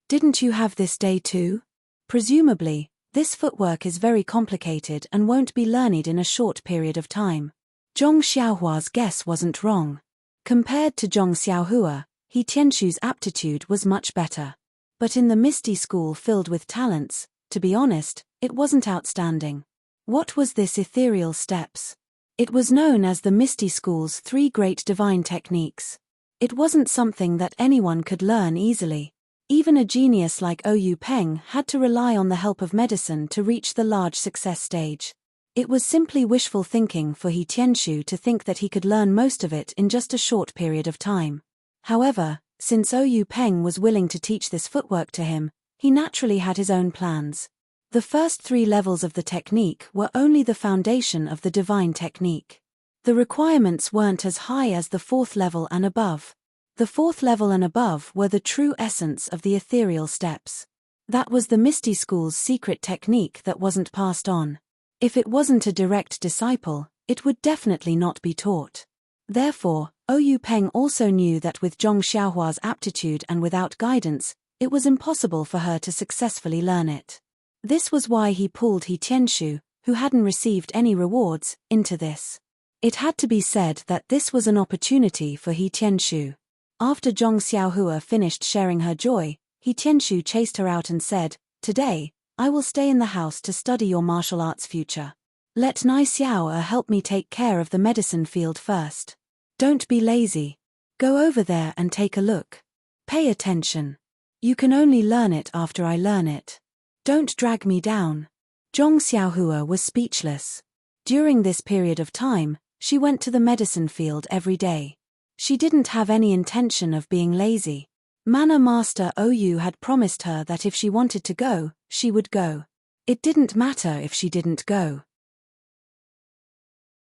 Didn't you have this day too? Presumably, this footwork is very complicated and won't be learned in a short period of time. Zhong Xiaohua's guess wasn't wrong. Compared to Zhong Xiaohua, He Tianshu's aptitude was much better. But in the misty school filled with talents, to be honest, it wasn't outstanding. What was this ethereal steps? It was known as the misty school's 3 great divine techniques. It wasn't something that anyone could learn easily. Even a genius like Ou Peng had to rely on the help of medicine to reach the large success stage. It was simply wishful thinking for He Tianshu to think that he could learn most of it in just a short period of time. However, since Ou Peng was willing to teach this footwork to him, he naturally had his own plans. The first 3 levels of the technique were only the foundation of the divine technique. The requirements weren't as high as the 4th level and above. The 4th level and above were the true essence of the ethereal steps. That was the Misty School's secret technique that wasn't passed on. If it wasn't a direct disciple, it would definitely not be taught. Therefore, Ou Peng also knew that with Zhong Xiaohua's aptitude and without guidance, it was impossible for her to successfully learn it. This was why he pulled He Tianshu, who hadn't received any rewards, into this. It had to be said that this was an opportunity for He Tianshu. After Zhong Xiaohua finished sharing her joy, He Tianshu chased her out and said, today, I will stay in the house to study your martial arts future. Let Nai Xiao help me take care of the medicine field first. Don't be lazy. Go over there and take a look. Pay attention. You can only learn it after I learn it. Don't drag me down. Zhong Xiaohua was speechless. During this period of time, she went to the medicine field every day. She didn't have any intention of being lazy. Mana Master Ou had promised her that if she wanted to go, she would go. It didn't matter if she didn't go.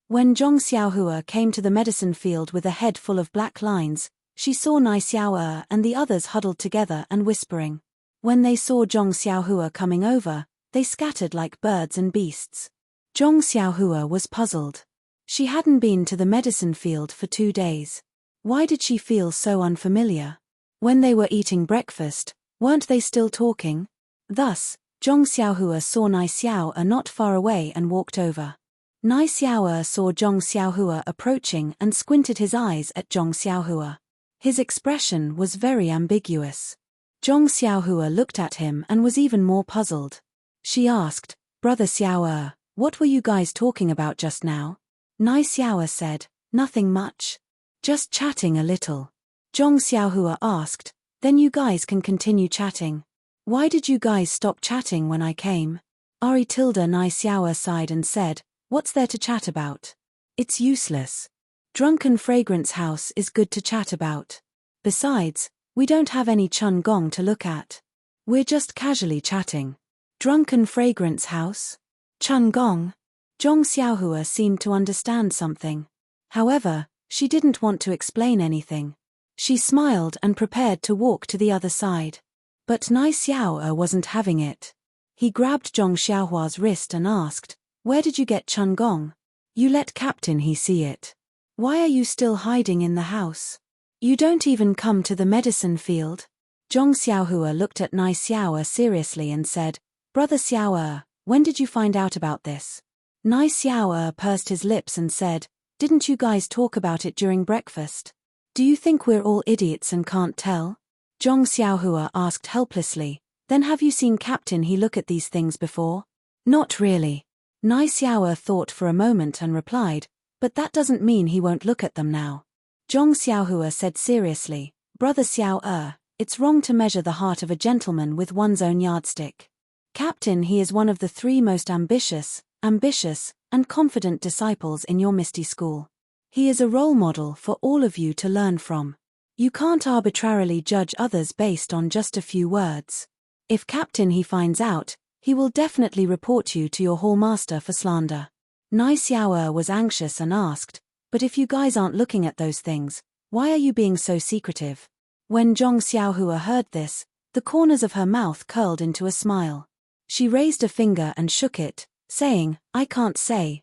When Zhong Xiaohua came to the medicine field with a head full of black lines, she saw Nai Xiao and the others huddled together and whispering. When they saw Zhong Xiaohua coming over, they scattered like birds and beasts. Zhong Xiaohua was puzzled. She hadn't been to the medicine field for 2 days. Why did she feel so unfamiliar? When they were eating breakfast, weren't they still talking? Thus, Zhong Xiaohua saw Nai Xiao not far away and walked over. Nai Xiao saw Zhong Xiaohua approaching and squinted his eyes at Zhong Xiaohua. His expression was very ambiguous. Zhong Xiaohua looked at him and was even more puzzled. She asked, Brother Xiao, what were you guys talking about just now? Nai Xiao said, nothing much. Just chatting a little. Zhong Xiaohua asked, then you guys can continue chatting. Why did you guys stop chatting when I came? Nai Xiao sighed and said, what's there to chat about? It's useless. Drunken Fragrance House is good to chat about. Besides, we don't have any Chun Gong to look at. We're just casually chatting. Drunken Fragrance House? Chun Gong? Zhong Xiaohua seemed to understand something. However, she didn't want to explain anything. She smiled and prepared to walk to the other side. But Nai Xiao'er wasn't having it. He grabbed Zhong Xiaohua's wrist and asked, "Where did you get Chun Gong? You let Captain He see it. Why are you still hiding in the house? You don't even come to the medicine field?" Zhong Xiaohua looked at Nai Xiao'er seriously and said, "Brother Xiao'er, when did you find out about this?" Nai Xiao'er pursed his lips and said, "Didn't you guys talk about it during breakfast? Do you think we're all idiots and can't tell?" Zhong Xiaohua asked helplessly, "Then have you seen Captain He look at these things before?" "Not really." Nai Xiao'er thought for a moment and replied, "But that doesn't mean he won't look at them now." Zhong Xiaohua said seriously, "Brother Xiao'er, it's wrong to measure the heart of a gentleman with one's own yardstick. Captain He is one of the 3 most ambitious, and confident disciples in your Misty school. He is a role model for all of you to learn from. You can't arbitrarily judge others based on just a few words. If Captain He finds out, he will definitely report you to your hall master for slander." Nai Xiao'er was anxious and asked, "But if you guys aren't looking at those things, why are you being so secretive?" When Zhong Xiaohua heard this, the corners of her mouth curled into a smile. She raised a finger and shook it, saying, I can't say.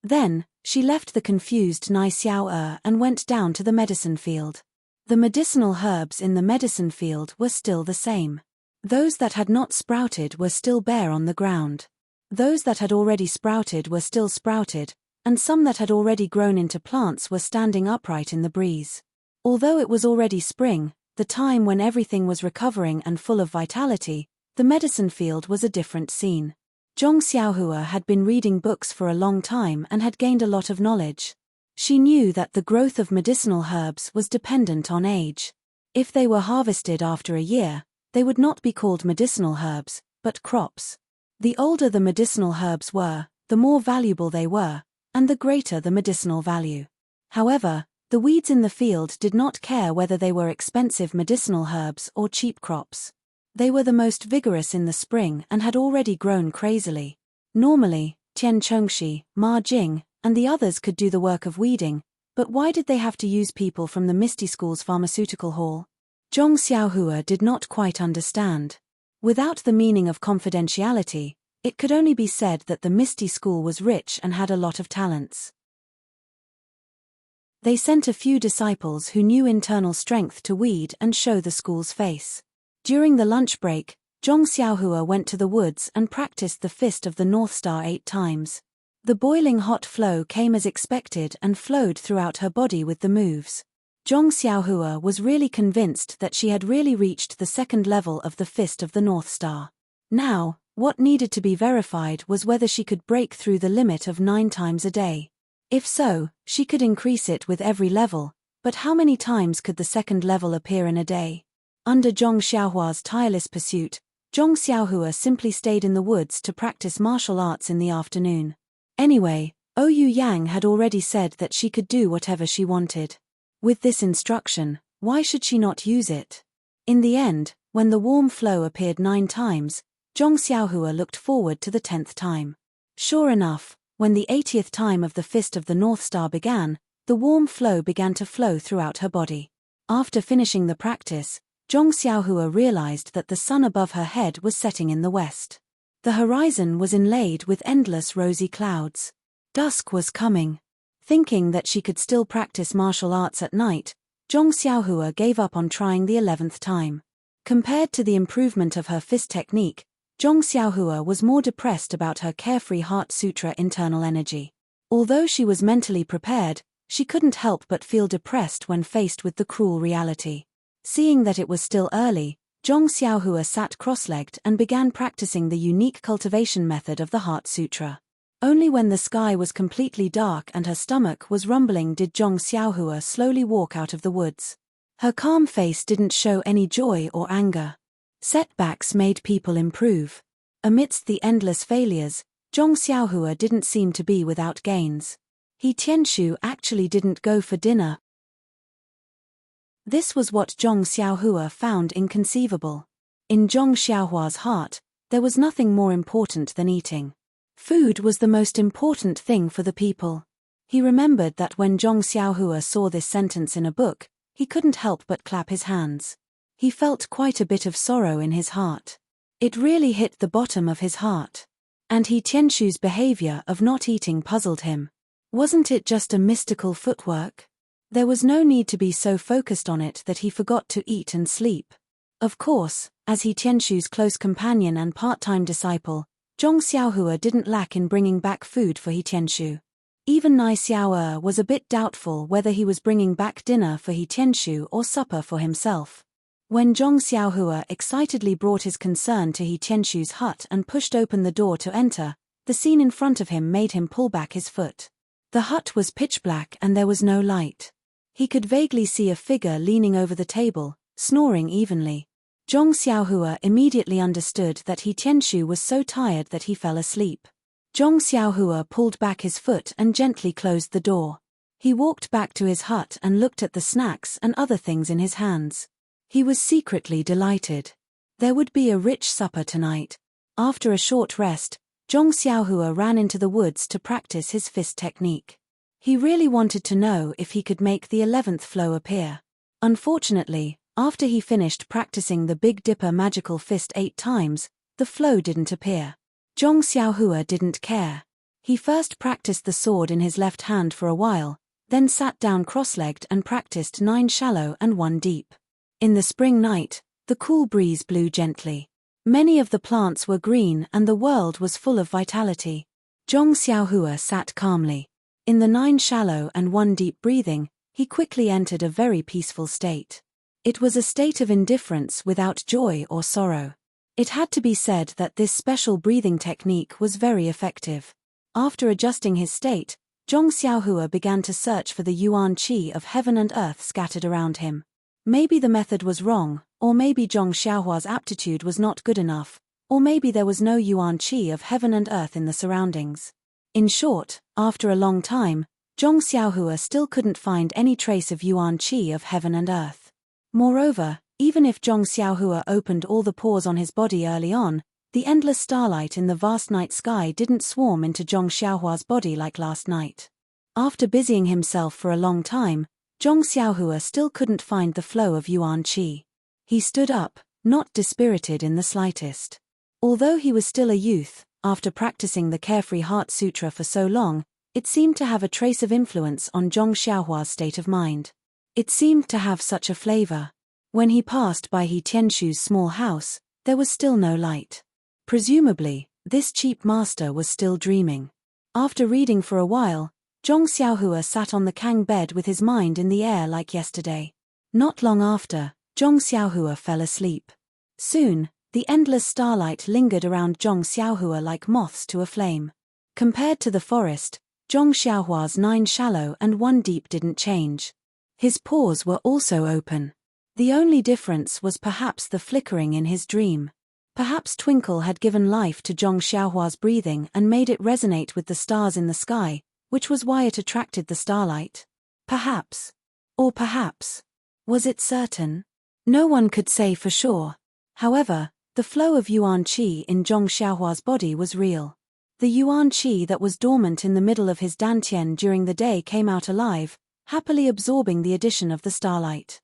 Then, she left the confused Nai Xiao'er and went down to the medicine field. The medicinal herbs in the medicine field were still the same. Those that had not sprouted were still bare on the ground. Those that had already sprouted were still sprouted, and some that had already grown into plants were standing upright in the breeze. Although it was already spring, the time when everything was recovering and full of vitality, the medicine field was a different scene. Zhong Xiaohua had been reading books for a long time and had gained a lot of knowledge. She knew that the growth of medicinal herbs was dependent on age. If they were harvested after a year, they would not be called medicinal herbs, but crops. The older the medicinal herbs were, the more valuable they were, and the greater the medicinal value. However, the weeds in the field did not care whether they were expensive medicinal herbs or cheap crops. They were the most vigorous in the spring and had already grown crazily. Normally, Tian Chongxi, Ma Jing, and the others could do the work of weeding, but why did they have to use people from the Misty School's pharmaceutical hall? Zhong Xiaohua did not quite understand. Without the meaning of confidentiality, it could only be said that the Misty School was rich and had a lot of talents. They sent a few disciples who knew internal strength to weed and show the school's face. During the lunch break, Zhong Xiaohua went to the woods and practiced the Fist of the North Star 8 times. The boiling hot flow came as expected and flowed throughout her body with the moves. Zhong Xiaohua was really convinced that she had really reached the 2nd level of the Fist of the North Star. Now, what needed to be verified was whether she could break through the limit of 9 times a day. If so, she could increase it with every level, but how many times could the 2nd level appear in a day? Under Zhong Xiaohua's tireless pursuit, Zhong Xiaohua simply stayed in the woods to practice martial arts in the afternoon. Anyway, Ouyou Yang had already said that she could do whatever she wanted. With this instruction, why should she not use it? In the end, when the warm flow appeared 9 times, Zhong Xiaohua looked forward to the 10th time. Sure enough, when the 80th time of the Fist of the North Star began, the warm flow began to flow throughout her body. After finishing the practice, Zhong Xiaohua realized that the sun above her head was setting in the west. The horizon was inlaid with endless rosy clouds. Dusk was coming. Thinking that she could still practice martial arts at night, Zhong Xiaohua gave up on trying the 11th time. Compared to the improvement of her fist technique, Zhong Xiaohua was more depressed about her carefree Heart Sutra internal energy. Although she was mentally prepared, she couldn't help but feel depressed when faced with the cruel reality. Seeing that it was still early, Zhong Xiaohua sat cross-legged and began practicing the unique cultivation method of the Heart Sutra. Only when the sky was completely dark and her stomach was rumbling did Zhong Xiaohua slowly walk out of the woods. Her calm face didn't show any joy or anger. Setbacks made people improve. Amidst the endless failures, Zhong Xiaohua didn't seem to be without gains. He Tianshu actually didn't go for dinner. This was what Zhong Xiaohua found inconceivable. In Zhong Xiaohua's heart, there was nothing more important than eating. Food was the most important thing for the people. He remembered that when Zhong Xiaohua saw this sentence in a book, he couldn't help but clap his hands. He felt quite a bit of sorrow in his heart. It really hit the bottom of his heart. And He Tianshu's behavior of not eating puzzled him. Wasn't it just a mystical footwork? There was no need to be so focused on it that he forgot to eat and sleep. Of course, as He Tianshu's close companion and part-time disciple, Zhong Xiaohua didn't lack in bringing back food for He Tianshu. Even Nai Xiao'er was a bit doubtful whether he was bringing back dinner for He Tianshu or supper for himself. When Zhong Xiaohua excitedly brought his concern to He Tianshu's hut and pushed open the door to enter, the scene in front of him made him pull back his foot. The hut was pitch black and there was no light. He could vaguely see a figure leaning over the table, snoring evenly. Zhong Xiaohua immediately understood that He Tianshu was so tired that he fell asleep. Zhong Xiaohua pulled back his foot and gently closed the door. He walked back to his hut and looked at the snacks and other things in his hands. He was secretly delighted. There would be a rich supper tonight. After a short rest, Zhong Xiaohua ran into the woods to practice his fist technique. He really wanted to know if he could make the 11th flow appear. Unfortunately, after he finished practicing the Big Dipper magical fist 8 times, the flow didn't appear. Zhong Xiaohua didn't care. He first practiced the sword in his left hand for a while, then sat down cross-legged and practiced 9 shallow and 1 deep. In the spring night, the cool breeze blew gently. Many of the plants were green and the world was full of vitality. Zhong Xiaohua sat calmly. In the 9 shallow and 1 deep breathing, he quickly entered a very peaceful state. It was a state of indifference without joy or sorrow. It had to be said that this special breathing technique was very effective. After adjusting his state, Zhong Xiaohua began to search for the yuan qi of heaven and earth scattered around him. Maybe the method was wrong, or maybe Zhong Xiaohua's aptitude was not good enough, or maybe there was no yuan qi of heaven and earth in the surroundings. In short, after a long time, Zhong Xiaohua still couldn't find any trace of yuan qi of heaven and earth. Moreover, even if Zhong Xiaohua opened all the pores on his body early on, the endless starlight in the vast night sky didn't swarm into Zhong Xiaohua's body like last night. After busying himself for a long time, Zhong Xiaohua still couldn't find the flow of yuan qi. He stood up, not dispirited in the slightest. Although he was still a youth, after practicing the Carefree Heart Sutra for so long, it seemed to have a trace of influence on Zhong Xiaohua's state of mind. It seemed to have such a flavor. When he passed by He Tianshu's small house, there was still no light. Presumably, this cheap master was still dreaming. After reading for a while, Zhong Xiaohua sat on the Kang bed with his mind in the air like yesterday. Not long after, Zhong Xiaohua fell asleep. Soon, the endless starlight lingered around Zhong Xiaohua like moths to a flame. Compared to the forest, Zhong Xiaohua's 9 shallow and 1 deep didn't change. His pores were also open. The only difference was perhaps the flickering in his dream. Perhaps twinkle had given life to Zhong Xiaohua's breathing and made it resonate with the stars in the sky, which was why it attracted the starlight. Perhaps. Or perhaps. Was it certain? No one could say for sure. However, the flow of yuan qi in Zhong Xiaohua's body was real. The yuan qi that was dormant in the middle of his dantian during the day came out alive, happily absorbing the addition of the starlight.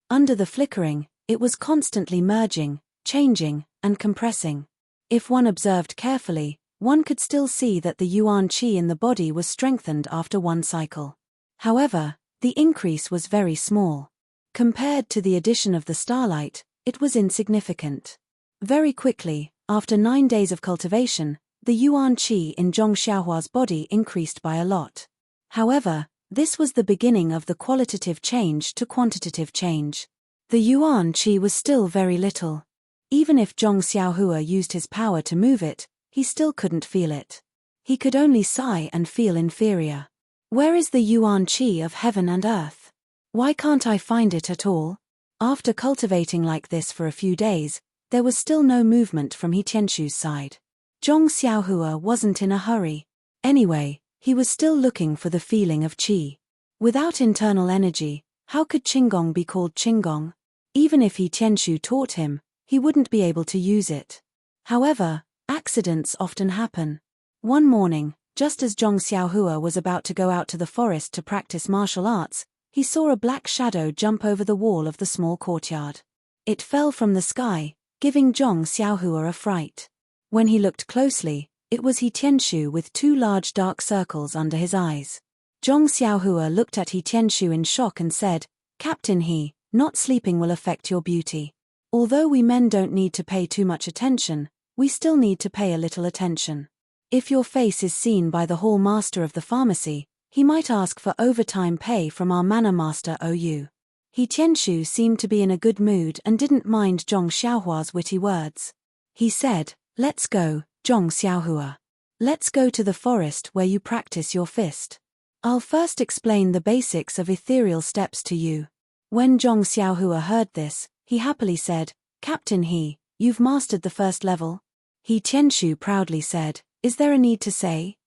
Under the flickering, it was constantly merging, changing, and compressing. If one observed carefully, one could still see that the yuan qi in the body was strengthened after 1 cycle. However, the increase was very small. Compared to the addition of the starlight, it was insignificant. Very quickly, after 9 days of cultivation, the yuan qi in Zhong Xiaohua's body increased by a lot. However, this was the beginning of the qualitative change to quantitative change. The yuan qi was still very little. Even if Zhong Xiaohua used his power to move it, he still couldn't feel it. He could only sigh and feel inferior. Where is the yuan qi of heaven and earth? Why can't I find it at all? After cultivating like this for a few days, there was still no movement from He Tianshu's side. Zhong Xiaohua wasn't in a hurry. Anyway, He was still looking for the feeling of qi. Without internal energy, how could qigong be called qigong? Even if He Tianshu taught him, he wouldn't be able to use it. However, accidents often happen. One morning, just as Zhong Xiaohua was about to go out to the forest to practice martial arts, he saw a black shadow jump over the wall of the small courtyard. It fell from the sky, giving Zhong Xiaohua a fright. When he looked closely, it was He Tianshu with two large dark circles under his eyes. Zhong Xiaohua looked at He Tianshu in shock and said, "Captain He, not sleeping will affect your beauty. Although we men don't need to pay too much attention, we still need to pay a little attention. If your face is seen by the hall master of the pharmacy, he might ask for overtime pay from our manor master OU." He Tianshu seemed to be in a good mood and didn't mind Zhong Xiaohua's witty words. He said, "Let's go, Zhong Xiaohua. Let's go to the forest where you practice your fist. I'll first explain the basics of ethereal steps to you." When Zhong Xiaohua heard this, he happily said, "Captain He, you've mastered the first level?" He Tianshu proudly said, "Is there a need to say?"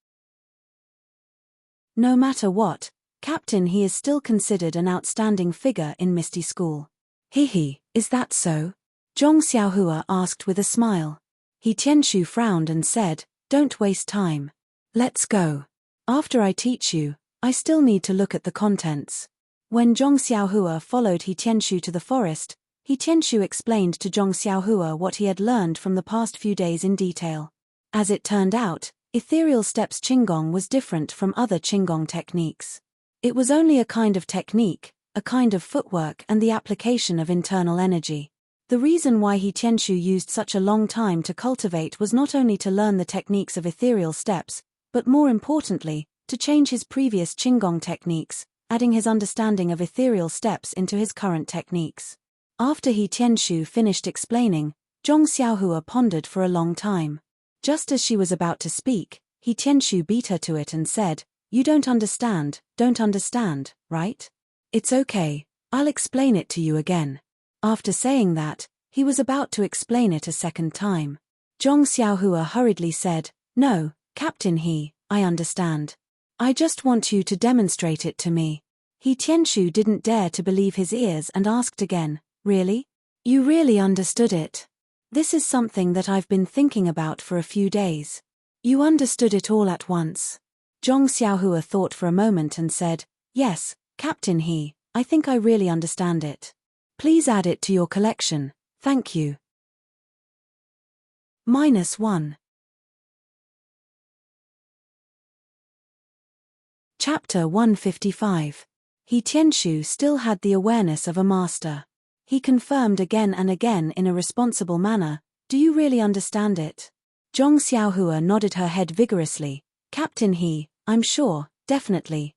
No matter what, Captain He is still considered an outstanding figure in Misty School. "He, is that so?" Zhong Xiaohua asked with a smile. He Tianshu frowned and said, "Don't waste time. Let's go. After I teach you, I still need to look at the contents." When Zhong Xiaohua followed He Tianshu to the forest, He Tianshu explained to Zhong Xiaohua what he had learned from the past few days in detail. As it turned out, ethereal steps qigong was different from other qigong techniques. It was only a kind of technique, a kind of footwork and the application of internal energy. The reason why He Tianshu used such a long time to cultivate was not only to learn the techniques of ethereal steps, but more importantly, to change his previous qigong techniques, adding his understanding of ethereal steps into his current techniques. After He Tianshu finished explaining, Zhong Xiaohua pondered for a long time. Just as she was about to speak, He Tianshu beat her to it and said, "You don't understand, right? It's okay, I'll explain it to you again." After saying that, he was about to explain it a second time. Zhong Xiaohua hurriedly said, "No, Captain He, I understand. I just want you to demonstrate it to me." He Tianshu didn't dare to believe his ears and asked again, "Really? You really understood it? This is something that I've been thinking about for a few days. You understood it all at once?" Zhong Xiaohua thought for a moment and said, "Yes, Captain He, I think I really understand it. Please add it to your collection, thank you." -1. Chapter 155. He Tianshu still had the awareness of a master. He confirmed again and again in a responsible manner, "Do you really understand it?" Zhong Xiaohua nodded her head vigorously, "Captain He, I'm sure, definitely.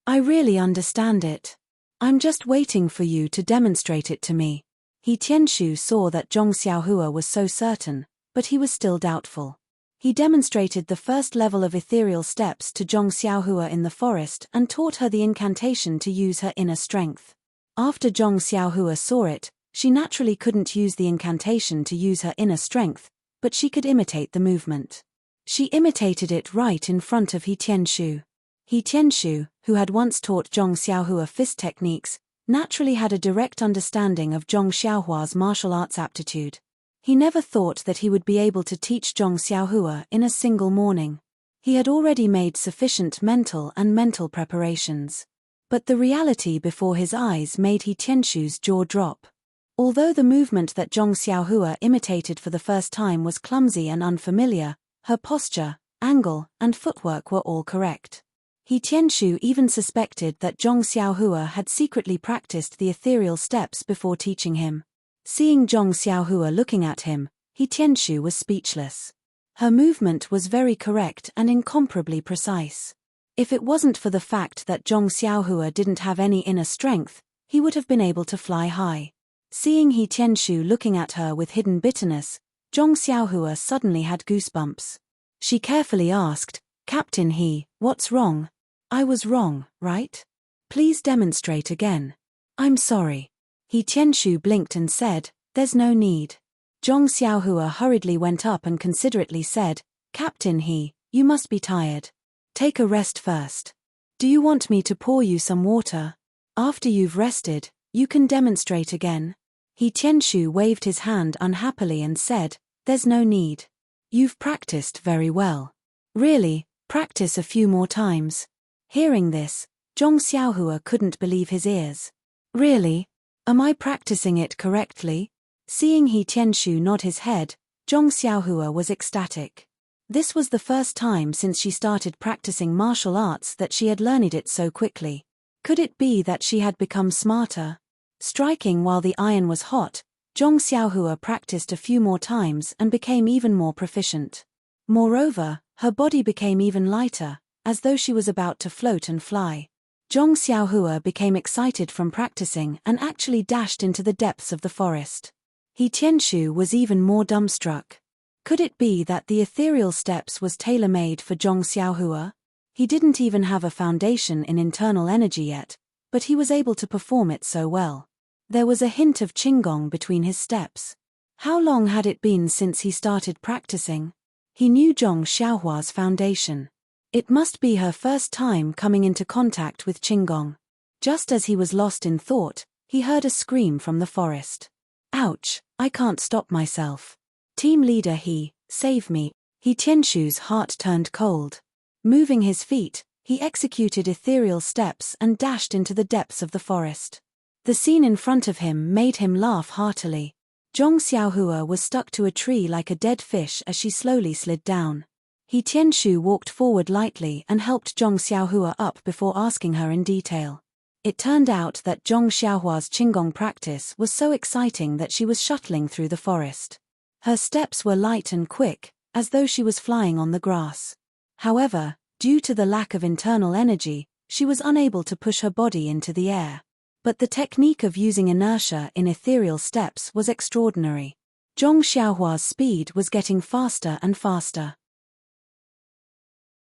I really understand it. I'm just waiting for you to demonstrate it to me." He Tianshu saw that Zhong Xiaohua was so certain, but he was still doubtful. He demonstrated the first level of ethereal steps to Zhong Xiaohua in the forest and taught her the incantation to use her inner strength. After Zhong Xiaohua saw it, she naturally couldn't use the incantation to use her inner strength, but she could imitate the movement. She imitated it right in front of He Tianshu. He Tianshu, who had once taught Zhong Xiaohua fist techniques, naturally had a direct understanding of Zhong Xiaohua's martial arts aptitude. He never thought that he would be able to teach Zhong Xiaohua in a single morning. He had already made sufficient mental preparations. But the reality before his eyes made He Tianshu's jaw drop. Although the movement that Zhong Xiaohua imitated for the first time was clumsy and unfamiliar, her posture, angle, and footwork were all correct. He Tianshu even suspected that Zhong Xiaohua had secretly practiced the ethereal steps before teaching him. Seeing Zhong Xiaohua looking at him, He Tianshu was speechless. Her movement was very correct and incomparably precise. If it wasn't for the fact that Zhong Xiaohua didn't have any inner strength, he would have been able to fly high. Seeing He Tianshu looking at her with hidden bitterness, Zhong Xiaohua suddenly had goosebumps. She carefully asked, "Captain He, what's wrong? I was wrong, right? Please demonstrate again." "I'm sorry." He Tianshu blinked and said, "There's no need." Zhong Xiaohua hurriedly went up and considerately said, "Captain He, you must be tired. Take a rest first. Do you want me to pour you some water? After you've rested, you can demonstrate again. He Tianshu waved his hand unhappily and said, there's no need. You've practiced very well. Really, practice a few more times. Hearing this, Zhong Xiaohua couldn't believe his ears. Really? Am I practicing it correctly? Seeing He Tianshu nod his head, Zhong Xiaohua was ecstatic. This was the first time since she started practicing martial arts that she had learned it so quickly. Could it be that she had become smarter? Striking while the iron was hot, Zhong Xiaohua practiced a few more times and became even more proficient. Moreover, her body became even lighter, as though she was about to float and fly. Zhong Xiaohua became excited from practicing and actually dashed into the depths of the forest. He Tianshu was even more dumbstruck. Could it be that the ethereal steps was tailor-made for Zhong Xiaohua? He didn't even have a foundation in internal energy yet, but he was able to perform it so well. There was a hint of qigong between his steps. How long had it been since he started practicing? He knew Zhong Xiaohua's foundation. It must be her first time coming into contact with qigong. Just as he was lost in thought, he heard a scream from the forest. Ouch, I can't stop myself. Team leader save me. He Tianshu's heart turned cold. Moving his feet, he executed ethereal steps and dashed into the depths of the forest. The scene in front of him made him laugh heartily. Zhong Xiaohua was stuck to a tree like a dead fish as she slowly slid down. He Tianshu walked forward lightly and helped Zhong Xiaohua up before asking her in detail. It turned out that Zhong Xiaohua's qigong practice was so exciting that she was shuttling through the forest. Her steps were light and quick, as though she was flying on the grass. However, due to the lack of internal energy, she was unable to push her body into the air. But the technique of using inertia in ethereal steps was extraordinary. Zhong Xiaohua's speed was getting faster and faster.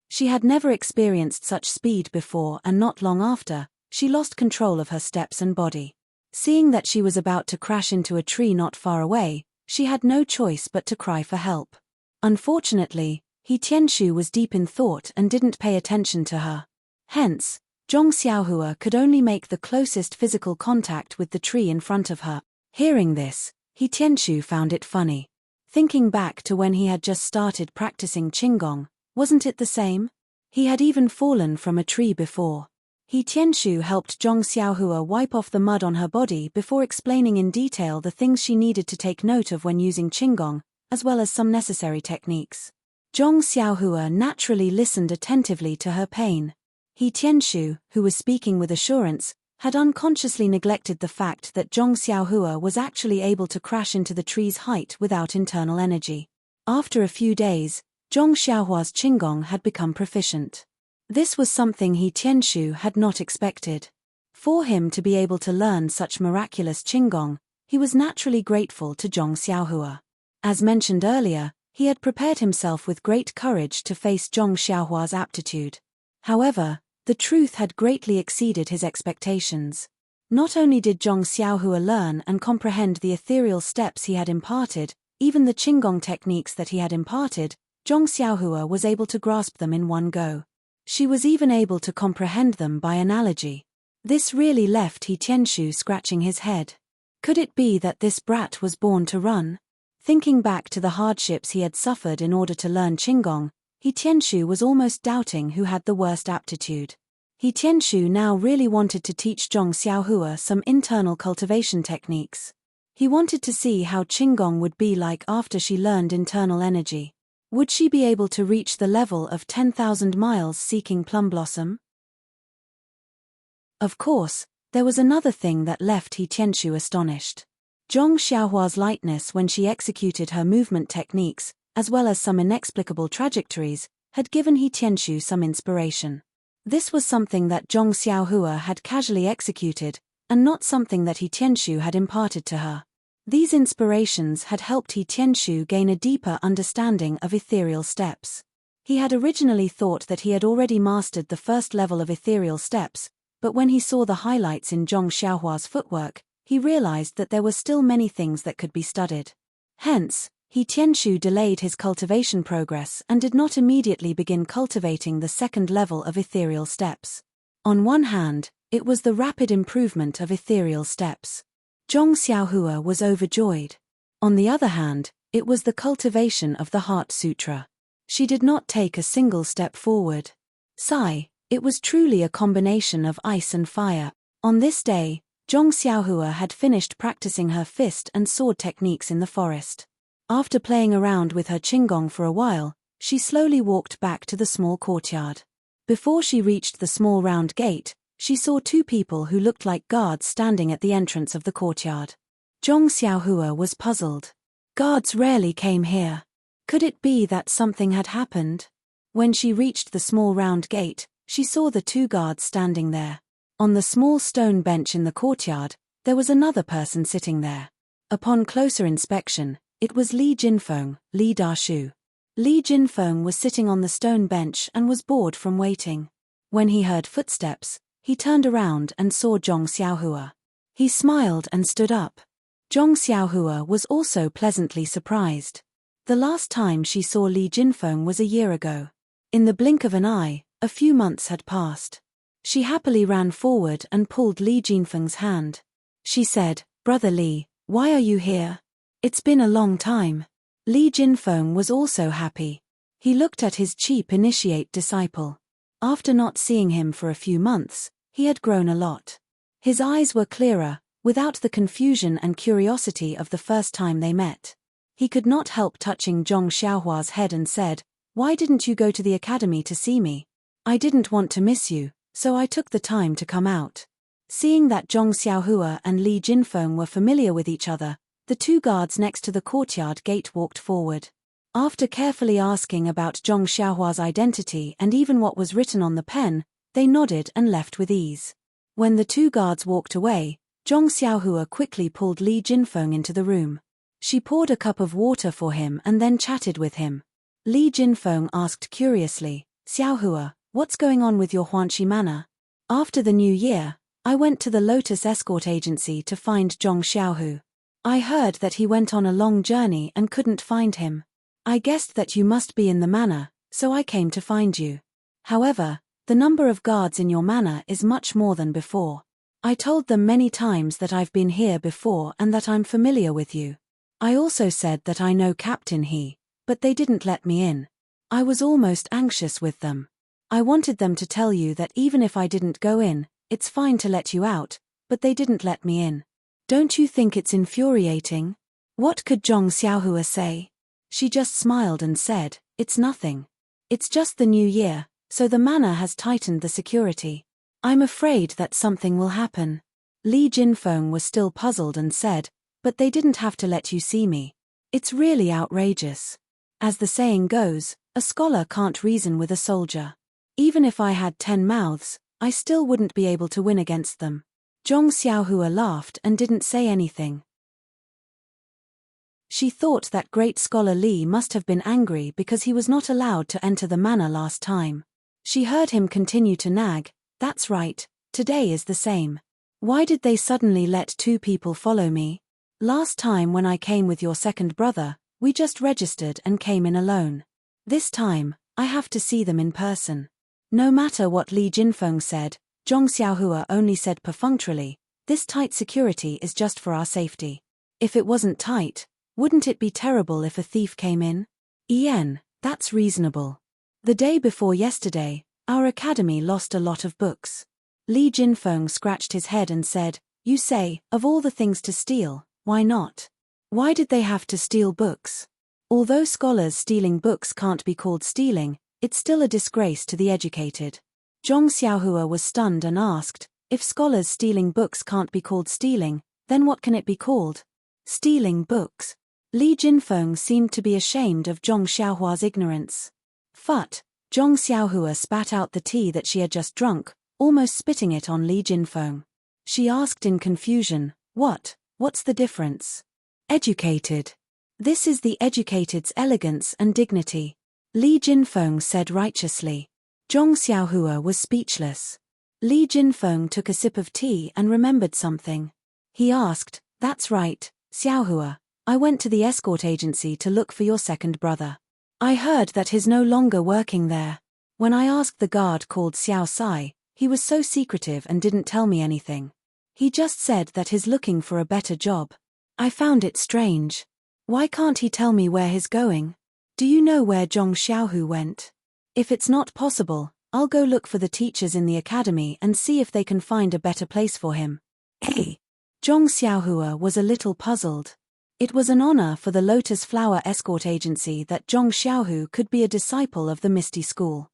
She had never experienced such speed before, and not long after, she lost control of her steps and body. Seeing that she was about to crash into a tree not far away, she had no choice but to cry for help. Unfortunately, He Tianshu was deep in thought and didn't pay attention to her. Hence, Zhong Xiaohua could only make the closest physical contact with the tree in front of her. Hearing this, He Tianshu found it funny. Thinking back to when he had just started practicing qigong, wasn't it the same? He had even fallen from a tree before. He Tianshu helped Zhong Xiaohua wipe off the mud on her body before explaining in detail the things she needed to take note of when using qigong, as well as some necessary techniques. Zhong Xiaohua naturally listened attentively to her pain. He Tianshu, who was speaking with assurance, had unconsciously neglected the fact that Zhong Xiaohua was actually able to crash into the tree's height without internal energy. After a few days, Zhong Xiaohua's qigong had become proficient. This was something He Tianshu had not expected. For him to be able to learn such miraculous qigong, he was naturally grateful to Zhong Xiaohua. As mentioned earlier, he had prepared himself with great courage to face Zhong Xiaohua's aptitude. However, the truth had greatly exceeded his expectations. Not only did Zhong Xiaohua learn and comprehend the ethereal steps he had imparted, even the qigong techniques that he had imparted, Zhong Xiaohua was able to grasp them in one go. She was even able to comprehend them by analogy. This really left He Tianshu scratching his head. Could it be that this brat was born to run? Thinking back to the hardships he had suffered in order to learn qigong, He Tianshu was almost doubting who had the worst aptitude. He Tianshu now really wanted to teach Zhong Xiaohua some internal cultivation techniques. He wanted to see how qigong would be like after she learned internal energy. Would she be able to reach the level of 10,000 miles seeking plum blossom? Of course, there was another thing that left He Tianshu astonished. Zhong Xiaohua's lightness when she executed her movement techniques, as well as some inexplicable trajectories, had given He Tianshu some inspiration. This was something that Zhong Xiaohua had casually executed, and not something that He Tianshu had imparted to her. These inspirations had helped He Tianshu gain a deeper understanding of ethereal steps. He had originally thought that he had already mastered the first level of ethereal steps, but when he saw the highlights in Zhong Xiaohua's footwork, he realized that there were still many things that could be studied. Hence, He Tianshu delayed his cultivation progress and did not immediately begin cultivating the second level of ethereal steps. On one hand, it was the rapid improvement of ethereal steps. Zhong Xiaohua was overjoyed. On the other hand, it was the cultivation of the Heart Sutra. She did not take a single step forward. Sigh, it was truly a combination of ice and fire. On this day, Zhong Xiaohua had finished practicing her fist and sword techniques in the forest. After playing around with her qinggong for a while, she slowly walked back to the small courtyard. Before she reached the small round gate, she saw two people who looked like guards standing at the entrance of the courtyard. Zhong Xiaohua was puzzled. Guards rarely came here. Could it be that something had happened? When she reached the small round gate, she saw the two guards standing there. On the small stone bench in the courtyard, there was another person sitting there. Upon closer inspection, it was Li Jinfeng, Li Dashu. Li Jinfeng was sitting on the stone bench and was bored from waiting. When he heard footsteps, he turned around and saw Zhong Xiaohua. He smiled and stood up. Zhong Xiaohua was also pleasantly surprised. The last time she saw Li Jinfeng was a year ago. In the blink of an eye, a few months had passed. She happily ran forward and pulled Li Jinfeng's hand. She said, "Brother Li, why are you here? It's been a long time." Li Jinfeng was also happy. He looked at his cheap initiate disciple. After not seeing him for a few months, he had grown a lot. His eyes were clearer, without the confusion and curiosity of the first time they met. He could not help touching Zhong Xiaohua's head and said, "Why didn't you go to the academy to see me? I didn't want to miss you, so I took the time to come out." Seeing that Zhong Xiaohua and Li Jinfeng were familiar with each other, the two guards next to the courtyard gate walked forward. After carefully asking about Zhong Xiaohua's identity and even what was written on the pen, they nodded and left with ease. When the two guards walked away, Zhong Xiaohua quickly pulled Li Jinfeng into the room. She poured a cup of water for him and then chatted with him. Li Jinfeng asked curiously, "Xiaohua, what's going on with your Huanxi manor?" "After the new year, I went to the Lotus Escort Agency to find Zhong Xiaohu. I heard that he went on a long journey and couldn't find him. I guessed that you must be in the manor, so I came to find you. However, the number of guards in your manor is much more than before. I told them many times that I've been here before and that I'm familiar with you. I also said that I know Captain He, but they didn't let me in. I was almost anxious with them. I wanted them to tell you that even if I didn't go in, it's fine to let you out, but they didn't let me in. Don't you think it's infuriating?" What could Zhong Xiaohua say? She just smiled and said, "It's nothing. It's just the new year, so the manor has tightened the security. I'm afraid that something will happen." Li Jinfeng was still puzzled and said, "But they didn't have to let you see me. It's really outrageous. As the saying goes, a scholar can't reason with a soldier. Even if I had 10 mouths, I still wouldn't be able to win against them." Zhong Xiaohua laughed and didn't say anything. She thought that great scholar Li must have been angry because he was not allowed to enter the manor last time. She heard him continue to nag, "That's right, today is the same. Why did they suddenly let two people follow me? Last time when I came with your second brother, we just registered and came in alone. This time, I have to see them in person." No matter what Li Jinfeng said, Zhong Xiaohua only said perfunctorily, "This tight security is just for our safety. If it wasn't tight, wouldn't it be terrible if a thief came in? That's reasonable. The day before yesterday, our academy lost a lot of books." Li Jinfeng scratched his head and said, "You say, of all the things to steal, why not? Why did they have to steal books? Although scholars stealing books can't be called stealing, it's still a disgrace to the educated." Zhong Xiaohua was stunned and asked, "If scholars stealing books can't be called stealing, then what can it be called?" "Stealing books." Li Jinfeng seemed to be ashamed of Zhong Xiaohua's ignorance. "Phut!" Zhong Xiaohua spat out the tea that she had just drunk, almost spitting it on Li Jinfeng. She asked in confusion, "What's the difference?" "Educated. This is the educated's elegance and dignity," Li Jinfeng said righteously. Zhong Xiaohua was speechless. Li Jinfeng took a sip of tea and remembered something. He asked, "That's right, Xiaohua, I went to the escort agency to look for your second brother. I heard that he's no longer working there. When I asked the guard called Xiao Sai, he was so secretive and didn't tell me anything. He just said that he's looking for a better job. I found it strange. Why can't he tell me where he's going? Do you know where Zhong Xiaohu went? If it's not possible, I'll go look for the teachers in the academy and see if they can find a better place for him. Hey! Zhong Xiaohua was a little puzzled. It was an honor for the Lotus Flower Escort Agency that Zhong Xiaohu could be a disciple of the Misty School.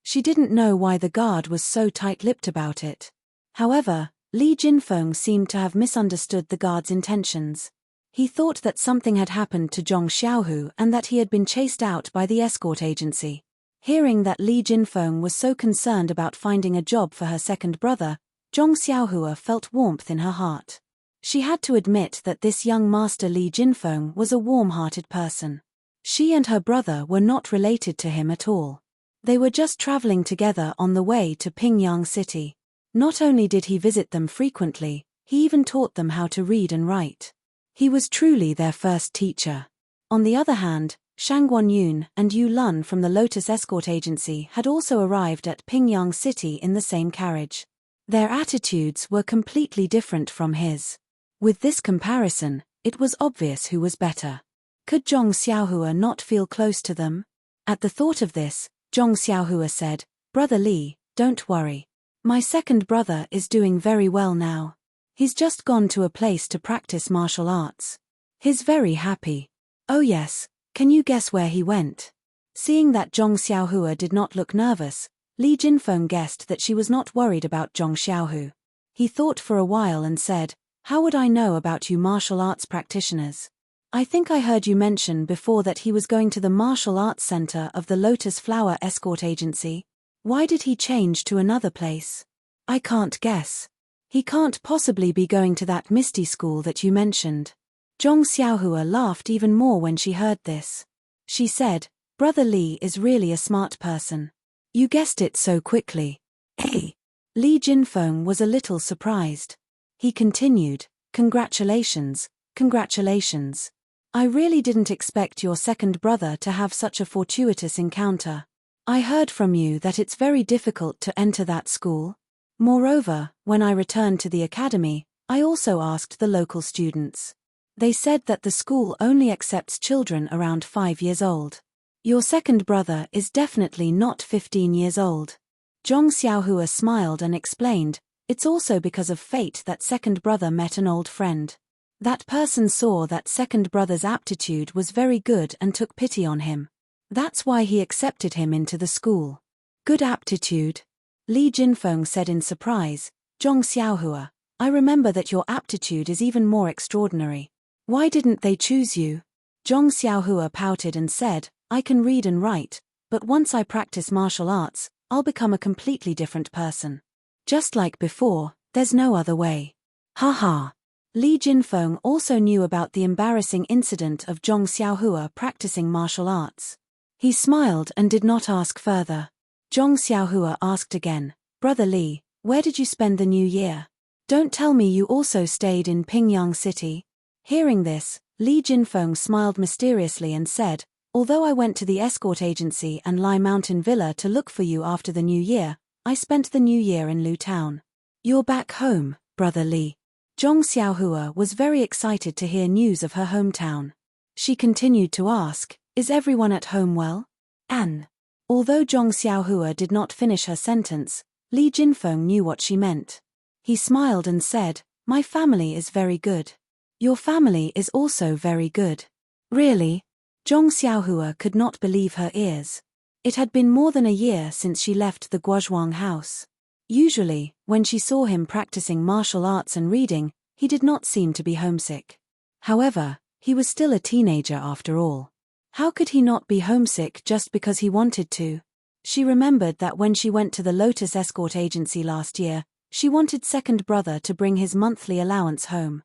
She didn't know why the guard was so tight-lipped about it. However, Li Jinfeng seemed to have misunderstood the guard's intentions. He thought that something had happened to Zhong Xiaohu and that he had been chased out by the escort agency. Hearing that Li Jinfeng was so concerned about finding a job for her second brother, Zhong Xiaohua felt warmth in her heart. She had to admit that this young master Li Jinfeng was a warm-hearted person. She and her brother were not related to him at all. They were just traveling together on the way to Pingyang City. Not only did he visit them frequently, he even taught them how to read and write. He was truly their first teacher. On the other hand, Shang Guanyun and Yu Lun from the Lotus Escort Agency had also arrived at Pingyang City in the same carriage. Their attitudes were completely different from his. With this comparison, it was obvious who was better. Could Zhong Xiaohua not feel close to them? At the thought of this, Zhong Xiaohua said, "Brother Li, don't worry. My second brother is doing very well now. He's just gone to a place to practice martial arts. He's very happy." "Oh yes, can you guess where he went?" Seeing that Zhong Xiaohua did not look nervous, Li Jinfeng guessed that she was not worried about Zhong Xiaohu. He thought for a while and said, "How would I know about you martial arts practitioners? I think I heard you mention before that he was going to the martial arts center of the Lotus Flower Escort Agency. Why did he change to another place? I can't guess. He can't possibly be going to that Misty school that you mentioned." Zhong Xiaohua laughed even more when she heard this. She said, "Brother Li is really a smart person. You guessed it so quickly." Hey! Li Jinfeng was a little surprised. He continued, "Congratulations, congratulations. I really didn't expect your second brother to have such a fortuitous encounter. I heard from you that it's very difficult to enter that school. Moreover, when I returned to the academy, I also asked the local students. They said that the school only accepts children around 5 years old. Your second brother is definitely not 15 years old." Zhong Xiaohua smiled and explained, "It's also because of fate that second brother met an old friend. That person saw that second brother's aptitude was very good and took pity on him. That's why he accepted him into the school." "Good aptitude?" Li Jinfeng said in surprise. "Zhong Xiaohua, I remember that your aptitude is even more extraordinary. Why didn't they choose you?" Zhong Xiaohua pouted and said, "I can read and write, but once I practice martial arts, I'll become a completely different person. Just like before, there's no other way." "Ha ha." Li Jinfeng also knew about the embarrassing incident of Zhong Xiaohua practicing martial arts. He smiled and did not ask further. Zhong Xiaohua asked again, "Brother Li, where did you spend the new year? Don't tell me you also stayed in Pingyang City." Hearing this, Li Jinfeng smiled mysteriously and said, "Although I went to the escort agency and Lai Mountain Villa to look for you after the new year, I spent the new year in Lu Town." "You're back home, Brother Li." Zhong Xiaohua was very excited to hear news of her hometown. She continued to ask, "Is everyone at home well?" And, although Zhong Xiaohua did not finish her sentence, Li Jinfeng knew what she meant. He smiled and said, "My family is very good. Your family is also very good." "Really?" Zhong Xiaohua could not believe her ears. It had been more than a year since she left the Guozhuang house. Usually, when she saw him practicing martial arts and reading, he did not seem to be homesick. However, he was still a teenager after all. How could he not be homesick just because he wanted to? She remembered that when she went to the Lotus Escort Agency last year, she wanted second brother to bring his monthly allowance home.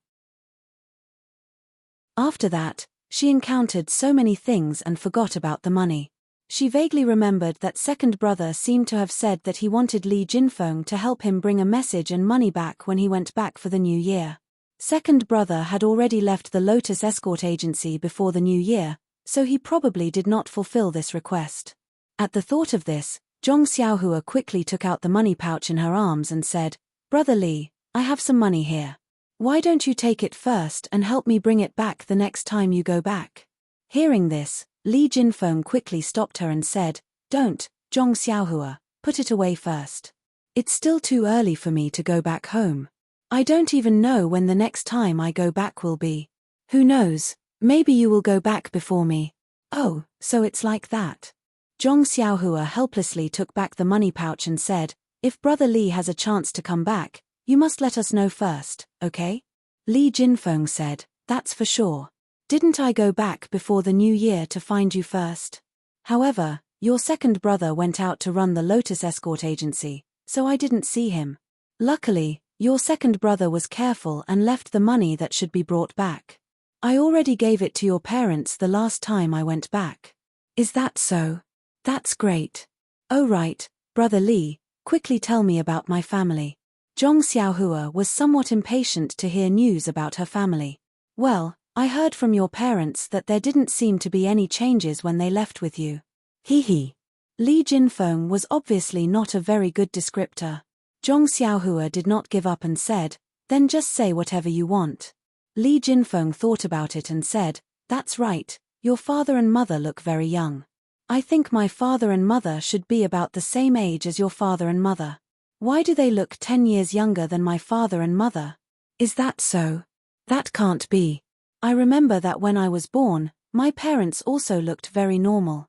After that, she encountered so many things and forgot about the money. She vaguely remembered that second brother seemed to have said that he wanted Li Jinfeng to help him bring a message and money back when he went back for the new year. Second brother had already left the Lotus escort agency before the new year, so he probably did not fulfill this request. At the thought of this, Zhong Xiaohua quickly took out the money pouch in her arms and said, "Brother Li, I have some money here. Why don't you take it first and help me bring it back the next time you go back?" Hearing this, Li Jinfeng quickly stopped her and said, "Don't, Zhong Xiaohua, put it away first. It's still too early for me to go back home. I don't even know when the next time I go back will be. Who knows, maybe you will go back before me." "Oh, so it's like that." Zhong Xiaohua helplessly took back the money pouch and said, "If Brother Li has a chance to come back, you must let us know first, okay?" Li Jinfeng said, "That's for sure. Didn't I go back before the new year to find you first? However, your second brother went out to run the Lotus escort agency, so I didn't see him. Luckily, your second brother was careful and left the money that should be brought back. I already gave it to your parents the last time I went back." "Is that so? That's great. Oh right, Brother Li, quickly tell me about my family." Zhong Xiaohua was somewhat impatient to hear news about her family. "Well, I heard from your parents that there didn't seem to be any changes when they left with you." Hee. Li Jinfeng was obviously not a very good descriptor. Zhong Xiaohua did not give up and said, "Then just say whatever you want." Li Jinfeng thought about it and said, "That's right, your father and mother look very young. I think my father and mother should be about the same age as your father and mother. Why do they look 10 years younger than my father and mother?" "Is that so? That can't be. I remember that when I was born, my parents also looked very normal."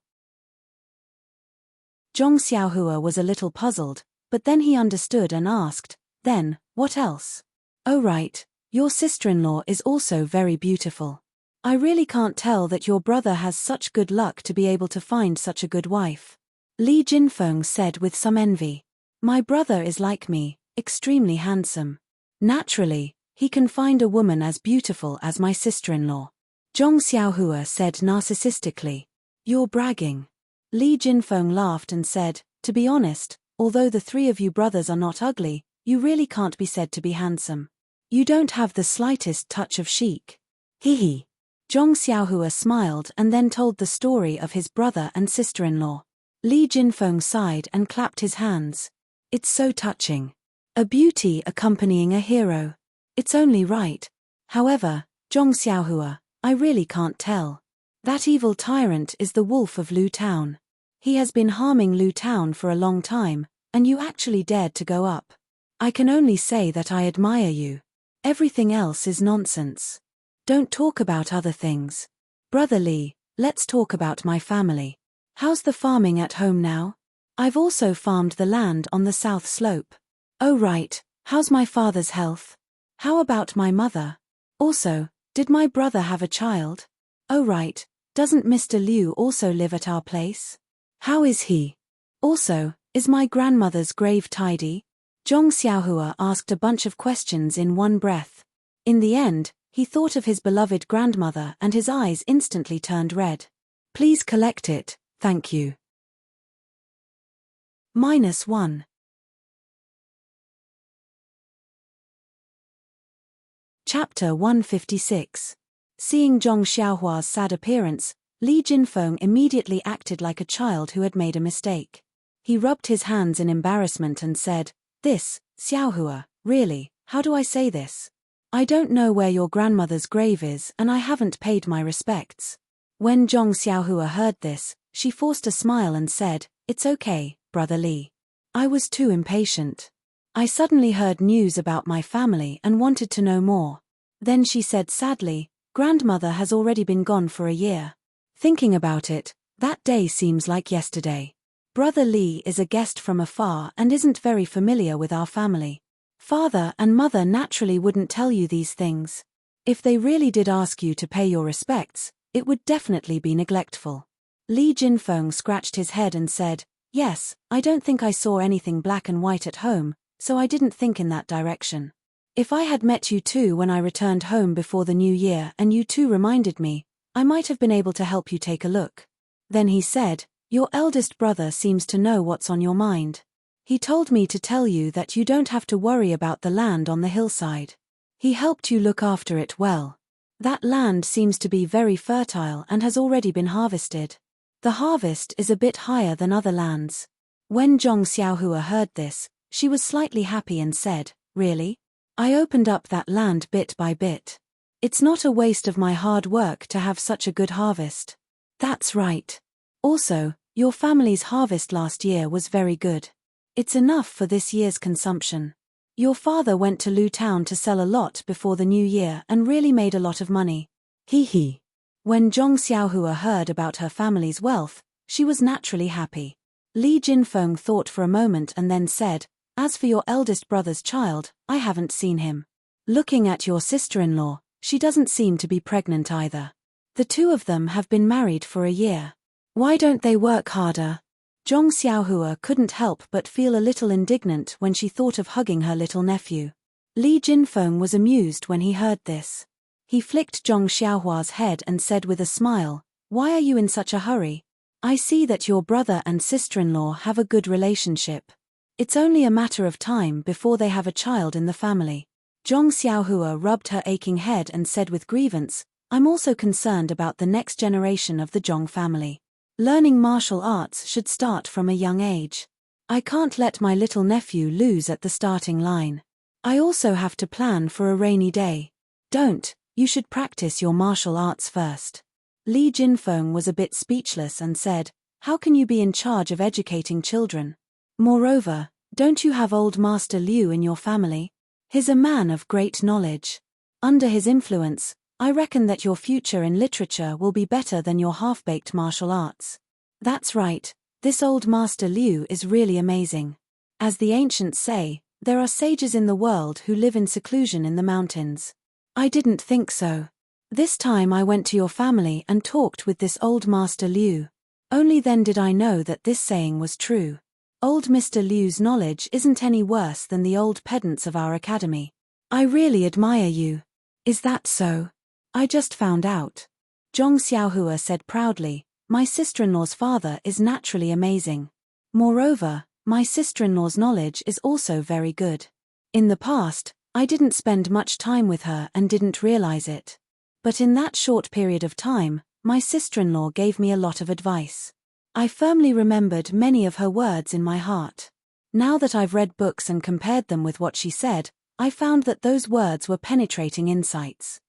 Zhong Xiaohua was a little puzzled, but then he understood and asked, "Then, what else?" "Oh right, your sister-in-law is also very beautiful. I really can't tell that your brother has such good luck to be able to find such a good wife." Li Jinfeng said with some envy. "My brother is like me, extremely handsome. Naturally, he can find a woman as beautiful as my sister-in-law." Zhong Xiaohua said narcissistically. "You're bragging." Li Jinfeng laughed and said, "To be honest, although the three of you brothers are not ugly, you really can't be said to be handsome. You don't have the slightest touch of chic." Hee. Zhong Xiaohua smiled and then told the story of his brother and sister-in-law. Li Jinfeng sighed and clapped his hands. "It's so touching. A beauty accompanying a hero. It's only right. However, Zhong Xiaohua, I really can't tell. That evil tyrant is the wolf of Lu Town. He has been harming Lu Town for a long time, and you actually dared to go up. I can only say that I admire you. Everything else is nonsense. Don't talk about other things. Brother Li, let's talk about my family. How's the farming at home now? I've also farmed the land on the south slope." "Oh right, how's my father's health? How about my mother? Also, did my brother have a child? Oh right, doesn't Mr. Liu also live at our place? How is he? Also, is my grandmother's grave tidy?" Zhong Xiaohua asked a bunch of questions in one breath. In the end, he thought of his beloved grandmother and his eyes instantly turned red. "Please collect it, thank you." -1. Chapter 156. Seeing Zhong Xiaohua's sad appearance, Li Jinfeng immediately acted like a child who had made a mistake. He rubbed his hands in embarrassment and said, "This, Xiaohua, really, how do I say this? I don't know where your grandmother's grave is and I haven't paid my respects." When Zhong Xiaohua heard this, she forced a smile and said, "It's okay, Brother Li. I was too impatient. I suddenly heard news about my family and wanted to know more." Then she said sadly, "Grandmother has already been gone for a year. Thinking about it, that day seems like yesterday. Brother Li is a guest from afar and isn't very familiar with our family. Father and mother naturally wouldn't tell you these things. If they really did ask you to pay your respects, it would definitely be neglectful." Li Jinfeng scratched his head and said, "Yes, I don't think I saw anything black and white at home, so I didn't think in that direction. If I had met you two when I returned home before the new year and you two reminded me, I might have been able to help you take a look." Then he said, "Your eldest brother seems to know what's on your mind. He told me to tell you that you don't have to worry about the land on the hillside. He helped you look after it well. That land seems to be very fertile and has already been harvested. The harvest is a bit higher than other lands. When Zhong Xiaohua heard this, she was slightly happy and said, "Really? I opened up that land bit by bit. It's not a waste of my hard work to have such a good harvest." "That's right. Also, your family's harvest last year was very good. It's enough for this year's consumption. Your father went to Lu Town to sell a lot before the new year and really made a lot of money." He. When Zhong Xiaohua heard about her family's wealth, she was naturally happy. Li Jinfeng thought for a moment and then said, "As for your eldest brother's child, I haven't seen him. Looking at your sister-in-law, she doesn't seem to be pregnant either. The two of them have been married for a year. Why don't they work harder?" Zhong Xiaohua couldn't help but feel a little indignant when she thought of hugging her little nephew. Li Jinfeng was amused when he heard this. He flicked Zhong Xiaohua's head and said with a smile, "Why are you in such a hurry? I see that your brother and sister-in-law have a good relationship. It's only a matter of time before they have a child in the family." Zhong Xiaohua rubbed her aching head and said with grievance, "I'm also concerned about the next generation of the Zhong family. Learning martial arts should start from a young age. I can't let my little nephew lose at the starting line. I also have to plan for a rainy day." "Don't, you should practice your martial arts first." Li Jinfeng was a bit speechless and said, "How can you be in charge of educating children? Moreover, don't you have old Master Liu in your family? He's a man of great knowledge. Under his influence, I reckon that your future in literature will be better than your half-baked martial arts." "That's right, this old Master Liu is really amazing. As the ancients say, there are sages in the world who live in seclusion in the mountains." "I didn't think so. This time I went to your family and talked with this old Master Liu. Only then did I know that this saying was true. Old Mr. Liu's knowledge isn't any worse than the old pedants of our academy. I really admire you." "Is that so? I just found out." Zhong Xiaohua said proudly, "My sister-in-law's father is naturally amazing. Moreover, my sister-in-law's knowledge is also very good. In the past, I didn't spend much time with her and didn't realize it. But in that short period of time, my sister-in-law gave me a lot of advice. I firmly remembered many of her words in my heart. Now that I've read books and compared them with what she said, I found that those words were penetrating insights."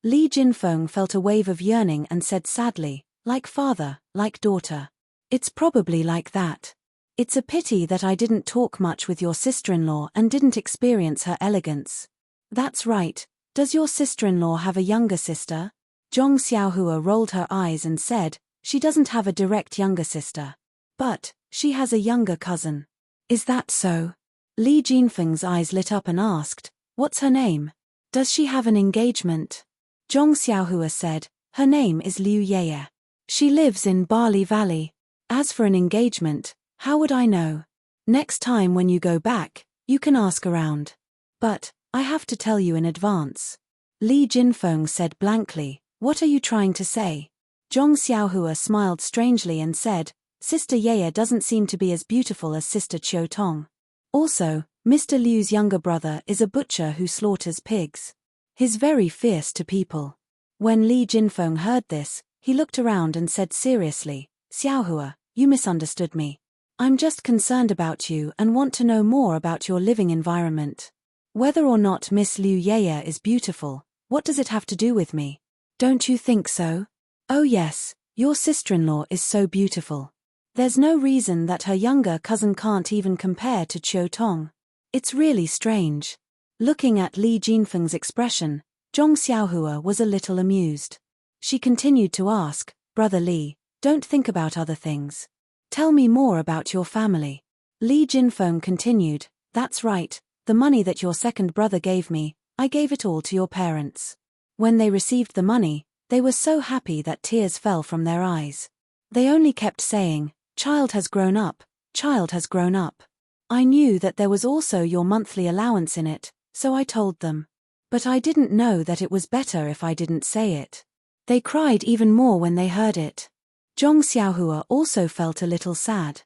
Li Jinfeng felt a wave of yearning and said sadly, "Like father, like daughter. It's probably like that. It's a pity that I didn't talk much with your sister-in-law and didn't experience her elegance." "That's right. Does your sister-in-law have a younger sister?" Zhong Xiaohua rolled her eyes and said, "She doesn't have a direct younger sister. But she has a younger cousin." "Is that so?" Li Jinfeng's eyes lit up and asked, "What's her name? Does she have an engagement?" Zhong Xiaohua said, "Her name is Liu Yeye. She lives in Barley Valley. As for an engagement, how would I know? Next time when you go back, you can ask around. But I have to tell you in advance." Li Jinfeng said blankly, "What are you trying to say?" Zhong Xiaohua smiled strangely and said, "Sister Yeye doesn't seem to be as beautiful as Sister Qiu Tong. Also, Mr. Liu's younger brother is a butcher who slaughters pigs. He's very fierce to people." When Li Jinfeng heard this, he looked around and said seriously, "Xiaohua, you misunderstood me. I'm just concerned about you and want to know more about your living environment. Whether or not Miss Liu Yeye is beautiful, what does it have to do with me? Don't you think so? Oh yes, your sister-in-law is so beautiful. There's no reason that her younger cousin can't even compare to Qiu Tong. It's really strange." Looking at Li Jinfeng's expression, Zhong Xiaohua was a little amused. She continued to ask, "Brother Li, don't think about other things. Tell me more about your family." Li Jinfeng continued, "That's right, the money that your second brother gave me, I gave it all to your parents. When they received the money, they were so happy that tears fell from their eyes. They only kept saying, 'Child has grown up, child has grown up.' I knew that there was also your monthly allowance in it, so I told them. But I didn't know that it was better if I didn't say it. They cried even more when they heard it." Zhong Xiaohua also felt a little sad.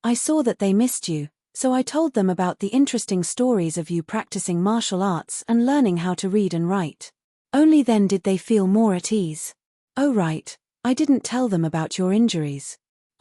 "I saw that they missed you, So I told them about the interesting stories of you practicing martial arts and learning how to read and write. Only then did they feel more at ease. Oh right, I didn't tell them about your injuries.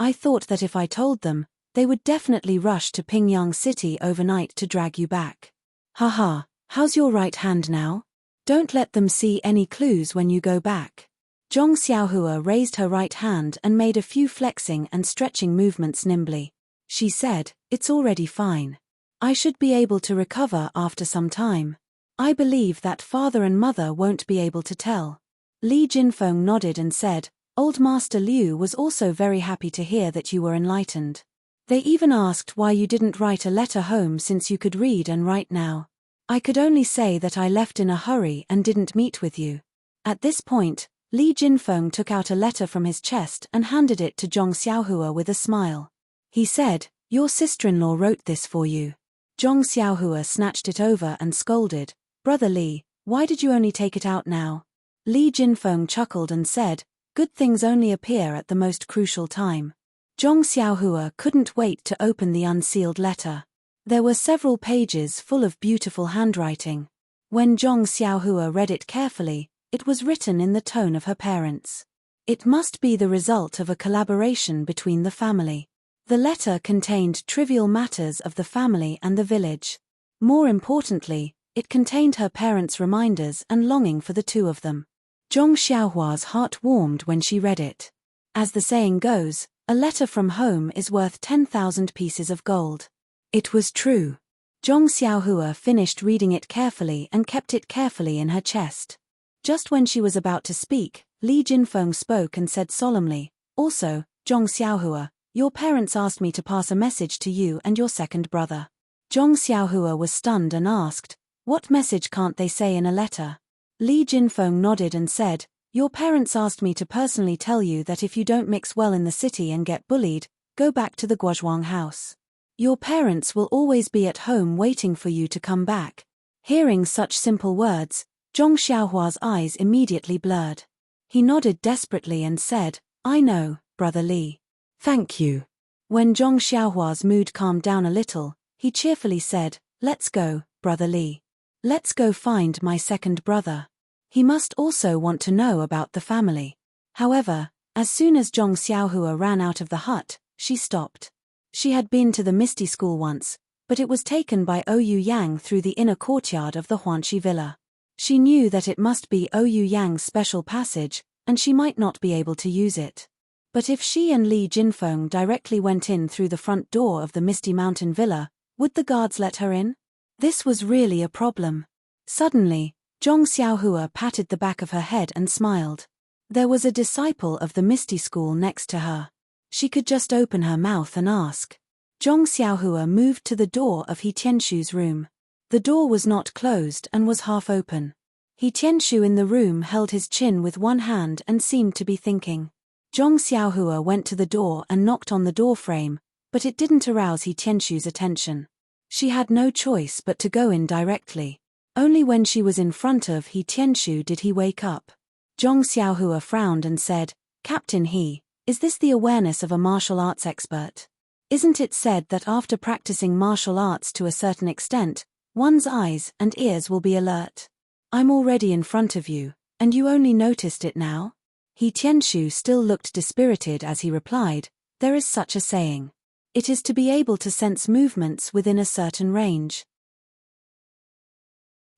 I thought that if I told them, they would definitely rush to Pingyang City overnight to drag you back. Haha, how's your right hand now? Don't let them see any clues when you go back. Zhong Xiaohua raised her right hand and made a few flexing and stretching movements nimbly. She said, "It's already fine. I should be able to recover after some time. I believe that father and mother won't be able to tell." Li Jinfeng nodded and said, "Old Master Liu was also very happy to hear that you were enlightened. They even asked why you didn't write a letter home since you could read and write now. I could only say that I left in a hurry and didn't meet with you." At this point, Li Jinfeng took out a letter from his chest and handed it to Zhong Xiaohua with a smile. He said, "Your sister-in-law wrote this for you." Zhong Xiaohua snatched it over and scolded, "Brother Li, why did you only take it out now?" Li Jinfeng chuckled and said, "Good things only appear at the most crucial time." Zhong Xiaohua couldn't wait to open the unsealed letter. There were several pages full of beautiful handwriting. When Zhong Xiaohua read it carefully, it was written in the tone of her parents. It must be the result of a collaboration between the family. The letter contained trivial matters of the family and the village. More importantly, it contained her parents' reminders and longing for the two of them. Zhong Xiaohua's heart warmed when she read it. As the saying goes, a letter from home is worth 10,000 pieces of gold. It was true. Zhong Xiaohua finished reading it carefully and kept it carefully in her chest. Just when she was about to speak, Li Jinfeng spoke and said solemnly, "Also, Zhong Xiaohua, your parents asked me to pass a message to you and your second brother." Zhong Xiaohua was stunned and asked, "What message can't they say in a letter?" Li Jinfeng nodded and said, "Your parents asked me to personally tell you that if you don't mix well in the city and get bullied, go back to the Guozhuang house. Your parents will always be at home waiting for you to come back." Hearing such simple words, Zhong Xiaohua's eyes immediately blurred. He nodded desperately and said, "I know, Brother Li. Thank you." When Zhong Xiaohua's mood calmed down a little, he cheerfully said, "Let's go, Brother Li. Let's go find my second brother. He must also want to know about the family." However, as soon as Zhong Xiaohua ran out of the hut, she stopped. She had been to the Misty School once, but it was taken by Oyu Yang through the inner courtyard of the Huanxi villa. She knew that it must be Oyu Yang's special passage, and she might not be able to use it. But if she and Li Jinfeng directly went in through the front door of the Misty Mountain Villa, would the guards let her in? This was really a problem. Suddenly, Zhong Xiaohua patted the back of her head and smiled. There was a disciple of the Misty School next to her. She could just open her mouth and ask. Zhong Xiaohua moved to the door of He Tianshu's room. The door was not closed and was half open. He Tianshu in the room held his chin with one hand and seemed to be thinking. Zhong Xiaohua went to the door and knocked on the door frame, but it didn't arouse He Tianshu's attention. She had no choice but to go in directly. Only when she was in front of He Tianshu did he wake up. Zhong Xiaohua frowned and said, "Captain He, is this the awareness of a martial arts expert? Isn't it said that after practicing martial arts to a certain extent, one's eyes and ears will be alert? I'm already in front of you, and you only noticed it now?" He Tianshu still looked dispirited as he replied, "There is such a saying. It is to be able to sense movements within a certain range.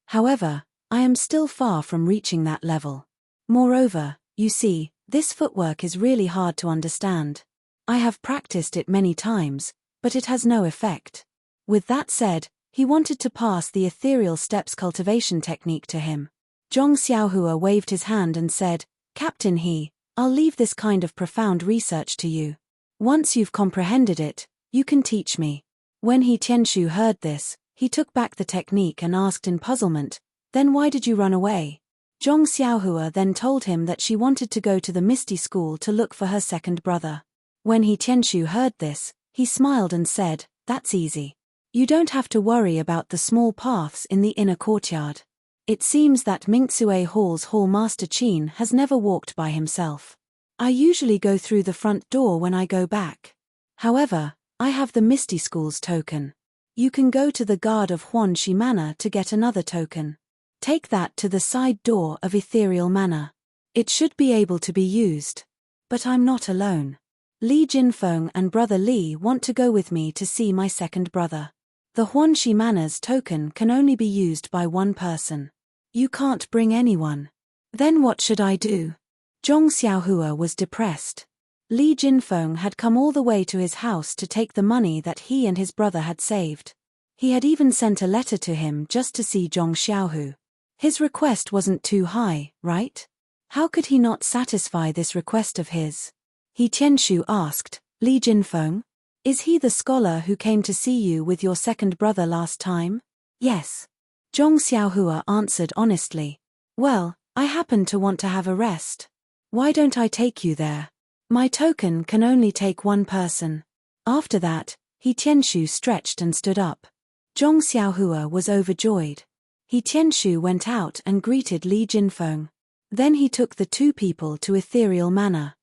However, I am still far from reaching that level. Moreover, you see, this footwork is really hard to understand. I have practiced it many times, but it has no effect." With that said, he wanted to pass the ethereal steps cultivation technique to him. Zhong Xiaohua waved his hand and said, "Captain He, I'll leave this kind of profound research to you. Once you've comprehended it, you can teach me." When He Tianshu heard this, he took back the technique and asked in puzzlement, "Then why did you run away?" Zhong Xiaohua then told him that she wanted to go to the Misty School to look for her second brother. When He Tianshu heard this, he smiled and said, "That's easy. You don't have to worry about the small paths in the inner courtyard. It seems that Mingtsue Hall's Hall Master Qin has never walked by himself. I usually go through the front door when I go back. However, I have the Misty School's token. You can go to the guard of Huanxi Manor to get another token. Take that to the side door of Ethereal Manor. It should be able to be used. But I'm not alone. Li Jinfeng and brother Li want to go with me to see my second brother. The Huanxi Manor's token can only be used by one person. You can't bring anyone. Then what should I do? Zhong Xiaohua was depressed. Li Jinfeng had come all the way to his house to take the money that he and his brother had saved. He had even sent a letter to him just to see Zhong Xiaohu. His request wasn't too high, right? How could he not satisfy this request of his? He Tianshu asked, Li Jinfeng? Is he the scholar who came to see you with your second brother last time? Yes. Zhong Xiaohua answered honestly. Well, I happen to want to have a rest. Why don't I take you there? My token can only take one person. After that, He Tianshu stretched and stood up. Zhong Xiaohua was overjoyed. He Tianshu went out and greeted Li Jinfeng. Then he took the two people to Ethereal Manor.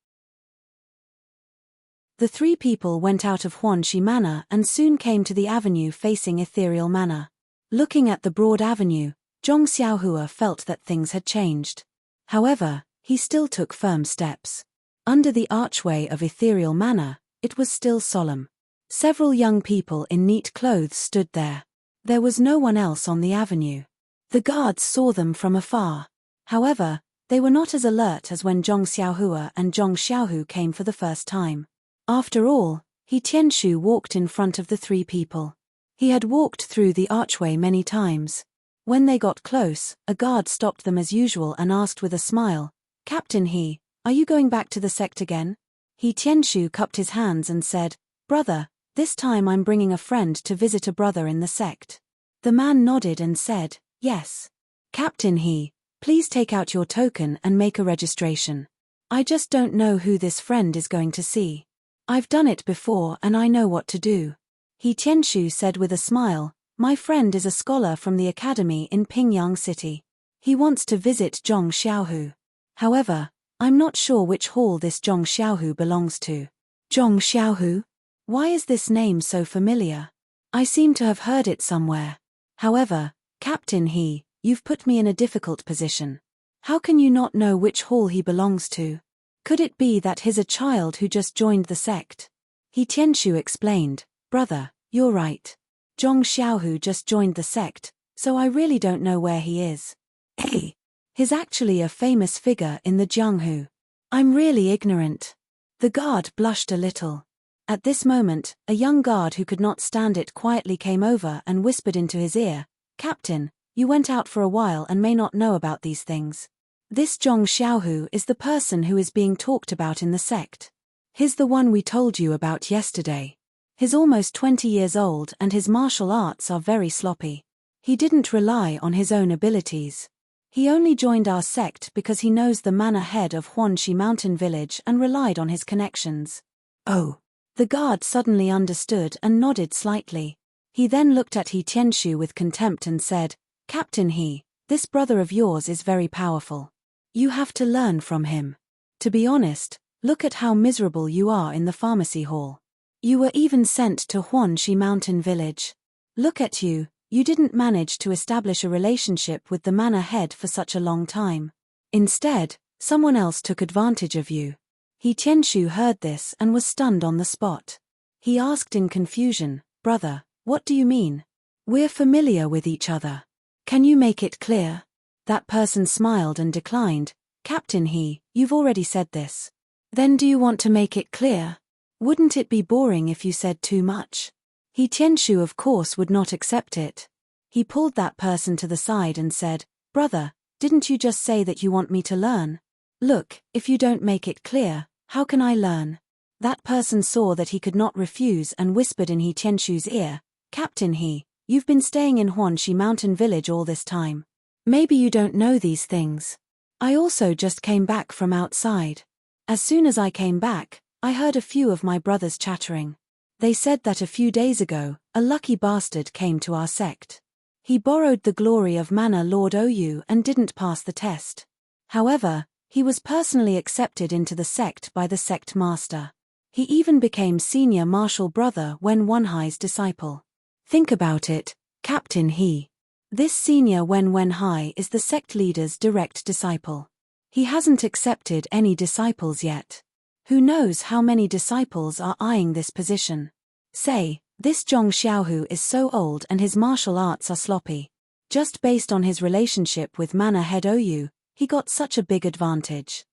The three people went out of Huanxi Manor and soon came to the avenue facing Ethereal Manor. Looking at the broad avenue, Zhong Xiaohua felt that things had changed. However, he still took firm steps. Under the archway of Ethereal Manor, it was still solemn. Several young people in neat clothes stood there. There was no one else on the avenue. The guards saw them from afar. However, they were not as alert as when Zhong Xiaohua and Zhong Xiaohu came for the first time. After all, He Tianshu walked in front of the three people. He had walked through the archway many times. When they got close, a guard stopped them as usual and asked with a smile, Captain He, are you going back to the sect again? He Tianshu cupped his hands and said, Brother, this time I'm bringing a friend to visit a brother in the sect. The man nodded and said, Yes. Captain He, please take out your token and make a registration. I just don't know who this friend is going to see. I've done it before and I know what to do. He Tianshu said with a smile, My friend is a scholar from the academy in Pingyang City. He wants to visit Zhong Xiaohu. However, I'm not sure which hall this Zhong Xiaohu belongs to. Zhong Xiaohu? Why is this name so familiar? I seem to have heard it somewhere. However, Captain He, you've put me in a difficult position. How can you not know which hall he belongs to? Could it be that he's a child who just joined the sect? He Tianshu explained, Brother, you're right. Zhong Xiaohu just joined the sect, so I really don't know where he is. Hey, he's actually a famous figure in the Jianghu. I'm really ignorant. The guard blushed a little. At this moment, a young guard who could not stand it quietly came over and whispered into his ear, Captain, you went out for a while and may not know about these things. This Zhong Xiaohu is the person who is being talked about in the sect. He's the one we told you about yesterday. He's almost 20 years old and his martial arts are very sloppy. He didn't rely on his own abilities. He only joined our sect because he knows the manor head of Huanxi Mountain Village and relied on his connections. Oh. The guard suddenly understood and nodded slightly. He then looked at He Tianshu with contempt and said, Captain He, this brother of yours is very powerful. You have to learn from him. To be honest, look at how miserable you are in the pharmacy hall. You were even sent to Huanxi Mountain Village. Look at you, you didn't manage to establish a relationship with the manor head for such a long time. Instead, someone else took advantage of you. He Tianshu heard this and was stunned on the spot. He asked in confusion, Brother, what do you mean? We're familiar with each other. Can you make it clear? That person smiled and declined, Captain He, you've already said this. Then do you want to make it clear? Wouldn't it be boring if you said too much? He Tianshu of course would not accept it. He pulled that person to the side and said, Brother, didn't you just say that you want me to learn? Look, if you don't make it clear, how can I learn? That person saw that he could not refuse and whispered in He Tianshu's ear, Captain He, you've been staying in Huanxi Mountain Village all this time. Maybe you don't know these things. I also just came back from outside. As soon as I came back, I heard a few of my brothers chattering. They said that a few days ago, a lucky bastard came to our sect. He borrowed the glory of Manor Lord Ou and didn't pass the test. However, he was personally accepted into the sect by the sect master. He even became senior martial brother when Wenhai's disciple. Think about it, Captain He. This senior Wen Hai is the sect leader's direct disciple. He hasn't accepted any disciples yet. Who knows how many disciples are eyeing this position? Say, this Zhong Xiaohu is so old and his martial arts are sloppy. Just based on his relationship with Manor Head Ou, he got such a big advantage.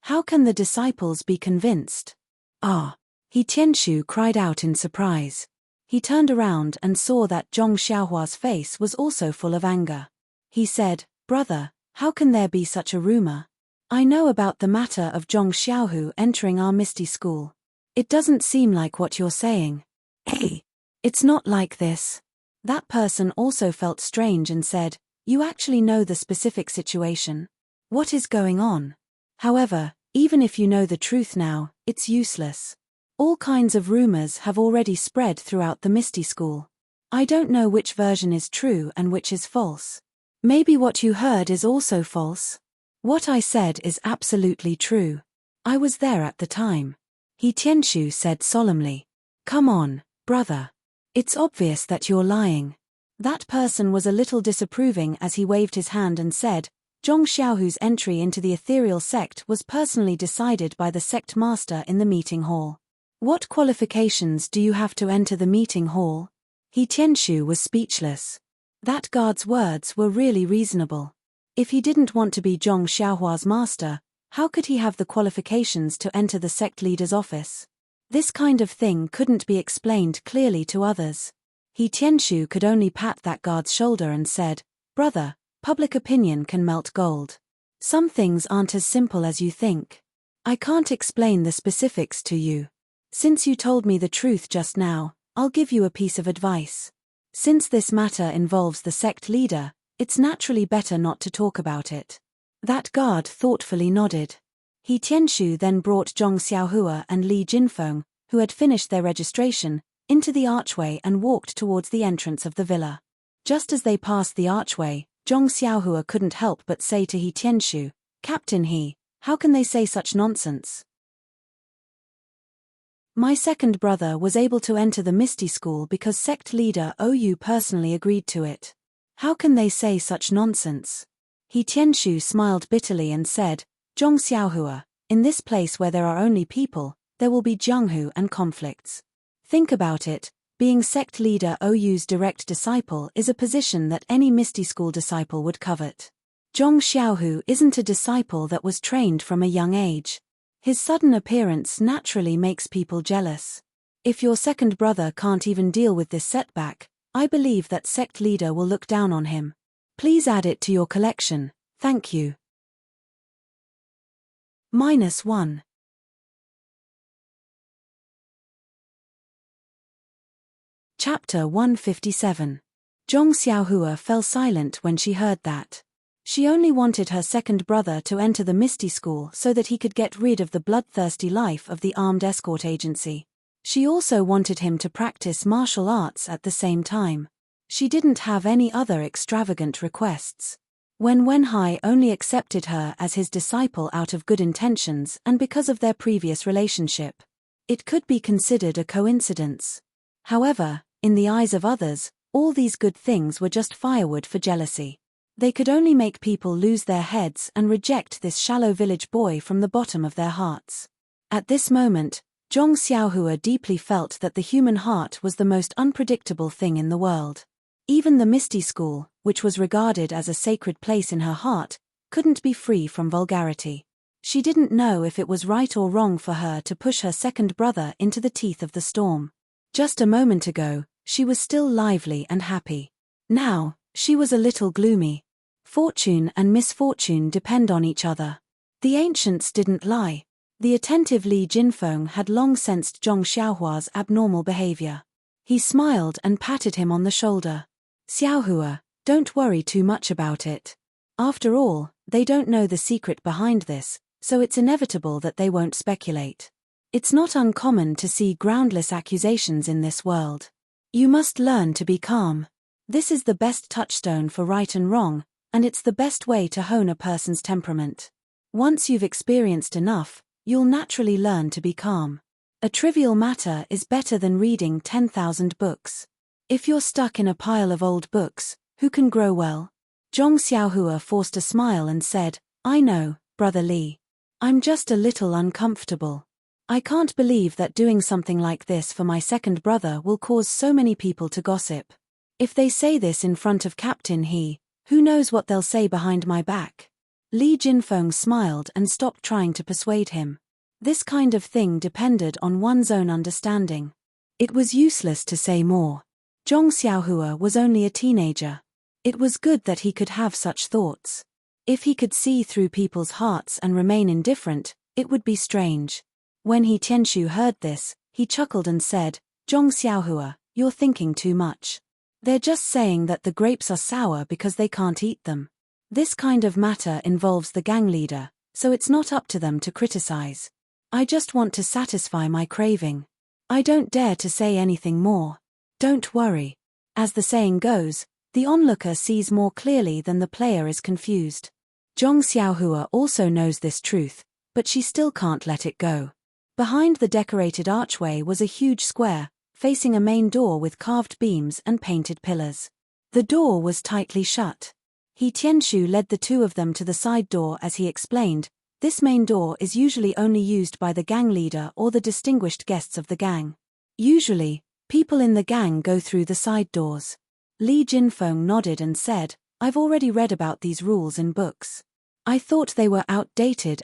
How can the disciples be convinced? Ah! He Tianshu cried out in surprise. He turned around and saw that Zhong Xiaohua's face was also full of anger. He said, "Brother, how can there be such a rumor? I know about the matter of Zhong Xiaohu entering our Misty school. It doesn't seem like what you're saying." "Hey, it's not like this." That person also felt strange and said, "You actually know the specific situation? What is going on? However, even if you know the truth now, it's useless. All kinds of rumors have already spread throughout the Misty School. I don't know which version is true and which is false. Maybe what you heard is also false. What I said is absolutely true. I was there at the time." He Tianshu said solemnly. "Come on, brother. It's obvious that you're lying." That person was a little disapproving as he waved his hand and said, "Zhong Xiaohu's entry into the ethereal sect was personally decided by the sect master in the meeting hall. What qualifications do you have to enter the meeting hall?" He Tianshu was speechless. That guard's words were really reasonable. If he didn't want to be Zhong Xiaohua's master, how could he have the qualifications to enter the sect leader's office? This kind of thing couldn't be explained clearly to others. He Tianshu could only pat that guard's shoulder and said, "Brother, public opinion can melt gold. Some things aren't as simple as you think. I can't explain the specifics to you. Since you told me the truth just now, I'll give you a piece of advice. Since this matter involves the sect leader, it's naturally better not to talk about it." That guard thoughtfully nodded. He Tianshu then brought Zhong Xiaohua and Li Jinfeng, who had finished their registration, into the archway and walked towards the entrance of the villa. Just as they passed the archway, Zhong Xiaohua couldn't help but say to He Tianshu, "Captain He, how can they say such nonsense? My second brother was able to enter the Misty School because sect leader Ou personally agreed to it. How can they say such nonsense?" He Tianshu smiled bitterly and said, "Zhong Xiaohua, in this place where there are only people, there will be jianghu and conflicts. Think about it, being sect leader Ou's direct disciple is a position that any Misty School disciple would covet. Zhong Xiaohu isn't a disciple that was trained from a young age. His sudden appearance naturally makes people jealous. If your second brother can't even deal with this setback, I believe that sect leader will look down on him. Please add it to your collection, thank you." -1. Chapter 157. Zhong Xiaohua fell silent when she heard that. She only wanted her second brother to enter the Misty School so that he could get rid of the bloodthirsty life of the armed escort agency. She also wanted him to practice martial arts at the same time. She didn't have any other extravagant requests. Wen Hai only accepted her as his disciple out of good intentions and because of their previous relationship. It could be considered a coincidence. However, in the eyes of others, all these good things were just firewood for jealousy. They could only make people lose their heads and reject this shallow village boy from the bottom of their hearts. At this moment, Zhong Xiaohua deeply felt that the human heart was the most unpredictable thing in the world. Even the Misty School, which was regarded as a sacred place in her heart, couldn't be free from vulgarity. She didn't know if it was right or wrong for her to push her second brother into the teeth of the storm. Just a moment ago, she was still lively and happy. Now, she was a little gloomy. Fortune and misfortune depend on each other. The ancients didn't lie. The attentive Li Jinfeng had long sensed Zhong Xiaohua's abnormal behavior. He smiled and patted him on the shoulder. "Xiaohua, don't worry too much about it. After all, they don't know the secret behind this, so it's inevitable that they won't speculate. It's not uncommon to see groundless accusations in this world. You must learn to be calm. This is the best touchstone for right and wrong, and it's the best way to hone a person's temperament. Once you've experienced enough, you'll naturally learn to be calm." A trivial matter is better than reading 10,000 books. If you're stuck in a pile of old books, who can grow well? Zhong Xiaohua forced a smile and said, I know, Brother Li. I'm just a little uncomfortable. I can't believe that doing something like this for my second brother will cause so many people to gossip. If they say this in front of Captain He, who knows what they'll say behind my back? Li Jinfeng smiled and stopped trying to persuade him. This kind of thing depended on one's own understanding. It was useless to say more. Zhong Xiaohua was only a teenager. It was good that he could have such thoughts. If he could see through people's hearts and remain indifferent, it would be strange. When He Tianshu heard this, he chuckled and said, Zhong Xiaohua, you're thinking too much. They're just saying that the grapes are sour because they can't eat them. This kind of matter involves the gang leader, so it's not up to them to criticize. I just want to satisfy my craving. I don't dare to say anything more. Don't worry. As the saying goes, the onlooker sees more clearly than the player is confused. Zhong Xiaohua also knows this truth, but she still can't let it go. Behind the decorated archway was a huge square, facing a main door with carved beams and painted pillars. The door was tightly shut. He Tianshu led the two of them to the side door as he explained, this main door is usually only used by the gang leader or the distinguished guests of the gang. Usually, people in the gang go through the side doors. Li Jinfeng nodded and said, I've already read about these rules in books. I thought they were outdated.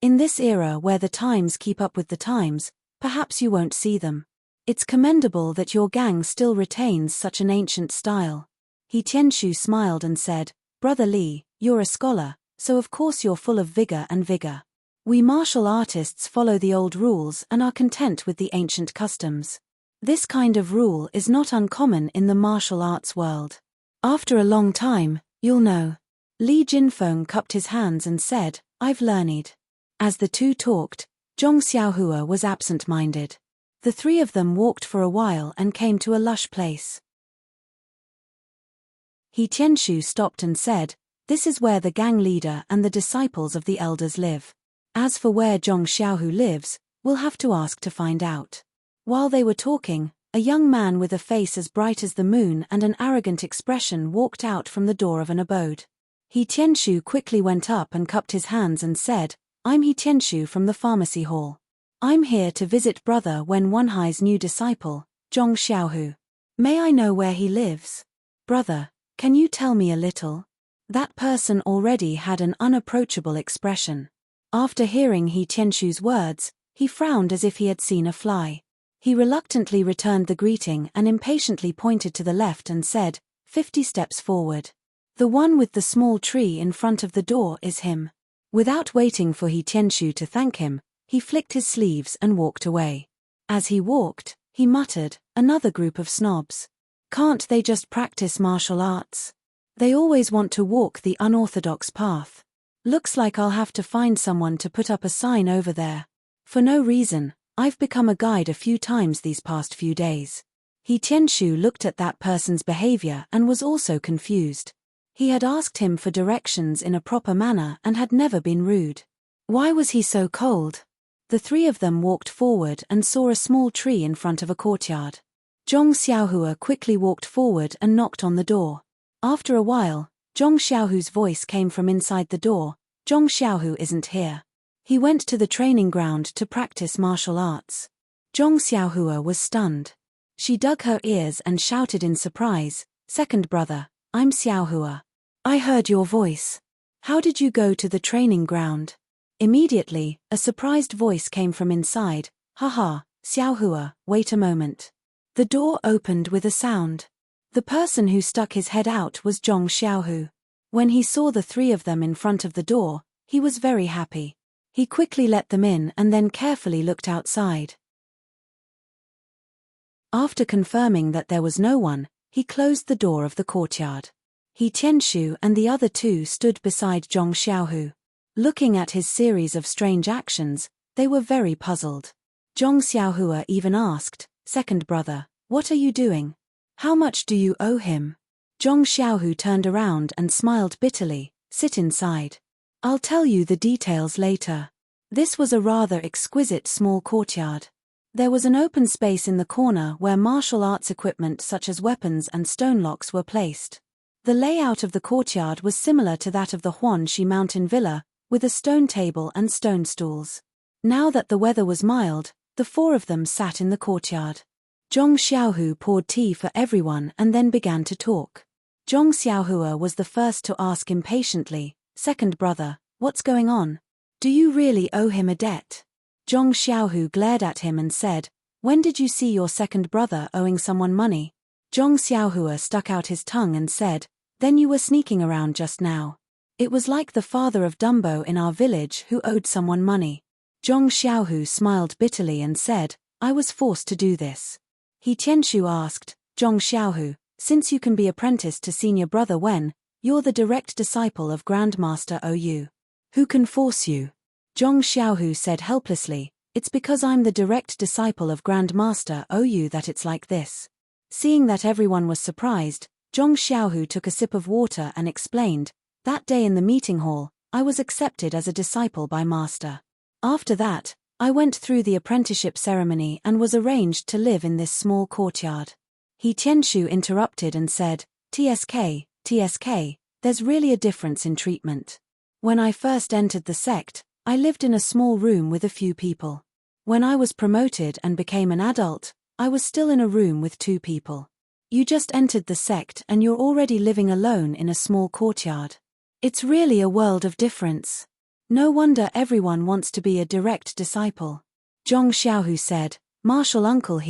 In this era where the times keep up with the times, perhaps you won't see them. It's commendable that your gang still retains such an ancient style. He Tianshu smiled and said, Brother Li, you're a scholar, so of course you're full of vigor. We martial artists follow the old rules and are content with the ancient customs. This kind of rule is not uncommon in the martial arts world. After a long time, you'll know. Li Jinfeng cupped his hands and said, I've learned. As the two talked, Zhong Xiaohua was absent-minded. The three of them walked for a while and came to a lush place. He Tianshu stopped and said, this is where the gang leader and the disciples of the elders live. As for where Zhong Xiaohu lives, we'll have to ask to find out. While they were talking, a young man with a face as bright as the moon and an arrogant expression walked out from the door of an abode. He Tianshu quickly went up and cupped his hands and said, I'm He Tianshu from the pharmacy hall. I'm here to visit Brother Wen Wenhai's new disciple, Zhong Xiaohu. May I know where he lives? Brother, can you tell me a little? That person already had an unapproachable expression. After hearing He Tianshu's words, he frowned as if he had seen a fly. He reluctantly returned the greeting and impatiently pointed to the left and said, 50 steps forward. The one with the small tree in front of the door is him. Without waiting for He Tianshu to thank him, he flicked his sleeves and walked away. As he walked, he muttered, another group of snobs. Can't they just practice martial arts? They always want to walk the unorthodox path. Looks like I'll have to find someone to put up a sign over there. For no reason, I've become a guide a few times these past few days. He Tianshu looked at that person's behavior and was also confused. He had asked him for directions in a proper manner and had never been rude. Why was he so cold? The three of them walked forward and saw a small tree in front of a courtyard. Zhong Xiaohua quickly walked forward and knocked on the door. After a while, Zhong Xiaohu's voice came from inside the door, Zhong Xiaohu isn't here. He went to the training ground to practice martial arts. Zhong Xiaohua was stunned. She dug her ears and shouted in surprise, second brother, I'm Xiaohua. I heard your voice. How did you go to the training ground? Immediately, a surprised voice came from inside, haha, Xiaohua, wait a moment. The door opened with a sound. The person who stuck his head out was Zhong Xiaohu. When he saw the three of them in front of the door, he was very happy. He quickly let them in and then carefully looked outside. After confirming that there was no one, he closed the door of the courtyard. He Tianshu and the other two stood beside Zhong Xiaohu. Looking at his series of strange actions, they were very puzzled. Zhong Xiaohua even asked, second brother, what are you doing? How much do you owe him? Zhong Xiaohu turned around and smiled bitterly, sit inside. I'll tell you the details later. This was a rather exquisite small courtyard. There was an open space in the corner where martial arts equipment such as weapons and stone locks were placed. The layout of the courtyard was similar to that of the Huanxi Mountain Villa, with a stone table and stone stools. Now that the weather was mild, the four of them sat in the courtyard. Zhong Xiaohu poured tea for everyone and then began to talk. Zhong Xiaohua was the first to ask impatiently, "Second brother, what's going on? Do you really owe him a debt?" Zhong Xiaohu glared at him and said, "When did you see your second brother owing someone money?" Zhong Xiaohua stuck out his tongue and said, "Then you were sneaking around just now. It was like the father of Dumbo in our village who owed someone money." Zhong Xiaohu smiled bitterly and said, "I was forced to do this." He Tianshu asked, "Zhong Xiaohu, since you can be apprenticed to senior brother when you're the direct disciple of Grandmaster Ou, who can force you?" Zhong Xiaohu said helplessly, "It's because I'm the direct disciple of Grandmaster Ou that it's like this." Seeing that everyone was surprised, Zhong Xiaohu took a sip of water and explained, "That day in the meeting hall, I was accepted as a disciple by Master. After that, I went through the apprenticeship ceremony and was arranged to live in this small courtyard." He Tianshu interrupted and said, TSK, there's really a difference in treatment. When I first entered the sect, I lived in a small room with a few people. When I was promoted and became an adult, I was still in a room with 2 people. You just entered the sect and you're already living alone in a small courtyard. It's really a world of difference. No wonder everyone wants to be a direct disciple. Zhong Xiaohu said, "Martial uncle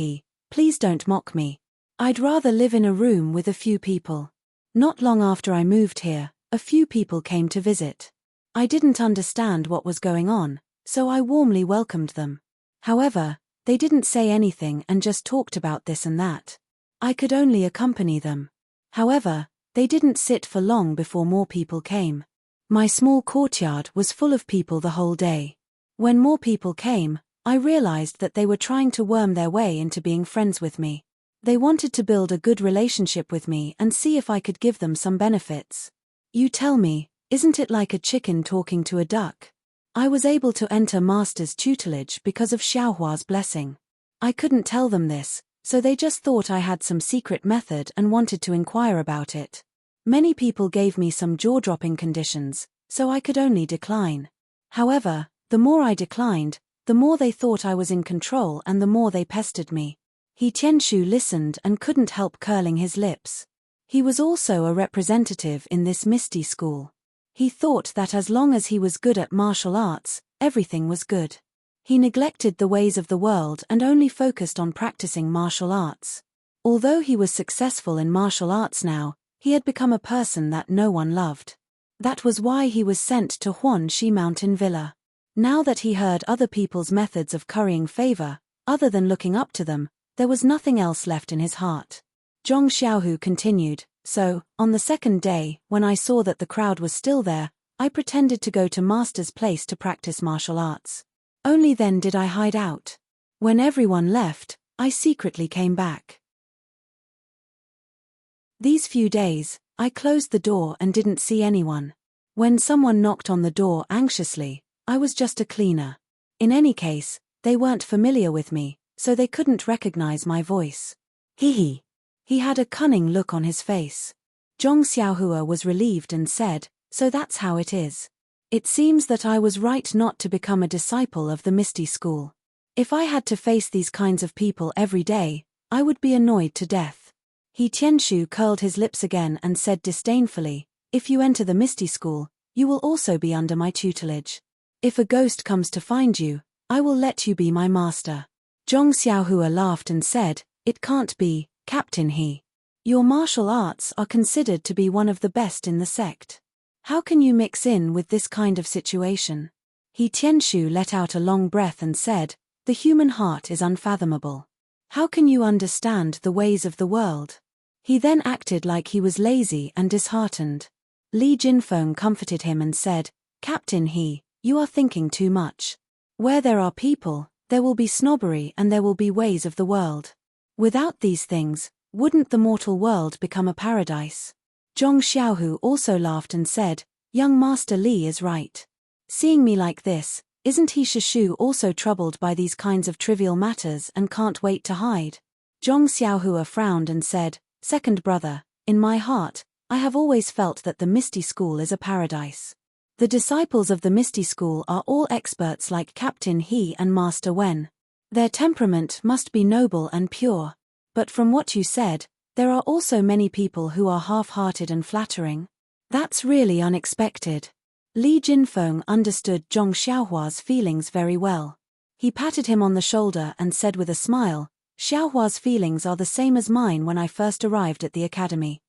please don't mock me. I'd rather live in a room with a few people." Not long after I moved here, a few people came to visit. I didn't understand what was going on, so I warmly welcomed them. However, they didn't say anything and just talked about this and that. I could only accompany them. However, they didn't sit for long before more people came. My small courtyard was full of people the whole day. When more people came, I realized that they were trying to worm their way into being friends with me. They wanted to build a good relationship with me and see if I could give them some benefits. You tell me, isn't it like a chicken talking to a duck? I was able to enter Master's tutelage because of Xiaohua's blessing. I couldn't tell them this, so they just thought I had some secret method and wanted to inquire about it. Many people gave me some jaw-dropping conditions, so I could only decline. However, the more I declined, the more they thought I was in control and the more they pestered me. He Tianshu listened and couldn't help curling his lips. He was also a representative in this misty school. He thought that as long as he was good at martial arts, everything was good. He neglected the ways of the world and only focused on practicing martial arts. Although he was successful in martial arts now, he had become a person that no one loved. That was why he was sent to Huanxi Mountain Villa. Now that he heard other people's methods of currying favor, other than looking up to them, there was nothing else left in his heart. Zhong Xiaohu continued, "So, on the second day, when I saw that the crowd was still there, I pretended to go to Master's place to practice martial arts. Only then did I hide out. When everyone left, I secretly came back. These few days, I closed the door and didn't see anyone. When someone knocked on the door anxiously, I was just a cleaner. In any case, they weren't familiar with me, so they couldn't recognize my voice." He had a cunning look on his face. Zhong Xiaohua was relieved and said, "So that's how it is. It seems that I was right not to become a disciple of the Misty School. If I had to face these kinds of people every day, I would be annoyed to death." He Tianshu curled his lips again and said disdainfully, "If you enter the Misty School, you will also be under my tutelage. If a ghost comes to find you, I will let you be my master." Zhong Xiaohua laughed and said, "It can't be, Captain Your martial arts are considered to be one of the best in the sect. How can you mix in with this kind of situation?" He Tianshu let out a long breath and said, "The human heart is unfathomable. How can you understand the ways of the world?" He then acted like he was lazy and disheartened. Li Jinfeng comforted him and said, "Captain you are thinking too much. Where there are people, there will be snobbery and there will be ways of the world. Without these things, wouldn't the mortal world become a paradise?" Zhong Xiaohu also laughed and said, "Young Master Li is right. Seeing me like this, Isn't he Shishu also troubled by these kinds of trivial matters and can't wait to hide? Zhong Xiaohua frowned and said, "Second brother, in my heart, I have always felt that the Misty School is a paradise. The disciples of the Misty School are all experts like Captain He and Master Wen. Their temperament must be noble and pure. But from what you said, there are also many people who are half-hearted and flattering. That's really unexpected." Li Jinfeng understood Zhong Xiaohua's feelings very well. He patted him on the shoulder and said with a smile, "Xiaohua's feelings are the same as mine when I first arrived at the academy.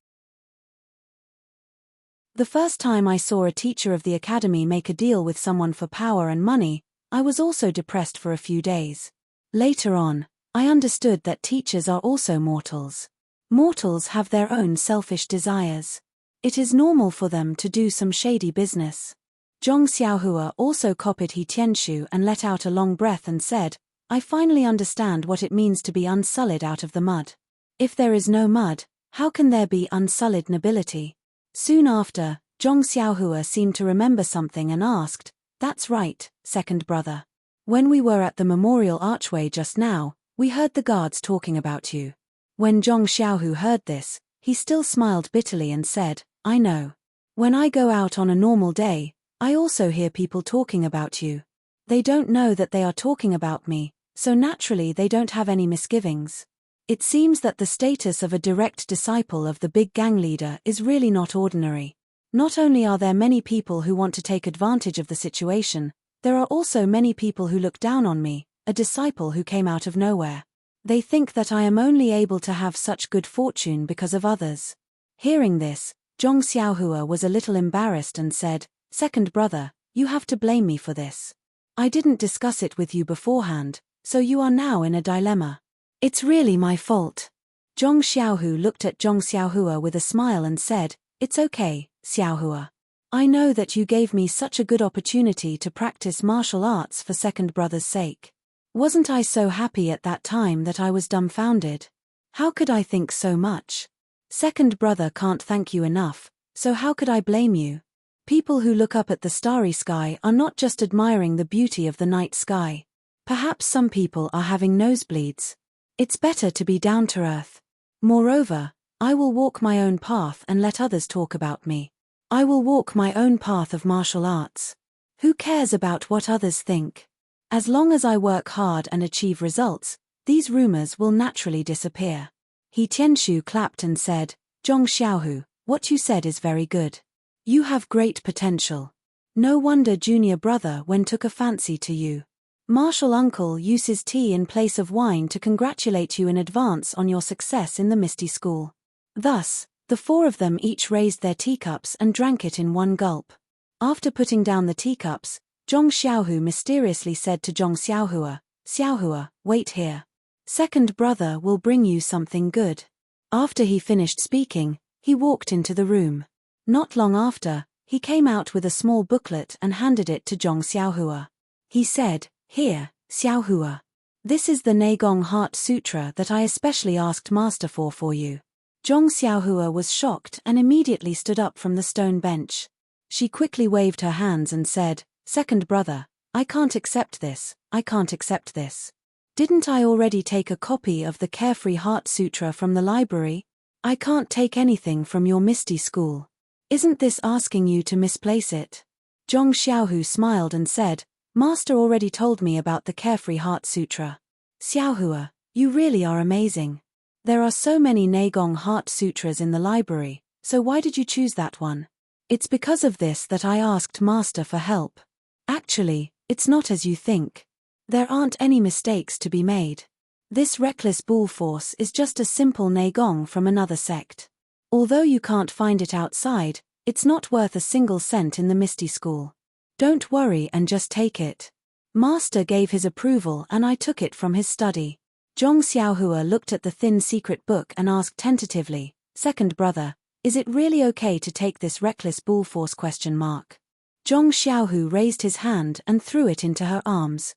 The first time I saw a teacher of the academy make a deal with someone for power and money, I was also depressed for a few days. Later on, I understood that teachers are also mortals. Mortals have their own selfish desires. It is normal for them to do some shady business." Zhong Xiaohua also copied He Tianshu and let out a long breath and said, "I finally understand what it means to be unsullied out of the mud. If there is no mud, how can there be unsullied nobility?" Soon after, Zhong Xiaohua seemed to remember something and asked, "That's right, second brother. When we were at the memorial archway just now, we heard the guards talking about you." When Zhong Xiaohu heard this, he still smiled bitterly and said, "I know. When I go out on a normal day, I also hear people talking about you. They don't know that they are talking about me, so naturally they don't have any misgivings. It seems that the status of a direct disciple of the big gang leader is really not ordinary. Not only are there many people who want to take advantage of the situation, there are also many people who look down on me, a disciple who came out of nowhere. They think that I am only able to have such good fortune because of others." Hearing this, Zhong Xiaohua was a little embarrassed and said, "Second brother, you have to blame me for this. I didn't discuss it with you beforehand, so you are now in a dilemma. It's really my fault." Zhong Xiaohu looked at Zhong Xiaohua with a smile and said, "It's okay, Xiaohua. I know that you gave me such a good opportunity to practice martial arts for second brother's sake. Wasn't I so happy at that time that I was dumbfounded? How could I think so much? Second brother can't thank you enough, so how could I blame you? People who look up at the starry sky are not just admiring the beauty of the night sky. Perhaps some people are having nosebleeds. It's better to be down to earth. Moreover, I will walk my own path and let others talk about me. I will walk my own path of martial arts. Who cares about what others think? As long as I work hard and achieve results, these rumors will naturally disappear." He Tianshu clapped and said, "Zhong Xiaohu, what you said is very good. You have great potential. No wonder junior brother Wen took a fancy to you. Martial uncle uses tea in place of wine to congratulate you in advance on your success in the Misty School." Thus, the four of them each raised their teacups and drank it in one gulp. After putting down the teacups, Zhong Xiaohu mysteriously said to Zhong Xiaohua, "Xiaohua, wait here. Second brother will bring you something good." After he finished speaking, he walked into the room. Not long after, he came out with a small booklet and handed it to Zhong Xiaohua. He said, "Here, Xiaohua. This is the Neigong Heart Sutra that I especially asked Master for you." Zhong Xiaohua was shocked and immediately stood up from the stone bench. She quickly waved her hands and said, "Second brother, I can't accept this, I can't accept this. Didn't I already take a copy of the Carefree Heart Sutra from the library? I can't take anything from your Misty School. Isn't this asking you to misplace it?" Zhong Xiaohu smiled and said, "Master already told me about the Carefree Heart Sutra. Xiaohua, you really are amazing. There are so many Neigong Heart Sutras in the library, so why did you choose that one?" "It's because of this that I asked Master for help. Actually, it's not as you think. There aren't any mistakes to be made. This reckless bull force is just a simple Neigong from another sect. Although you can't find it outside, it's not worth a single cent in the Misty School. Don't worry and just take it." Master gave his approval and I took it from his study. Zhong Xiaohua looked at the thin secret book and asked tentatively, "Second brother, is it really okay to take this reckless bull force question mark?" Zhong Xiaohu raised his hand and threw it into her arms.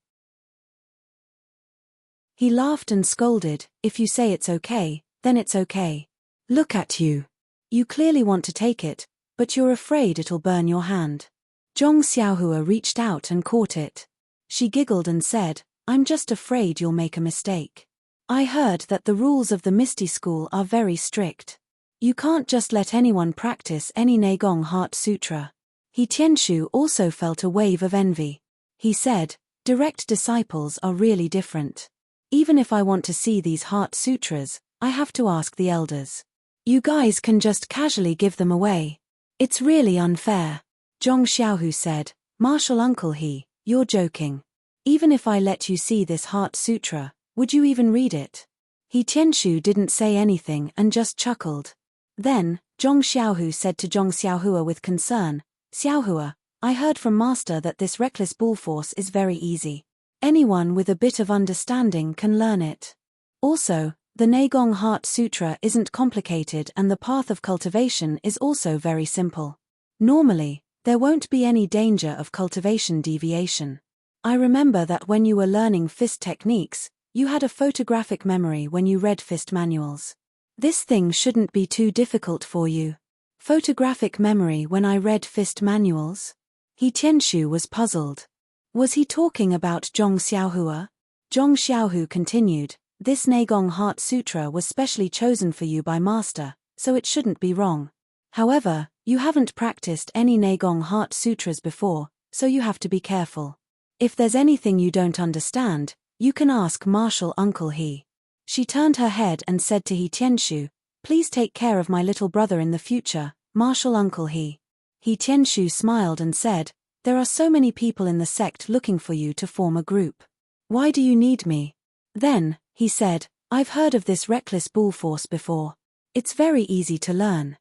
He laughed and scolded, "If you say it's okay, then it's okay. Look at you. You clearly want to take it, but you're afraid it'll burn your hand." Zhong Xiaohua reached out and caught it. She giggled and said, I'm just afraid you'll make a mistake. I heard that the rules of the Misty School are very strict. You can't just let anyone practice any Neigong Heart Sutra. He Tianshu also felt a wave of envy. He said, direct disciples are really different. Even if I want to see these Heart Sutras, I have to ask the elders. You guys can just casually give them away. It's really unfair. Zhong Xiaohu said, Martial Uncle He, you're joking. Even if I let you see this Heart Sutra, would you even read it? He Tianshu didn't say anything and just chuckled. Then, Zhong Xiaohu said to Zhong Xiaohua with concern, Xiaohua, I heard from Master that this reckless bull force is very easy. Anyone with a bit of understanding can learn it. Also, the Neigong Heart Sutra isn't complicated and the path of cultivation is also very simple. Normally, there won't be any danger of cultivation deviation. I remember that when you were learning fist techniques, you had a photographic memory when you read fist manuals. This thing shouldn't be too difficult for you. Photographic memory when I read fist manuals? He Tianshu was puzzled. Was he talking about Zhong Xiaohua? Zhong Xiaohu continued, this Neigong Heart Sutra was specially chosen for you by Master, so it shouldn't be wrong. However, you haven't practiced any Neigong Heart Sutras before, so you have to be careful. If there's anything you don't understand, you can ask Martial Uncle He. She turned her head and said to He Tianshu, please take care of my little brother in the future, Martial Uncle He. He Tianshu smiled and said, there are so many people in the sect looking for you to form a group. Why do you need me? Then, he said, I've heard of this reckless bull force before. It's very easy to learn.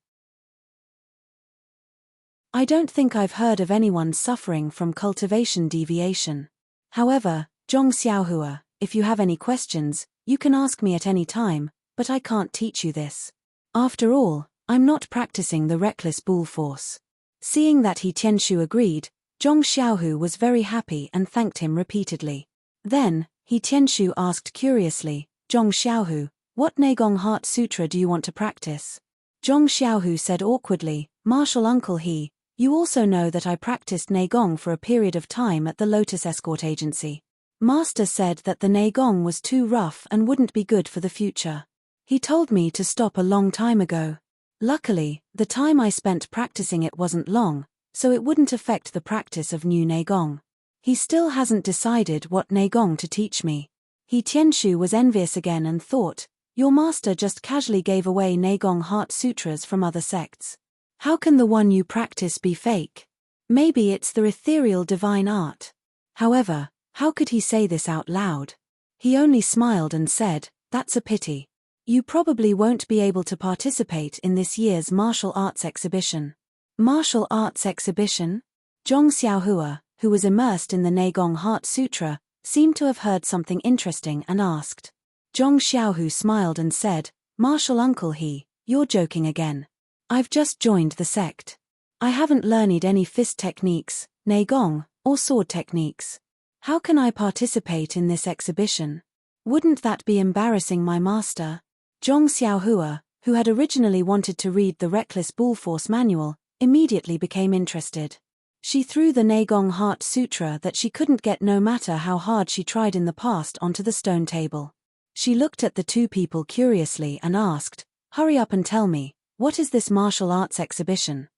I don't think I've heard of anyone suffering from cultivation deviation. However, Zhong Xiaohua, if you have any questions, you can ask me at any time, but I can't teach you this. After all, I'm not practicing the reckless bull force. Seeing that He Tianshu agreed, Zhong Xiaohu was very happy and thanked him repeatedly. Then, He Tianshu asked curiously, Zhong Xiaohu, what Neigong Heart Sutra do you want to practice? Zhong Xiaohu said awkwardly, Martial Uncle He, you also know that I practiced Neigong for a period of time at the Lotus Escort Agency. Master said that the Neigong was too rough and wouldn't be good for the future. He told me to stop a long time ago. Luckily, the time I spent practicing it wasn't long, so it wouldn't affect the practice of new Neigong. He still hasn't decided what Neigong to teach me. He Tianshu was envious again and thought, your master just casually gave away Neigong Heart Sutras from other sects. How can the one you practice be fake? Maybe it's the ethereal divine art. However, how could he say this out loud? He only smiled and said, that's a pity. You probably won't be able to participate in this year's martial arts exhibition. Martial arts exhibition? Zhong Xiaohua, who was immersed in the Neigong Heart Sutra, seemed to have heard something interesting and asked. Zhong Xiaohu smiled and said, Martial Uncle He, you're joking again. I've just joined the sect. I haven't learned any fist techniques, Neigong, or sword techniques. How can I participate in this exhibition? Wouldn't that be embarrassing my master? Zhong Xiaohua, who had originally wanted to read the Reckless Bull Force manual, immediately became interested. She threw the Neigong Heart Sutra that she couldn't get no matter how hard she tried in the past onto the stone table. She looked at the two people curiously and asked, hurry up and tell me, what is this martial arts exhibition?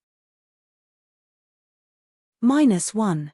-1.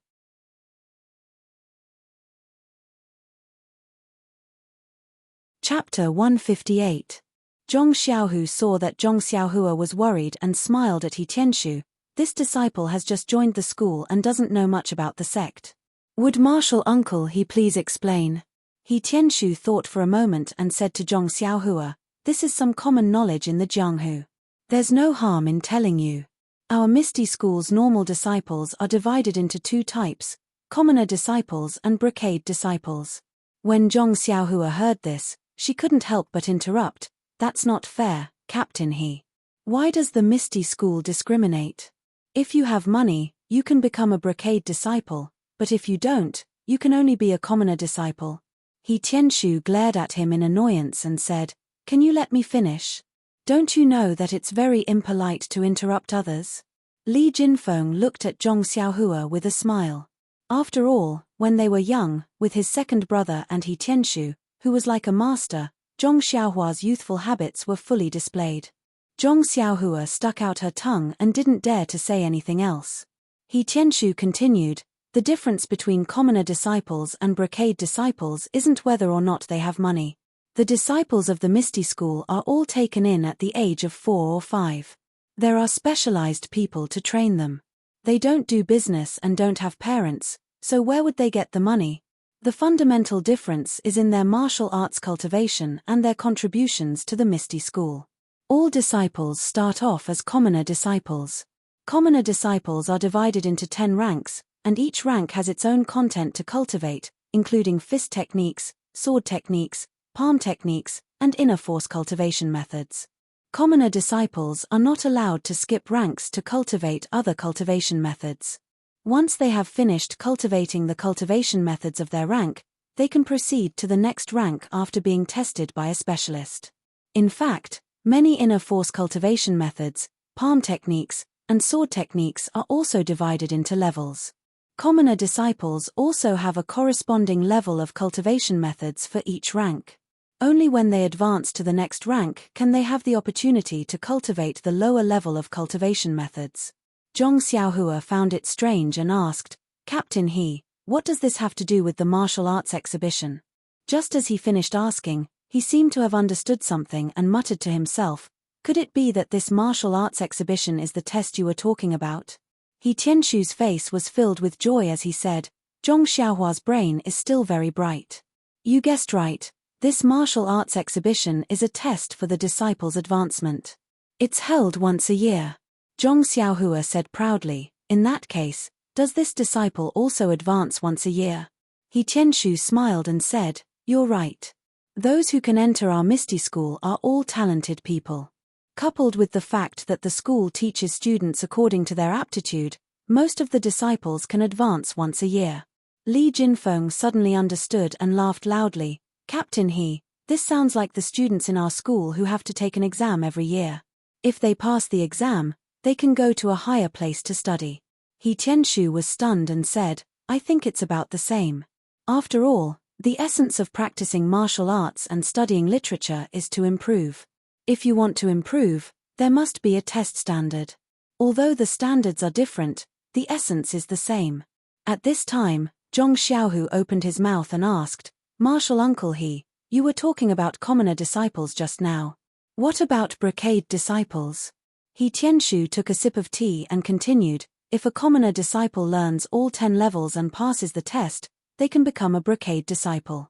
Chapter 158. Zhong Xiaohu saw that Zhong Xiaohua was worried and smiled at He Tianshu. This disciple has just joined the school and doesn't know much about the sect. Would Martial Uncle He please explain? He Tianshu thought for a moment and said to Zhong Xiaohua, this is some common knowledge in the Jianghu. There's no harm in telling you. Our Misty School's normal disciples are divided into two types, commoner disciples and brocade disciples. When Zhong Xiaohua heard this, she couldn't help but interrupt, that's not fair, Captain He. Why does the Misty School discriminate? If you have money, you can become a brocade disciple, but if you don't, you can only be a commoner disciple. He Tianshu glared at him in annoyance and said, can you let me finish? Don't you know that it's very impolite to interrupt others? Li Jinfeng looked at Zhong Xiaohua with a smile. After all, when they were young, with his second brother and He Tianshu, who was like a master, Zhong Xiaohua's youthful habits were fully displayed. Zhong Xiaohua stuck out her tongue and didn't dare to say anything else. He Tianshu continued, the difference between commoner disciples and brocade disciples isn't whether or not they have money. The disciples of the Misty School are all taken in at the age of 4 or 5. There are specialized people to train them. They don't do business and don't have parents, so where would they get the money? The fundamental difference is in their martial arts cultivation and their contributions to the Misty School. All disciples start off as commoner disciples. Commoner disciples are divided into 10 ranks, and each rank has its own content to cultivate, including fist techniques, sword techniques, palm techniques, and inner force cultivation methods. Commoner disciples are not allowed to skip ranks to cultivate other cultivation methods. Once they have finished cultivating the cultivation methods of their rank, they can proceed to the next rank after being tested by a specialist. In fact, many inner force cultivation methods, palm techniques, and sword techniques are also divided into levels. Commoner disciples also have a corresponding level of cultivation methods for each rank. Only when they advance to the next rank can they have the opportunity to cultivate the lower level of cultivation methods. Zhong Xiaohua found it strange and asked, Captain He, what does this have to do with the martial arts exhibition? Just as he finished asking, he seemed to have understood something and muttered to himself, could it be that this martial arts exhibition is the test you were talking about? He Tianshu's face was filled with joy as he said, Zhong Xiaohua's brain is still very bright. You guessed right. This martial arts exhibition is a test for the disciples' advancement. It's held once a year. Zhong Xiaohua said proudly, in that case, does this disciple also advance once a year? He Tianshu smiled and said, you're right. Those who can enter our Misty School are all talented people. Coupled with the fact that the school teaches students according to their aptitude, most of the disciples can advance once a year. Li Jinfeng suddenly understood and laughed loudly. Captain He, this sounds like the students in our school who have to take an exam every year. If they pass the exam, they can go to a higher place to study. He Tianshu was stunned and said, I think it's about the same. After all, the essence of practicing martial arts and studying literature is to improve. If you want to improve, there must be a test standard. Although the standards are different, the essence is the same. At this time, Zhong Xiaohu opened his mouth and asked, Martial Uncle He, you were talking about commoner disciples just now. What about brocade disciples? He Tianshu took a sip of tea and continued, if a commoner disciple learns all 10 levels and passes the test, they can become a brocade disciple.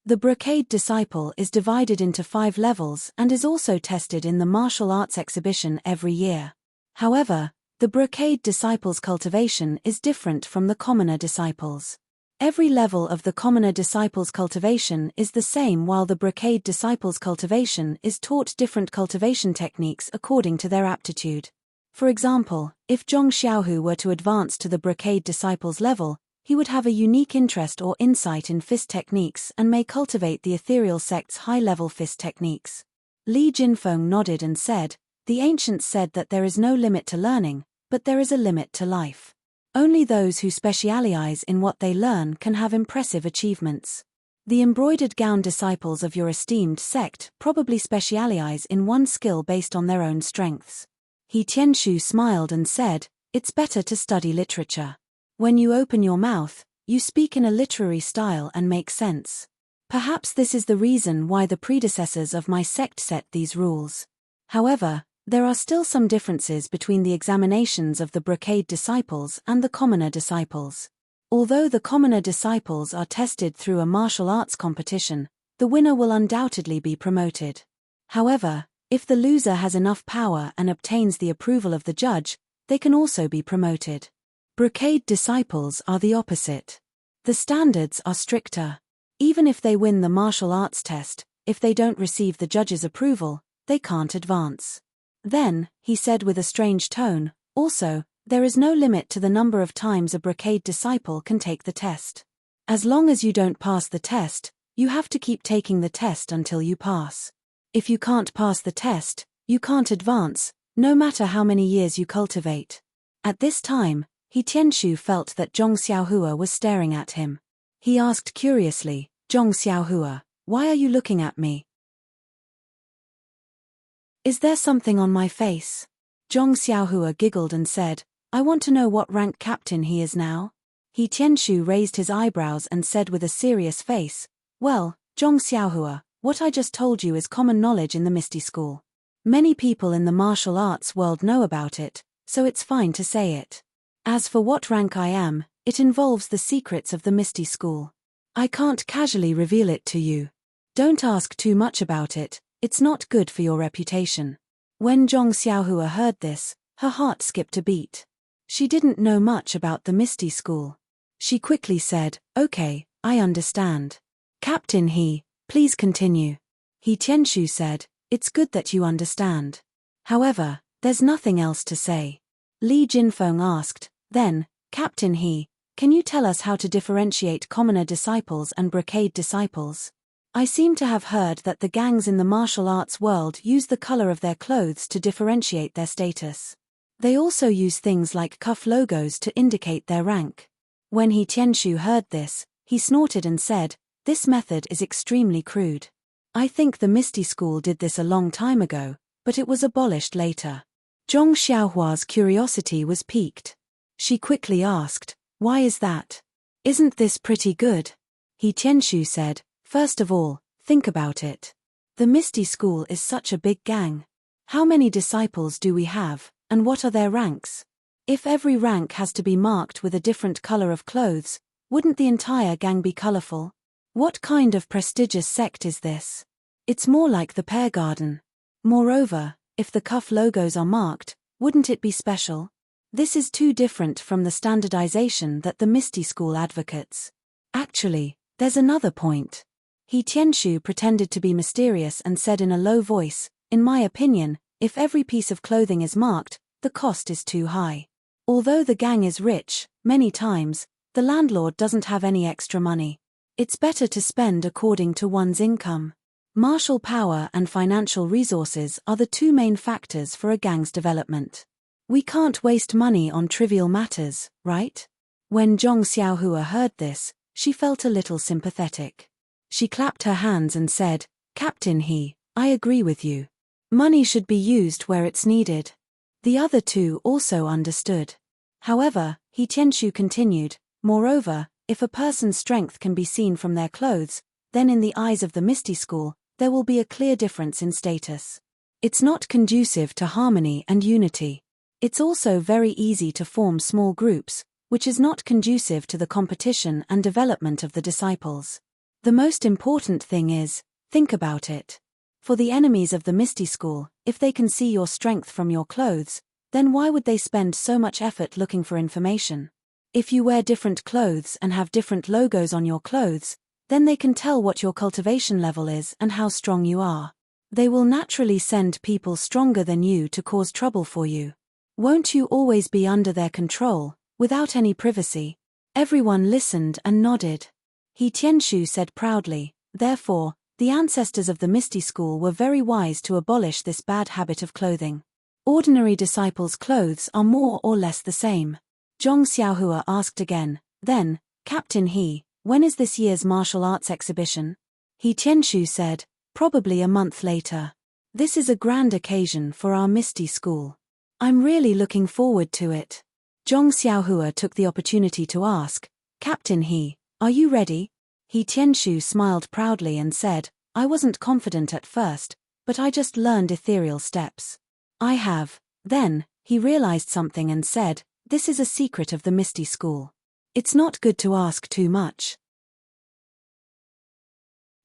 The brocade disciple is divided into 5 levels and is also tested in the martial arts exhibition every year. However, the brocade disciple's cultivation is different from the commoner disciples. Every level of the commoner disciple's cultivation is the same while the brocade disciple's cultivation is taught different cultivation techniques according to their aptitude. For example, if Zhong Xiaohu were to advance to the brocade disciple's level, he would have a unique interest or insight in fist techniques and may cultivate the ethereal sect's high-level fist techniques. Li Jinfeng nodded and said, the ancients said that there is no limit to learning, but there is a limit to life. Only those who specialize in what they learn can have impressive achievements. The embroidered gown disciples of your esteemed sect probably specialize in one skill based on their own strengths. He Tianshu smiled and said, it's better to study literature. When you open your mouth, you speak in a literary style and make sense. Perhaps this is the reason why the predecessors of my sect set these rules. However, there are still some differences between the examinations of the brocade disciples and the commoner disciples. Although the commoner disciples are tested through a martial arts competition, the winner will undoubtedly be promoted. However, if the loser has enough power and obtains the approval of the judge, they can also be promoted. Brocade disciples are the opposite. The standards are stricter. Even if they win the martial arts test, if they don't receive the judge's approval, they can't advance. Then, he said with a strange tone, also, there is no limit to the number of times a brocade disciple can take the test. As long as you don't pass the test, you have to keep taking the test until you pass. If you can't pass the test, you can't advance, no matter how many years you cultivate. At this time, He Tianshu felt that Zhong Xiaohua was staring at him. He asked curiously, Zhong Xiaohua, why are you looking at me? Is there something on my face? Zhong Xiaohua giggled and said, I want to know what rank captain he is now. He Tianshu raised his eyebrows and said with a serious face, well, Zhong Xiaohua, what I just told you is common knowledge in the Misty School. Many people in the martial arts world know about it, so it's fine to say it. As for what rank I am, it involves the secrets of the Misty School. I can't casually reveal it to you. Don't ask too much about it, it's not good for your reputation. When Zhong Xiaohua heard this, her heart skipped a beat. She didn't know much about the Misty School. She quickly said, okay, I understand. Captain He, please continue. He Tianshu said, it's good that you understand. However, there's nothing else to say. Li Jinfeng asked, then, Captain He, can you tell us how to differentiate commoner disciples and brocade disciples? I seem to have heard that the gangs in the martial arts world use the color of their clothes to differentiate their status. They also use things like cuff logos to indicate their rank. When He Tianshu heard this, he snorted and said, this method is extremely crude. I think the Misty School did this a long time ago, but it was abolished later. Zhong Xiaohua's curiosity was piqued. She quickly asked, why is that? Isn't this pretty good? He Tianshu said, first of all, think about it. The Misty School is such a big gang. How many disciples do we have, and what are their ranks? If every rank has to be marked with a different color of clothes, wouldn't the entire gang be colorful? What kind of prestigious sect is this? It's more like the Pear Garden. Moreover, if the cuff logos are marked, wouldn't it be special? This is too different from the standardization that the Misty School advocates. Actually, there's another point. He Tianshu pretended to be mysterious and said in a low voice, in my opinion, if every piece of clothing is marked, the cost is too high. Although the gang is rich, many times, the landlord doesn't have any extra money. It's better to spend according to one's income. Martial power and financial resources are the two main factors for a gang's development. We can't waste money on trivial matters, right? When Zhong Xiaohua heard this, she felt a little sympathetic. She clapped her hands and said, Captain He, I agree with you. Money should be used where it's needed. The other two also understood. However, He Tianshu continued, moreover, if a person's strength can be seen from their clothes, then in the eyes of the Misty School, there will be a clear difference in status. It's not conducive to harmony and unity. It's also very easy to form small groups, which is not conducive to the competition and development of the disciples. The most important thing is, think about it. For the enemies of the Misty School, if they can see your strength from your clothes, then why would they spend so much effort looking for information? If you wear different clothes and have different logos on your clothes, then they can tell what your cultivation level is and how strong you are. They will naturally send people stronger than you to cause trouble for you. Won't you always be under their control, without any privacy? Everyone listened and nodded. He Tianshu said proudly, therefore, the ancestors of the Misty School were very wise to abolish this bad habit of clothing. Ordinary disciples' clothes are more or less the same. Zhong Xiaohua asked again, then, Captain He, when is this year's martial arts exhibition? He Tianshu said, probably a month later. This is a grand occasion for our Misty School. I'm really looking forward to it. Zhong Xiaohua took the opportunity to ask, Captain He, are you ready? He Tianshu smiled proudly and said, I wasn't confident at first, but I just learned ethereal steps. I have. Then, he realized something and said, this is a secret of the Misty School. It's not good to ask too much.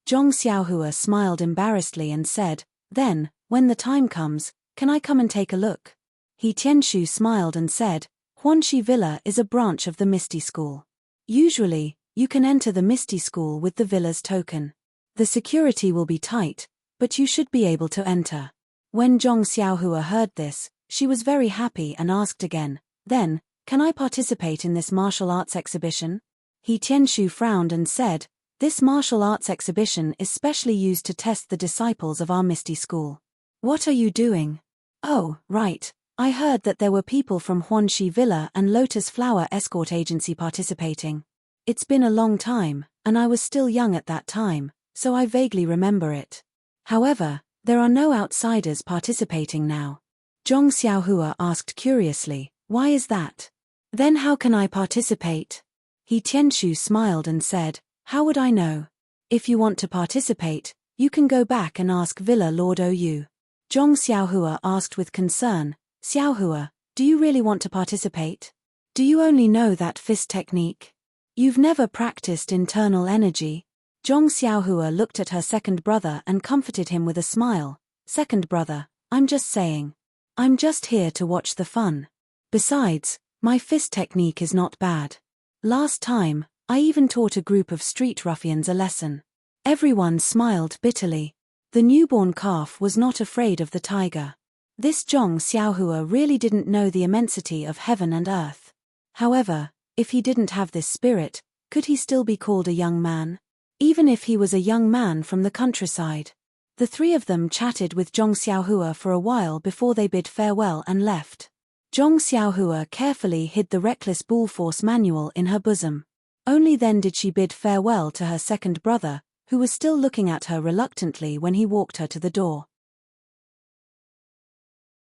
Zhong Xiaohua smiled embarrassedly and said, then, when the time comes, can I come and take a look? He Tianshu smiled and said, Huanxi Villa is a branch of the Misty School. Usually, you can enter the Misty School with the villa's token. The security will be tight, but you should be able to enter. When Zhong Xiaohua heard this, she was very happy and asked again, then, can I participate in this martial arts exhibition? He Tianshu frowned and said, this martial arts exhibition is specially used to test the disciples of our Misty School. What are you doing? Oh, right, I heard that there were people from Huanxi Villa and Lotus Flower Escort Agency participating. It's been a long time, and I was still young at that time, so I vaguely remember it. However, there are no outsiders participating now. Zhong Xiaohua asked curiously, why is that? Then how can I participate? He Tianshu smiled and said, how would I know? If you want to participate, you can go back and ask Villa Lord Ou. Zhong Xiaohua asked with concern, Xiaohua, do you really want to participate? Do you only know that fist technique? You've never practiced internal energy. Zhong Xiaohua looked at her second brother and comforted him with a smile. Second brother, I'm just saying. I'm just here to watch the fun. Besides, my fist technique is not bad. Last time, I even taught a group of street ruffians a lesson. Everyone smiled bitterly. The newborn calf was not afraid of the tiger. This Zhong Xiaohua really didn't know the immensity of heaven and earth. However, if he didn't have this spirit, could he still be called a young man? Even if he was a young man from the countryside. The three of them chatted with Zhong Xiaohua for a while before they bid farewell and left. Zhong Xiaohua carefully hid the Reckless Bull Force manual in her bosom. Only then did she bid farewell to her second brother, who was still looking at her reluctantly when he walked her to the door.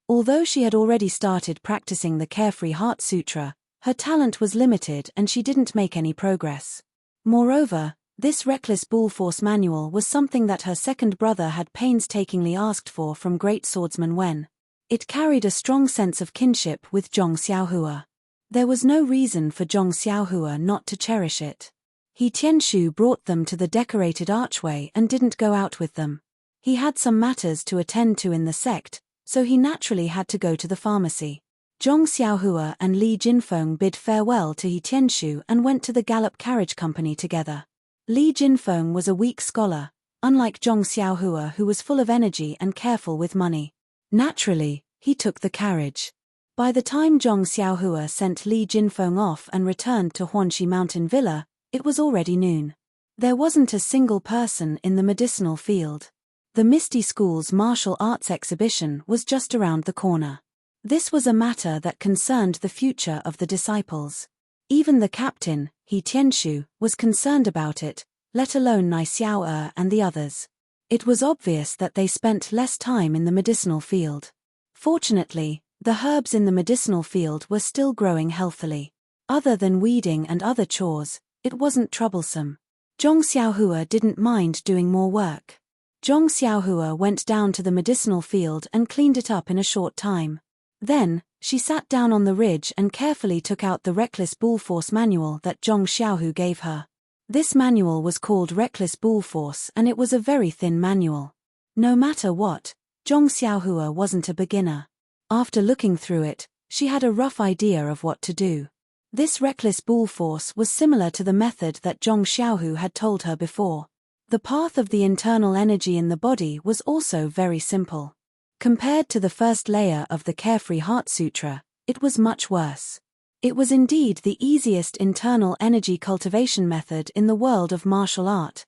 Although she had already started practicing the Carefree Heart Sutra, her talent was limited and she didn't make any progress. Moreover, this Reckless Bull Force manual was something that her second brother had painstakingly asked for from great swordsman Wen. It carried a strong sense of kinship with Zhong Xiaohua. There was no reason for Zhong Xiaohua not to cherish it. He Tianshu brought them to the decorated archway and didn't go out with them. He had some matters to attend to in the sect, so he naturally had to go to the pharmacy. Zhong Xiaohua and Li Jinfeng bid farewell to He Tianshu and went to the Gallop Carriage Company together. Li Jinfeng was a weak scholar, unlike Zhong Xiaohua who was full of energy and careful with money. Naturally, he took the carriage. By the time Zhong Xiaohua sent Li Jinfeng off and returned to Huanxi Mountain Villa, it was already noon. There wasn't a single person in the medicinal field. The Misty School's martial arts exhibition was just around the corner. This was a matter that concerned the future of the disciples. Even the captain, He Tianshu, was concerned about it, let alone Nai Xiao'er and the others. It was obvious that they spent less time in the medicinal field. Fortunately, the herbs in the medicinal field were still growing healthily. Other than weeding and other chores, it wasn't troublesome. Zhong Xiaohua didn't mind doing more work. Zhong Xiaohua went down to the medicinal field and cleaned it up in a short time. Then, she sat down on the ridge and carefully took out the Reckless Bull Force manual that Zhong Xiaohu gave her. This manual was called Reckless Bull Force and it was a very thin manual. No matter what, Zhong Xiaohua wasn't a beginner. After looking through it, she had a rough idea of what to do. This Reckless Bull Force was similar to the method that Zhong Xiaohu had told her before. The path of the internal energy in the body was also very simple. Compared to the first layer of the Carefree Heart Sutra, it was much worse. It was indeed the easiest internal energy cultivation method in the world of martial art.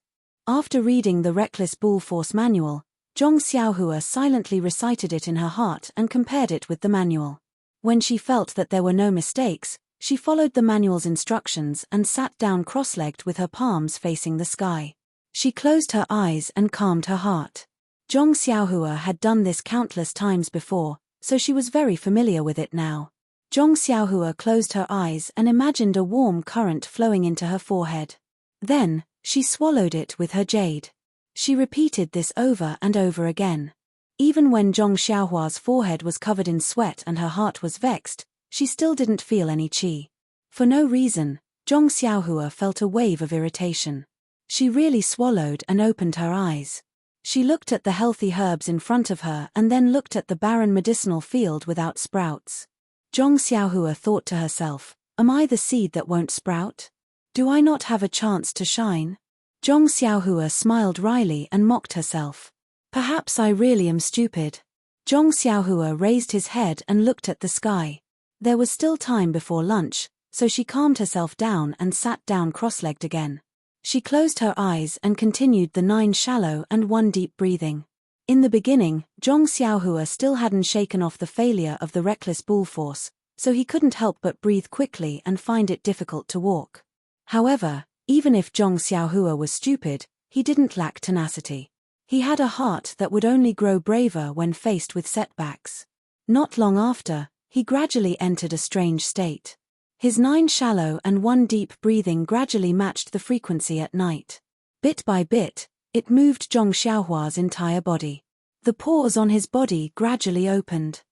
After reading the Reckless Bull Force manual, Zhong Xiaohua silently recited it in her heart and compared it with the manual. When she felt that there were no mistakes, she followed the manual's instructions and sat down cross-legged with her palms facing the sky. She closed her eyes and calmed her heart. Zhong Xiaohua had done this countless times before, so she was very familiar with it now. Zhong Xiaohua closed her eyes and imagined a warm current flowing into her forehead. Then, she swallowed it with her jade. She repeated this over and over again. Even when Zhong Xiaohua's forehead was covered in sweat and her heart was vexed, she still didn't feel any qi. For no reason, Zhong Xiaohua felt a wave of irritation. She really swallowed and opened her eyes. She looked at the healthy herbs in front of her and then looked at the barren medicinal field without sprouts. Zhong Xiaohua thought to herself, am I the seed that won't sprout? Do I not have a chance to shine? Zhong Xiaohua smiled wryly and mocked herself. Perhaps I really am stupid. Zhong Xiaohua raised his head and looked at the sky. There was still time before lunch, so she calmed herself down and sat down cross-legged again. She closed her eyes and continued the 9 shallow and 1 deep breathing. In the beginning, Zhong Xiaohua still hadn't shaken off the failure of the reckless bull force, so he couldn't help but breathe quickly and find it difficult to walk. However, even if Zhong Xiaohua was stupid, he didn't lack tenacity. He had a heart that would only grow braver when faced with setbacks. Not long after, he gradually entered a strange state. His 9 shallow and 1 deep breathing gradually matched the frequency at night. Bit by bit, it moved Zhong Xiaohua's entire body. The pores on his body gradually opened.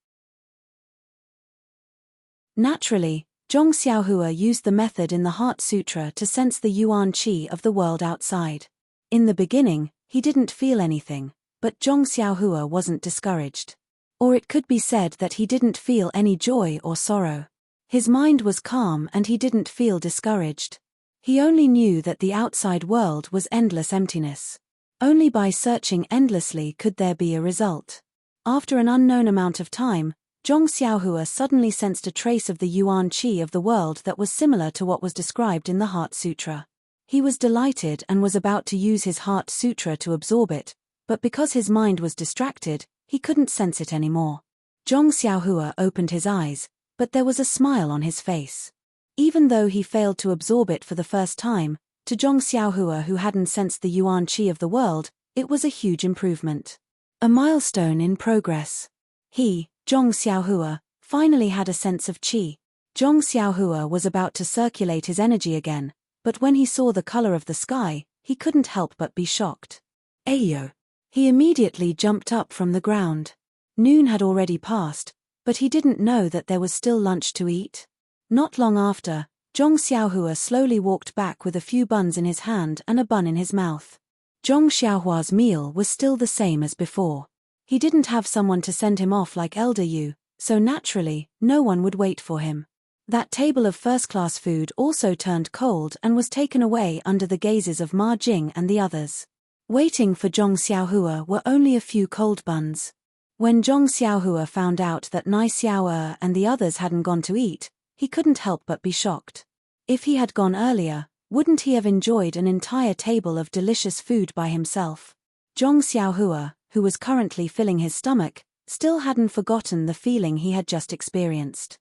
Naturally, Zhong Xiaohua used the method in the Heart Sutra to sense the yuan qi of the world outside. In the beginning, he didn't feel anything, but Zhong Xiaohua wasn't discouraged. Or it could be said that he didn't feel any joy or sorrow. His mind was calm and he didn't feel discouraged. He only knew that the outside world was endless emptiness. Only by searching endlessly could there be a result. After an unknown amount of time, Zhong Xiaohua suddenly sensed a trace of the yuan qi of the world that was similar to what was described in the Heart Sutra. He was delighted and was about to use his Heart Sutra to absorb it, but because his mind was distracted, he couldn't sense it anymore. Zhong Xiaohua opened his eyes, but there was a smile on his face. Even though he failed to absorb it for the first time, to Zhong Xiaohua who hadn't sensed the yuan qi of the world, it was a huge improvement. A milestone in progress. He, Zhong Xiaohua, finally had a sense of qi. Zhong Xiaohua was about to circulate his energy again, but when he saw the color of the sky, he couldn't help but be shocked. Ayo! He immediately jumped up from the ground. Noon had already passed, but he didn't know that there was still lunch to eat. Not long after, Zhong Xiaohua slowly walked back with a few buns in his hand and a bun in his mouth. Zhong Xiaohua's meal was still the same as before. He didn't have someone to send him off like Elder Yu, so naturally, no one would wait for him. That table of first-class food also turned cold and was taken away under the gazes of Ma Jing and the others. Waiting for Zhong Xiaohua were only a few cold buns. When Zhong Xiaohua found out that Nai Xiaoer and the others hadn't gone to eat, he couldn't help but be shocked. If he had gone earlier, wouldn't he have enjoyed an entire table of delicious food by himself? Zhong Xiaohua, who was currently filling his stomach, still hadn't forgotten the feeling he had just experienced.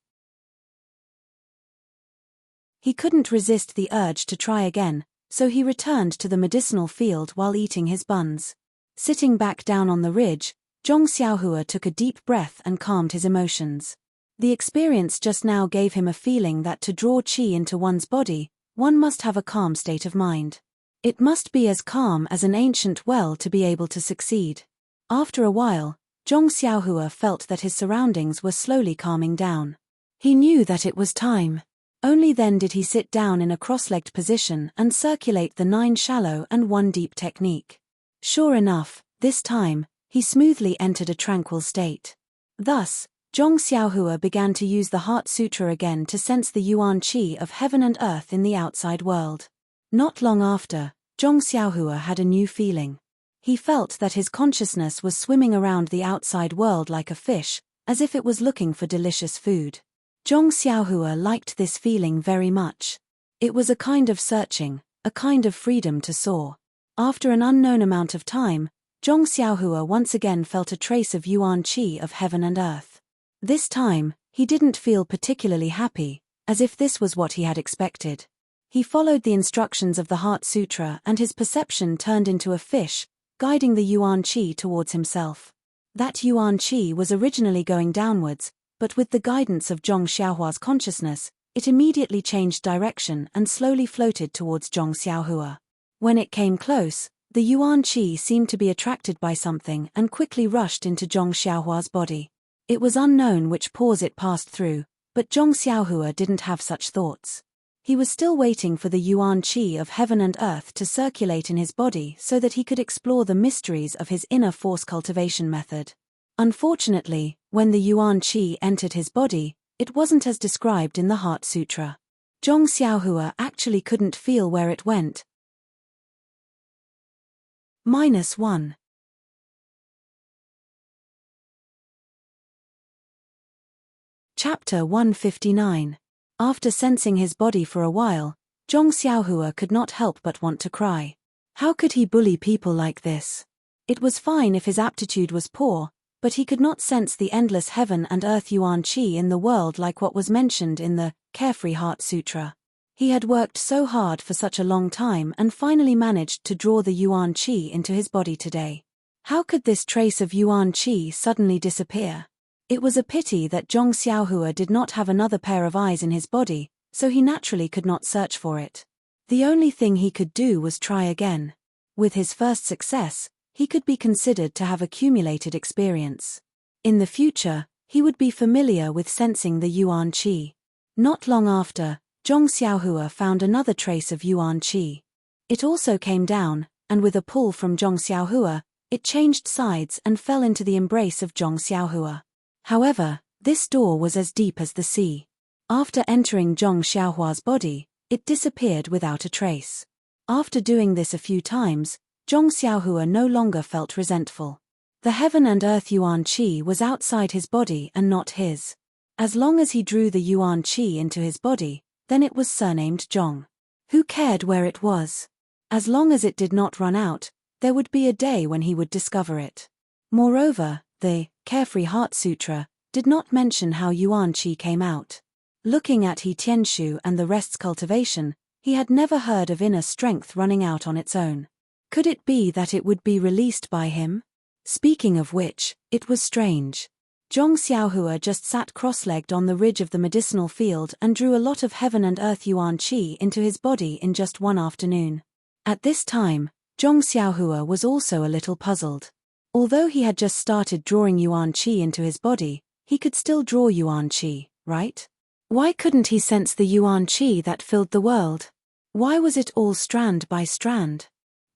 He couldn't resist the urge to try again, so he returned to the medicinal field while eating his buns. Sitting back down on the ridge, Zhong Xiaohua took a deep breath and calmed his emotions. The experience just now gave him a feeling that to draw qi into one's body, one must have a calm state of mind. It must be as calm as an ancient well to be able to succeed. After a while, Zhong Xiaohua felt that his surroundings were slowly calming down. He knew that it was time. Only then did he sit down in a cross-legged position and circulate the 9 shallow and 1 deep technique. Sure enough, this time, he smoothly entered a tranquil state. Thus, Zhong Xiaohua began to use the Heart Sutra again to sense the yuan qi of heaven and earth in the outside world. Not long after, Zhong Xiaohua had a new feeling. He felt that his consciousness was swimming around the outside world like a fish, as if it was looking for delicious food. Zhong Xiaohua liked this feeling very much. It was a kind of searching, a kind of freedom to soar. After an unknown amount of time, Zhong Xiaohua once again felt a trace of yuan qi of heaven and earth. This time, he didn't feel particularly happy, as if this was what he had expected. He followed the instructions of the Heart Sutra and his perception turned into a fish, guiding the yuan qi towards himself. That yuan qi was originally going downwards, but with the guidance of Zhong Xiaohua's consciousness, it immediately changed direction and slowly floated towards Zhong Xiaohua. When it came close, the yuan qi seemed to be attracted by something and quickly rushed into Zhong Xiaohua's body. It was unknown which pores it passed through, but Zhong Xiaohua didn't have such thoughts. He was still waiting for the yuan qi of heaven and earth to circulate in his body so that he could explore the mysteries of his inner force cultivation method. Unfortunately, when the yuan qi entered his body, it wasn't as described in the Heart Sutra. Zhong Xiaohua actually couldn't feel where it went. -1. Chapter 159. After sensing his body for a while, Zhong Xiaohua could not help but want to cry. How could he bully people like this? It was fine if his aptitude was poor, but he could not sense the endless heaven and earth yuan qi in the world like what was mentioned in the Carefree Heart Sutra. He had worked so hard for such a long time and finally managed to draw the yuan qi into his body today. How could this trace of yuan qi suddenly disappear? It was a pity that Zhong Xiaohua did not have another pair of eyes in his body, so he naturally could not search for it. The only thing he could do was try again. With his first success, he could be considered to have accumulated experience. In the future, he would be familiar with sensing the yuan qi. Not long after, Zhong Xiaohua found another trace of yuan qi. It also came down, and with a pull from Zhong Xiaohua, it changed sides and fell into the embrace of Zhong Xiaohua. However, this door was as deep as the sea. After entering Zhong Xiaohua's body, it disappeared without a trace. After doing this a few times, Zhong Xiaohua no longer felt resentful. The heaven and earth yuan qi was outside his body and not his. As long as he drew the yuan qi into his body, then it was surnamed Zhong. Who cared where it was? As long as it did not run out, there would be a day when he would discover it. Moreover, the Carefree Heart Sutra did not mention how yuan qi came out. Looking at He Tianshu and the rest's cultivation, he had never heard of inner strength running out on its own. Could it be that it would be released by him? Speaking of which, it was strange. Zhong Xiaohua just sat cross-legged on the ridge of the medicinal field and drew a lot of heaven and earth yuan qi into his body in just one afternoon. At this time, Zhong Xiaohua was also a little puzzled. Although he had just started drawing yuan qi into his body, he could still draw yuan qi, right? Why couldn't he sense the yuan qi that filled the world? Why was it all strand by strand?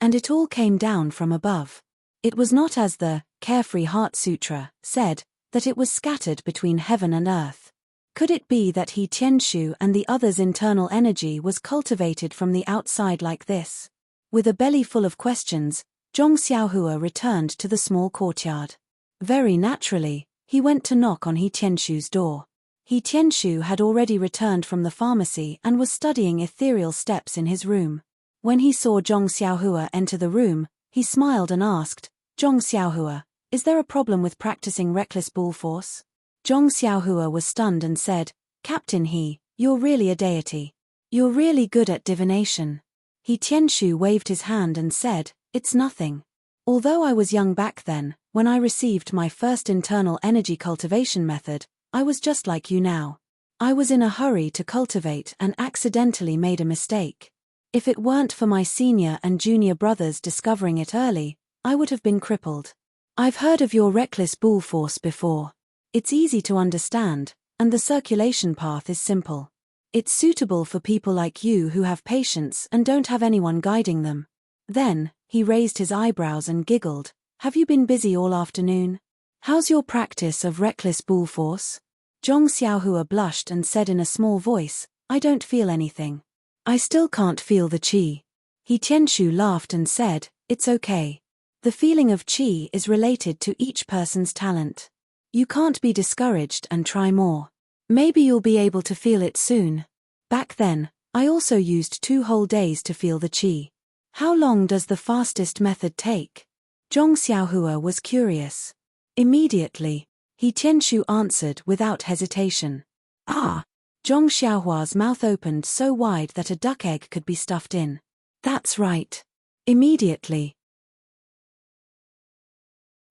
And it all came down from above. It was not as the Carefree Heart Sutra said, that it was scattered between heaven and earth. Could it be that He Tianshu and the others' internal energy was cultivated from the outside like this? With a belly full of questions, Zhong Xiaohua returned to the small courtyard. Very naturally, he went to knock on He Tianshu's door. He Tianshu had already returned from the pharmacy and was studying ethereal steps in his room. When he saw Zhong Xiaohua enter the room, he smiled and asked, "Zhong Xiaohua, is there a problem with practicing reckless bull force?" Zhong Xiaohua was stunned and said, "Captain He, you're really a deity. You're really good at divination." He Tianshu waved his hand and said, "It's nothing. Although I was young back then, when I received my first internal energy cultivation method, I was just like you now. I was in a hurry to cultivate and accidentally made a mistake. If it weren't for my senior and junior brothers discovering it early, I would have been crippled. I've heard of your reckless bull force before. It's easy to understand, and the circulation path is simple. It's suitable for people like you who have patience and don't have anyone guiding them." Then, he raised his eyebrows and giggled, "Have you been busy all afternoon? How's your practice of reckless bull force?" Zhong Xiaohua blushed and said in a small voice, "I don't feel anything. I still can't feel the qi." He Tianshu laughed and said, "It's okay. The feeling of qi is related to each person's talent. You can't be discouraged and try more. Maybe you'll be able to feel it soon. Back then, I also used 2 whole days to feel the qi. How long does the fastest method take?" Zhong Xiaohua was curious. Immediately, He Tianshu answered without hesitation. "Ah!" Zhong Xiaohua's mouth opened so wide that a duck egg could be stuffed in. "That's right. Immediately."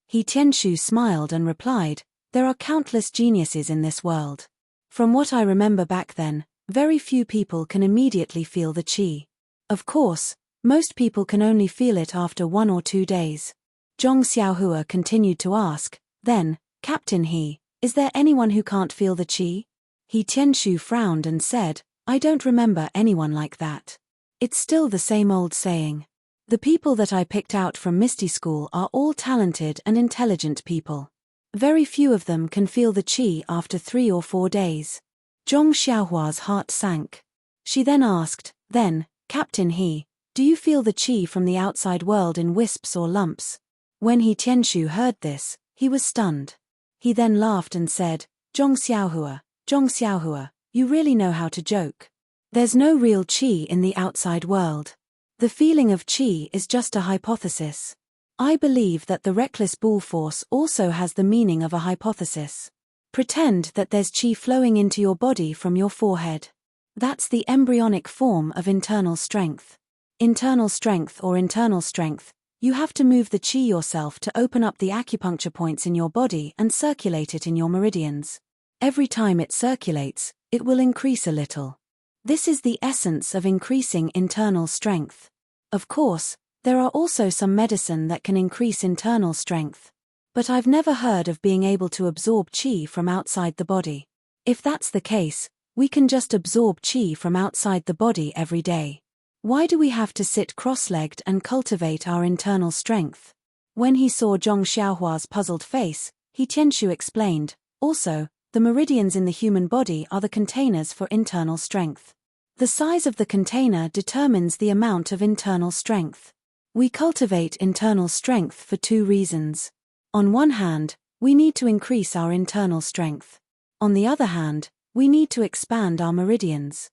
He Tianshu smiled and replied, "There are countless geniuses in this world. From what I remember back then, very few people can immediately feel the qi. Of course, most people can only feel it after 1 or 2 days." Zhong Xiaohua continued to ask, "Then, Captain He, is there anyone who can't feel the qi?" He Tianshu frowned and said, "I don't remember anyone like that. It's still the same old saying. The people that I picked out from Misty School are all talented and intelligent people. Very few of them can feel the qi after 3 or 4 days." Zhong Xiaohua's heart sank. She then asked, "Then, Captain He, do you feel the qi from the outside world in wisps or lumps?" When He Tianshu heard this, he was stunned. He then laughed and said, Zhong Xiaohua, you really know how to joke. There's no real qi in the outside world. The feeling of qi is just a hypothesis. I believe that the reckless bull force also has the meaning of a hypothesis. Pretend that there's qi flowing into your body from your forehead. That's the embryonic form of internal strength. Internal strength or internal strength, you have to move the qi yourself to open up the acupuncture points in your body and circulate it in your meridians. Every time it circulates, it will increase a little. This is the essence of increasing internal strength. Of course, there are also some medicine that can increase internal strength. But I've never heard of being able to absorb qi from outside the body. If that's the case, we can just absorb qi from outside the body every day. Why do we have to sit cross-legged and cultivate our internal strength? When he saw Zhong Xiaohua's puzzled face, He Tianshu explained, also, the meridians in the human body are the containers for internal strength. The size of the container determines the amount of internal strength. We cultivate internal strength for two reasons. On one hand, we need to increase our internal strength. On the other hand, we need to expand our meridians.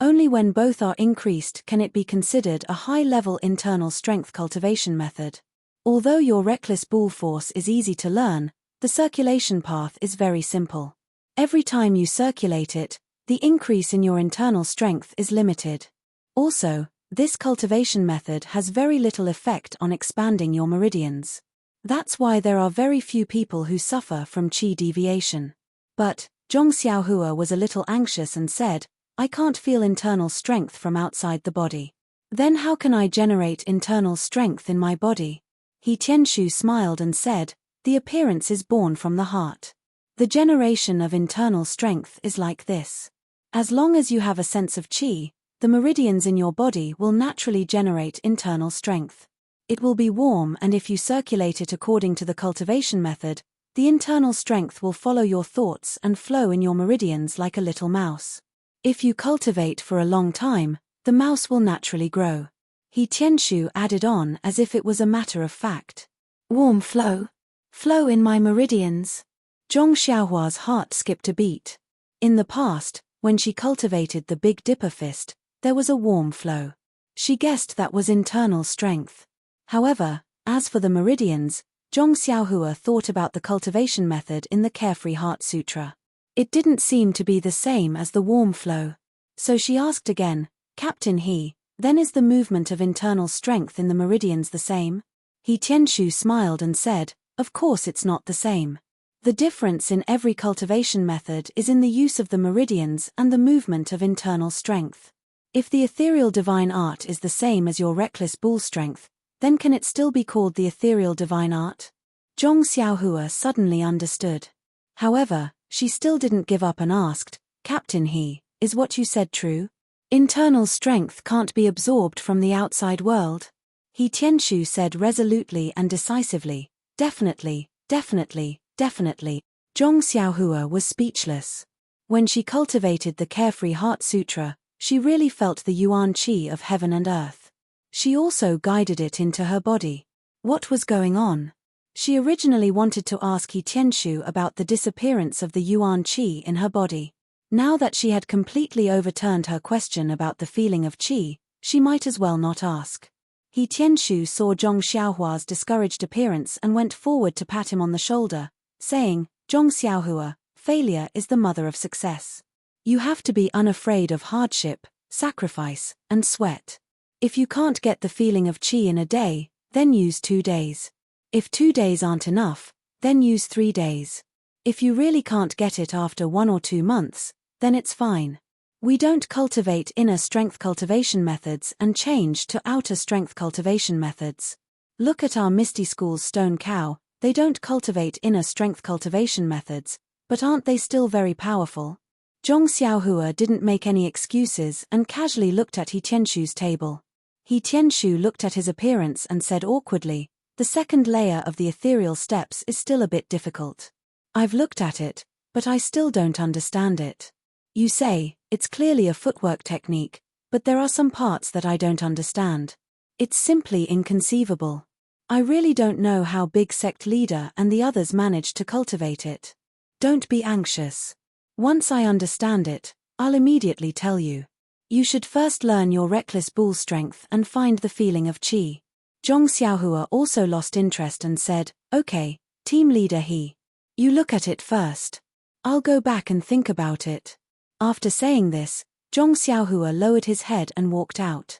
Only when both are increased can it be considered a high-level internal strength cultivation method. Although your reckless bull force is easy to learn, the circulation path is very simple. Every time you circulate it, the increase in your internal strength is limited. Also, this cultivation method has very little effect on expanding your meridians. That's why there are very few people who suffer from qi deviation. But, Zhong Xiaohua was a little anxious and said, I can't feel internal strength from outside the body. Then how can I generate internal strength in my body? He Tianshu smiled and said, the appearance is born from the heart. The generation of internal strength is like this. As long as you have a sense of qi, the meridians in your body will naturally generate internal strength. It will be warm, and if you circulate it according to the cultivation method, the internal strength will follow your thoughts and flow in your meridians like a little mouse. If you cultivate for a long time, the mouse will naturally grow. He Tianshu added on as if it was a matter of fact. Warm flow. Flow in my meridians. Zhong Xiaohua's heart skipped a beat. In the past, when she cultivated the Big Dipper fist, there was a warm flow. She guessed that was internal strength. However, as for the meridians, Zhong Xiaohua thought about the cultivation method in the Carefree Heart Sutra. It didn't seem to be the same as the warm flow. So she asked again, Captain He, then is the movement of internal strength in the meridians the same? He Tianshu smiled and said, of course it's not the same. The difference in every cultivation method is in the use of the meridians and the movement of internal strength. If the ethereal divine art is the same as your reckless bull strength, then can it still be called the ethereal divine art? Zhong Xiaohua suddenly understood. However, she still didn't give up and asked, Captain He, is what you said true? Internal strength can't be absorbed from the outside world. He Tianshu said resolutely and decisively, definitely, definitely, definitely. Zhong Xiaohua was speechless. When she cultivated the Carefree Heart Sutra, she really felt the yuan qi of heaven and earth. She also guided it into her body. What was going on? She originally wanted to ask He Tianshu about the disappearance of the yuan qi in her body. Now that she had completely overturned her question about the feeling of qi, she might as well not ask. He Tianshu saw Zhong Xiaohua's discouraged appearance and went forward to pat him on the shoulder, saying, Zhong Xiaohua, failure is the mother of success. You have to be unafraid of hardship, sacrifice, and sweat. If you can't get the feeling of qi in a day, then use 2 days. If 2 days aren't enough, then use 3 days. If you really can't get it after 1 or 2 months, then it's fine. We don't cultivate inner strength cultivation methods and change to outer strength cultivation methods. Look at our Misty School's stone cow, they don't cultivate inner strength cultivation methods, but aren't they still very powerful? Zhong Xiaohua didn't make any excuses and casually looked at He Tianshu's table. He Tianshu looked at his appearance and said awkwardly, the second layer of the ethereal steps is still a bit difficult. I've looked at it, but I still don't understand it. You say, it's clearly a footwork technique, but there are some parts that I don't understand. It's simply inconceivable. I really don't know how Big Sect Leader and the others managed to cultivate it. Don't be anxious. Once I understand it, I'll immediately tell you. You should first learn your reckless bull strength and find the feeling of qi. Zhong Xiaohua also lost interest and said, "Okay, team leader he. You look at it first. I'll go back and think about it." After saying this, Zhong Xiaohua lowered his head and walked out.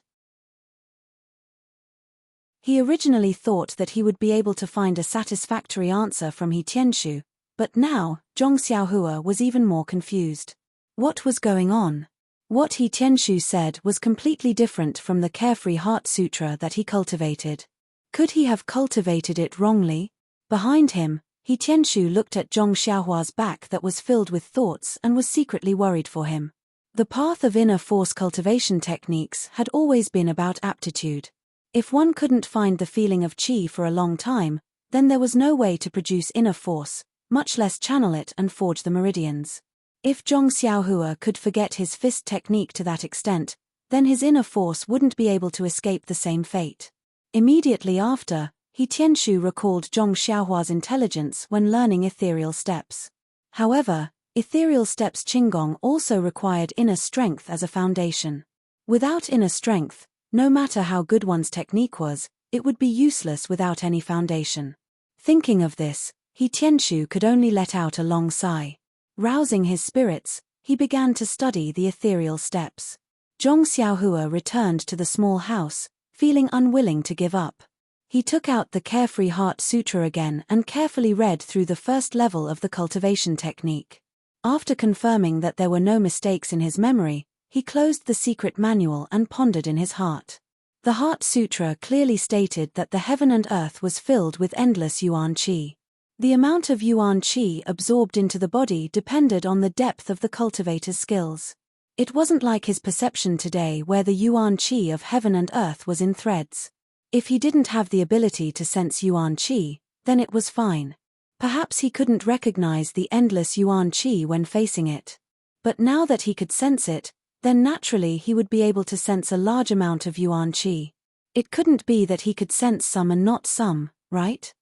He originally thought that he would be able to find a satisfactory answer from He Tianshu, but now, Zhong Xiaohua was even more confused. What was going on? What He Tianshu said was completely different from the Carefree Heart Sutra that he cultivated. Could he have cultivated it wrongly? Behind him, He Tianshu looked at Zhong Xiaohua's back that was filled with thoughts and was secretly worried for him. The path of inner force cultivation techniques had always been about aptitude. If one couldn't find the feeling of qi for a long time, then there was no way to produce inner force, much less channel it and forge the meridians. If Zhong Xiaohua could forget his fist technique to that extent, then his inner force wouldn't be able to escape the same fate. Immediately after, He Tianshu recalled Zhong Xiaohua's intelligence when learning ethereal steps. However, ethereal steps Qigong also required inner strength as a foundation. Without inner strength, no matter how good one's technique was, it would be useless without any foundation. Thinking of this, He Tianshu could only let out a long sigh. Rousing his spirits, he began to study the ethereal steps. Zhong Xiaohua returned to the small house, feeling unwilling to give up. He took out the Carefree Heart Sutra again and carefully read through the first level of the cultivation technique. After confirming that there were no mistakes in his memory, he closed the secret manual and pondered in his heart. The Heart Sutra clearly stated that the heaven and earth was filled with endless yuan qi. The amount of yuan qi absorbed into the body depended on the depth of the cultivator's skills. It wasn't like his perception today where the yuan qi of heaven and earth was in threads. If he didn't have the ability to sense yuan qi, then it was fine. Perhaps he couldn't recognize the endless yuan qi when facing it. But now that he could sense it, then naturally he would be able to sense a large amount of yuan qi. It couldn't be that he could sense some and not some, right?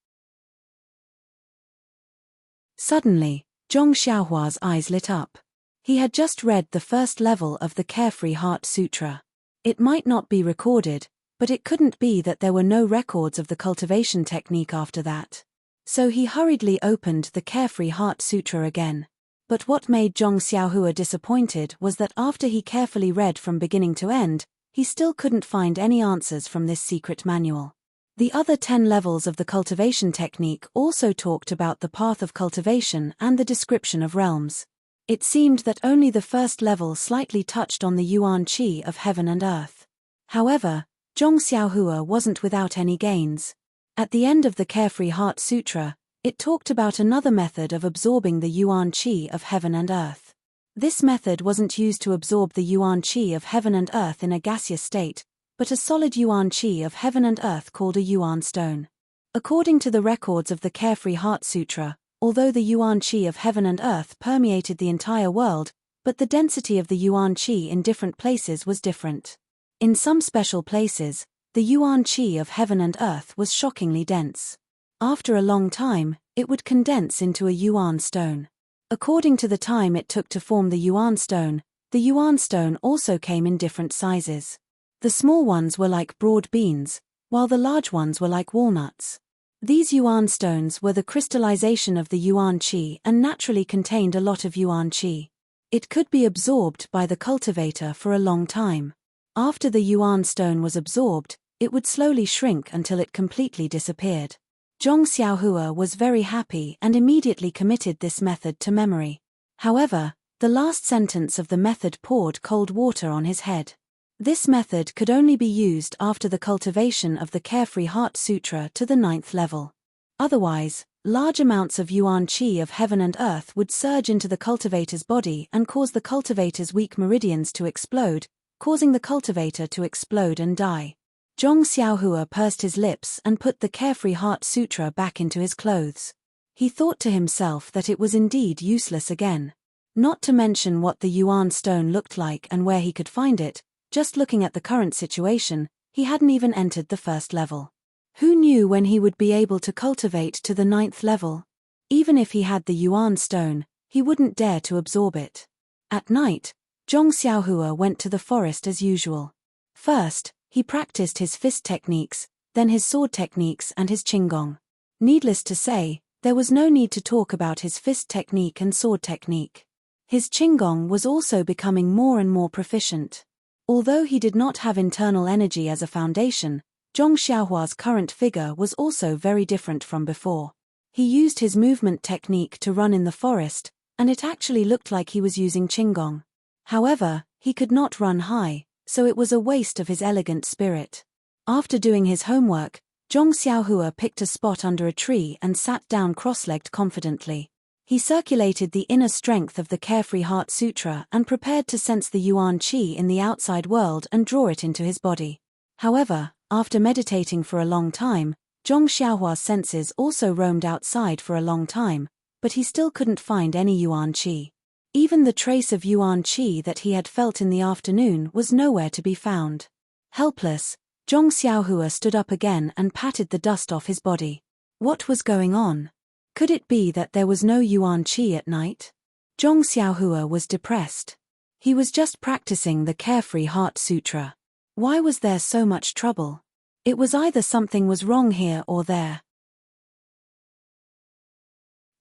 Suddenly, Zhong Xiaohua's eyes lit up. He had just read the first level of the Carefree Heart Sutra. It might not be recorded, but it couldn't be that there were no records of the cultivation technique after that. So he hurriedly opened the Carefree Heart Sutra again. But what made Zhong Xiaohua disappointed was that after he carefully read from beginning to end, he still couldn't find any answers from this secret manual. The other 10 levels of the cultivation technique also talked about the path of cultivation and the description of realms. It seemed that only the first level slightly touched on the yuan qi of heaven and earth. However, Zhong Xiaohua wasn't without any gains. At the end of the Carefree Heart Sutra, it talked about another method of absorbing the yuan qi of heaven and earth. This method wasn't used to absorb the yuan qi of heaven and earth in a gaseous state, but a solid yuan qi of heaven and earth called a yuan stone. According to the records of the Carefree Heart Sutra, although the yuan qi of heaven and earth permeated the entire world, but the density of the yuan qi in different places was different. In some special places, the yuan qi of heaven and earth was shockingly dense. After a long time, it would condense into a yuan stone. According to the time it took to form the yuan stone also came in different sizes. The small ones were like broad beans, while the large ones were like walnuts. These yuan stones were the crystallization of the yuan qi and naturally contained a lot of yuan qi. It could be absorbed by the cultivator for a long time. After the yuan stone was absorbed, it would slowly shrink until it completely disappeared. Zhong Xiaohua was very happy and immediately committed this method to memory. However, the last sentence of the method poured cold water on his head. This method could only be used after the cultivation of the Carefree Heart Sutra to the 9th level. Otherwise, large amounts of yuan qi of heaven and earth would surge into the cultivator's body and cause the cultivator's weak meridians to explode, causing the cultivator to explode and die. Zhong Xiaohua pursed his lips and put the Carefree Heart Sutra back into his clothes. He thought to himself that it was indeed useless again. Not to mention what the yuan stone looked like and where he could find it, just looking at the current situation, he hadn't even entered the 1st level. Who knew when he would be able to cultivate to the 9th level? Even if he had the yuan stone, he wouldn't dare to absorb it. At night, Zhong Xiaohua went to the forest as usual. First, he practiced his fist techniques, then his sword techniques and his qinggong. Needless to say, there was no need to talk about his fist technique and sword technique. His qinggong was also becoming more and more proficient. Although he did not have internal energy as a foundation, Zhong Xiaohua's current figure was also very different from before. He used his movement technique to run in the forest, and it actually looked like he was using qinggong. However, he could not run high, so it was a waste of his elegant spirit. After doing his homework, Zhong Xiaohua picked a spot under a tree and sat down cross-legged confidently. He circulated the inner strength of the Carefree Heart Sutra and prepared to sense the Yuan Qi in the outside world and draw it into his body. However, after meditating for a long time, Zhong Xiaohua's senses also roamed outside for a long time, but he still couldn't find any Yuan Qi. Even the trace of Yuan Qi that he had felt in the afternoon was nowhere to be found. Helpless, Zhong Xiaohua stood up again and patted the dust off his body. What was going on? Could it be that there was no Yuan Qi at night? Zhong Xiaohua was depressed. He was just practicing the Carefree Heart Sutra. Why was there so much trouble? It was either something was wrong here or there.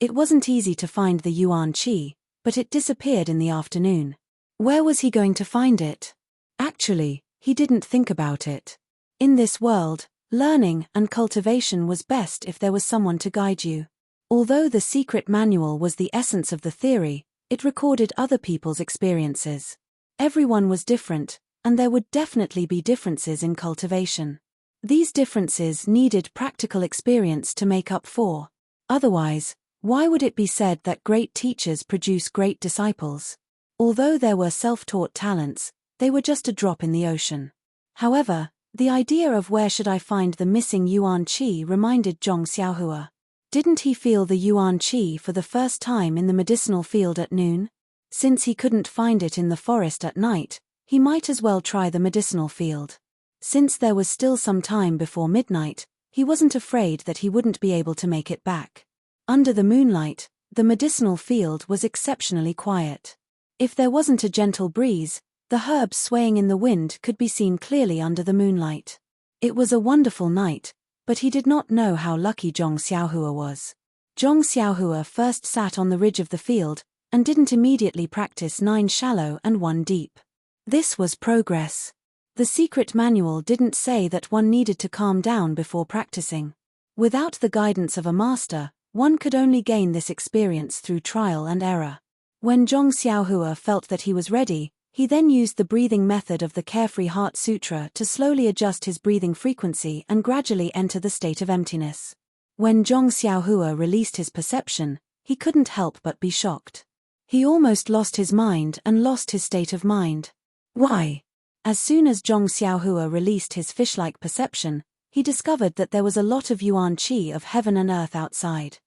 It wasn't easy to find the Yuan Qi, but it disappeared in the afternoon. Where was he going to find it? Actually, he didn't think about it. In this world, learning and cultivation was best if there was someone to guide you. Although the secret manual was the essence of the theory, it recorded other people's experiences. Everyone was different, and there would definitely be differences in cultivation. These differences needed practical experience to make up for. Otherwise, why would it be said that great teachers produce great disciples? Although there were self-taught talents, they were just a drop in the ocean. However, the idea of where should I find the missing Yuan Qi reminded Zhong Xiaohua. Didn't he feel the Yuan Qi for the first time in the medicinal field at noon? Since he couldn't find it in the forest at night, he might as well try the medicinal field. Since there was still some time before midnight, he wasn't afraid that he wouldn't be able to make it back. Under the moonlight, the medicinal field was exceptionally quiet. If there wasn't a gentle breeze, the herbs swaying in the wind could be seen clearly under the moonlight. It was a wonderful night, but he did not know how lucky Zhong Xiaohua was. Zhong Xiaohua first sat on the ridge of the field, and didn't immediately practice 9 shallow and 1 deep. This was progress. The secret manual didn't say that one needed to calm down before practicing. Without the guidance of a master, one could only gain this experience through trial and error. When Zhong Xiaohua felt that he was ready, he then used the breathing method of the Carefree Heart Sutra to slowly adjust his breathing frequency and gradually enter the state of emptiness. When Zhong Xiaohua released his perception, he couldn't help but be shocked. He almost lost his mind and lost his state of mind. Why? As soon as Zhong Xiaohua released his fish-like perception, he discovered that there was a lot of Yuan Qi of heaven and earth outside.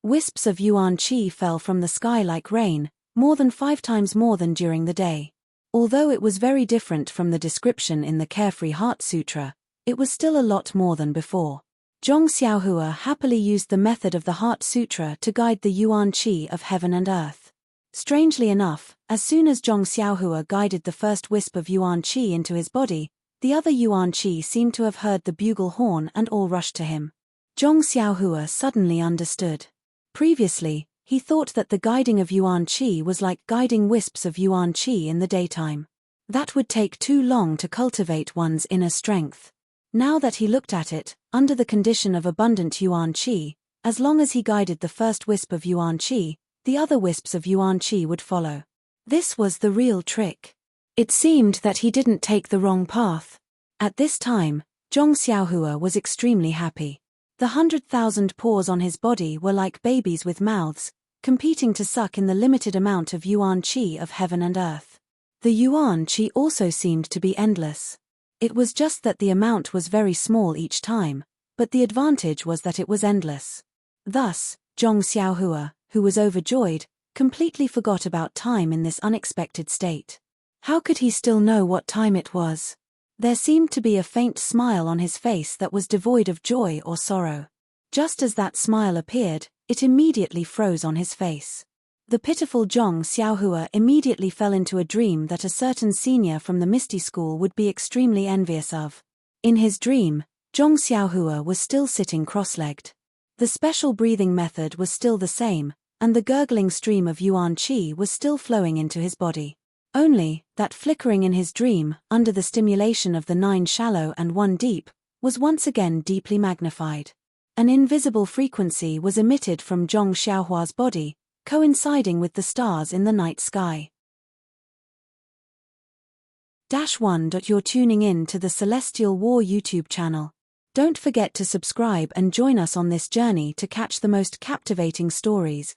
Wisps of Yuan Qi fell from the sky like rain, more than 5 times more than during the day. Although it was very different from the description in the Carefree Heart Sutra, it was still a lot more than before. Zhong Xiaohua happily used the method of the Heart Sutra to guide the Yuan Qi of heaven and earth. Strangely enough, as soon as Zhong Xiaohua guided the first wisp of Yuan Qi into his body, the other Yuan Qi seemed to have heard the bugle horn and all rushed to him. Zhong Xiaohua suddenly understood. Previously, he thought that the guiding of Yuan Qi was like guiding wisps of Yuan Qi in the daytime. That would take too long to cultivate one's inner strength. Now that he looked at it, under the condition of abundant Yuan Qi, as long as he guided the first wisp of Yuan Qi, the other wisps of Yuan Qi would follow. This was the real trick. It seemed that he didn't take the wrong path. At this time, Zhong Xiaohua was extremely happy. The 100,000 pores on his body were like babies with mouths, competing to suck in the limited amount of Yuan Qi of heaven and earth. The Yuan Qi also seemed to be endless. It was just that the amount was very small each time, but the advantage was that it was endless. Thus, Zhong Xiaohua, who was overjoyed, completely forgot about time in this unexpected state. How could he still know what time it was? There seemed to be a faint smile on his face that was devoid of joy or sorrow. Just as that smile appeared, it immediately froze on his face. The pitiful Zhong Xiaohua immediately fell into a dream that a certain senior from the Misty School would be extremely envious of. In his dream, Zhong Xiaohua was still sitting cross-legged. The special breathing method was still the same, and the gurgling stream of yuan qi was still flowing into his body. Only, that flickering in his dream, under the stimulation of the 9 shallow and 1 deep, was once again deeply magnified. An invisible frequency was emitted from Zhong Xiaohua's body, coinciding with the stars in the night sky. -1. You're tuning in to the Celestial War YouTube channel. Don't forget to subscribe and join us on this journey to catch the most captivating stories,